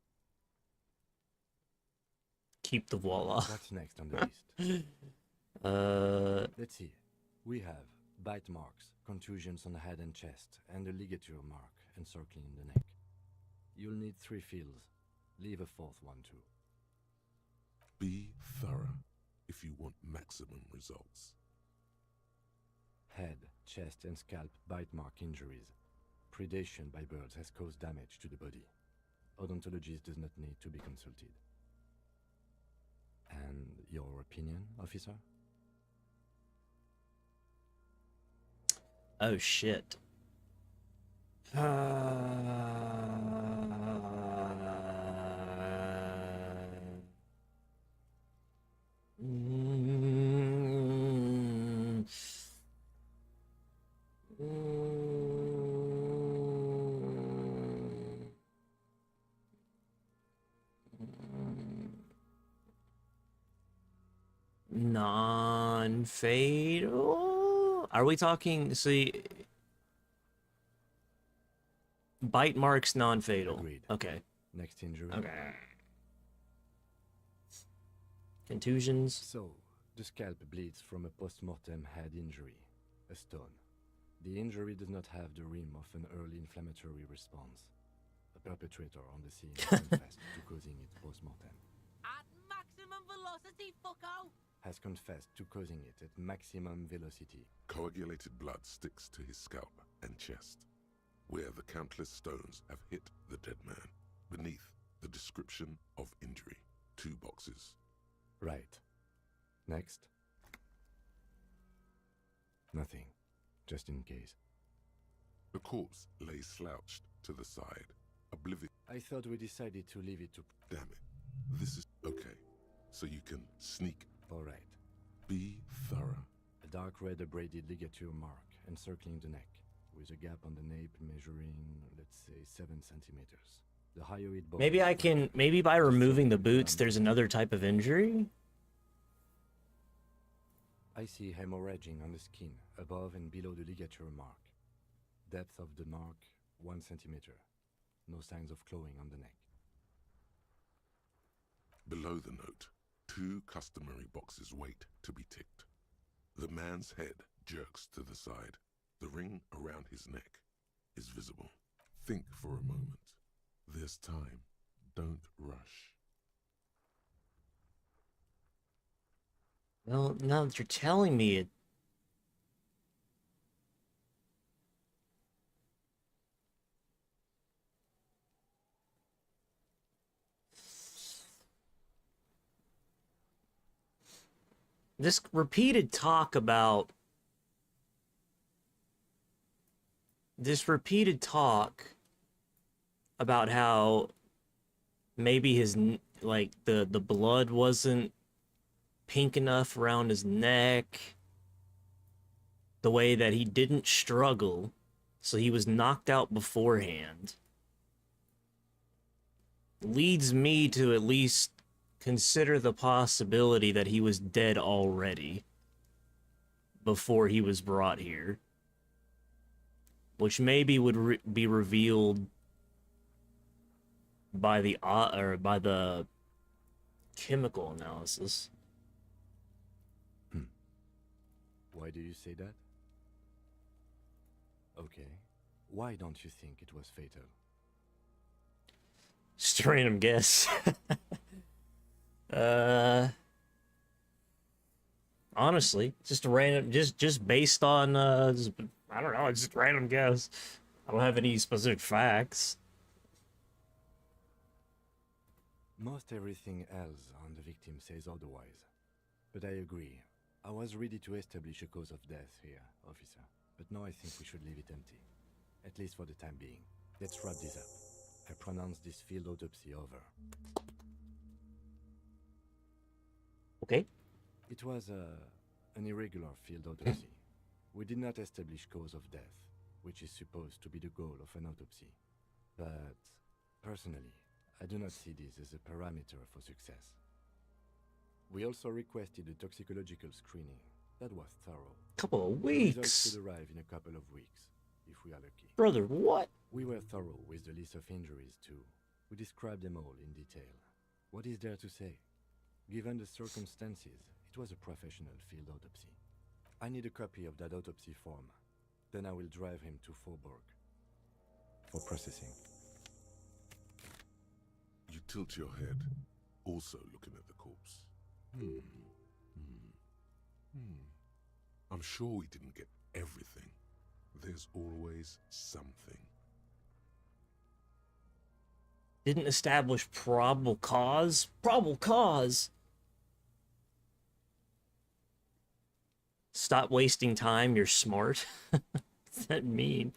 Keep the voila. What's next on the list? Let's see. We have bite marks, contusions on the head and chest, and a ligature mark encircling the neck. You'll need 3 fields. Leave a 4th one too. Be thorough if you want maximum results. Head, chest, and scalp bite mark injuries. Predation by birds has caused damage to the body. Odontologist does not need to be consulted. And your opinion, officer? Oh, shit. Non-fatal? Are we talking, see... Bite marks non-fatal. Agreed. Okay. Next injury. Okay. Contusions. So, the scalp bleeds from a post-mortem head injury, a stone. The injury does not have the rim of an early inflammatory response. The perpetrator on the scene confessed to causing it post-mortem. At maximum velocity, fucko! Has confessed to causing it at maximum velocity. Coagulated blood sticks to his scalp and chest, where the countless stones have hit the dead man. Beneath, the description of injury. 2 boxes. Right. Next. Nothing. Just in case. The corpse lay slouched to the side, oblivious. I thought we decided to leave it to... Damn it. This is... Okay. So you can sneak. Alright. Be thorough. A dark red abraded ligature mark encircling the neck, with a gap on the nape measuring, let's say, 7 centimeters. The hyoid bone... Maybe I can... Maybe by removing the boots, there's another type of injury? I see hemorrhaging on the skin, above and below the ligature mark. Depth of the mark, 1 centimeter. No signs of clawing on the neck. Below the note, 2 customary boxes wait to be ticked. The man's head jerks to the side. The ring around his neck is visible. Think for a moment. There's time. Don't rush. Well, now that you're telling me it... This repeated talk about... how maybe his, like, the blood wasn't pink enough around his neck, the way that he didn't struggle, so he was knocked out beforehand, leads me to at least consider the possibility that he was dead already before he was brought here, which maybe would be revealed by the by the chemical analysis. Why do you say that? Okay. Why don't you think it was fatal? Just a random guess. Honestly, just a random, just based on, I don't know, it's just a random guess. I don't have any specific facts. Most everything else on the victim says otherwise. But I agree. I was ready to establish a cause of death here, officer. But now I think we should leave it empty. At least for the time being. Let's wrap this up. I pronounce this field autopsy over. Okay. It was an irregular field autopsy. We did not establish cause of death, which is supposed to be the goal of an autopsy. But, personally, I do not see this as a parameter for success. We also requested a toxicological screening. That was thorough. Couple of The weeks. results could arrive in a couple of weeks, if we are lucky. Brother, what? We were thorough with the list of injuries, too. We described them all in detail. What is there to say? Given the circumstances, it was a professional field autopsy. I need a copy of that autopsy form. Then I will drive him to Faubourg for processing. You tilt your head, also looking at the corpse. I'm sure we didn't get everything. There's always something. Didn't establish probable cause? Probable cause? Stop wasting time, you're smart. What's that mean?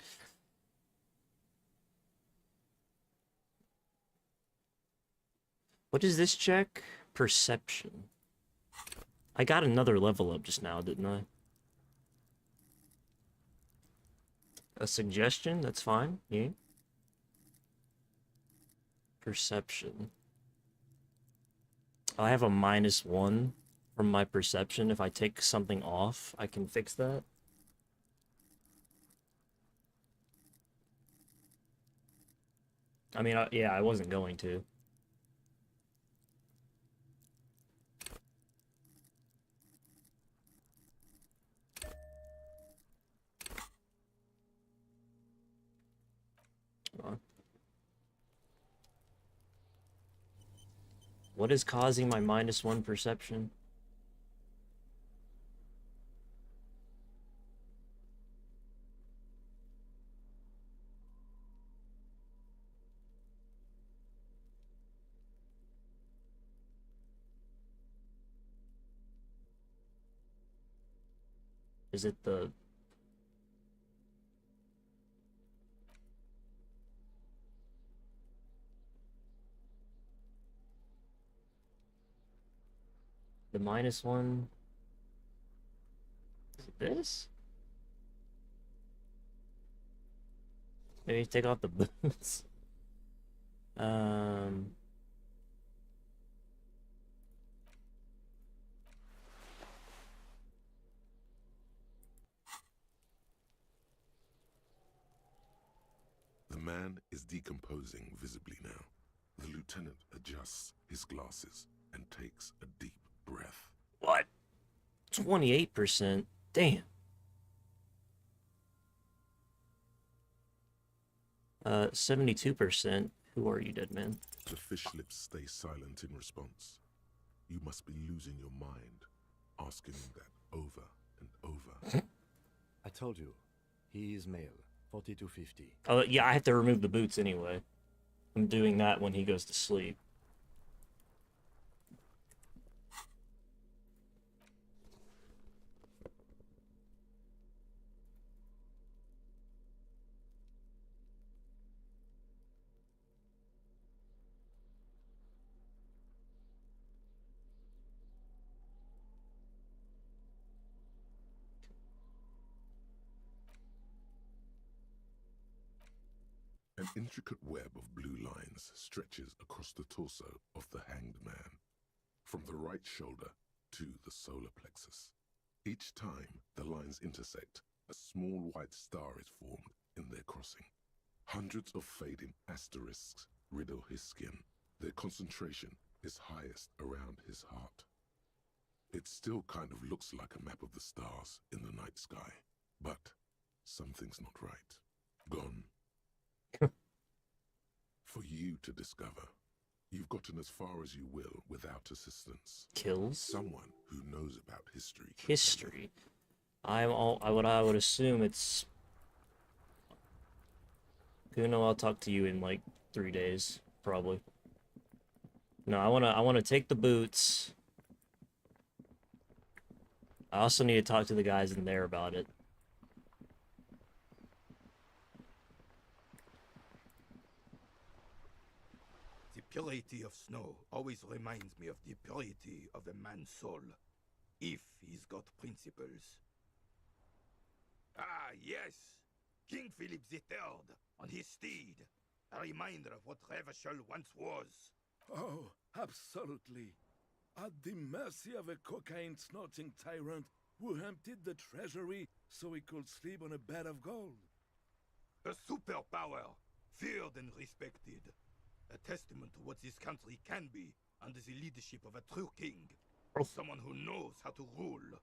What does this check? Perception. I got another level up just now, didn't I? A suggestion? That's fine. Yeah. Perception. I have a -1 from my perception. If I take something off, I can fix that. I mean, yeah, I wasn't going to. What is causing my -1 perception? Is it the... The -1? Is it this? Maybe take off the boots. man is decomposing visibly now. The lieutenant adjusts his glasses and takes a deep breath. What? 28%? Damn. 72%. Who are you, dead man? The fish lips stay silent in response. You must be losing your mind, asking him that over and over. I told you, he is male, 4250. Oh, yeah, I have to remove the boots anyway. I'm doing that when he goes to sleep. An intricate web of blue lines stretches across the torso of the hanged man, from the right shoulder to the solar plexus. Each time the lines intersect, a small white star is formed in their crossing. Hundreds of fading asterisks riddle his skin. Their concentration is highest around his heart. It still kind of looks like a map of the stars in the night sky, but something's not right. Gone. For you to discover. You've gotten as far as you will without assistance. Kills? Someone who knows about history. History. I would assume it's... Kuno, I'll talk to you in like 3 days, probably. No, I wanna take the boots. I also need to talk to the guys in there about it. The purity of snow always reminds me of the purity of a man's soul, if he's got principles. Ah, yes! King Philip III, on his steed, a reminder of what Revachol once was. Oh, absolutely. At the mercy of a cocaine-snorting tyrant who emptied the treasury so he could sleep on a bed of gold. A superpower, feared and respected. A testament to what this country can be under the leadership of a true king. Someone who knows how to rule.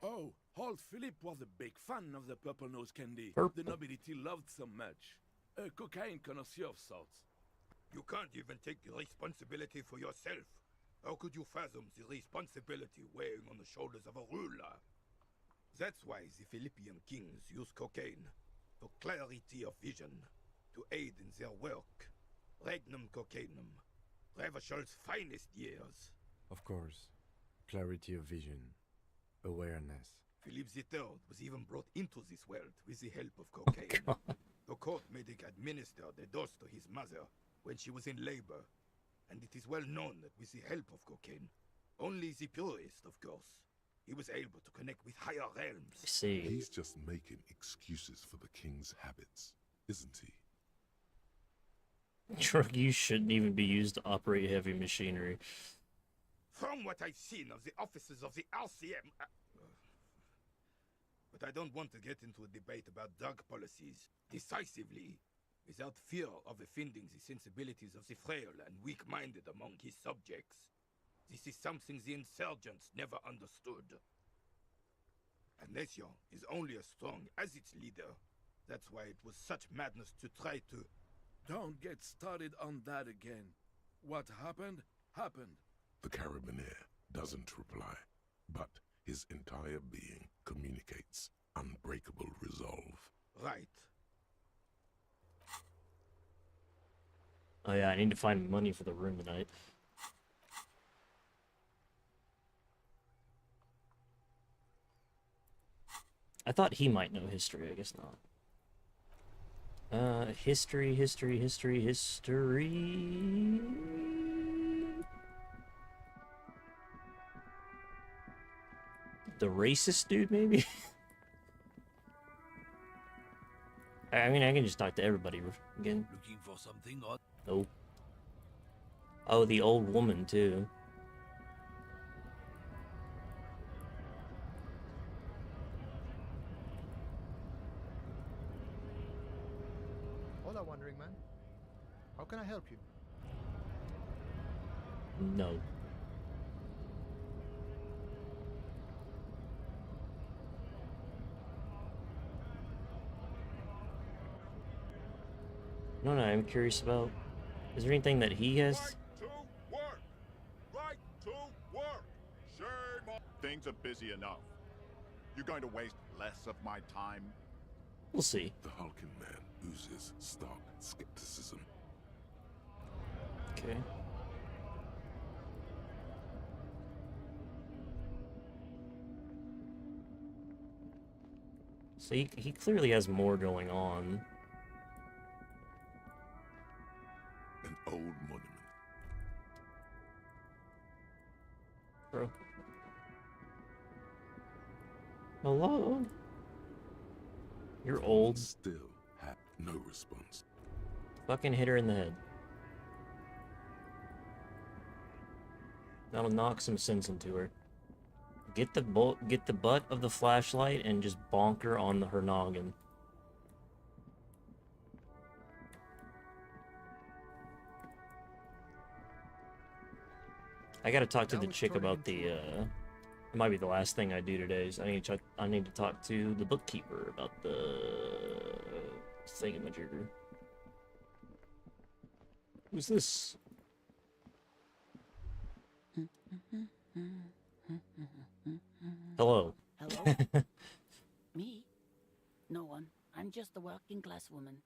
Oh, old Philip was a big fan of the purple nose candy the nobility loved so much. A cocaine connoisseur of sorts. You can't even take the responsibility for yourself. How could you fathom the responsibility weighing on the shoulders of a ruler? That's why the Philippian kings use cocaine, for clarity of vision, to aid in their work. Regnum cocainum, Revachol's finest years. Of course, clarity of vision, awareness. Philip III was even brought into this world with the help of cocaine. The court made him administer the dose to his mother when she was in labor, and it is well known that with the help of cocaine, only the purest, of course, he was able to connect with higher realms. See. He's just making excuses for the king's habits, isn't he? Drug use shouldn't even be used to operate heavy machinery. From what I've seen of the officers of the RCM... But I don't want to get into a debate about drug policies decisively, without fear of offending the sensibilities of the frail and weak-minded among his subjects. This is something the insurgents never understood. A nation is only as strong as its leader. That's why it was such madness to try to... Don't get started on that again. What happened, happened. The Carabinier doesn't reply, but his entire being communicates unbreakable resolve. Right. Oh yeah, I need to find money for the room tonight. I thought he might know history, I guess not. History. The racist dude, maybe? I mean, I can just talk to everybody again. Looking for something odd? Nope. Oh, the old woman, too. Hola, No. No, I'm curious about. Is there anything that he has? Right to work. Shame on. Things are busy enough. You're going to waste less of my time? We'll see. The hulking man oozes stark skepticism. Okay. So he clearly has more going on. An old monument. Bro. Hello? You're old. Still had no response. Fucking hit her in the head. That'll knock some sense into her. Get the butt of the flashlight and just bonk her on her noggin. I gotta talk to the chick about the, it might be the last thing I do today, is I need to talk to the bookkeeper about the thingamajigger. Who's this? Hello. Hello? Me? No one. I'm just a working class woman.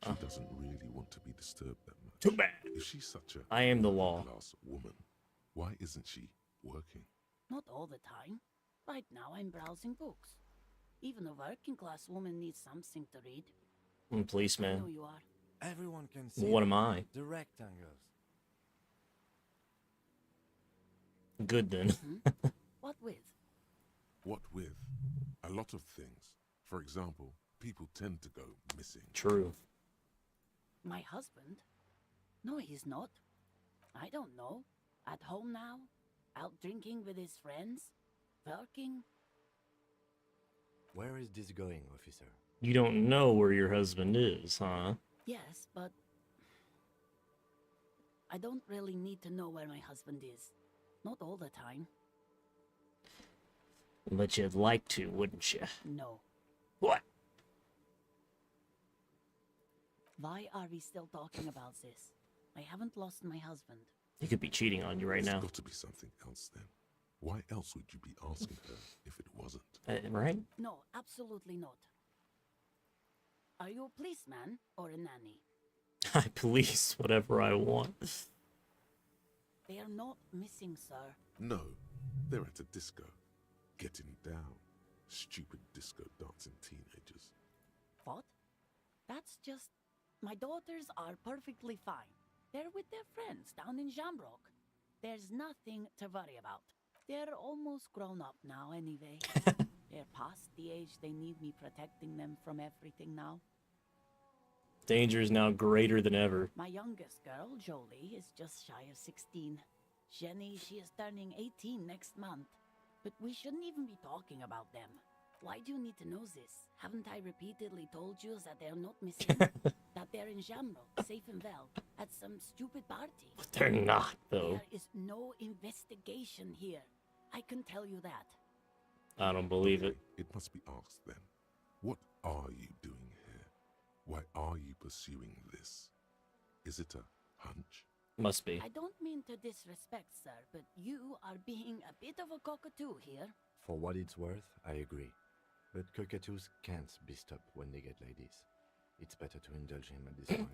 She doesn't really want to be disturbed that much. Too bad. If she's such a I am the law. class woman, why isn't she working? Not all the time. Right now I'm browsing books. Even a working class woman needs something to read. I'm a I policeman. know you are. Everyone can see. What am I? The rectangles. Good then. What with? What with? A lot of things. For example, people tend to go missing. True. My husband? No, he's not. I don't know. At home now? Out drinking with his friends? Working? Where is this going, officer? You don't know where your husband is, huh? Yes, but I don't really need to know where my husband is. Not all the time. But you'd like to, wouldn't you? No. What? Why are we still talking about this? I haven't lost my husband. He could be cheating on you right now. There's got to be something else then. Why else would you be asking her if it wasn't? Right? No, absolutely not. Are you a policeman or a nanny? I police whatever I want. They are not missing, sir. No, they're at a disco. Getting down. Stupid disco dancing teenagers. What? That's just... My daughters are perfectly fine. They're with their friends down in Shamrock. There's nothing to worry about. They're almost grown up now anyway. They're past the age they need me protecting them from everything now. Danger is now greater than ever. My youngest girl, Jolie, is just shy of 16. Jenny, she is turning 18 next month. But we shouldn't even be talking about them. Why do you need to know this? Haven't I repeatedly told you that they're not missing? That they're in Shamrock, safe and well, at some stupid party? They're not, though. There is no investigation here. I can tell you that. I don't believe it. It must be asked then. What are you doing here? Why are you pursuing this? Is it a hunch? Must be. I don't mean to disrespect, sir, but you are being a bit of a cockatoo here. For what it's worth, I agree. But cockatoos can't be stopped when they get ladies. It's better to indulge him at this point.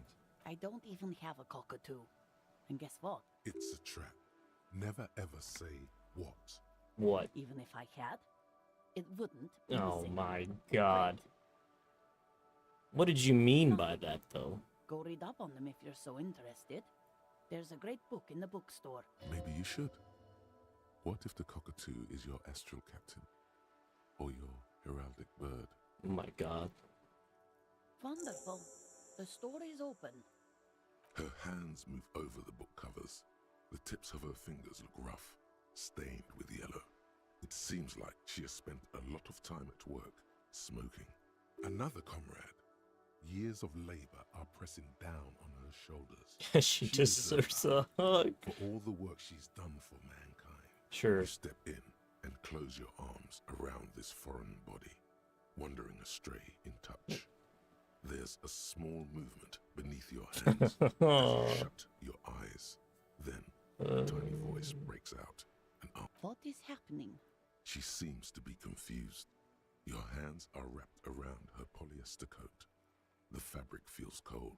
I don't even have a cockatoo. And guess what? It's a trap. Never ever say what. What? Even if I had, it wouldn't be Oh missing. my god. What did you mean by that, though? Go read up on them if you're so interested. There's a great book in the bookstore. Maybe you should. What if the cockatoo is your astral captain? Or your heraldic bird? Oh my god. Wonderful. The store is open. Her hands move over the book covers. The tips of her fingers look rough, stained with yellow. It seems like she has spent a lot of time at work, smoking. Another comrade. Years of labor are pressing down on her her shoulders. She deserves a hug. For all the work she's done for mankind. Sure. You step in and close your arms around this foreign body, wandering astray in touch. There's a small movement beneath your hands as you shut your eyes. Then a tiny voice breaks out. What is happening? She seems to be confused. Your hands are wrapped around her polyester coat. The fabric feels cold,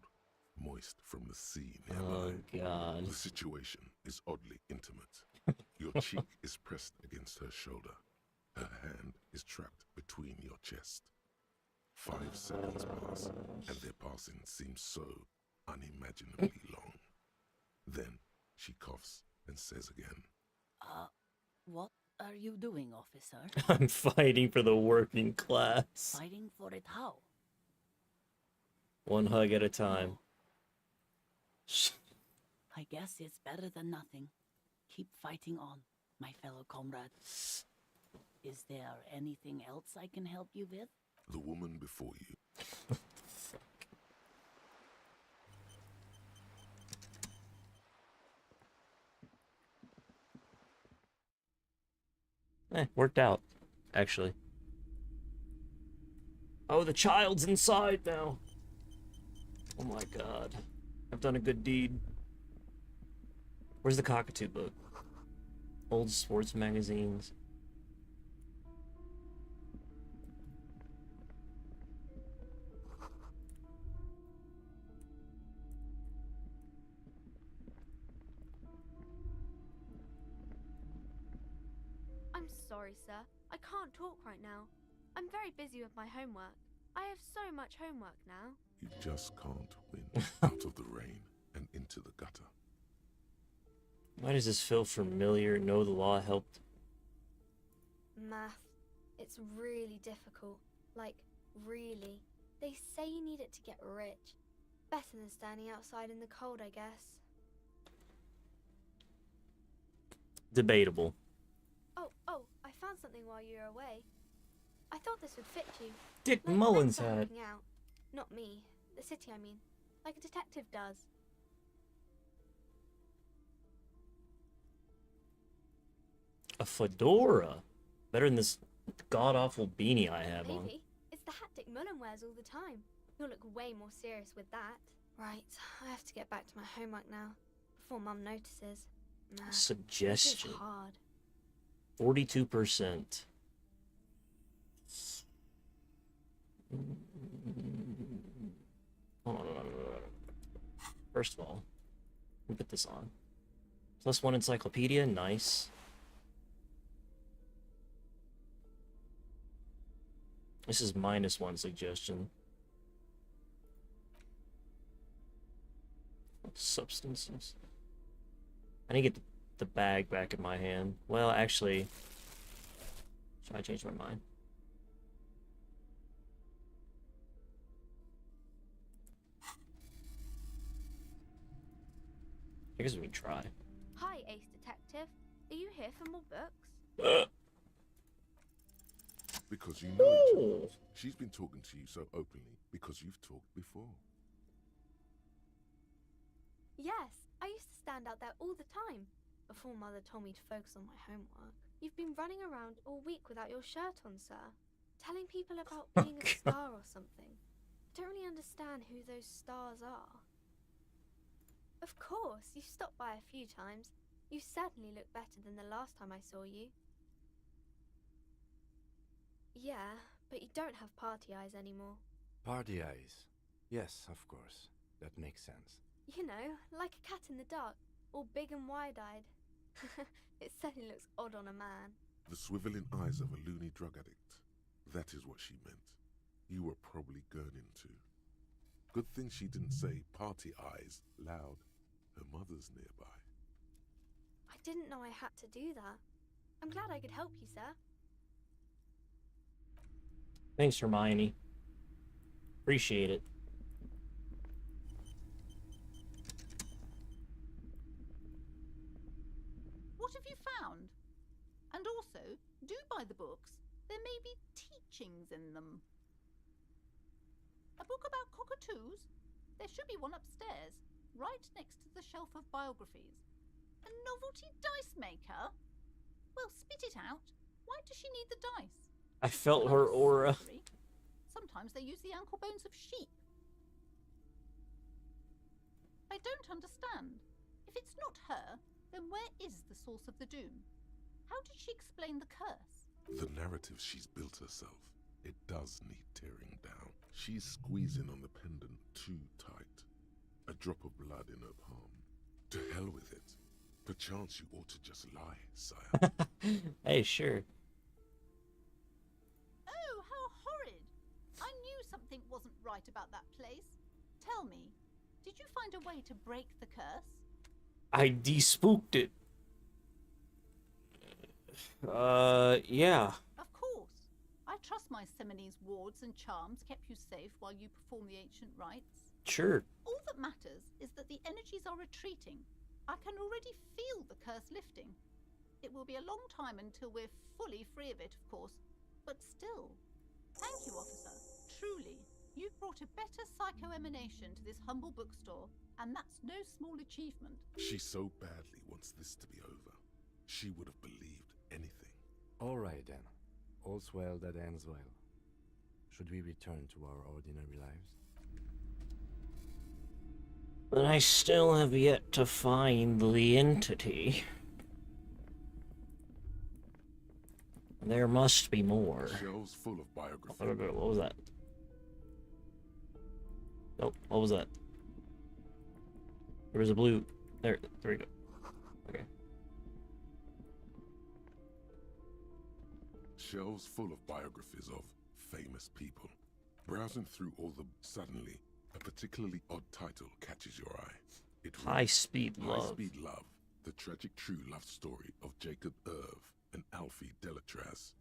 moist from the sea nearby. Oh, God. The situation is oddly intimate. Your cheek is pressed against her shoulder. Her hand is trapped between your chest. 5 seconds pass, and their passing seems so unimaginably long. Then she coughs and says again, What are you doing, officer? I'm fighting for the working class. Fighting for it how? One hug at a time. I guess it's better than nothing. Keep fighting on, my fellow comrade. Is there anything else I can help you with? the woman before you. Worked out, actually. Oh, the child's inside now. Oh my god. I've done a good deed. Where's the cockatoo book? Old sports magazines. I'm sorry, sir. I can't talk right now. I'm very busy with my homework. I have so much homework now. You just can't win out of the rain and into the gutter. Why does this feel familiar? No, the law helped. Math. It's really difficult. Like, really. They say you need it to get rich. Better than standing outside in the cold, I guess. Debatable. Oh, I found something while you were away. I thought this would fit you. Dick Like Mullins friends are hat. helping out. Not me. The city, I mean. Like a detective does. A fedora. Better than this god-awful beanie I have on. Maybe. It's the hat Dick Mullen wears all the time. You'll look way more serious with that. Right, I have to get back to my homework now. Before Mum notices. Nah, Suggestion. This is hard. 42%. Hold on. First of all, let me put this on. +1 encyclopedia, nice. This is -1 suggestion. Substances. I need to get the bag back in my hand. Well, actually, should I change my mind? I guess we can try. Hi, Ace Detective. Are you here for more books? Because you know each other. She's been talking to you so openly because you've talked before. Yes, I used to stand out there all the time. Before Mother told me to focus on my homework. You've been running around all week without your shirt on, sir. Telling people about being a star or something. I don't really understand who those stars are. Of course, you've stopped by a few times. You certainly look better than the last time I saw you. Yeah, but you don't have party eyes anymore. Party eyes. Yes, of course. That makes sense. You know, like a cat in the dark, all big and wide-eyed. It certainly looks odd on a man. The swiveling eyes of a loony drug addict. That is what she meant. You were probably gurning too. Good thing she didn't say party eyes loud. Her mother's nearby. I didn't know I had to do that. I'm glad I could help you, sir. Thanks, Hermione. Appreciate it. What have you found? And also, do buy the books. There may be teachings in them. A book about cockatoos? There should be one upstairs. right next to the shelf of biographies. A novelty dice maker? Well, spit it out. Why does she need the dice? I felt her aura. Sorcery? Sometimes they use the ankle bones of sheep. I don't understand. If it's not her, then where is the source of the doom? How did she explain the curse? The narrative she's built herself, it does need tearing down. She's squeezing on the pendant too tight. A drop of blood in her palm. To hell with it. Perchance you ought to just lie, sire. Hey, sure. Oh, how horrid! I knew something wasn't right about that place. Tell me, did you find a way to break the curse? I de-spooked it. Yeah. Of course. I trust my Seminole's wards and charms kept you safe while you perform the ancient rites. Sure. All that matters is that the energies are retreating. I can already feel the curse lifting. It will be a long time until we're fully free of it, of course. But still. Thank you, officer. Truly, you've brought a better psycho-emanation to this humble bookstore, and that's no small achievement. She so badly wants this to be over. She would have believed anything. All right, then. All's well that ends well. Should we return to our ordinary lives? But I still have yet to find the entity. There must be more. Shelves full of biography. What was that? Nope, what was that? There was a blue... There we go. Okay. Shelves full of biographies of famous people. Browsing through all the... Suddenly, a particularly odd title catches your eye. It reads, High Speed Love. High Speed Love, the tragic true love story of Jacob Irv and Alfie Delatraz.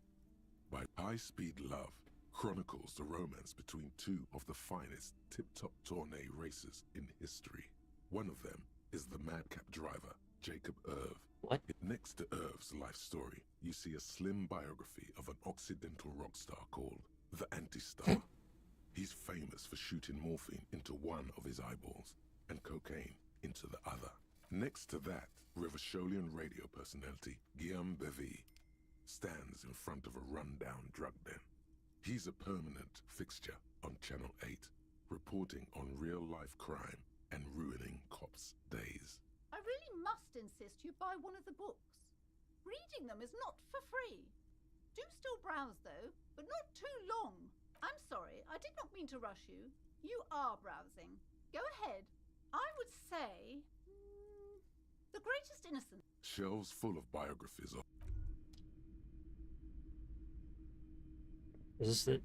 By High Speed Love chronicles the romance between two of the finest tip-top tourney racers in history. One of them is the madcap driver, Jacob Irv. What? Next to Irv's life story, you see a slim biography of an Occidental rock star called the Anti-Star. He's famous for shooting morphine into one of his eyeballs and cocaine into the other. Next to that, Rivasholian radio personality Guillaume Bevy stands in front of a rundown drug den. He's a permanent fixture on Channel 8, reporting on real-life crime and ruining cops' days. I really must insist you buy one of the books. Reading them is not for free. Do still browse, though, but not too long. I'm sorry, I did not mean to rush you. You are browsing. Go ahead. I would say... The Greatest Innocence. Shelves full of biographies of... Is this it?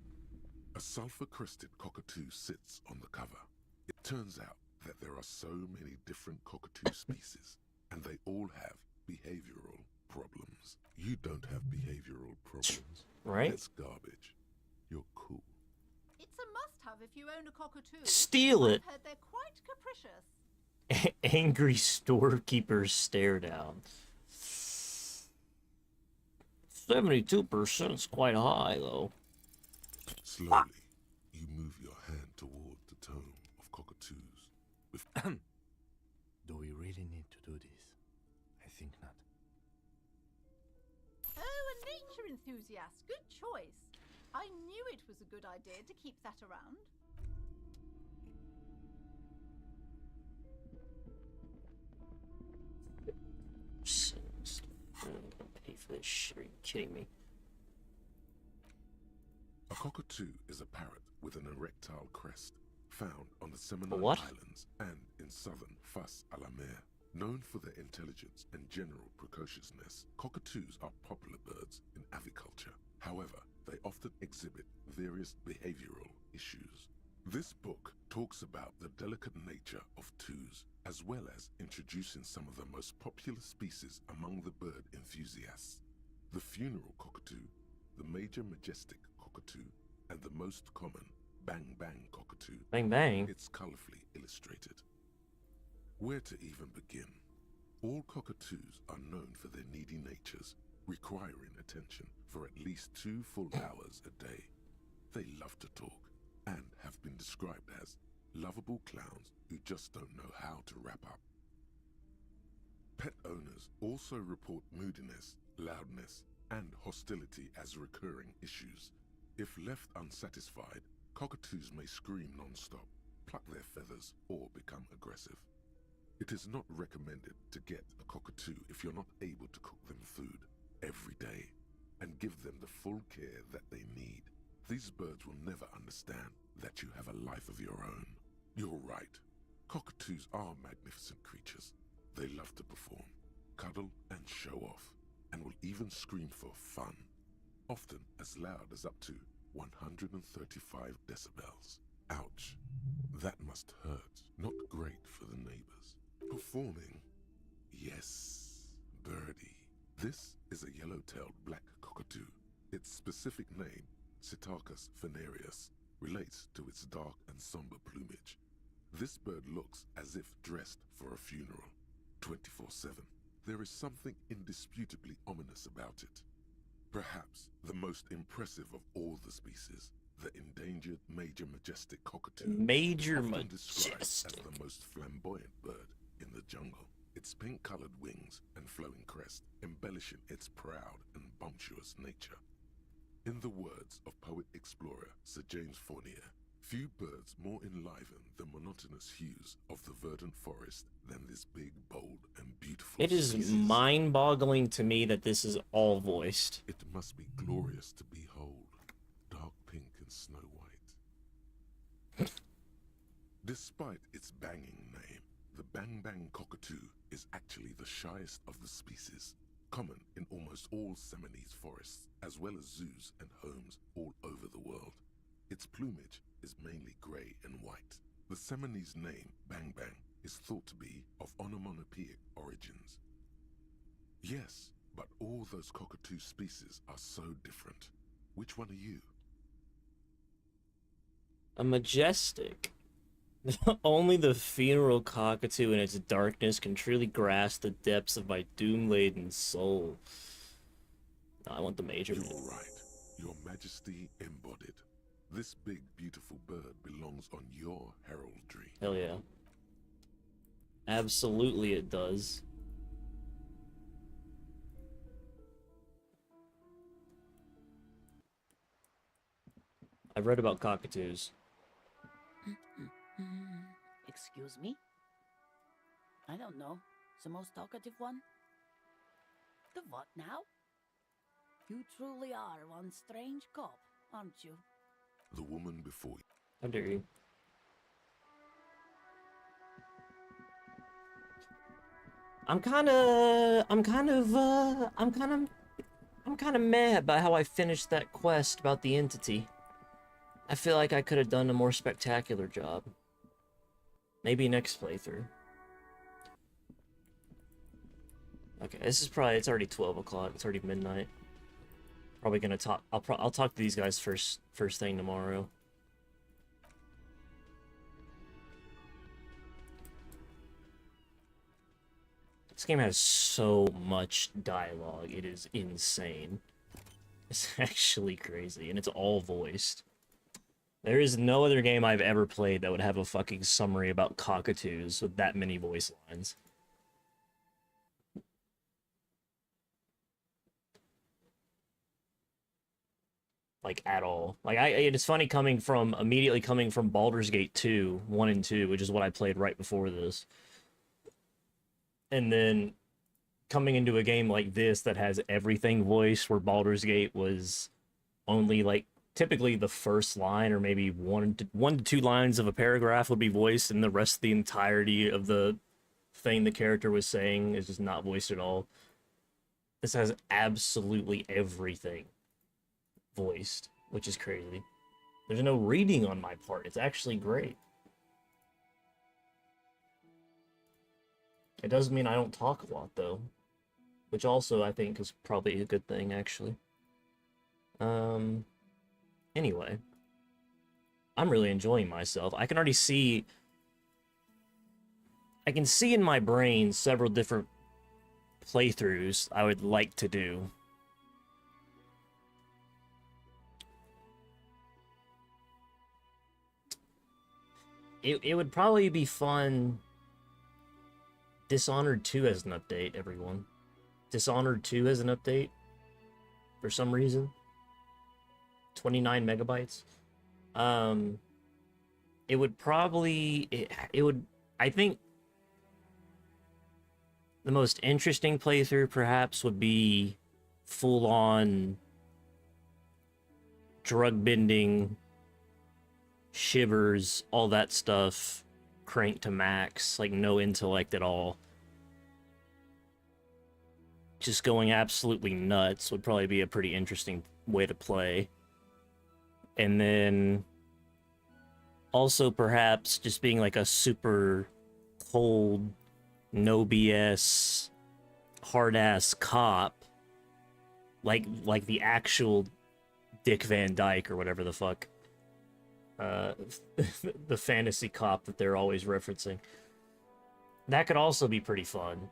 A sulfur-crested cockatoo sits on the cover. It turns out that there are so many different cockatoo species, and they all have behavioral problems. You don't have behavioral problems. Right? That's garbage. You're cool. It's a must-have if you own a cockatoo. Steal it. I've heard they're quite capricious. Angry storekeepers stare down. 72% is quite high, though. Slowly, you move your hand toward the tome of cockatoos. With Do we really need to do this? I think not. Oh, a nature enthusiast. Good choice. I knew it was a good idea to keep that around. Pay for this shit. Are you kidding me? A cockatoo is a parrot with an erectile crest, found on the Seminole What? Islands and in southern Fas a la Mer. Known for their intelligence and general precociousness, cockatoos are popular birds in aviculture. However, they often exhibit various behavioral issues. This book talks about the delicate nature of twos, as well as introducing some of the most popular species among the bird enthusiasts. The funeral cockatoo, the major majestic cockatoo, and the most common bang bang cockatoo. Bang bang? It's colorfully illustrated. Where to even begin? All cockatoos are known for their needy natures, requiring attention for at least 2 full hours a day. They love to talk and have been described as lovable clowns who just don't know how to wrap up. Pet owners also report moodiness, loudness, and hostility as recurring issues. If left unsatisfied, cockatoos may scream non-stop, pluck their feathers, or become aggressive. It is not recommended to get a cockatoo if you're not able to cook them food every day and give them the full care that they need. These birds will never understand that you have a life of your own. You're right. Cockatoos are magnificent creatures. They love to perform, cuddle, and show off, and will even scream for fun, often as loud as up to 135 decibels. Ouch. That must hurt. Not great for the neighbors. Performing? Yes, birdie. This is a yellow-tailed black cockatoo. Its specific name, Psittacus venereus, relates to its dark and somber plumage. This bird looks as if dressed for a funeral, 24/7. There is something indisputably ominous about it. Perhaps the most impressive of all the species, the endangered major majestic cockatoo, often described as the most flamboyant bird in the jungle. Its pink-colored wings and flowing crest embellishing its proud and bumptious nature. In the words of poet-explorer Sir James Fournier, few birds more enliven the monotonous hues of the verdant forest than this big, bold, and beautiful It is species. mind-boggling to me that this is all voiced. It must be glorious to behold, dark pink and snow white. Despite its banging name, the Bang Bang cockatoo is actually the shyest of the species, common in almost all Seminoles forests, as well as zoos and homes all over the world. Its plumage is mainly grey and white. The Seminoles name, Bang Bang, is thought to be of onomatopoeic origins. Yes, but all those cockatoo species are so different. Which one are you? A majestic. Only the funeral cockatoo in its darkness can truly grasp the depths of my doom-laden soul. No, I want the major. You're right. Your Majesty embodied. This big, beautiful bird belongs on your heraldry. Hell yeah. Absolutely it does. I've read about cockatoos. Excuse me? I don't know. The most talkative one? The what now? You truly are one strange cop, aren't you? The woman before you. How dare you? I'm kind of mad about how I finished that quest about the entity. I feel like I could have done a more spectacular job. Maybe next playthrough. Okay, this is probably, it's already 12 o'clock. It's already midnight. Probably gonna talk, I'll talk to these guys first thing tomorrow. This game has so much dialogue. It is insane. It's actually crazy, and it's all voiced. There is no other game I've ever played that would have a fucking summary about cockatoos with that many voice lines. Like, at all. Like, it's funny immediately coming from Baldur's Gate 2, 1 and 2, which is what I played right before this. And then coming into a game like this that has everything voiced, where Baldur's Gate was only, like, typically the first line or maybe one to two lines of a paragraph would be voiced, and the rest of the entirety of the thing the character was saying is just not voiced at all. This has absolutely everything voiced, which is crazy. There's no reading on my part. It's actually great. It doesn't mean I don't talk a lot, though, which also I think is probably a good thing, actually. Anyway, I'm really enjoying myself. I can already see... I can see in my brain several different playthroughs I would like to do. it would probably be fun. Dishonored 2 has an update, everyone. Dishonored 2 has an update. For some reason. 29 megabytes. It would probably... It would... I think... The most interesting playthrough, perhaps, would be full-on... drug-bending... shivers, all that stuff... cranked to max, like no intellect at all. Just going absolutely nuts would probably be a pretty interesting way to play. And then also perhaps just being like a super cold, no BS, hard ass cop, like the actual Dick Van Dyke or whatever the fuck. The fantasy cop that they're always referencing. That could also be pretty fun.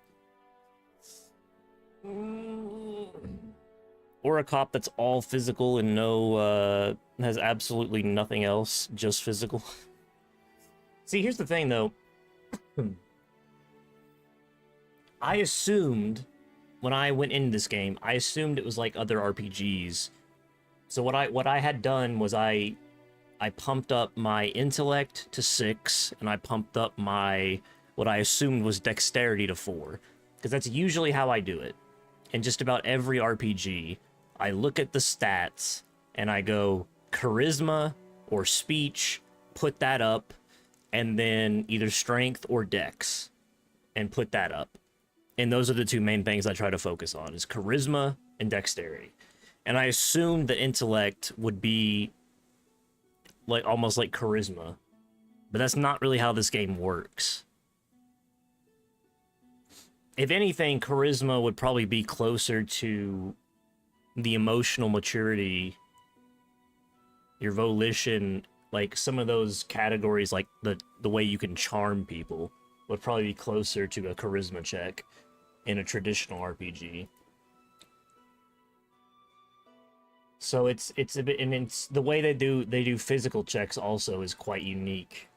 Or a cop that's all physical and no, has absolutely nothing else, just physical. See, here's the thing, though. I assumed, when I went into this game, I assumed it was like other RPGs. So what I had done was I pumped up my intellect to 6, and I pumped up my, what I assumed was dexterity to 4. Because that's usually how I do it. In just about every RPG, I look at the stats, and I go, charisma or speech, put that up, and then either strength or dex, and put that up. And those are the two main things I try to focus on, is charisma and dexterity. And I assumed the intellect would be like almost like charisma, but that's not really how this game works. If anything, charisma would probably be closer to the emotional maturity, your volition, like some of those categories, like the way you can charm people, would probably be closer to a charisma check in a traditional RPG. So it's a bit, and it's the way they do physical checks also is quite unique.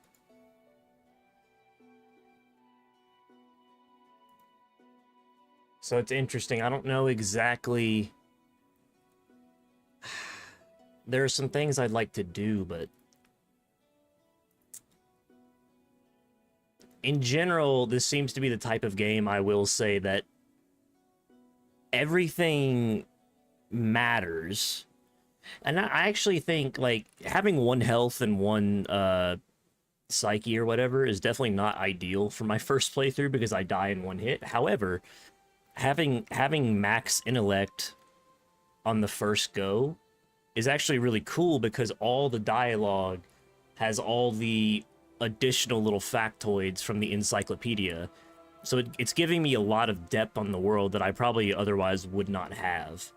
So it's interesting. I don't know exactly. There are some things I'd like to do, but in general, this seems to be the type of game I will say that everything matters. And I actually think, like, having 1 health and 1 psyche or whatever is definitely not ideal for my first playthrough because I die in 1 hit. However, having max intellect on the first go is actually really cool because all the dialogue has all the additional little factoids from the encyclopedia. So it's giving me a lot of depth on the world that I probably otherwise would not have.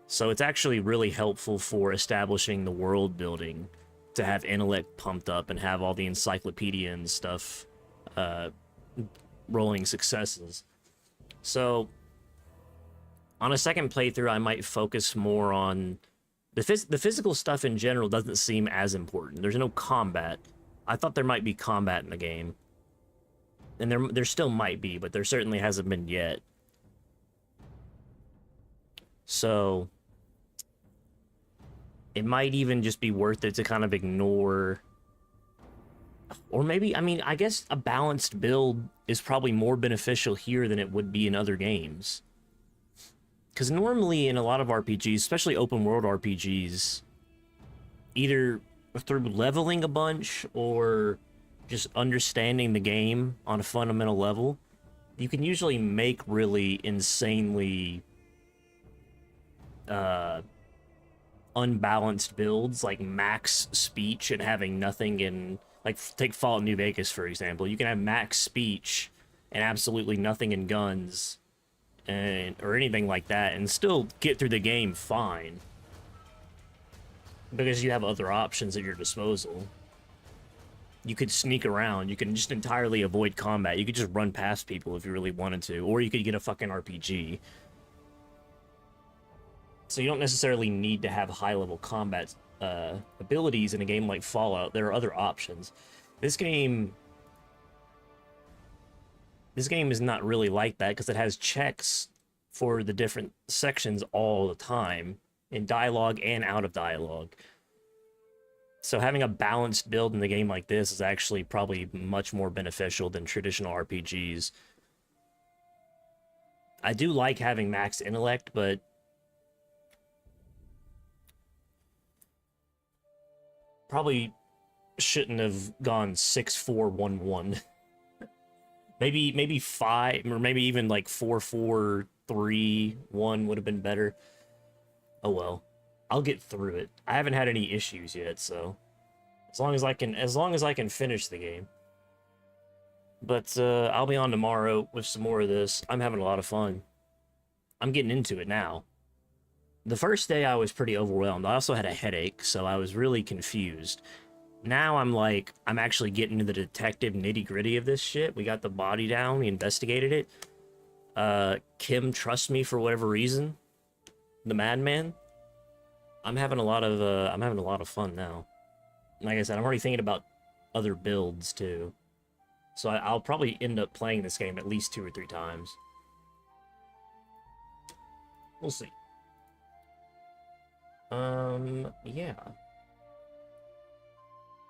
So it's actually really helpful for establishing the world building to have intellect pumped up and have all the encyclopedia and stuff rolling successes. So on a second playthrough, I might focus more on the physical stuff in general. Doesn't seem as important. There's no combat. I thought there might be combat in the game, and there still might be, but there certainly hasn't been yet. So it might even just be worth it to kind of ignore, or maybe, I mean, I guess a balanced build is probably more beneficial here than it would be in other games. Because normally in a lot of RPGs, especially open world RPGs, either through leveling a bunch or just understanding the game on a fundamental level, you can usually make really insanely unbalanced builds, like max speech and having nothing in, like, take Fallout New Vegas, for example. You can have max speech and absolutely nothing in guns, and or anything like that, and still get through the game fine. Because you have other options at your disposal. You could sneak around, you can just entirely avoid combat, you could just run past people if you really wanted to, or you could get a fucking RPG. So you don't necessarily need to have high-level combat abilities in a game like Fallout. There are other options. This game is not really like that because it has checks for the different sections all the time in dialogue and out of dialogue. So having a balanced build in the game like this is actually probably much more beneficial than traditional RPGs. I do like having max intellect, but probably shouldn't have gone 6-4-1-1. maybe 5, or maybe even like 4-4-3-1 would have been better. Oh well. I'll get through it. I haven't had any issues yet, so as long as I can finish the game. But I'll be on tomorrow with some more of this. I'm having a lot of fun. I'm getting into it now. The first day I was pretty overwhelmed. I also had a headache, so I was really confused. Now I'm actually getting into the detective nitty-gritty of this shit. We got the body down, we investigated it. Kim trusts me for whatever reason. The madman. I'm having a lot of fun now. Like I said, I'm already thinking about other builds too. So I'll probably end up playing this game at least 2 or 3 times. We'll see. Yeah.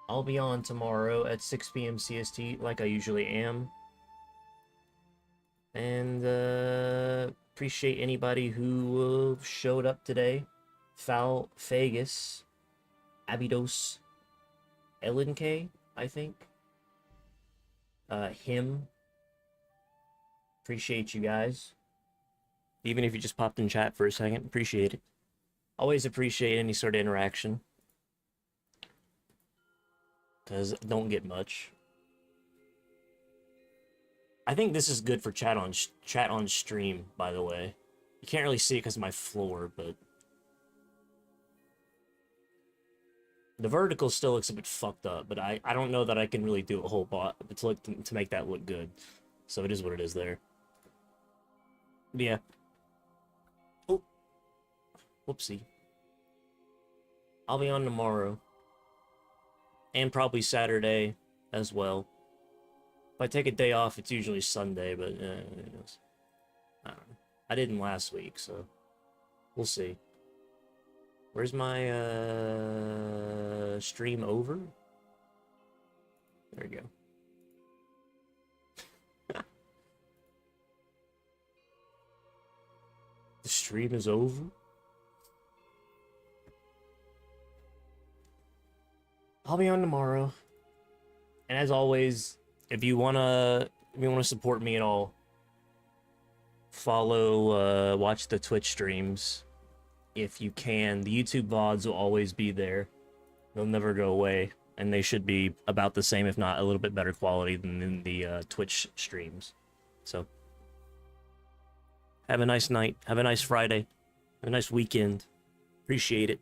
I'll be on tomorrow at 6 p.m. CST, like I usually am. And, appreciate anybody who showed up today. Fagus, Abydos, Ellen K, I think. Him. Appreciate you guys. Even if you just popped in chat for a second, appreciate it. Always appreciate any sort of interaction. Because I don't get much. I think this is good for chat on stream, by the way. You can't really see it because of my floor, but the vertical still looks a bit fucked up, but I don't know that I can really do a whole lot to make that look good. So it is what it is there. But yeah. Oh. Whoopsie. I'll be on tomorrow. And probably Saturday as well. If I take a day off, it's usually Sunday, but I don't know. I didn't last week, so we'll see. Where's my stream over? There we go. The stream is over? I'll be on tomorrow. And as always, if you wanna support me at all, follow watch the Twitch streams. If you can, the YouTube VODs will always be there. They'll never go away, and they should be about the same, if not a little bit better quality than in the Twitch streams. So, have a nice night. Have a nice Friday. Have a nice weekend. Appreciate it.